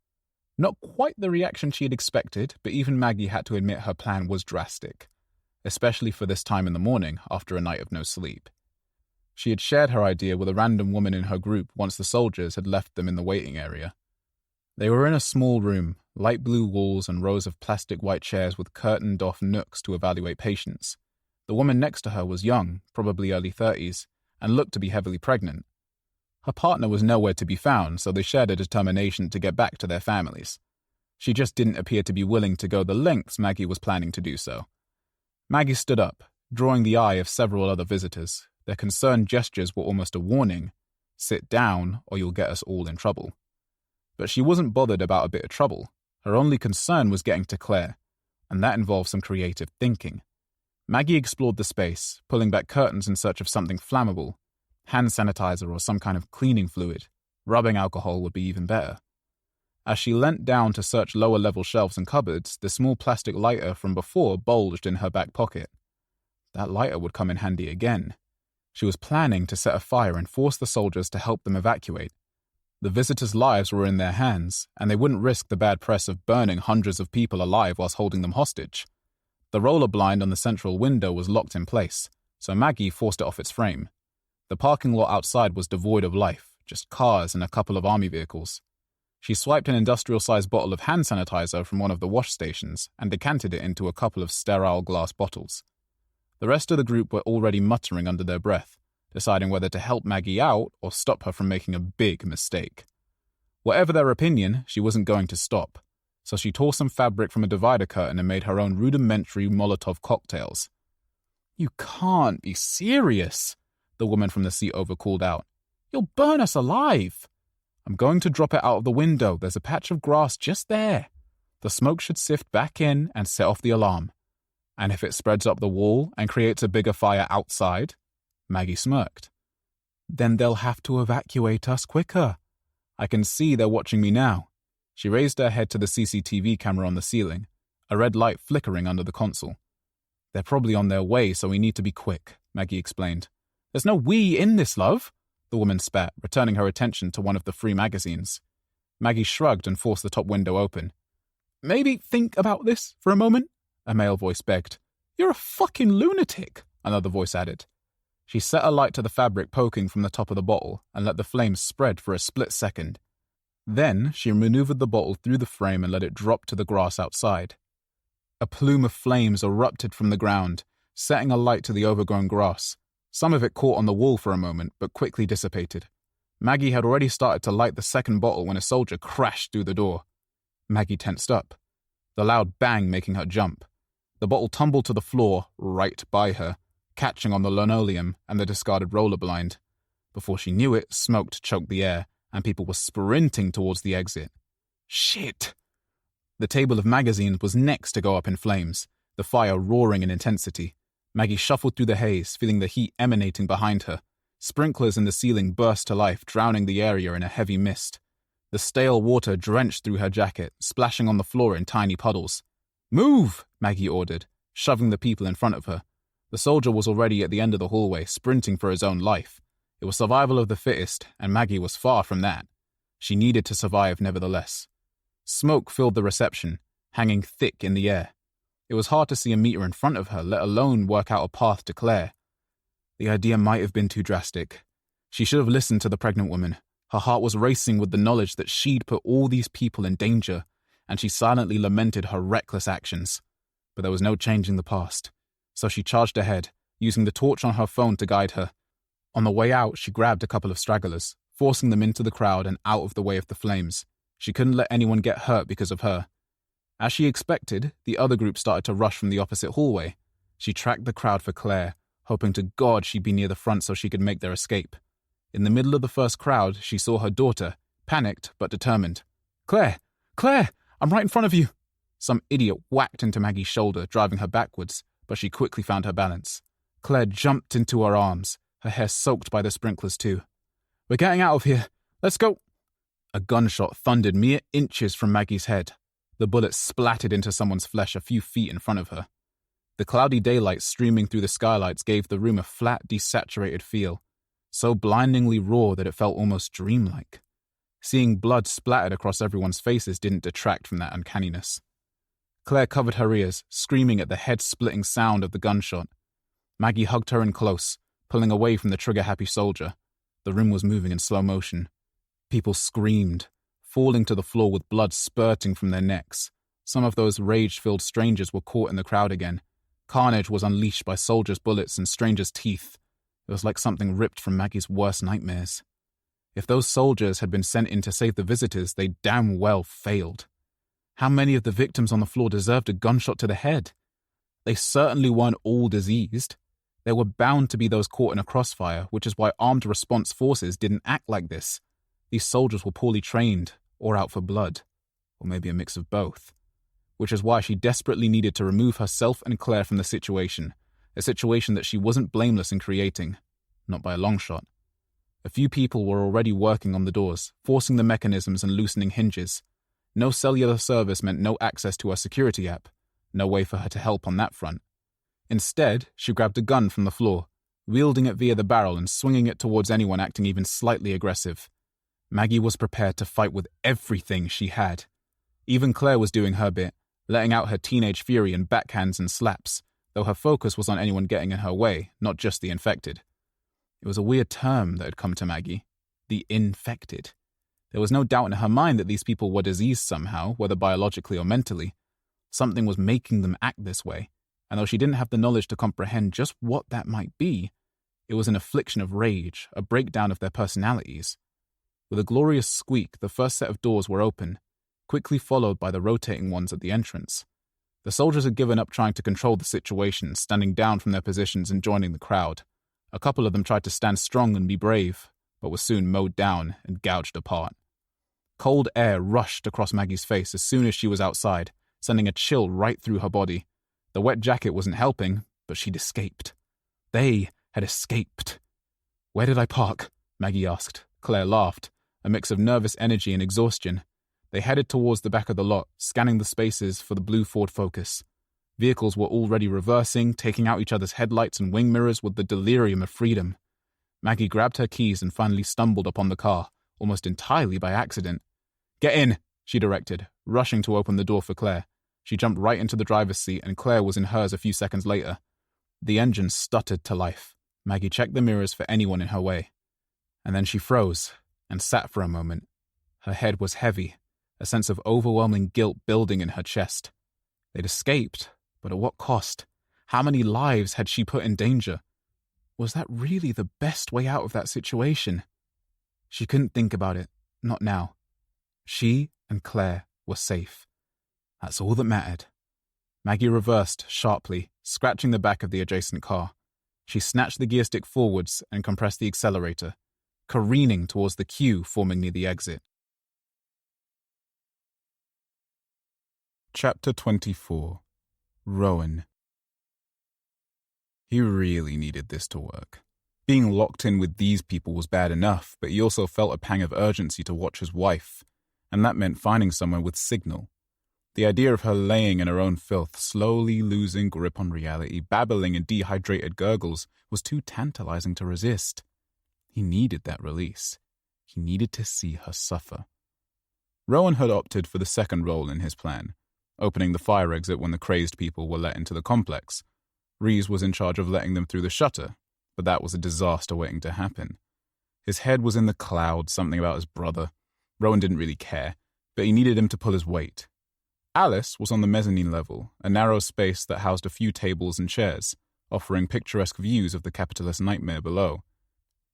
Speaker 2: Not quite the reaction she had expected, but even Maggie had to admit her plan was drastic, especially for this time in the morning after a night of no sleep. She had shared her idea with a random woman in her group once the soldiers had left them in the waiting area. They were in a small room, light blue walls and rows of plastic white chairs with curtained-off nooks to evaluate patients. The woman next to her was young, probably early 30s, and looked to be heavily pregnant. Her partner was nowhere to be found, so they shared a determination to get back to their families. She just didn't appear to be willing to go the lengths Maggie was planning to do so. Maggie stood up, drawing the eye of several other visitors. Their concerned gestures were almost a warning. Sit down, or you'll get us all in trouble. But she wasn't bothered about a bit of trouble. Her only concern was getting to Claire, and that involved some creative thinking. Maggie explored the space, pulling back curtains in search of something flammable. Hand sanitizer or some kind of cleaning fluid. Rubbing alcohol would be even better. As she leant down to search lower-level shelves and cupboards, the small plastic lighter from before bulged in her back pocket. That lighter would come in handy again. She was planning to set a fire and force the soldiers to help them evacuate. The visitors' lives were in their hands, and they wouldn't risk the bad press of burning hundreds of people alive whilst holding them hostage. The roller blind on the central window was locked in place, so Maggie forced it off its frame. The parking lot outside was devoid of life, just cars and a couple of army vehicles. She swiped an industrial-sized bottle of hand sanitizer from one of the wash stations and decanted it into a couple of sterile glass bottles. The rest of the group were already muttering under their breath, deciding whether to help Maggie out or stop her from making a big mistake. Whatever their opinion, she wasn't going to stop, so she tore some fabric from a divider curtain and made her own rudimentary Molotov cocktails. "You can't be serious," the woman from the seat over called out. "You'll burn us alive." "I'm going to drop it out of the window. There's a patch of grass just there. The smoke should sift back in and set off the alarm. And if it spreads up the wall and creates a bigger fire outside," Maggie smirked, "then they'll have to evacuate us quicker. I can see they're watching me now." She raised her head to the CCTV camera on the ceiling, a red light flickering under the console. "They're probably on their way, so we need to be quick," Maggie explained. "There's no we in this, love," the woman spat, returning her attention to one of the free magazines. Maggie shrugged and forced the top window open. "Maybe think about this for a moment," a male voice begged. "You're a fucking lunatic," another voice added. She set a light to the fabric poking from the top of the bottle and let the flames spread for a split second. Then she maneuvered the bottle through the frame and let it drop to the grass outside. A plume of flames erupted from the ground, setting alight to the overgrown grass. Some of it caught on the wall for a moment, but quickly dissipated. Maggie had already started to light the second bottle when a soldier crashed through the door. Maggie tensed up, the loud bang making her jump. The bottle tumbled to the floor right by her, catching on the linoleum and the discarded roller blind. Before she knew it, smoke choked the air, and people were sprinting towards the exit. Shit! The table of magazines was next to go up in flames, the fire roaring in intensity. Maggie shuffled through the haze, feeling the heat emanating behind her. Sprinklers in the ceiling burst to life, drowning the area in a heavy mist. The stale water drenched through her jacket, splashing on the floor in tiny puddles. "Move!" Maggie ordered, shoving the people in front of her. The soldier was already at the end of the hallway, sprinting for his own life. It was survival of the fittest, and Maggie was far from that. She needed to survive nevertheless. Smoke filled the reception, hanging thick in the air. It was hard to see a meter in front of her, let alone work out a path to Claire. The idea might have been too drastic. She should have listened to the pregnant woman. Her heart was racing with the knowledge that she'd put all these people in danger, and she silently lamented her reckless actions. But there was no changing the past. So she charged ahead, using the torch on her phone to guide her. On the way out, she grabbed a couple of stragglers, forcing them into the crowd and out of the way of the flames. She couldn't let anyone get hurt because of her. As she expected, the other group started to rush from the opposite hallway. She tracked the crowd for Claire, hoping to God she'd be near the front so she could make their escape. In the middle of the first crowd, she saw her daughter, panicked but determined. "Claire! Claire! I'm right in front of you!" Some idiot whacked into Maggie's shoulder, driving her backwards, but she quickly found her balance. Claire jumped into her arms, her hair soaked by the sprinklers too. "We're getting out of here. Let's go." A gunshot thundered mere inches from Maggie's head. The bullet splattered into someone's flesh a few feet in front of her. The cloudy daylight streaming through the skylights gave the room a flat, desaturated feel, so blindingly raw that it felt almost dreamlike. Seeing blood splattered across everyone's faces didn't detract from that uncanniness. Claire covered her ears, screaming at the head-splitting sound of the gunshot. Maggie hugged her in close, pulling away from the trigger-happy soldier. The room was moving in slow motion. People screamed, falling to the floor with blood spurting from their necks. Some of those rage-filled strangers were caught in the crowd again. Carnage was unleashed by soldiers' bullets and strangers' teeth. It was like something ripped from Maggie's worst nightmares. If those soldiers had been sent in to save the visitors, they damn well failed. How many of the victims on the floor deserved a gunshot to the head? They certainly weren't all diseased. There were bound to be those caught in a crossfire, which is why armed response forces didn't act like this. These soldiers were poorly trained, or out for blood, or maybe a mix of both. Which is why she desperately needed to remove herself and Claire from the situation, a situation that she wasn't blameless in creating, not by a long shot. A few people were already working on the doors, forcing the mechanisms and loosening hinges. No cellular service meant no access to her security app, no way for her to help on that front. Instead, she grabbed a gun from the floor, wielding it via the barrel and swinging it towards anyone acting even slightly aggressive. Maggie was prepared to fight with everything she had. Even Claire was doing her bit, letting out her teenage fury in backhands and slaps, though her focus was on anyone getting in her way, not just the infected. It was a weird term that had come to Maggie. The infected. There was no doubt in her mind that these people were diseased somehow, whether biologically or mentally. Something was making them act this way, and though she didn't have the knowledge to comprehend just what that might be, it was an affliction of rage, a breakdown of their personalities. With a glorious squeak, the first set of doors were open, quickly followed by the rotating ones at the entrance. The soldiers had given up trying to control the situation, standing down from their positions and joining the crowd. A couple of them tried to stand strong and be brave, but were soon mowed down and gouged apart. Cold air rushed across Maggie's face as soon as she was outside, sending a chill right through her body. The wet jacket wasn't helping, but she'd escaped. They had escaped. "Where did I park?" Maggie asked. Claire laughed, a mix of nervous energy and exhaustion. They headed towards the back of the lot, scanning the spaces for the blue Ford Focus. Vehicles were already reversing, taking out each other's headlights and wing mirrors with the delirium of freedom. Maggie grabbed her keys and finally stumbled upon the car, almost entirely by accident. "Get in," she directed, rushing to open the door for Claire. She jumped right into the driver's seat and Claire was in hers a few seconds later. The engine stuttered to life. Maggie checked the mirrors for anyone in her way. And then she froze and sat for a moment. Her head was heavy, a sense of overwhelming guilt building in her chest. They'd escaped, but at what cost? How many lives had she put in danger? Was that really the best way out of that situation? She couldn't think about it, not now. She and Claire were safe. That's all that mattered. Maggie reversed sharply, scratching the back of the adjacent car. She snatched the gear stick forwards and compressed the accelerator, careening towards the queue forming near the exit.
Speaker 1: Chapter 24. Rowan. He really needed this to work. Being locked in with these people was bad enough, but he also felt a pang of urgency to watch his wife, and that meant finding someone with signal. The idea of her laying in her own filth, slowly losing grip on reality, babbling in dehydrated gurgles, was too tantalizing to resist. He needed that release. He needed to see her suffer. Rowan had opted for the second role in his plan, opening the fire exit when the crazed people were let into the complex. Reese was in charge of letting them through the shutter, but that was a disaster waiting to happen. His head was in the clouds, something about his brother. Rowan didn't really care, but he needed him to pull his weight. Alice was on the mezzanine level, a narrow space that housed a few tables and chairs, offering picturesque views of the capitalist nightmare below.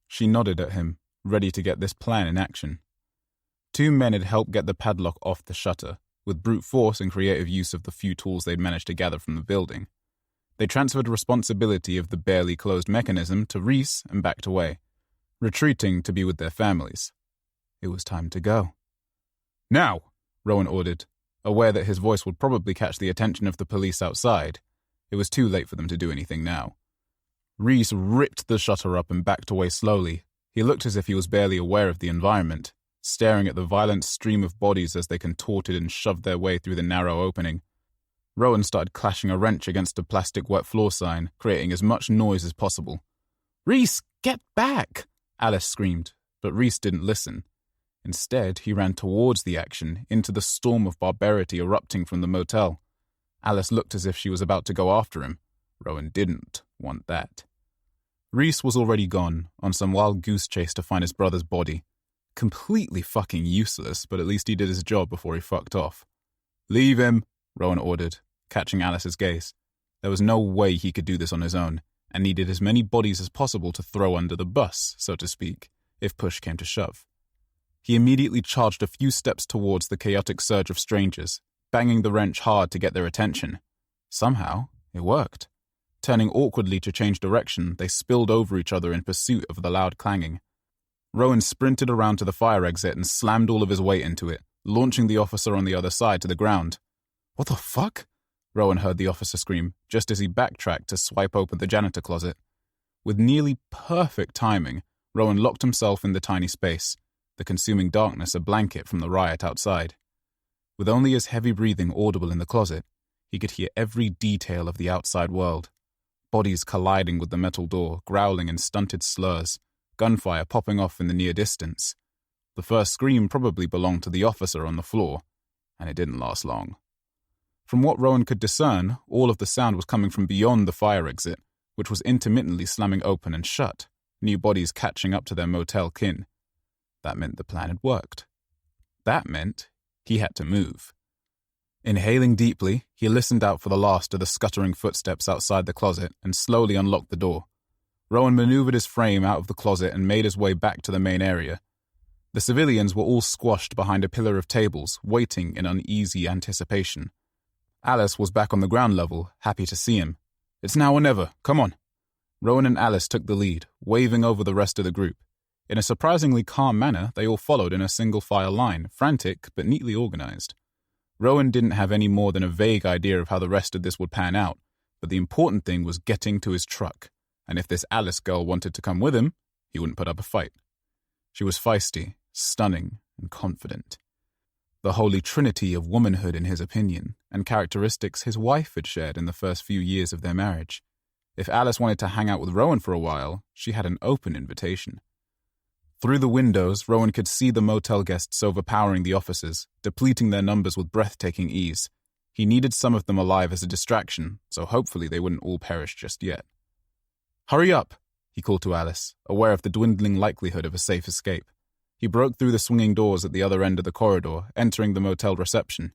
Speaker 1: She nodded at him, ready to get this plan in action. Two men had helped get the padlock off the shutter, with brute force and creative use of the few tools they'd managed to gather from the building. They transferred responsibility of the barely closed mechanism to Reese and backed away, retreating to be with their families. It was time to go. "Now," Rowan ordered, aware that his voice would probably catch the attention of the police outside. It was too late for them to do anything now. Reese ripped the shutter up and backed away slowly. He looked as if he was barely aware of the environment, staring at the violent stream of bodies as they contorted and shoved their way through the narrow opening. Rowan started clashing a wrench against a plastic wet floor sign, creating as much noise as possible. "Reese, get back!" Alice screamed, but Reese didn't listen. Instead, he ran towards the action, into the storm of barbarity erupting from the motel. Alice looked as if she was about to go after him. Rowan didn't want that. Reese was already gone, on some wild goose chase to find his brother's body. Completely fucking useless, but at least he did his job before he fucked off. "Leave him," Rowan ordered, catching Alice's gaze. There was no way he could do this on his own, and needed as many bodies as possible to throw under the bus, so to speak, if push came to shove. He immediately charged a few steps towards the chaotic surge of strangers, banging the wrench hard to get their attention. Somehow, it worked. Turning awkwardly to change direction, they spilled over each other in pursuit of the loud clanging. Rowan sprinted around to the fire exit and slammed all of his weight into it, launching the officer on the other side to the ground. "What the fuck?" Rowan heard the officer scream, just as he backtracked to swipe open the janitor closet. With nearly perfect timing, Rowan locked himself in the tiny space, the consuming darkness a blanket from the riot outside. With only his heavy breathing audible in the closet, he could hear every detail of the outside world. Bodies colliding with the metal door, growling in stunted slurs, gunfire popping off in the near distance. The first scream probably belonged to the officer on the floor, and it didn't last long. From what Rowan could discern, all of the sound was coming from beyond the fire exit, which was intermittently slamming open and shut, new bodies catching up to their motel kin. That meant the plan had worked. That meant he had to move. Inhaling deeply, he listened out for the last of the scuttering footsteps outside the closet and slowly unlocked the door. Rowan maneuvered his frame out of the closet and made his way back to the main area. The civilians were all squashed behind a pillar of tables, waiting in uneasy anticipation. Alice was back on the ground level, happy to see him. "It's now or never, come on." Rowan and Alice took the lead, waving over the rest of the group. In a surprisingly calm manner, they all followed in a single-file line, frantic but neatly organized. Rowan didn't have any more than a vague idea of how the rest of this would pan out, but the important thing was getting to his truck, and if this Alice girl wanted to come with him, he wouldn't put up a fight. She was feisty, stunning, and confident. The holy trinity of womanhood in his opinion, and characteristics his wife had shared in the first few years of their marriage. If Alice wanted to hang out with Rowan for a while, she had an open invitation. Through the windows, Rowan could see the motel guests overpowering the officers, depleting their numbers with breathtaking ease. He needed some of them alive as a distraction, so hopefully they wouldn't all perish just yet. "Hurry up," he called to Alice, aware of the dwindling likelihood of a safe escape. He broke through the swinging doors at the other end of the corridor, entering the motel reception.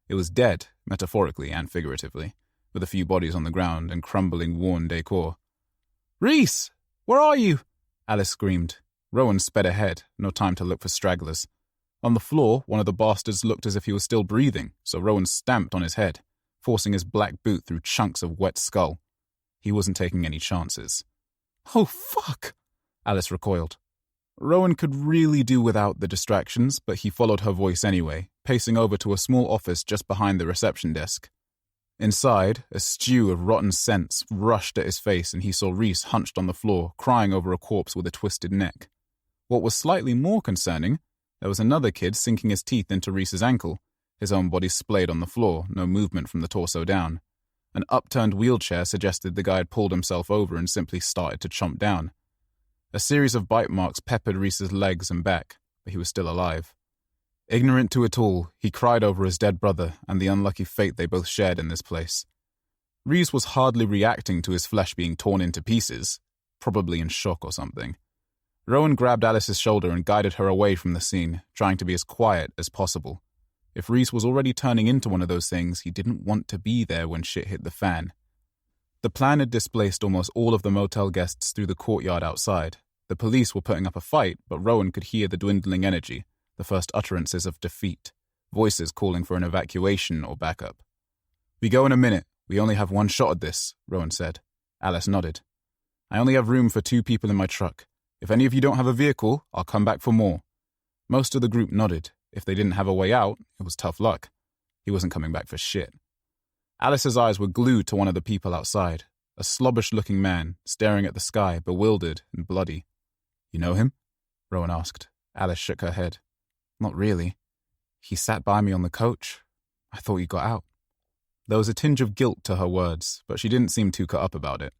Speaker 1: It was dead, metaphorically and figuratively, with a few bodies on the ground and crumbling worn decor. "Reese! Where are you?" Alice screamed. Rowan sped ahead, no time to look for stragglers. On the floor, one of the bastards looked as if he was still breathing, so Rowan stamped on his head, forcing his black boot through chunks of wet skull. He wasn't taking any chances. "Oh, fuck!" Alice recoiled. Rowan could really do without the distractions, but he followed her voice anyway, pacing over to a small office just behind the reception desk. Inside, a stew of rotten scents rushed at his face and he saw Reese hunched on the floor, crying over a corpse with a twisted neck. What was slightly more concerning, there was another kid sinking his teeth into Reese's ankle, his own body splayed on the floor, no movement from the torso down. An upturned wheelchair suggested the guy had pulled himself over and simply started to chomp down. A series of bite marks peppered Reese's legs and back, but he was still alive. Ignorant to it all, he cried over his dead brother and the unlucky fate they both shared in this place. Reese was hardly reacting to his flesh being torn into pieces, probably in shock or something. Rowan grabbed Alice's shoulder and guided her away from the scene, trying to be as quiet as possible. If Reese was already turning into one of those things, he didn't want to be there when shit hit the fan. The plan had displaced almost all of the motel guests through the courtyard outside. The police were putting up a fight, but Rowan could hear the dwindling energy, the first utterances of defeat, voices calling for an evacuation or backup. "We go in a minute. We only have one shot at this," Rowan said. Alice nodded. "I only have room for 2 people in my truck. If any of you don't have a vehicle, I'll come back for more." Most of the group nodded. If they didn't have a way out, it was tough luck. He wasn't coming back for shit. Alice's eyes were glued to one of the people outside, a slobbish-looking man, staring at the sky, bewildered and bloody. "You know him?" Rowan asked. Alice shook her head. "Not really. He sat by me on the coach. I thought he got out." There was a tinge of guilt to her words, but she didn't seem too cut up about it.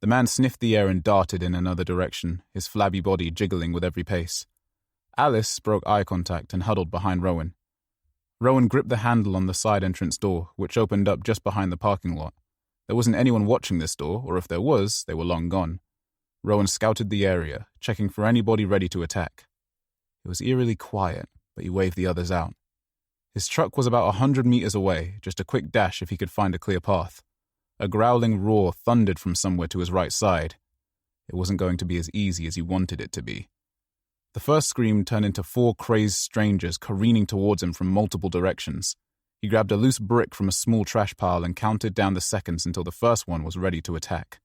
Speaker 1: The man sniffed the air and darted in another direction, his flabby body jiggling with every pace. Alice broke eye contact and huddled behind Rowan. Rowan gripped the handle on the side entrance door, which opened up just behind the parking lot. There wasn't anyone watching this door, or if there was, they were long gone. Rowan scouted the area, checking for anybody ready to attack. It was eerily quiet, but he waved the others out. His truck was about 100 meters away, just a quick dash if he could find a clear path. A growling roar thundered from somewhere to his right side. It wasn't going to be as easy as he wanted it to be. The first scream turned into 4 crazed strangers careening towards him from multiple directions. He grabbed a loose brick from a small trash pile and counted down the seconds until the first one was ready to attack.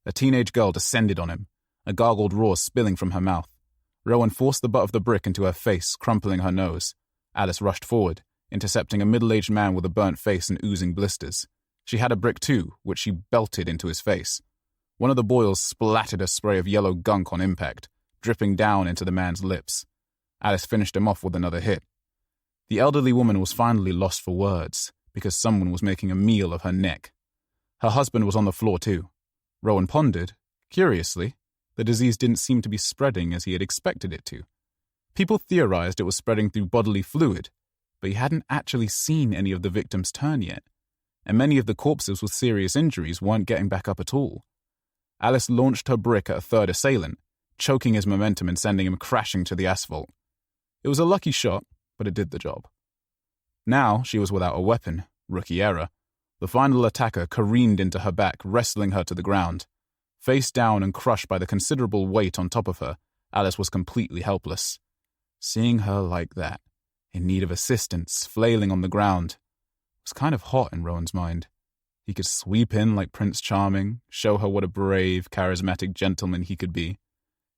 Speaker 1: A teenage girl descended on him, a gargled roar spilling from her mouth. Rowan forced the butt of the brick into her face, crumpling her nose. Alice rushed forward, intercepting a middle-aged man with a burnt face and oozing blisters. She had a brick too, which she belted into his face. One of the boils splattered a spray of yellow gunk on impact, dripping down into the man's lips. Alice finished him off with another hit. The elderly woman was finally lost for words, because someone was making a meal of her neck. Her husband was on the floor too. Rowan pondered. Curiously, the disease didn't seem to be spreading as he had expected it to. People theorized it was spreading through bodily fluid, but he hadn't actually seen any of the victims turn yet.
Speaker 2: and many of the corpses with serious injuries weren't getting back up at all. Alice launched her brick at a third assailant, choking his momentum and sending him crashing to the asphalt. It was a lucky shot, but it did the job. Now she was without a weapon, rookie error. The final attacker careened into her back, wrestling her to the ground. Face down and crushed by the considerable weight on top of her, Alice was completely helpless. Seeing her like that, in need of assistance, flailing on the ground, was kind of hot in Rowan's mind. He could sweep in like Prince Charming, show her what a brave, charismatic gentleman he could be.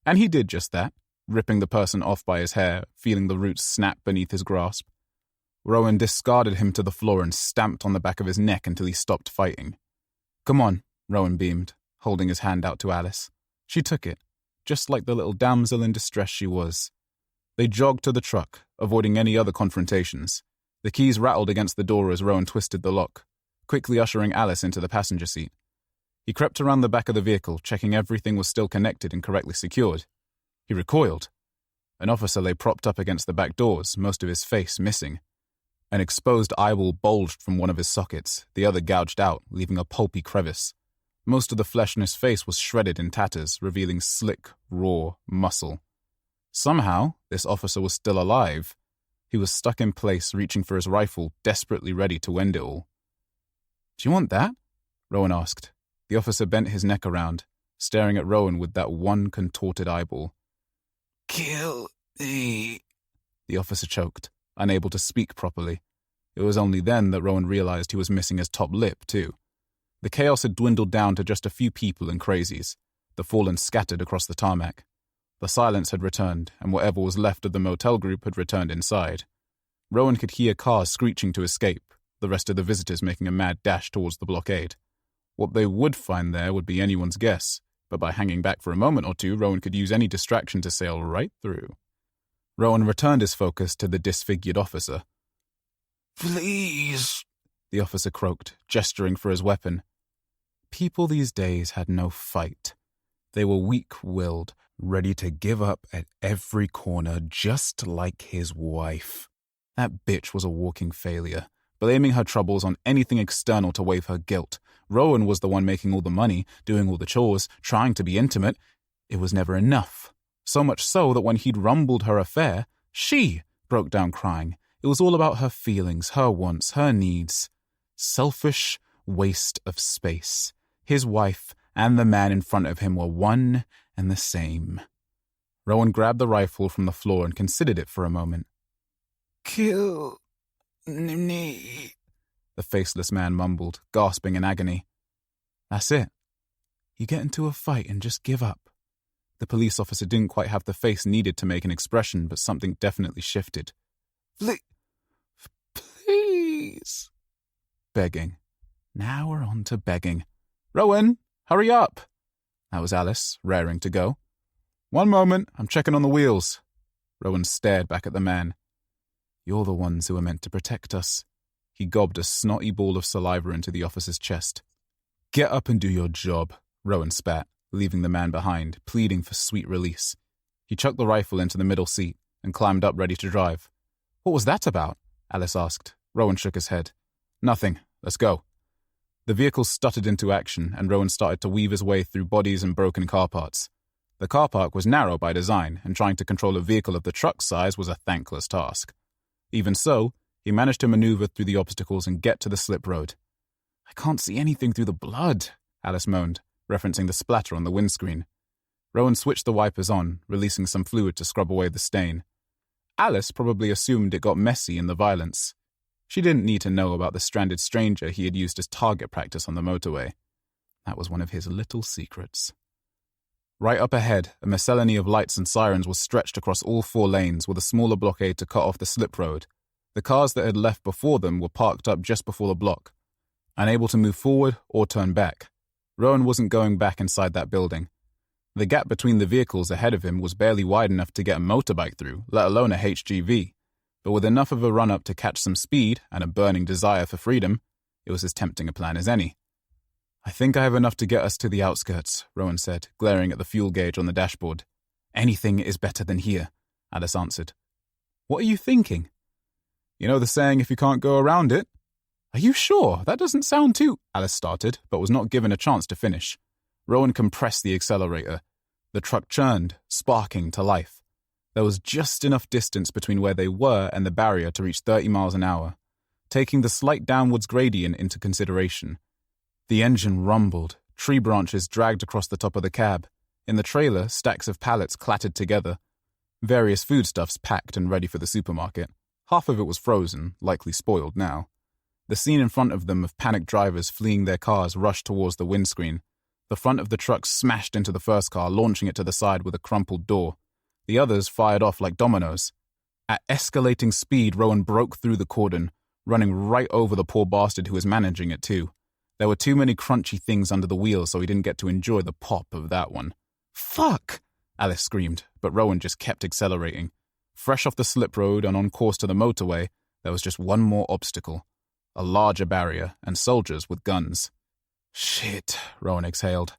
Speaker 2: And he did just that, ripping the person off by his hair, feeling the roots snap beneath his grasp. Rowan discarded him to the floor and stamped on the back of his neck until he stopped fighting. "Come on," Rowan beamed, holding his hand out to Alice. She took it, just like the little damsel in distress she was. They jogged to the truck, avoiding any other confrontations. The keys rattled against the door as Rowan twisted the lock, quickly ushering Alice into the passenger seat. He crept around the back of the vehicle, checking everything was still connected and correctly secured. He recoiled. An officer lay propped up against the back doors, most of his face missing. An exposed eyeball bulged from one of his sockets, the other gouged out, leaving a pulpy crevice. Most of the flesh in his face was shredded in tatters, revealing slick, raw muscle. Somehow, this officer was still alive. He was stuck in place, reaching for his rifle, desperately ready to end it all. "Do you want that?" Rowan asked. The officer bent his neck around, staring at Rowan with that one contorted eyeball. "Kill me," the officer choked, unable to speak properly. It was only then that Rowan realized he was missing his top lip, too. The chaos had dwindled down to just a few people and crazies, the fallen scattered across the tarmac. The silence had returned, and whatever was left of the motel group had returned inside. Rowan could hear cars screeching to escape, the rest of the visitors making a mad dash towards the blockade. What they would find there would be anyone's guess, but by hanging back for a moment or two, Rowan could use any distraction to sail right through. Rowan returned his focus to the disfigured officer. "Please," the officer croaked, gesturing for his weapon. People these days had no fight. They were weak-willed, ready to give up at every corner, just like his wife. That bitch was a walking failure, blaming her troubles on anything external to waive her guilt. Rowan was the one making all the money, doing all the chores, trying to be intimate. It was never enough. So much so that when he'd rumbled her affair, she broke down crying. It was all about her feelings, her wants, her needs. Selfish waste of space. His wife and the man in front of him were one and the same. Rowan grabbed the rifle from the floor and considered it for a moment. "Kill me," the faceless man mumbled, gasping in agony. "That's it. You get into a fight and just give up." The police officer didn't quite have the face needed to make an expression, but something definitely shifted. Please. Begging. Now we're on to begging. "Rowan, hurry up!" That was Alice, raring to go. "One moment, I'm checking on the wheels." Rowan stared back at the man. "You're the ones who are meant to protect us." He gobbed a snotty ball of saliva into the officer's chest. "Get up and do your job," Rowan spat, leaving the man behind, pleading for sweet release. He chucked the rifle into the middle seat and climbed up ready to drive. "What was that about?" Alice asked. Rowan shook his head. "Nothing. Let's go." The vehicle stuttered into action, and Rowan started to weave his way through bodies and broken car parts. The car park was narrow by design, and trying to control a vehicle of the truck's size was a thankless task. Even so, he managed to maneuver through the obstacles and get to the slip road. "I can't see anything through the blood," Alice moaned, referencing the splatter on the windscreen. Rowan switched the wipers on, releasing some fluid to scrub away the stain. Alice probably assumed it got messy in the violence. She didn't need to know about the stranded stranger he had used as target practice on the motorway. That was one of his little secrets. Right up ahead, a miscellany of lights and sirens was stretched across all 4 lanes with a smaller blockade to cut off the slip road. The cars that had left before them were parked up just before the block, unable to move forward or turn back. Rowan wasn't going back inside that building. The gap between the vehicles ahead of him was barely wide enough to get a motorbike through, let alone a HGV. But with enough of a run-up to catch some speed and a burning desire for freedom, it was as tempting a plan as any. "I think I have enough to get us to the outskirts," Rowan said, glaring at the fuel gauge on the dashboard. "Anything is better than here," Alice answered. "What are you thinking?" "You know the saying, if you can't go around it?" Are you sure? That doesn't sound too... Alice started, but was not given a chance to finish. Rowan compressed the accelerator. The truck churned, sparking to life. There was just enough distance between where they were and the barrier to reach 30 miles an hour, taking the slight downwards gradient into consideration. The engine rumbled, tree branches dragged across the top of the cab. In the trailer, stacks of pallets clattered together. Various foodstuffs packed and ready for the supermarket. Half of it was frozen, likely spoiled now. The scene in front of them of panicked drivers fleeing their cars rushed towards the windscreen. The front of the truck smashed into the first car, launching it to the side with a crumpled door. The others fired off like dominoes. At escalating speed, Rowan broke through the cordon, running right over the poor bastard who was managing it too. There were too many crunchy things under the wheels, so he didn't get to enjoy the pop of that one. "Fuck!" Alice screamed, but Rowan just kept accelerating. Fresh off the slip road and on course to the motorway, there was just one more obstacle. A larger barrier and soldiers with guns. Shit, Rowan exhaled.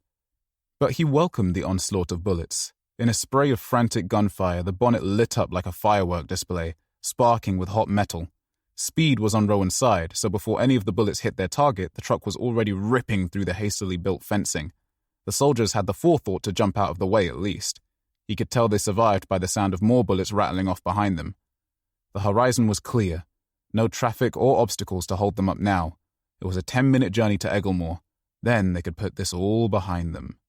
Speaker 2: But he welcomed the onslaught of bullets. In a spray of frantic gunfire, the bonnet lit up like a firework display, sparking with hot metal. Speed was on Rowan's side, so before any of the bullets hit their target, the truck was already ripping through the hastily built fencing. The soldiers had the forethought to jump out of the way at least. He could tell they survived by the sound of more bullets rattling off behind them. The horizon was clear. No traffic or obstacles to hold them up now. It was a 10-minute journey to Egglemore. Then they could put this all behind them.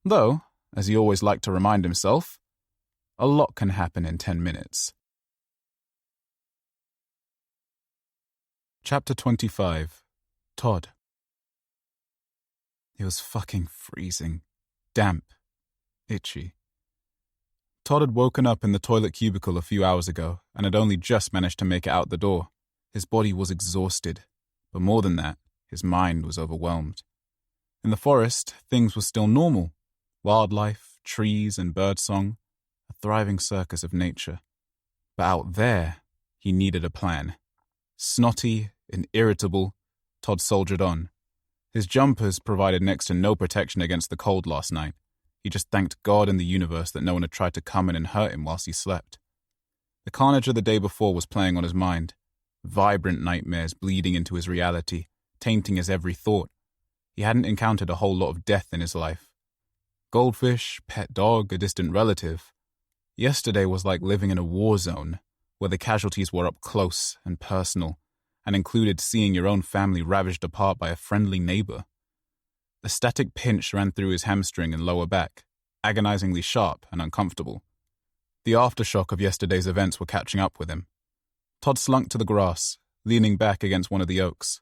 Speaker 2: Though, as he always liked to remind himself, a lot can happen in 10 minutes. Chapter 25. Todd. It was fucking freezing. Damp. Itchy. Todd had woken up in the toilet cubicle a few hours ago and had only just managed to make it out the door. His body was exhausted, but more than that, his mind was overwhelmed. In the forest, things were still normal. Wildlife, trees and birdsong, a thriving circus of nature. But out there, he needed a plan. Snotty and irritable, Todd soldiered on. His jumpers provided next to no protection against the cold last night. He just thanked God and the universe that no one had tried to come in and hurt him whilst he slept. The carnage of the day before was playing on his mind. Vibrant nightmares bleeding into his reality, tainting his every thought. He hadn't encountered a whole lot of death in his life. Goldfish, pet dog, a distant relative. Yesterday was like living in a war zone, where the casualties were up close and personal, and included seeing your own family ravaged apart by a friendly neighbor. A static pinch ran through his hamstring and lower back, agonizingly sharp and uncomfortable. The aftershock of yesterday's events were catching up with him. Todd slunk to the grass, leaning back against one of the oaks.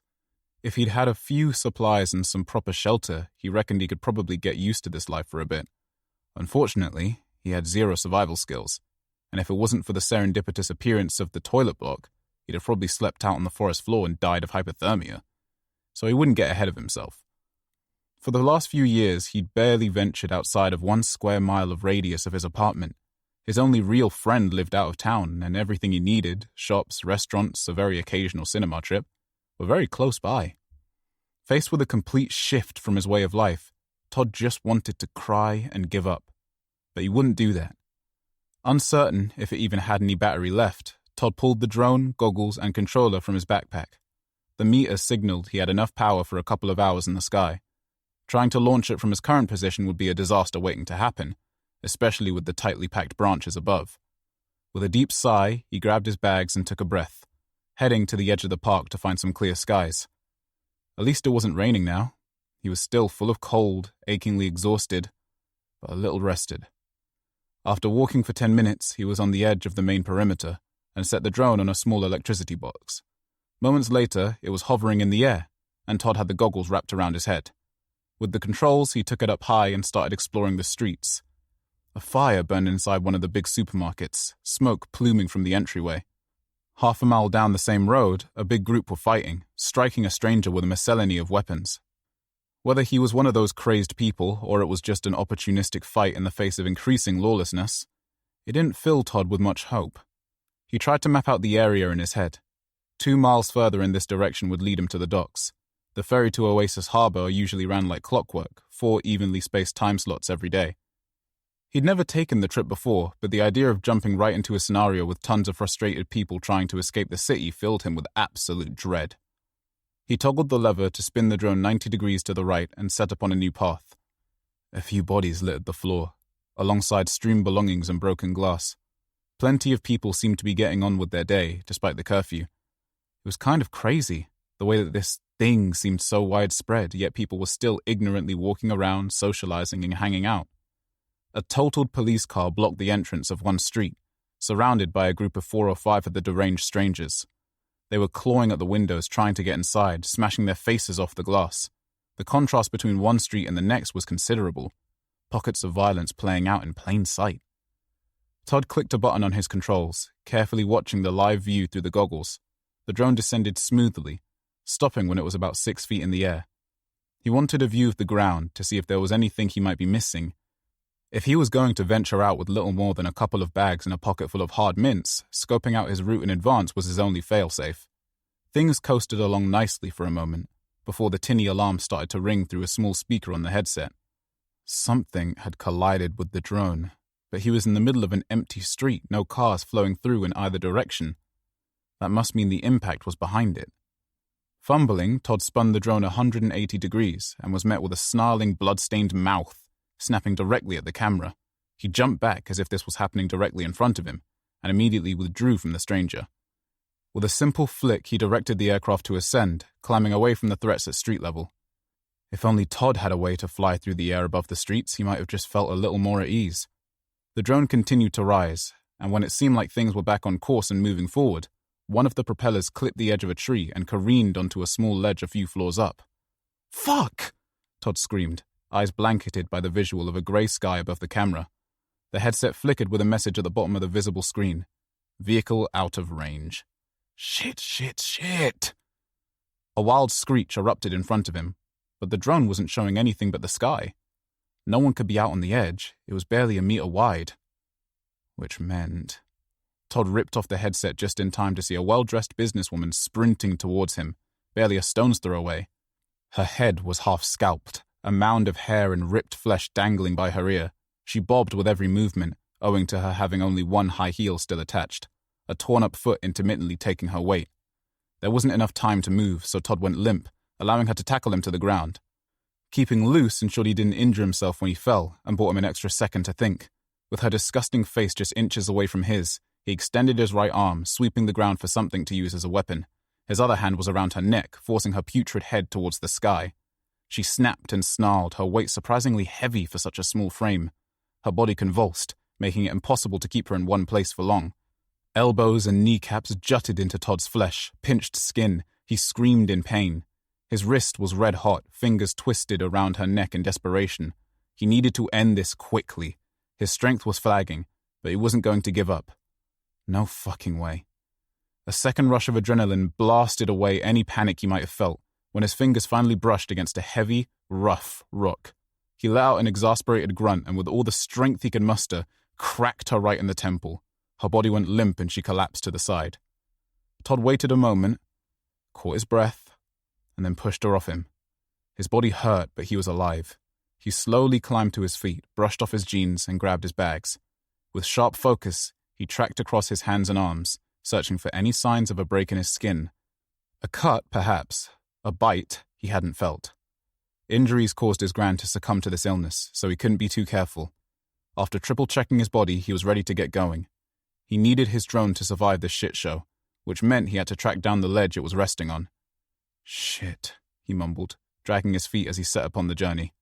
Speaker 2: If he'd had a few supplies and some proper shelter, he reckoned he could probably get used to this life for a bit. Unfortunately, he had zero survival skills, and if it wasn't for the serendipitous appearance of the toilet block, he'd have probably slept out on the forest floor and died of hypothermia. So he wouldn't get ahead of himself. For the last few years, he'd barely ventured outside of 1 square mile of radius of his apartment. His only real friend lived out of town, and everything he needed, shops, restaurants, a very occasional cinema trip, were very close by. Faced with a complete shift from his way of life, Todd just wanted to cry and give up. But he wouldn't do that. Uncertain if it even had any battery left, Todd pulled the drone, goggles, and controller from his backpack. The meter signaled he had enough power for a couple of hours in the sky. Trying to launch it from his current position would be a disaster waiting to happen, especially with the tightly packed branches above. With a deep sigh, he grabbed his bags and took a breath, heading to the edge of the park to find some clear skies. At least it wasn't raining now. He was still full of cold, achingly exhausted, but a little rested. After walking for 10 minutes, he was on the edge of the main perimeter and set the drone on a small electricity box. Moments later, it was hovering in the air, and Todd had the goggles wrapped around his head. With the controls, he took it up high and started exploring the streets. A fire burned inside one of the big supermarkets, smoke pluming from the entryway. Half a mile down the same road, a big group were fighting, striking a stranger with a miscellany of weapons. Whether he was one of those crazed people or it was just an opportunistic fight in the face of increasing lawlessness, it didn't fill Todd with much hope. He tried to map out the area in his head. 2 miles further in this direction would lead him to the docks. The ferry to Oasis Harbour usually ran like clockwork, 4 evenly spaced time slots every day. He'd never taken the trip before, but the idea of jumping right into a scenario with tons of frustrated people trying to escape the city filled him with absolute dread.
Speaker 1: He toggled the lever to spin the drone 90 degrees to the right and set upon a new path. A few bodies littered the floor, alongside strewn belongings and broken glass. Plenty of people seemed to be getting on with their day, despite the curfew. It was kind of crazy, the way that this thing seemed so widespread, yet people were still ignorantly walking around, socializing and hanging out. A totaled police car blocked the entrance of one street, surrounded by a group of 4 or 5 of the deranged strangers. They were clawing at the windows, trying to get inside, smashing their faces off the glass. The contrast between one street and the next was considerable, pockets of violence playing out in plain sight. Todd clicked a button on his controls, carefully watching the live view through the goggles. The drone descended smoothly, stopping when it was about 6 feet in the air. He wanted a view of the ground to see if there was anything he might be missing. If he was going to venture out with little more than a couple of bags and a pocket full of hard mints, scoping out his route in advance was his only failsafe. Things coasted along nicely for a moment, before the tinny alarm started to ring through a small speaker on the headset. Something had collided with the drone, but he was in the middle of an empty street, no cars flowing through in either direction. That must mean the impact was behind it. Fumbling, Todd spun the drone 180 degrees and was met with a snarling, blood-stained mouth, snapping directly at the camera. He jumped back as if this was happening directly in front of him, and immediately withdrew from the stranger. With a simple flick, he directed the aircraft to ascend, climbing away from the threats at street level. If only Todd had a way to fly through the air above the streets, he might have just felt a little more at ease. The drone continued to rise, and when it seemed like things were back on course and moving forward, one of the propellers clipped the edge of a tree and careened onto a small ledge a few floors up. "Fuck!" Todd screamed, eyes blanketed by the visual of a grey sky above the camera. The headset flickered with a message at the bottom of the visible screen. Vehicle out of range. Shit, shit, shit! A wild screech erupted in front of him, but the drone wasn't showing anything but the sky. No one could be out on the edge. It was barely a meter wide. Which meant... Todd ripped off the headset just in time to see a well-dressed businesswoman sprinting towards him, barely a stone's throw away. Her head was half scalped, a mound of hair and ripped flesh dangling by her ear. She bobbed with every movement, owing to her having only one high heel still attached, a torn-up foot intermittently taking her weight. There wasn't enough time to move, so Todd went limp, allowing her to tackle him to the ground. Keeping loose ensured he didn't injure himself when he fell and bought him an extra second to think. With her disgusting face just inches away from his, he extended his right arm, sweeping the ground for something to use as a weapon. His other hand was around her neck, forcing her putrid head towards the sky. She snapped and snarled, her weight surprisingly heavy for such a small frame. Her body convulsed, making it impossible to keep her in one place for long. Elbows and kneecaps jutted into Todd's flesh, pinched skin. He screamed in pain. His wrist was red hot, fingers twisted around her neck in desperation. He needed to end this quickly. His strength was flagging, but he wasn't going to give up. No fucking way. A second rush of adrenaline blasted away any panic he might have felt when his fingers finally brushed against a heavy, rough rock. He let out an exasperated grunt and with all the strength he could muster, cracked her right in the temple. Her body went limp and she collapsed to the side. Todd waited a moment, caught his breath, and then pushed her off him. His body hurt, but he was alive. He slowly climbed to his feet, brushed off his jeans, and grabbed his bags. With sharp focus, he tracked across his hands and arms, searching for any signs of a break in his skin. A cut, perhaps. A bite he hadn't felt. Injuries caused his grand to succumb to this illness, so he couldn't be too careful. After triple-checking his body, he was ready to get going. He needed his drone to survive this shit show, which meant he had to track down the ledge it was resting on. Shit, he mumbled, dragging his feet as he set upon the journey.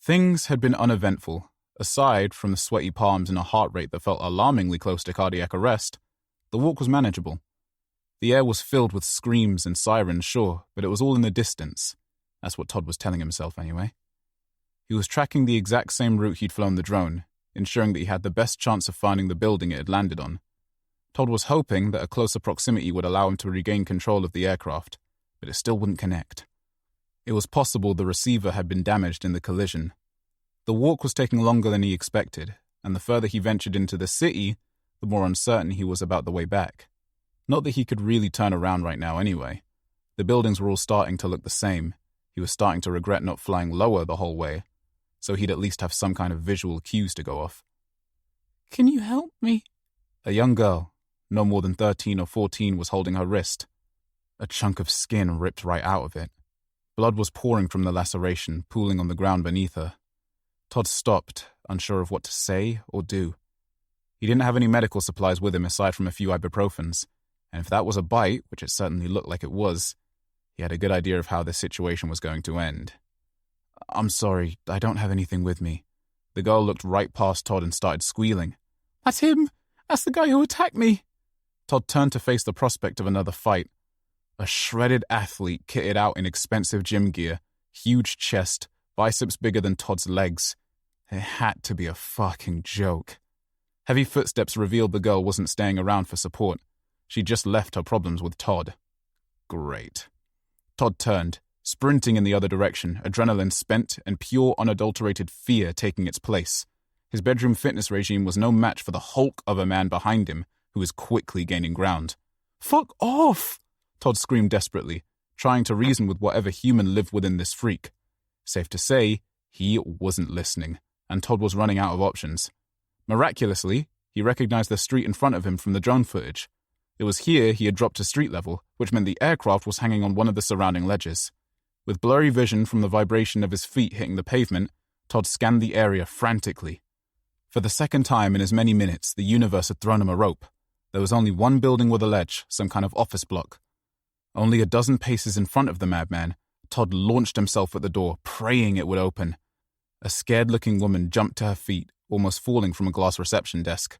Speaker 1: Things had been uneventful. Aside from the sweaty palms and a heart rate that felt alarmingly close to cardiac arrest, the walk was manageable. The air was filled with screams and sirens, sure, but it was all in the distance. That's what Todd was telling himself anyway. He was tracking the exact same route he'd flown the drone, ensuring that he had the best chance of finding the building it had landed on. Todd was hoping that a closer proximity would allow him to regain control of the aircraft, but it still wouldn't connect. It was possible the receiver had been damaged in the collision. The walk was taking longer than he expected, and the further he ventured into the city, the more uncertain he was about the way back. Not that he could really turn around right now anyway. The buildings were all starting to look the same. He was starting to regret not flying lower the whole way, so he'd at least have some kind of visual cues to go off. "Can you help me?" A young girl, no more than 13 or 14, was holding her wrist.
Speaker 2: A chunk of skin ripped right out of it. Blood was pouring from the laceration, pooling on the ground beneath her. Todd stopped, unsure of what to say or do. He didn't have any medical supplies with him aside from a few ibuprofens, and if that was a bite, which it certainly looked like it was, he had a good idea of how this situation was going to end. "I'm sorry, I don't have anything with me." The girl looked right past Todd and started squealing. "That's him! That's the guy who attacked me!" Todd turned to face the prospect of another fight. A shredded athlete kitted out in expensive gym gear, huge chest, biceps bigger than Todd's legs. It had to be a fucking joke. Heavy footsteps revealed the girl wasn't staying around for support. She just left her problems with Todd. Great. Todd turned, sprinting in the other direction, adrenaline spent and pure unadulterated fear taking its place. His bedroom fitness regime was no match for the hulk of a man behind him, who was quickly gaining ground. "Fuck off!" Todd screamed desperately, trying to reason with whatever human lived within this freak. Safe to say, he wasn't listening, and Todd was running out of options. Miraculously, he recognized the street in front of him from the drone footage. It was here he had dropped to street level, which meant the aircraft was hanging on one of the surrounding ledges. With blurry vision from the vibration of his feet hitting the pavement, Todd scanned the area frantically. For the second time in as many minutes, the universe had thrown him a rope. There was only one building with a ledge, some kind of office block. Only a dozen paces in front of the madman, Todd launched himself at the door, praying it would open. A scared-looking woman jumped to her feet, almost falling from a glass reception desk.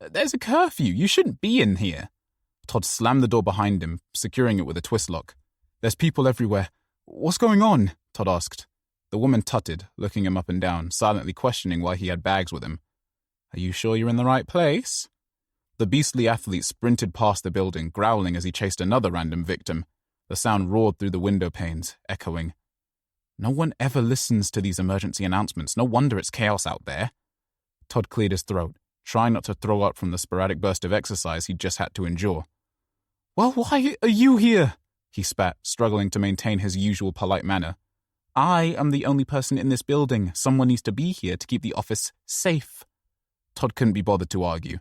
Speaker 2: "There's a curfew. You shouldn't be in here." Todd slammed the door behind him, securing it with a twist lock. "There's people everywhere. What's going on?" Todd asked. The woman tutted, looking him up and down, silently questioning why he had bags with him. "Are you sure you're in the right place?" The beastly athlete sprinted past the building, growling as he chased another random victim. The sound roared through the window panes, echoing. No one ever listens to these emergency announcements. No wonder it's chaos out there. Todd cleared his throat, trying not to throw up from the sporadic burst of exercise he'd just had to endure. "Well, why are you here?" he spat, struggling to maintain his usual polite manner. "I am the only person in this building. Someone needs to be here to keep the office safe." Todd couldn't be bothered to argue.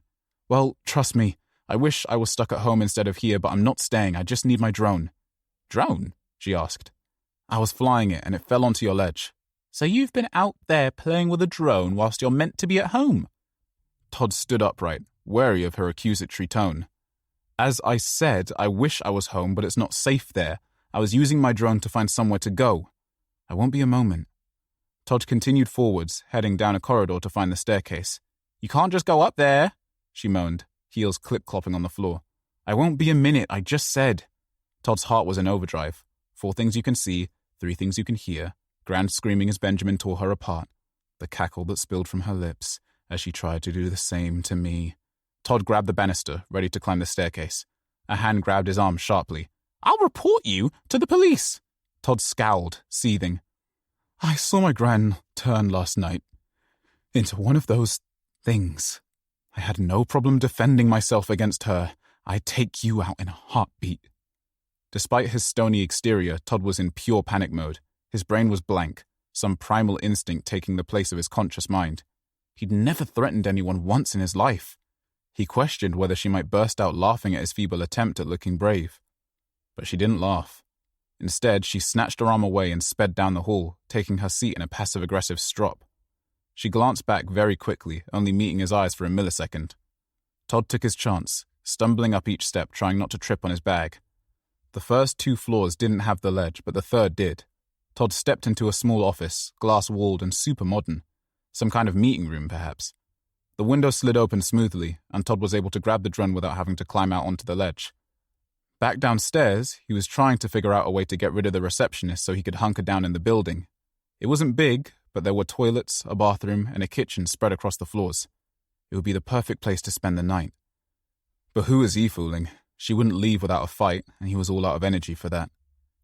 Speaker 2: "Well, trust me, I wish I was stuck at home instead of here, but I'm not staying. I just need my drone." "Drone?" she asked. "I was flying it and it fell onto your ledge." "So you've been out there playing with a drone whilst you're meant to be at home?" Todd stood upright, wary of her accusatory tone. "As I said, I wish I was home, but it's not safe there. I was using my drone to find somewhere to go. I won't be a moment." Todd continued forwards, heading down a corridor to find the staircase. "You can't just go up there," she moaned, heels clip-clopping on the floor. "I won't be a minute, I just said." Todd's heart was in overdrive. 4 things you can see, 3 things you can hear, grand screaming as Benjamin tore her apart, the cackle that spilled from her lips as she tried to do the same to me. Todd grabbed the banister, ready to climb the staircase. A hand grabbed his arm sharply. "I'll report you to the police." Todd scowled, seething. "I saw my gran turn last night into one of those things. I had no problem defending myself against her. I'd take you out in a heartbeat." Despite his stony exterior, Todd was in pure panic mode. His brain was blank, some primal instinct taking the place of his conscious mind. He'd never threatened anyone once in his life. He questioned whether she might burst out laughing at his feeble attempt at looking brave. But she didn't laugh. Instead, she snatched her arm away and sped down the hall, taking her seat in a passive-aggressive strop. She glanced back very quickly, only meeting his eyes for a millisecond. Todd took his chance, stumbling up each step, trying not to trip on his bag. The first 2 floors didn't have the ledge, but the third did. Todd stepped into a small office, glass-walled and super modern. Some kind of meeting room, perhaps. The window slid open smoothly, and Todd was able to grab the drone without having to climb out onto the ledge. Back downstairs, he was trying to figure out a way to get rid of the receptionist so he could hunker down in the building. It wasn't big, but there were toilets, a bathroom, and a kitchen spread across the floors. It would be the perfect place to spend the night. But who was he fooling? She wouldn't leave without a fight, and he was all out of energy for that.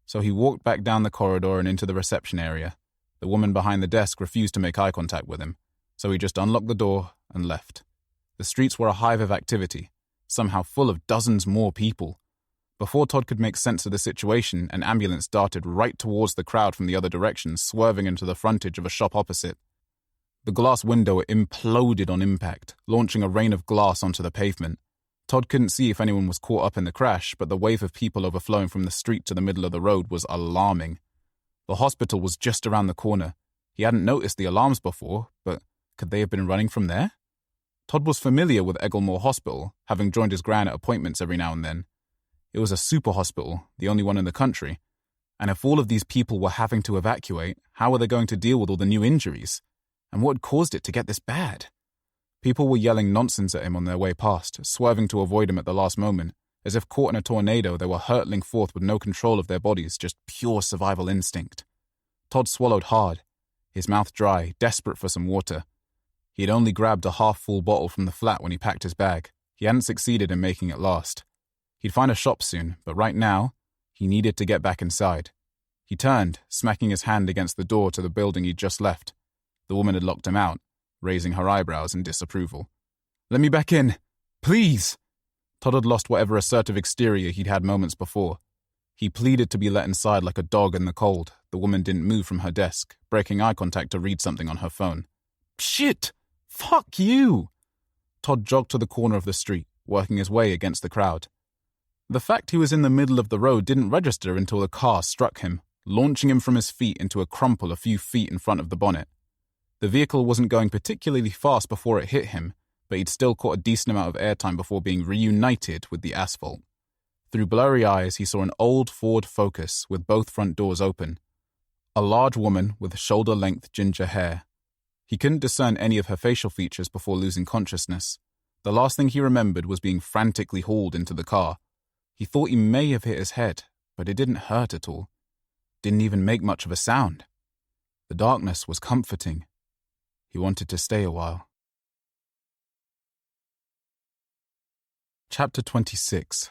Speaker 2: So he walked back down the corridor and into the reception area. The woman behind the desk refused to make eye contact with him, so he just unlocked the door and left. The streets were a hive of activity, somehow full of dozens more people. Before Todd could make sense of the situation, an ambulance darted right towards the crowd from the other direction, swerving into the frontage of a shop opposite. The glass window imploded on impact, launching a rain of glass onto the pavement. Todd couldn't see if anyone was caught up in the crash, but the wave of people overflowing from the street to the middle of the road was alarming. The hospital was just around the corner. He hadn't noticed the alarms before, but could they have been running from there? Todd was familiar with Egglemore Hospital, having joined his gran at appointments every now and then. It was a super hospital, the only one in the country. And if all of these people were having to evacuate, how were they going to deal with all the new injuries? And what had caused it to get this bad? People were yelling nonsense at him on their way past, swerving to avoid him at the last moment. As if caught in a tornado, they were hurtling forth with no control of their bodies, just pure survival instinct. Todd swallowed hard, his mouth dry, desperate for some water. He had only grabbed a half-full bottle from the flat when he packed his bag. He hadn't succeeded in making it last. He'd find a shop soon, but right now, he needed to get back inside. He turned, smacking his hand against the door to the building he'd just left. The woman had locked him out, raising her eyebrows in disapproval. "Let me back in, please!" Todd had lost whatever assertive exterior he'd had moments before. He pleaded to be let inside like a dog in the cold. The woman didn't move from her desk, breaking eye contact to read something on her phone. "Shit! Fuck you!" Todd jogged to the corner of the street, working his way against the crowd. The fact he was in the middle of the road didn't register until the car struck him, launching him from his feet into a crumple a few feet in front of the bonnet. The vehicle wasn't going particularly fast before it hit him, but he'd still caught a decent amount of airtime before being reunited with the asphalt. Through blurry eyes, he saw an old Ford Focus with both front doors open. A large woman with shoulder-length ginger hair. He couldn't discern any of her facial features before losing consciousness. The last thing he remembered was being frantically hauled into the car. He thought he may have hit his head, but it didn't hurt at all. Didn't even make much of a sound. The darkness was comforting. He wanted to stay a while. Chapter 26.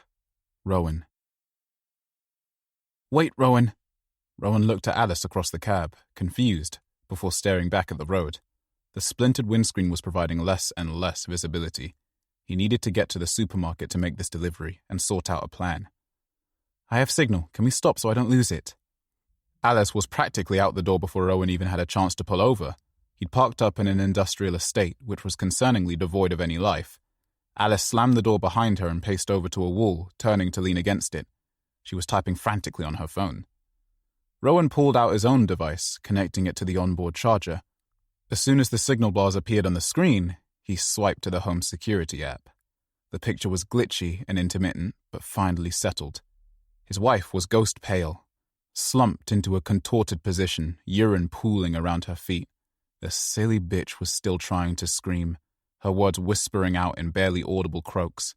Speaker 2: Rowan. "Wait, Rowan." Rowan looked at Alice across the cab, confused, before staring back at the road. The splintered windscreen was providing less and less visibility. He needed to get to the supermarket to make this delivery and sort out a plan. "I have signal. Can we stop so I don't lose it?" Alice was practically out the door before Rowan even had a chance to pull over. He'd parked up in an industrial estate, which was concerningly devoid of any life. Alice slammed the door behind her and paced over to a wall, turning to lean against it. She was typing frantically on her phone. Rowan pulled out his own device, connecting it to the onboard charger. As soon as the signal bars appeared on the screen, he swiped to the home security app. The picture was glitchy and intermittent, but finally settled. His wife was ghost pale, slumped into a contorted position, urine pooling around her feet. The silly bitch was still trying to scream, her words whispering out in barely audible croaks.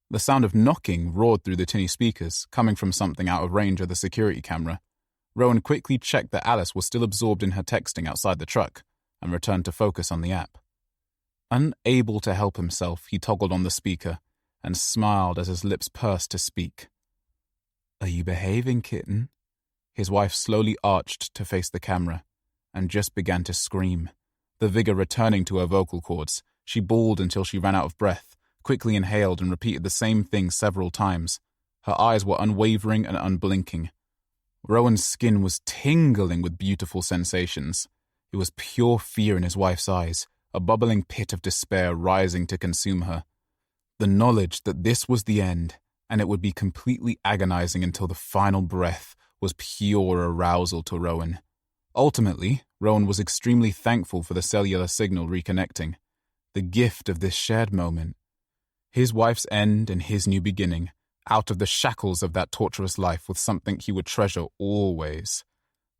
Speaker 2: The sound of knocking roared through the tinny speakers, coming from something out of range of the security camera. Rowan quickly checked that Alice was still absorbed in her texting outside the truck, and returned to focus on the app. Unable to help himself, he toggled on the speaker, and smiled as his lips pursed to speak. "Are you behaving, kitten?" His wife slowly arched to face the camera, and just began to scream, the vigor returning to her vocal cords. She bawled until she ran out of breath, quickly inhaled and repeated the same thing several times. Her eyes were unwavering and unblinking. Rowan's skin was tingling with beautiful sensations. It was pure fear in his wife's eyes, a bubbling pit of despair rising to consume her. The knowledge that this was the end, and it would be completely agonizing until the final breath, was pure arousal to Rowan. Ultimately, Rowan was extremely thankful for the cellular signal reconnecting. The gift of this shared moment. His wife's end and his new beginning, out of the shackles of that torturous life with something he would treasure always.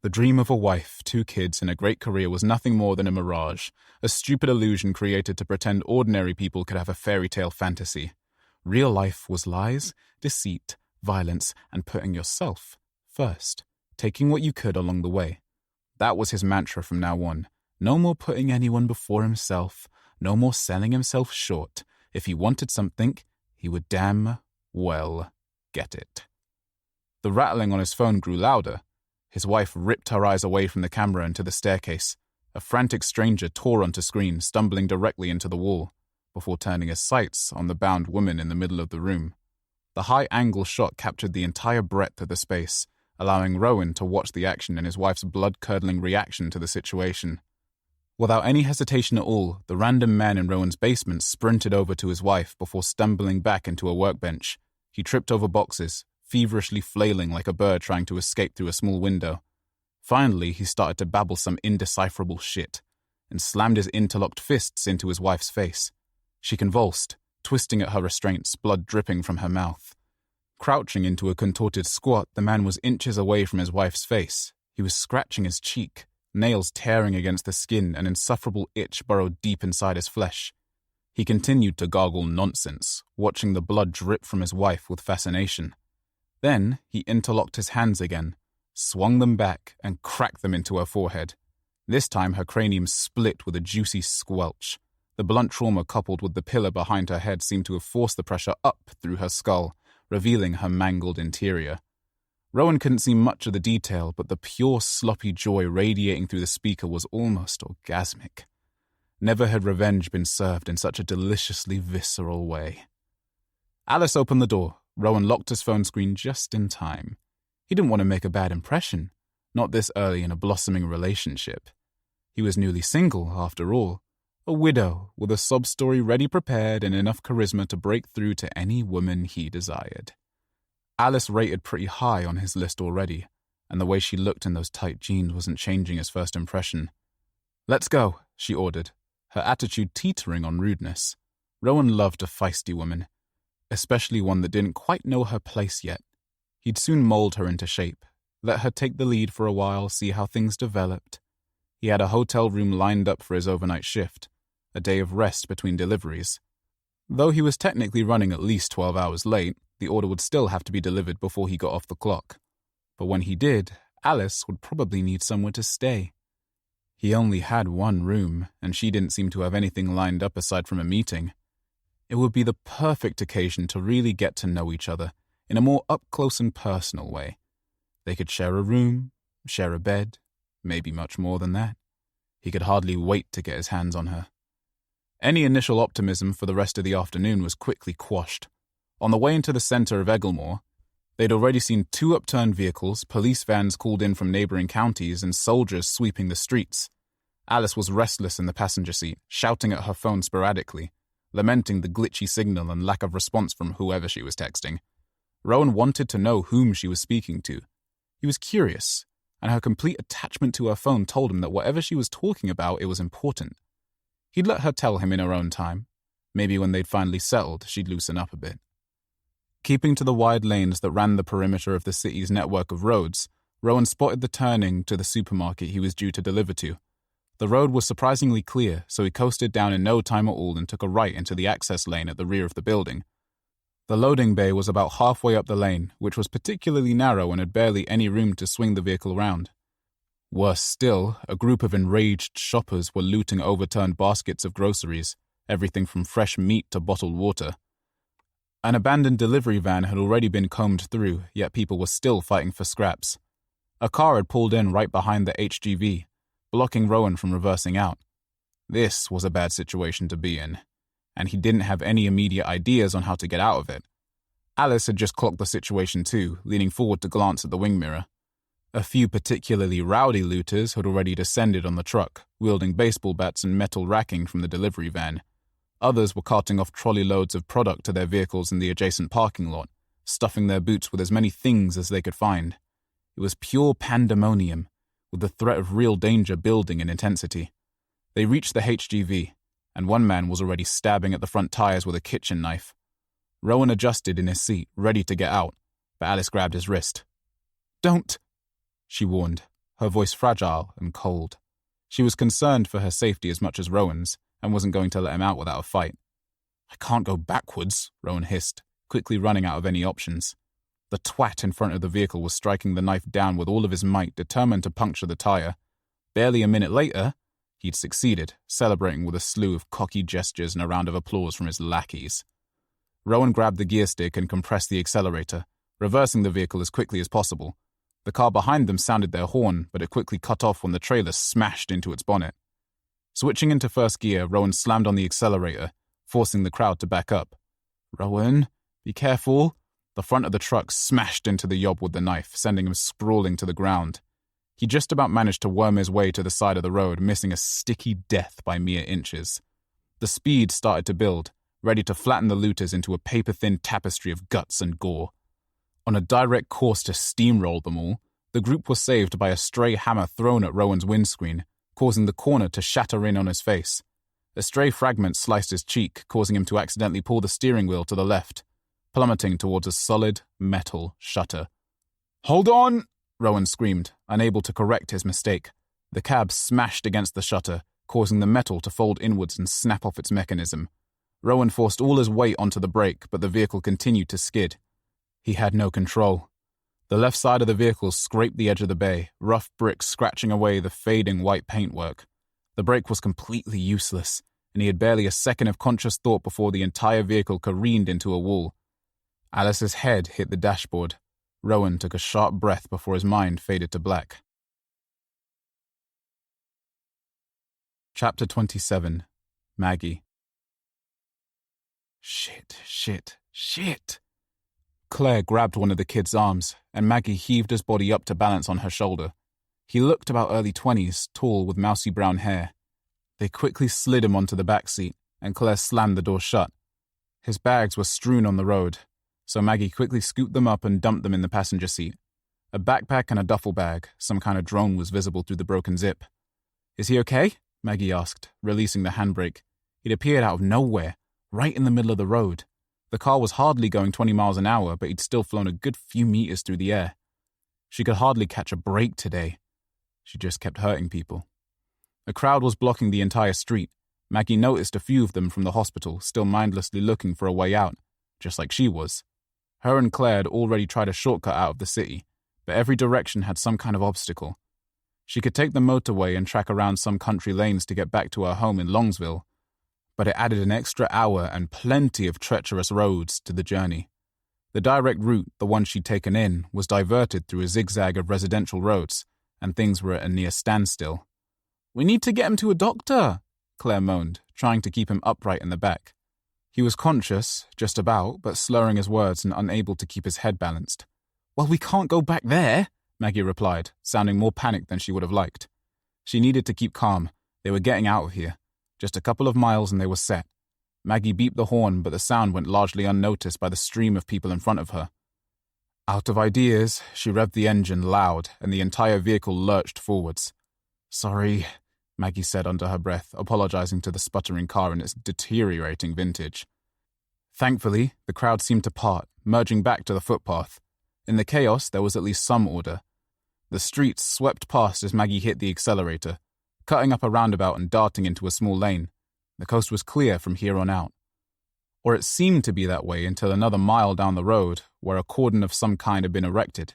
Speaker 2: The dream of a wife, 2 kids, and a great career was nothing more than a mirage, a stupid illusion created to pretend ordinary people could have a fairy tale fantasy. Real life was lies, deceit, violence, and putting yourself first, taking what you could along the way. That was his mantra from now on. No more putting anyone before himself, no more selling himself short. If he wanted something, he would damn well get it. The rattling on his phone grew louder. His wife ripped her eyes away from the camera and to the staircase. A frantic stranger tore onto screen, stumbling directly into the wall, before turning his sights on the bound woman in the middle of the room. The high-angle shot captured the entire breadth of the space, allowing Rowan to watch the action and his wife's blood-curdling reaction to the situation. Without any hesitation at all, the random man in Rowan's basement sprinted over to his wife before stumbling back into a workbench. He tripped over boxes, feverishly flailing like a bird trying to escape through a small window. Finally, he started to babble some indecipherable shit and slammed his interlocked fists into his wife's face. She convulsed, twisting at her restraints, blood dripping from her mouth. Crouching into a contorted squat, the man was inches away from his wife's face. He was scratching his cheek, nails tearing against the skin, an insufferable itch burrowed deep inside his flesh. He continued to gargle nonsense, watching the blood drip from his wife with fascination. Then he interlocked his hands again, swung them back, and cracked them into her forehead. This time her cranium split with a juicy squelch. The blunt trauma coupled with the pillar behind her head seemed to have forced the pressure up through her skull, revealing her mangled interior. Rowan couldn't see much of the detail, but the pure, sloppy joy radiating through the speaker was almost orgasmic. Never had revenge been served in such a deliciously visceral way. Alice opened the door. Rowan locked his phone screen just in time. He didn't want to make a bad impression, not this early in a blossoming relationship. He was newly single, after all, a widow with a sob story ready prepared and enough charisma to break through to any woman he desired. Alice rated pretty high on his list already, and the way she looked in those tight jeans wasn't changing his first impression. "Let's go," she ordered, her attitude teetering on rudeness. Rowan loved a feisty woman, especially one that didn't quite know her place yet. He'd soon mold her into shape, let her take the lead for a while, see how things developed. He had a hotel room lined up for his overnight shift, a day of rest between deliveries. Though he was technically running at least 12 hours late, the order would still have to be delivered before he got off the clock. But when he did, Alice would probably need somewhere to stay. He only had one room, and she didn't seem to have anything lined up aside from a meeting. It would be the perfect occasion to really get to know each other in a more up-close and personal way. They could share a room, share a bed, maybe much more than that. He could hardly wait to get his hands on her. Any initial optimism for the rest of the afternoon was quickly quashed. On the way into the center of Egglemore, they'd already seen 2 upturned vehicles, police vans called in from neighboring counties, and soldiers sweeping the streets. Alice was restless in the passenger seat, shouting at her phone sporadically, lamenting the glitchy signal and lack of response from whoever she was texting. Rowan wanted to know whom she was speaking to. He was curious, and her complete attachment to her phone told him that whatever she was talking about, it was important. He'd let her tell him in her own time. Maybe when they'd finally settled, she'd loosen up a bit. Keeping to the wide lanes that ran the perimeter of the city's network of roads, Rowan spotted the turning to the supermarket he was due to deliver to. The road was surprisingly clear, so he coasted down in no time at all and took a right into the access lane at the rear of the building. The loading bay was about halfway up the lane, which was particularly narrow and had barely any room to swing the vehicle around. Worse still, a group of enraged shoppers were looting overturned baskets of groceries, everything from fresh meat to bottled water. An abandoned delivery van had already been combed through, yet people were still fighting for scraps. A car had pulled in right behind the HGV, blocking Rowan from reversing out. This was a bad situation to be in, and he didn't have any immediate ideas on how to get out of it. Alice had just clocked the situation too, leaning forward to glance at the wing mirror. A few particularly rowdy looters had already descended on the truck, wielding baseball bats and metal racking from the delivery van. Others were carting off trolley loads of product to their vehicles in the adjacent parking lot, stuffing their boots with as many things as they could find. It was pure pandemonium, with the threat of real danger building in intensity. They reached the HGV, and one man was already stabbing at the front tires with a kitchen knife. Rowan adjusted in his seat, ready to get out, but Alice grabbed his wrist. "Don't," she warned, her voice fragile and cold. She was concerned for her safety as much as Rowan's, and wasn't going to let him out without a fight. "I can't go backwards," Rowan hissed, quickly running out of any options. The twat in front of the vehicle was striking the knife down with all of his might, determined to puncture the tire. Barely a minute later, he'd succeeded, celebrating with a slew of cocky gestures and a round of applause from his lackeys. Rowan grabbed the gear stick and compressed the accelerator, reversing the vehicle as quickly as possible. The car behind them sounded their horn, but it quickly cut off when the trailer smashed into its bonnet. Switching into first gear, Rowan slammed on the accelerator, forcing the crowd to back up. "Rowan, be careful." The front of the truck smashed into the yob with the knife, sending him sprawling to the ground. He just about managed to worm his way to the side of the road, missing a sticky death by mere inches. The speed started to build, ready to flatten the looters into a paper-thin tapestry of guts and gore. On a direct course to steamroll them all, the group was saved by a stray hammer thrown at Rowan's windscreen, causing the corner to shatter in on his face. A stray fragment sliced his cheek, causing him to accidentally pull the steering wheel to the left, plummeting towards a solid metal shutter. "Hold on!" Rowan screamed, unable to correct his mistake. The cab smashed against the shutter, causing the metal to fold inwards and snap off its mechanism. Rowan forced all his weight onto the brake, but the vehicle continued to skid. He had no control. The left side of the vehicle scraped the edge of the bay, rough bricks scratching away the fading white paintwork. The brake was completely useless, and he had barely a second of conscious thought before the entire vehicle careened into a wall. Alice's head hit the dashboard. Rowan took a sharp breath before his mind faded to black. Chapter 27. Maggie. Shit. Claire grabbed one of the kid's arms, and Maggie heaved his body up to balance on her shoulder. He looked about early 20s, tall with mousy brown hair. They quickly slid him onto the back seat, and Claire slammed the door shut. His bags were strewn on the road, so Maggie quickly scooped them up and dumped them in the passenger seat. A backpack and a duffel bag, some kind of drone was visible through the broken zip. "Is he okay?" Maggie asked, releasing the handbrake. He'd appeared out of nowhere, right in the middle of the road. The car was hardly going 20 miles an hour, but he'd still flown a good few meters through the air. She could hardly catch a break today. She just kept hurting people. A crowd was blocking the entire street. Maggie noticed a few of them from the hospital, still mindlessly looking for a way out, just like she was. Her and Claire had already tried a shortcut out of the city, but every direction had some kind of obstacle. She could take the motorway and track around some country lanes to get back to her home in Longsville, but it added an extra hour and plenty of treacherous roads to the journey. The direct route, the one she'd taken in, was diverted through a zigzag of residential roads, and things were at a near standstill. "We need to get him to a doctor," Claire moaned, trying to keep him upright in the back. He was conscious, just about, but slurring his words and unable to keep his head balanced. "Well, we can't go back there," Maggie replied, sounding more panicked than she would have liked. She needed to keep calm. They were getting out of here. Just a couple of miles and they were set. Maggie beeped the horn, but the sound went largely unnoticed by the stream of people in front of her. Out of ideas, she revved the engine loud, and the entire vehicle lurched forwards. "Sorry," Maggie said under her breath, apologizing to the sputtering car in its deteriorating vintage. Thankfully, the crowd seemed to part, merging back to the footpath. In the chaos, there was at least some order. The streets swept past as Maggie hit the accelerator, cutting up a roundabout and darting into a small lane. The coast was clear from here on out. Or it seemed to be that way until another mile down the road, where a cordon of some kind had been erected.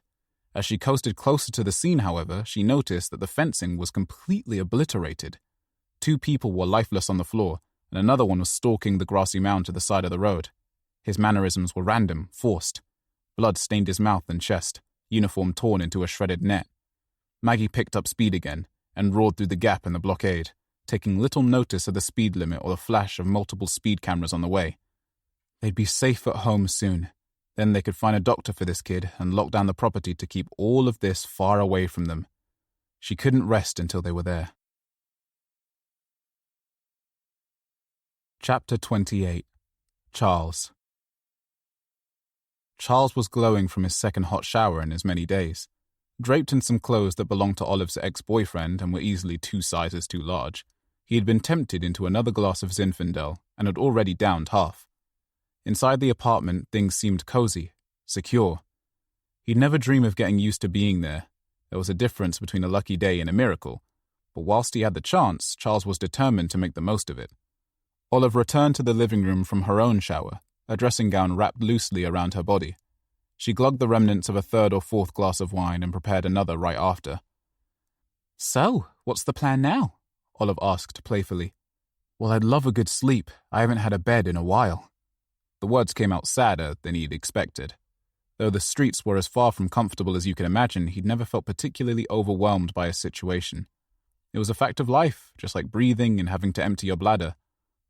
Speaker 2: As she coasted closer to the scene, however, she noticed that the fencing was completely obliterated. 2 people were lifeless on the floor, and another one was stalking the grassy mound to the side of the road. His mannerisms were random, forced. Blood stained his mouth and chest, uniform torn into a shredded net. Maggie picked up speed again, and roared through the gap in the blockade, taking little notice of the speed limit or the flash of multiple speed cameras on the way. They'd be safe at home soon. Then they could find a doctor for this kid and lock down the property to keep all of this far away from them. She couldn't rest until they were there. Chapter 28. Charles. Charles was glowing from his second hot shower in as many days. Draped in some clothes that belonged to Olive's ex-boyfriend and were easily 2 sizes too large, he had been tempted into another glass of Zinfandel and had already downed half. Inside the apartment, things seemed cozy, secure. He'd never dream of getting used to being there. There was a difference between a lucky day and a miracle, but whilst he had the chance, Charles was determined to make the most of it. Olive returned to the living room from her own shower, a dressing gown wrapped loosely around her body. She glugged the remnants of a 3rd or 4th glass of wine and prepared another right after. "So, what's the plan now?" Olive asked playfully. "Well, I'd love a good sleep. I haven't had a bed in a while." The words came out sadder than he'd expected. Though the streets were as far from comfortable as you can imagine, he'd never felt particularly overwhelmed by a situation. It was a fact of life, just like breathing and having to empty your bladder.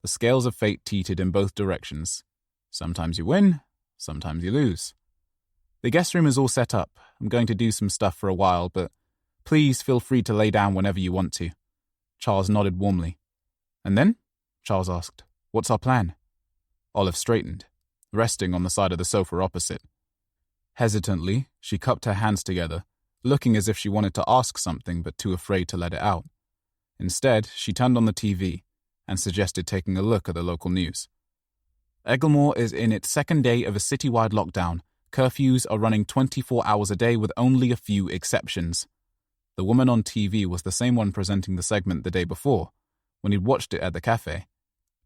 Speaker 2: The scales of fate teetered in both directions. Sometimes you win, sometimes you lose. The guest room is all set up. I'm going to do some stuff for a while, but Please feel free to lay down whenever you want to. Charles nodded warmly. And then? Charles asked. What's our plan? Olive straightened, resting on the side of the sofa opposite. Hesitantly, she cupped her hands together, looking as if she wanted to ask something but too afraid to let it out. Instead, she turned on the TV and suggested taking a look at the local news. Egglemore is in its second day of a citywide lockdown. Curfews are running 24 hours a day with only a few exceptions. The woman on TV was the same one presenting the segment the day before, when he'd watched it at the cafe.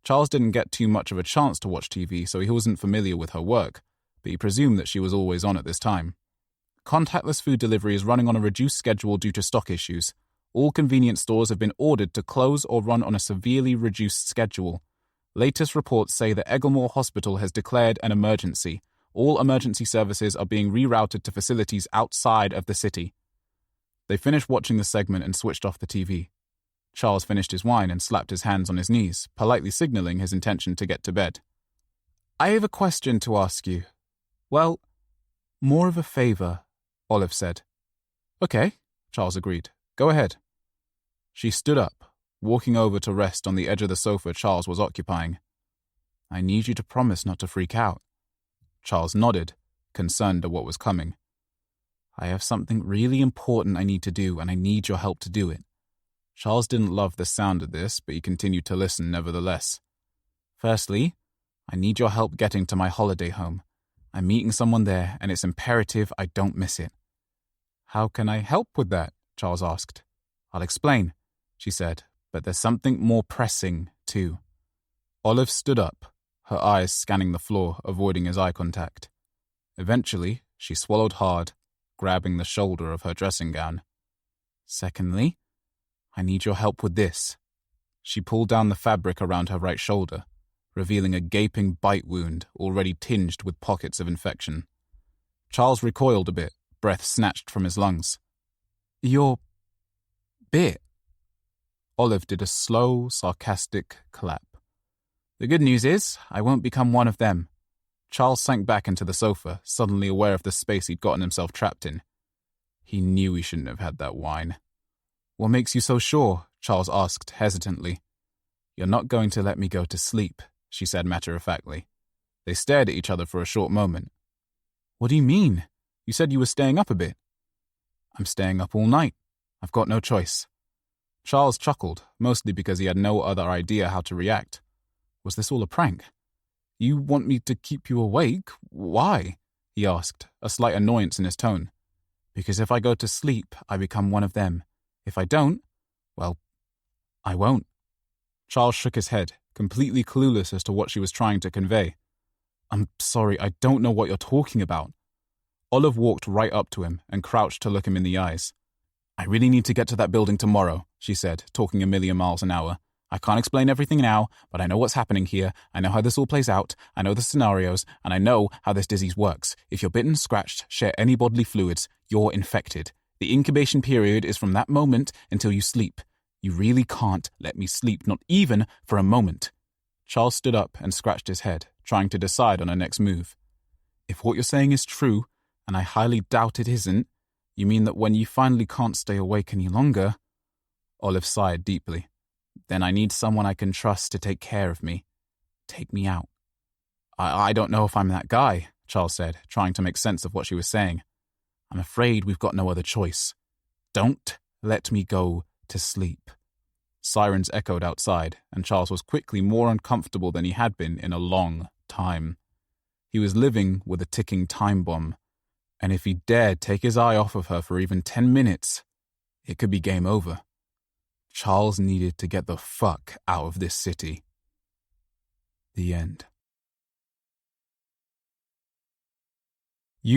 Speaker 2: Charles didn't get too much of a chance to watch TV, so he wasn't familiar with her work, but he presumed that she was always on at this time. Contactless food delivery is running on a reduced schedule due to stock issues. All convenience stores have been ordered to close or run on a severely reduced schedule. Latest reports say that Egglemore Hospital has declared an emergency. All emergency services are being rerouted to facilities outside of the city. They finished watching the segment and switched off the TV. Charles finished his wine and slapped his hands on his knees, politely signaling his intention to get to bed. I have a question to ask you. Well, more of a favor, Olive said. Okay, Charles agreed. Go ahead. She stood up, walking over to rest on the edge of the sofa Charles was occupying. I need you to promise not to freak out. Charles nodded, concerned at what was coming. I have something really important I need to do, and I need your help to do it. Charles didn't love the sound of this, but he continued to listen nevertheless. Firstly, I need your help getting to my holiday home. I'm meeting someone there, and it's imperative I don't miss it. How can I help with that? Charles asked. I'll explain, she said, but there's something more pressing, too. Olive stood up, her eyes scanning the floor, avoiding his eye contact. Eventually, she swallowed hard, grabbing the shoulder of her dressing gown. Secondly, I need your help with this. She pulled down the fabric around her right shoulder, revealing a gaping bite wound already tinged with pockets of infection. Charles recoiled a bit, breath snatched from his lungs. Your bit? Olive did a slow, sarcastic clap. The good news is, I won't become one of them. Charles sank back into the sofa, suddenly aware of the space he'd gotten himself trapped in. He knew he shouldn't have had that wine. What makes you so sure? Charles asked hesitantly. You're not going to let me go to sleep, she said matter-of-factly. They stared at each other for a short moment. What do you mean? You said you were staying up a bit. I'm staying up all night. I've got no choice. Charles chuckled, mostly because he had no other idea how to react. Was this all a prank? You want me to keep you awake? Why? He asked, a slight annoyance in his tone. Because if I go to sleep, I become one of them. If I don't, well, I won't. Charles shook his head, completely clueless as to what she was trying to convey. I'm sorry, I don't know what you're talking about. Olive walked right up to him and crouched to look him in the eyes. I really need to get to that building tomorrow, she said, talking a million miles an hour. I can't explain everything now, but I know what's happening here. I know how this all plays out. I know the scenarios, and I know how this disease works. If you're bitten, scratched, share any bodily fluids, you're infected. The incubation period is from that moment until you sleep. You really can't let me sleep, not even for a moment. Charles stood up and scratched his head, trying to decide on her next move. If what you're saying is true, and I highly doubt it isn't, you mean that when you finally can't stay awake any longer... Olive sighed deeply. Then I need someone I can trust to take care of me. Take me out. I don't know if I'm that guy, Charles said, trying to make sense of what she was saying. I'm afraid we've got no other choice. Don't let me go to sleep. Sirens echoed outside, and Charles was quickly more uncomfortable than he had been in a long time. He was living with a ticking time bomb, and if he dared take his eye off of her for even 10 minutes, it could be game over. Charles needed to get the fuck out of this city. The end.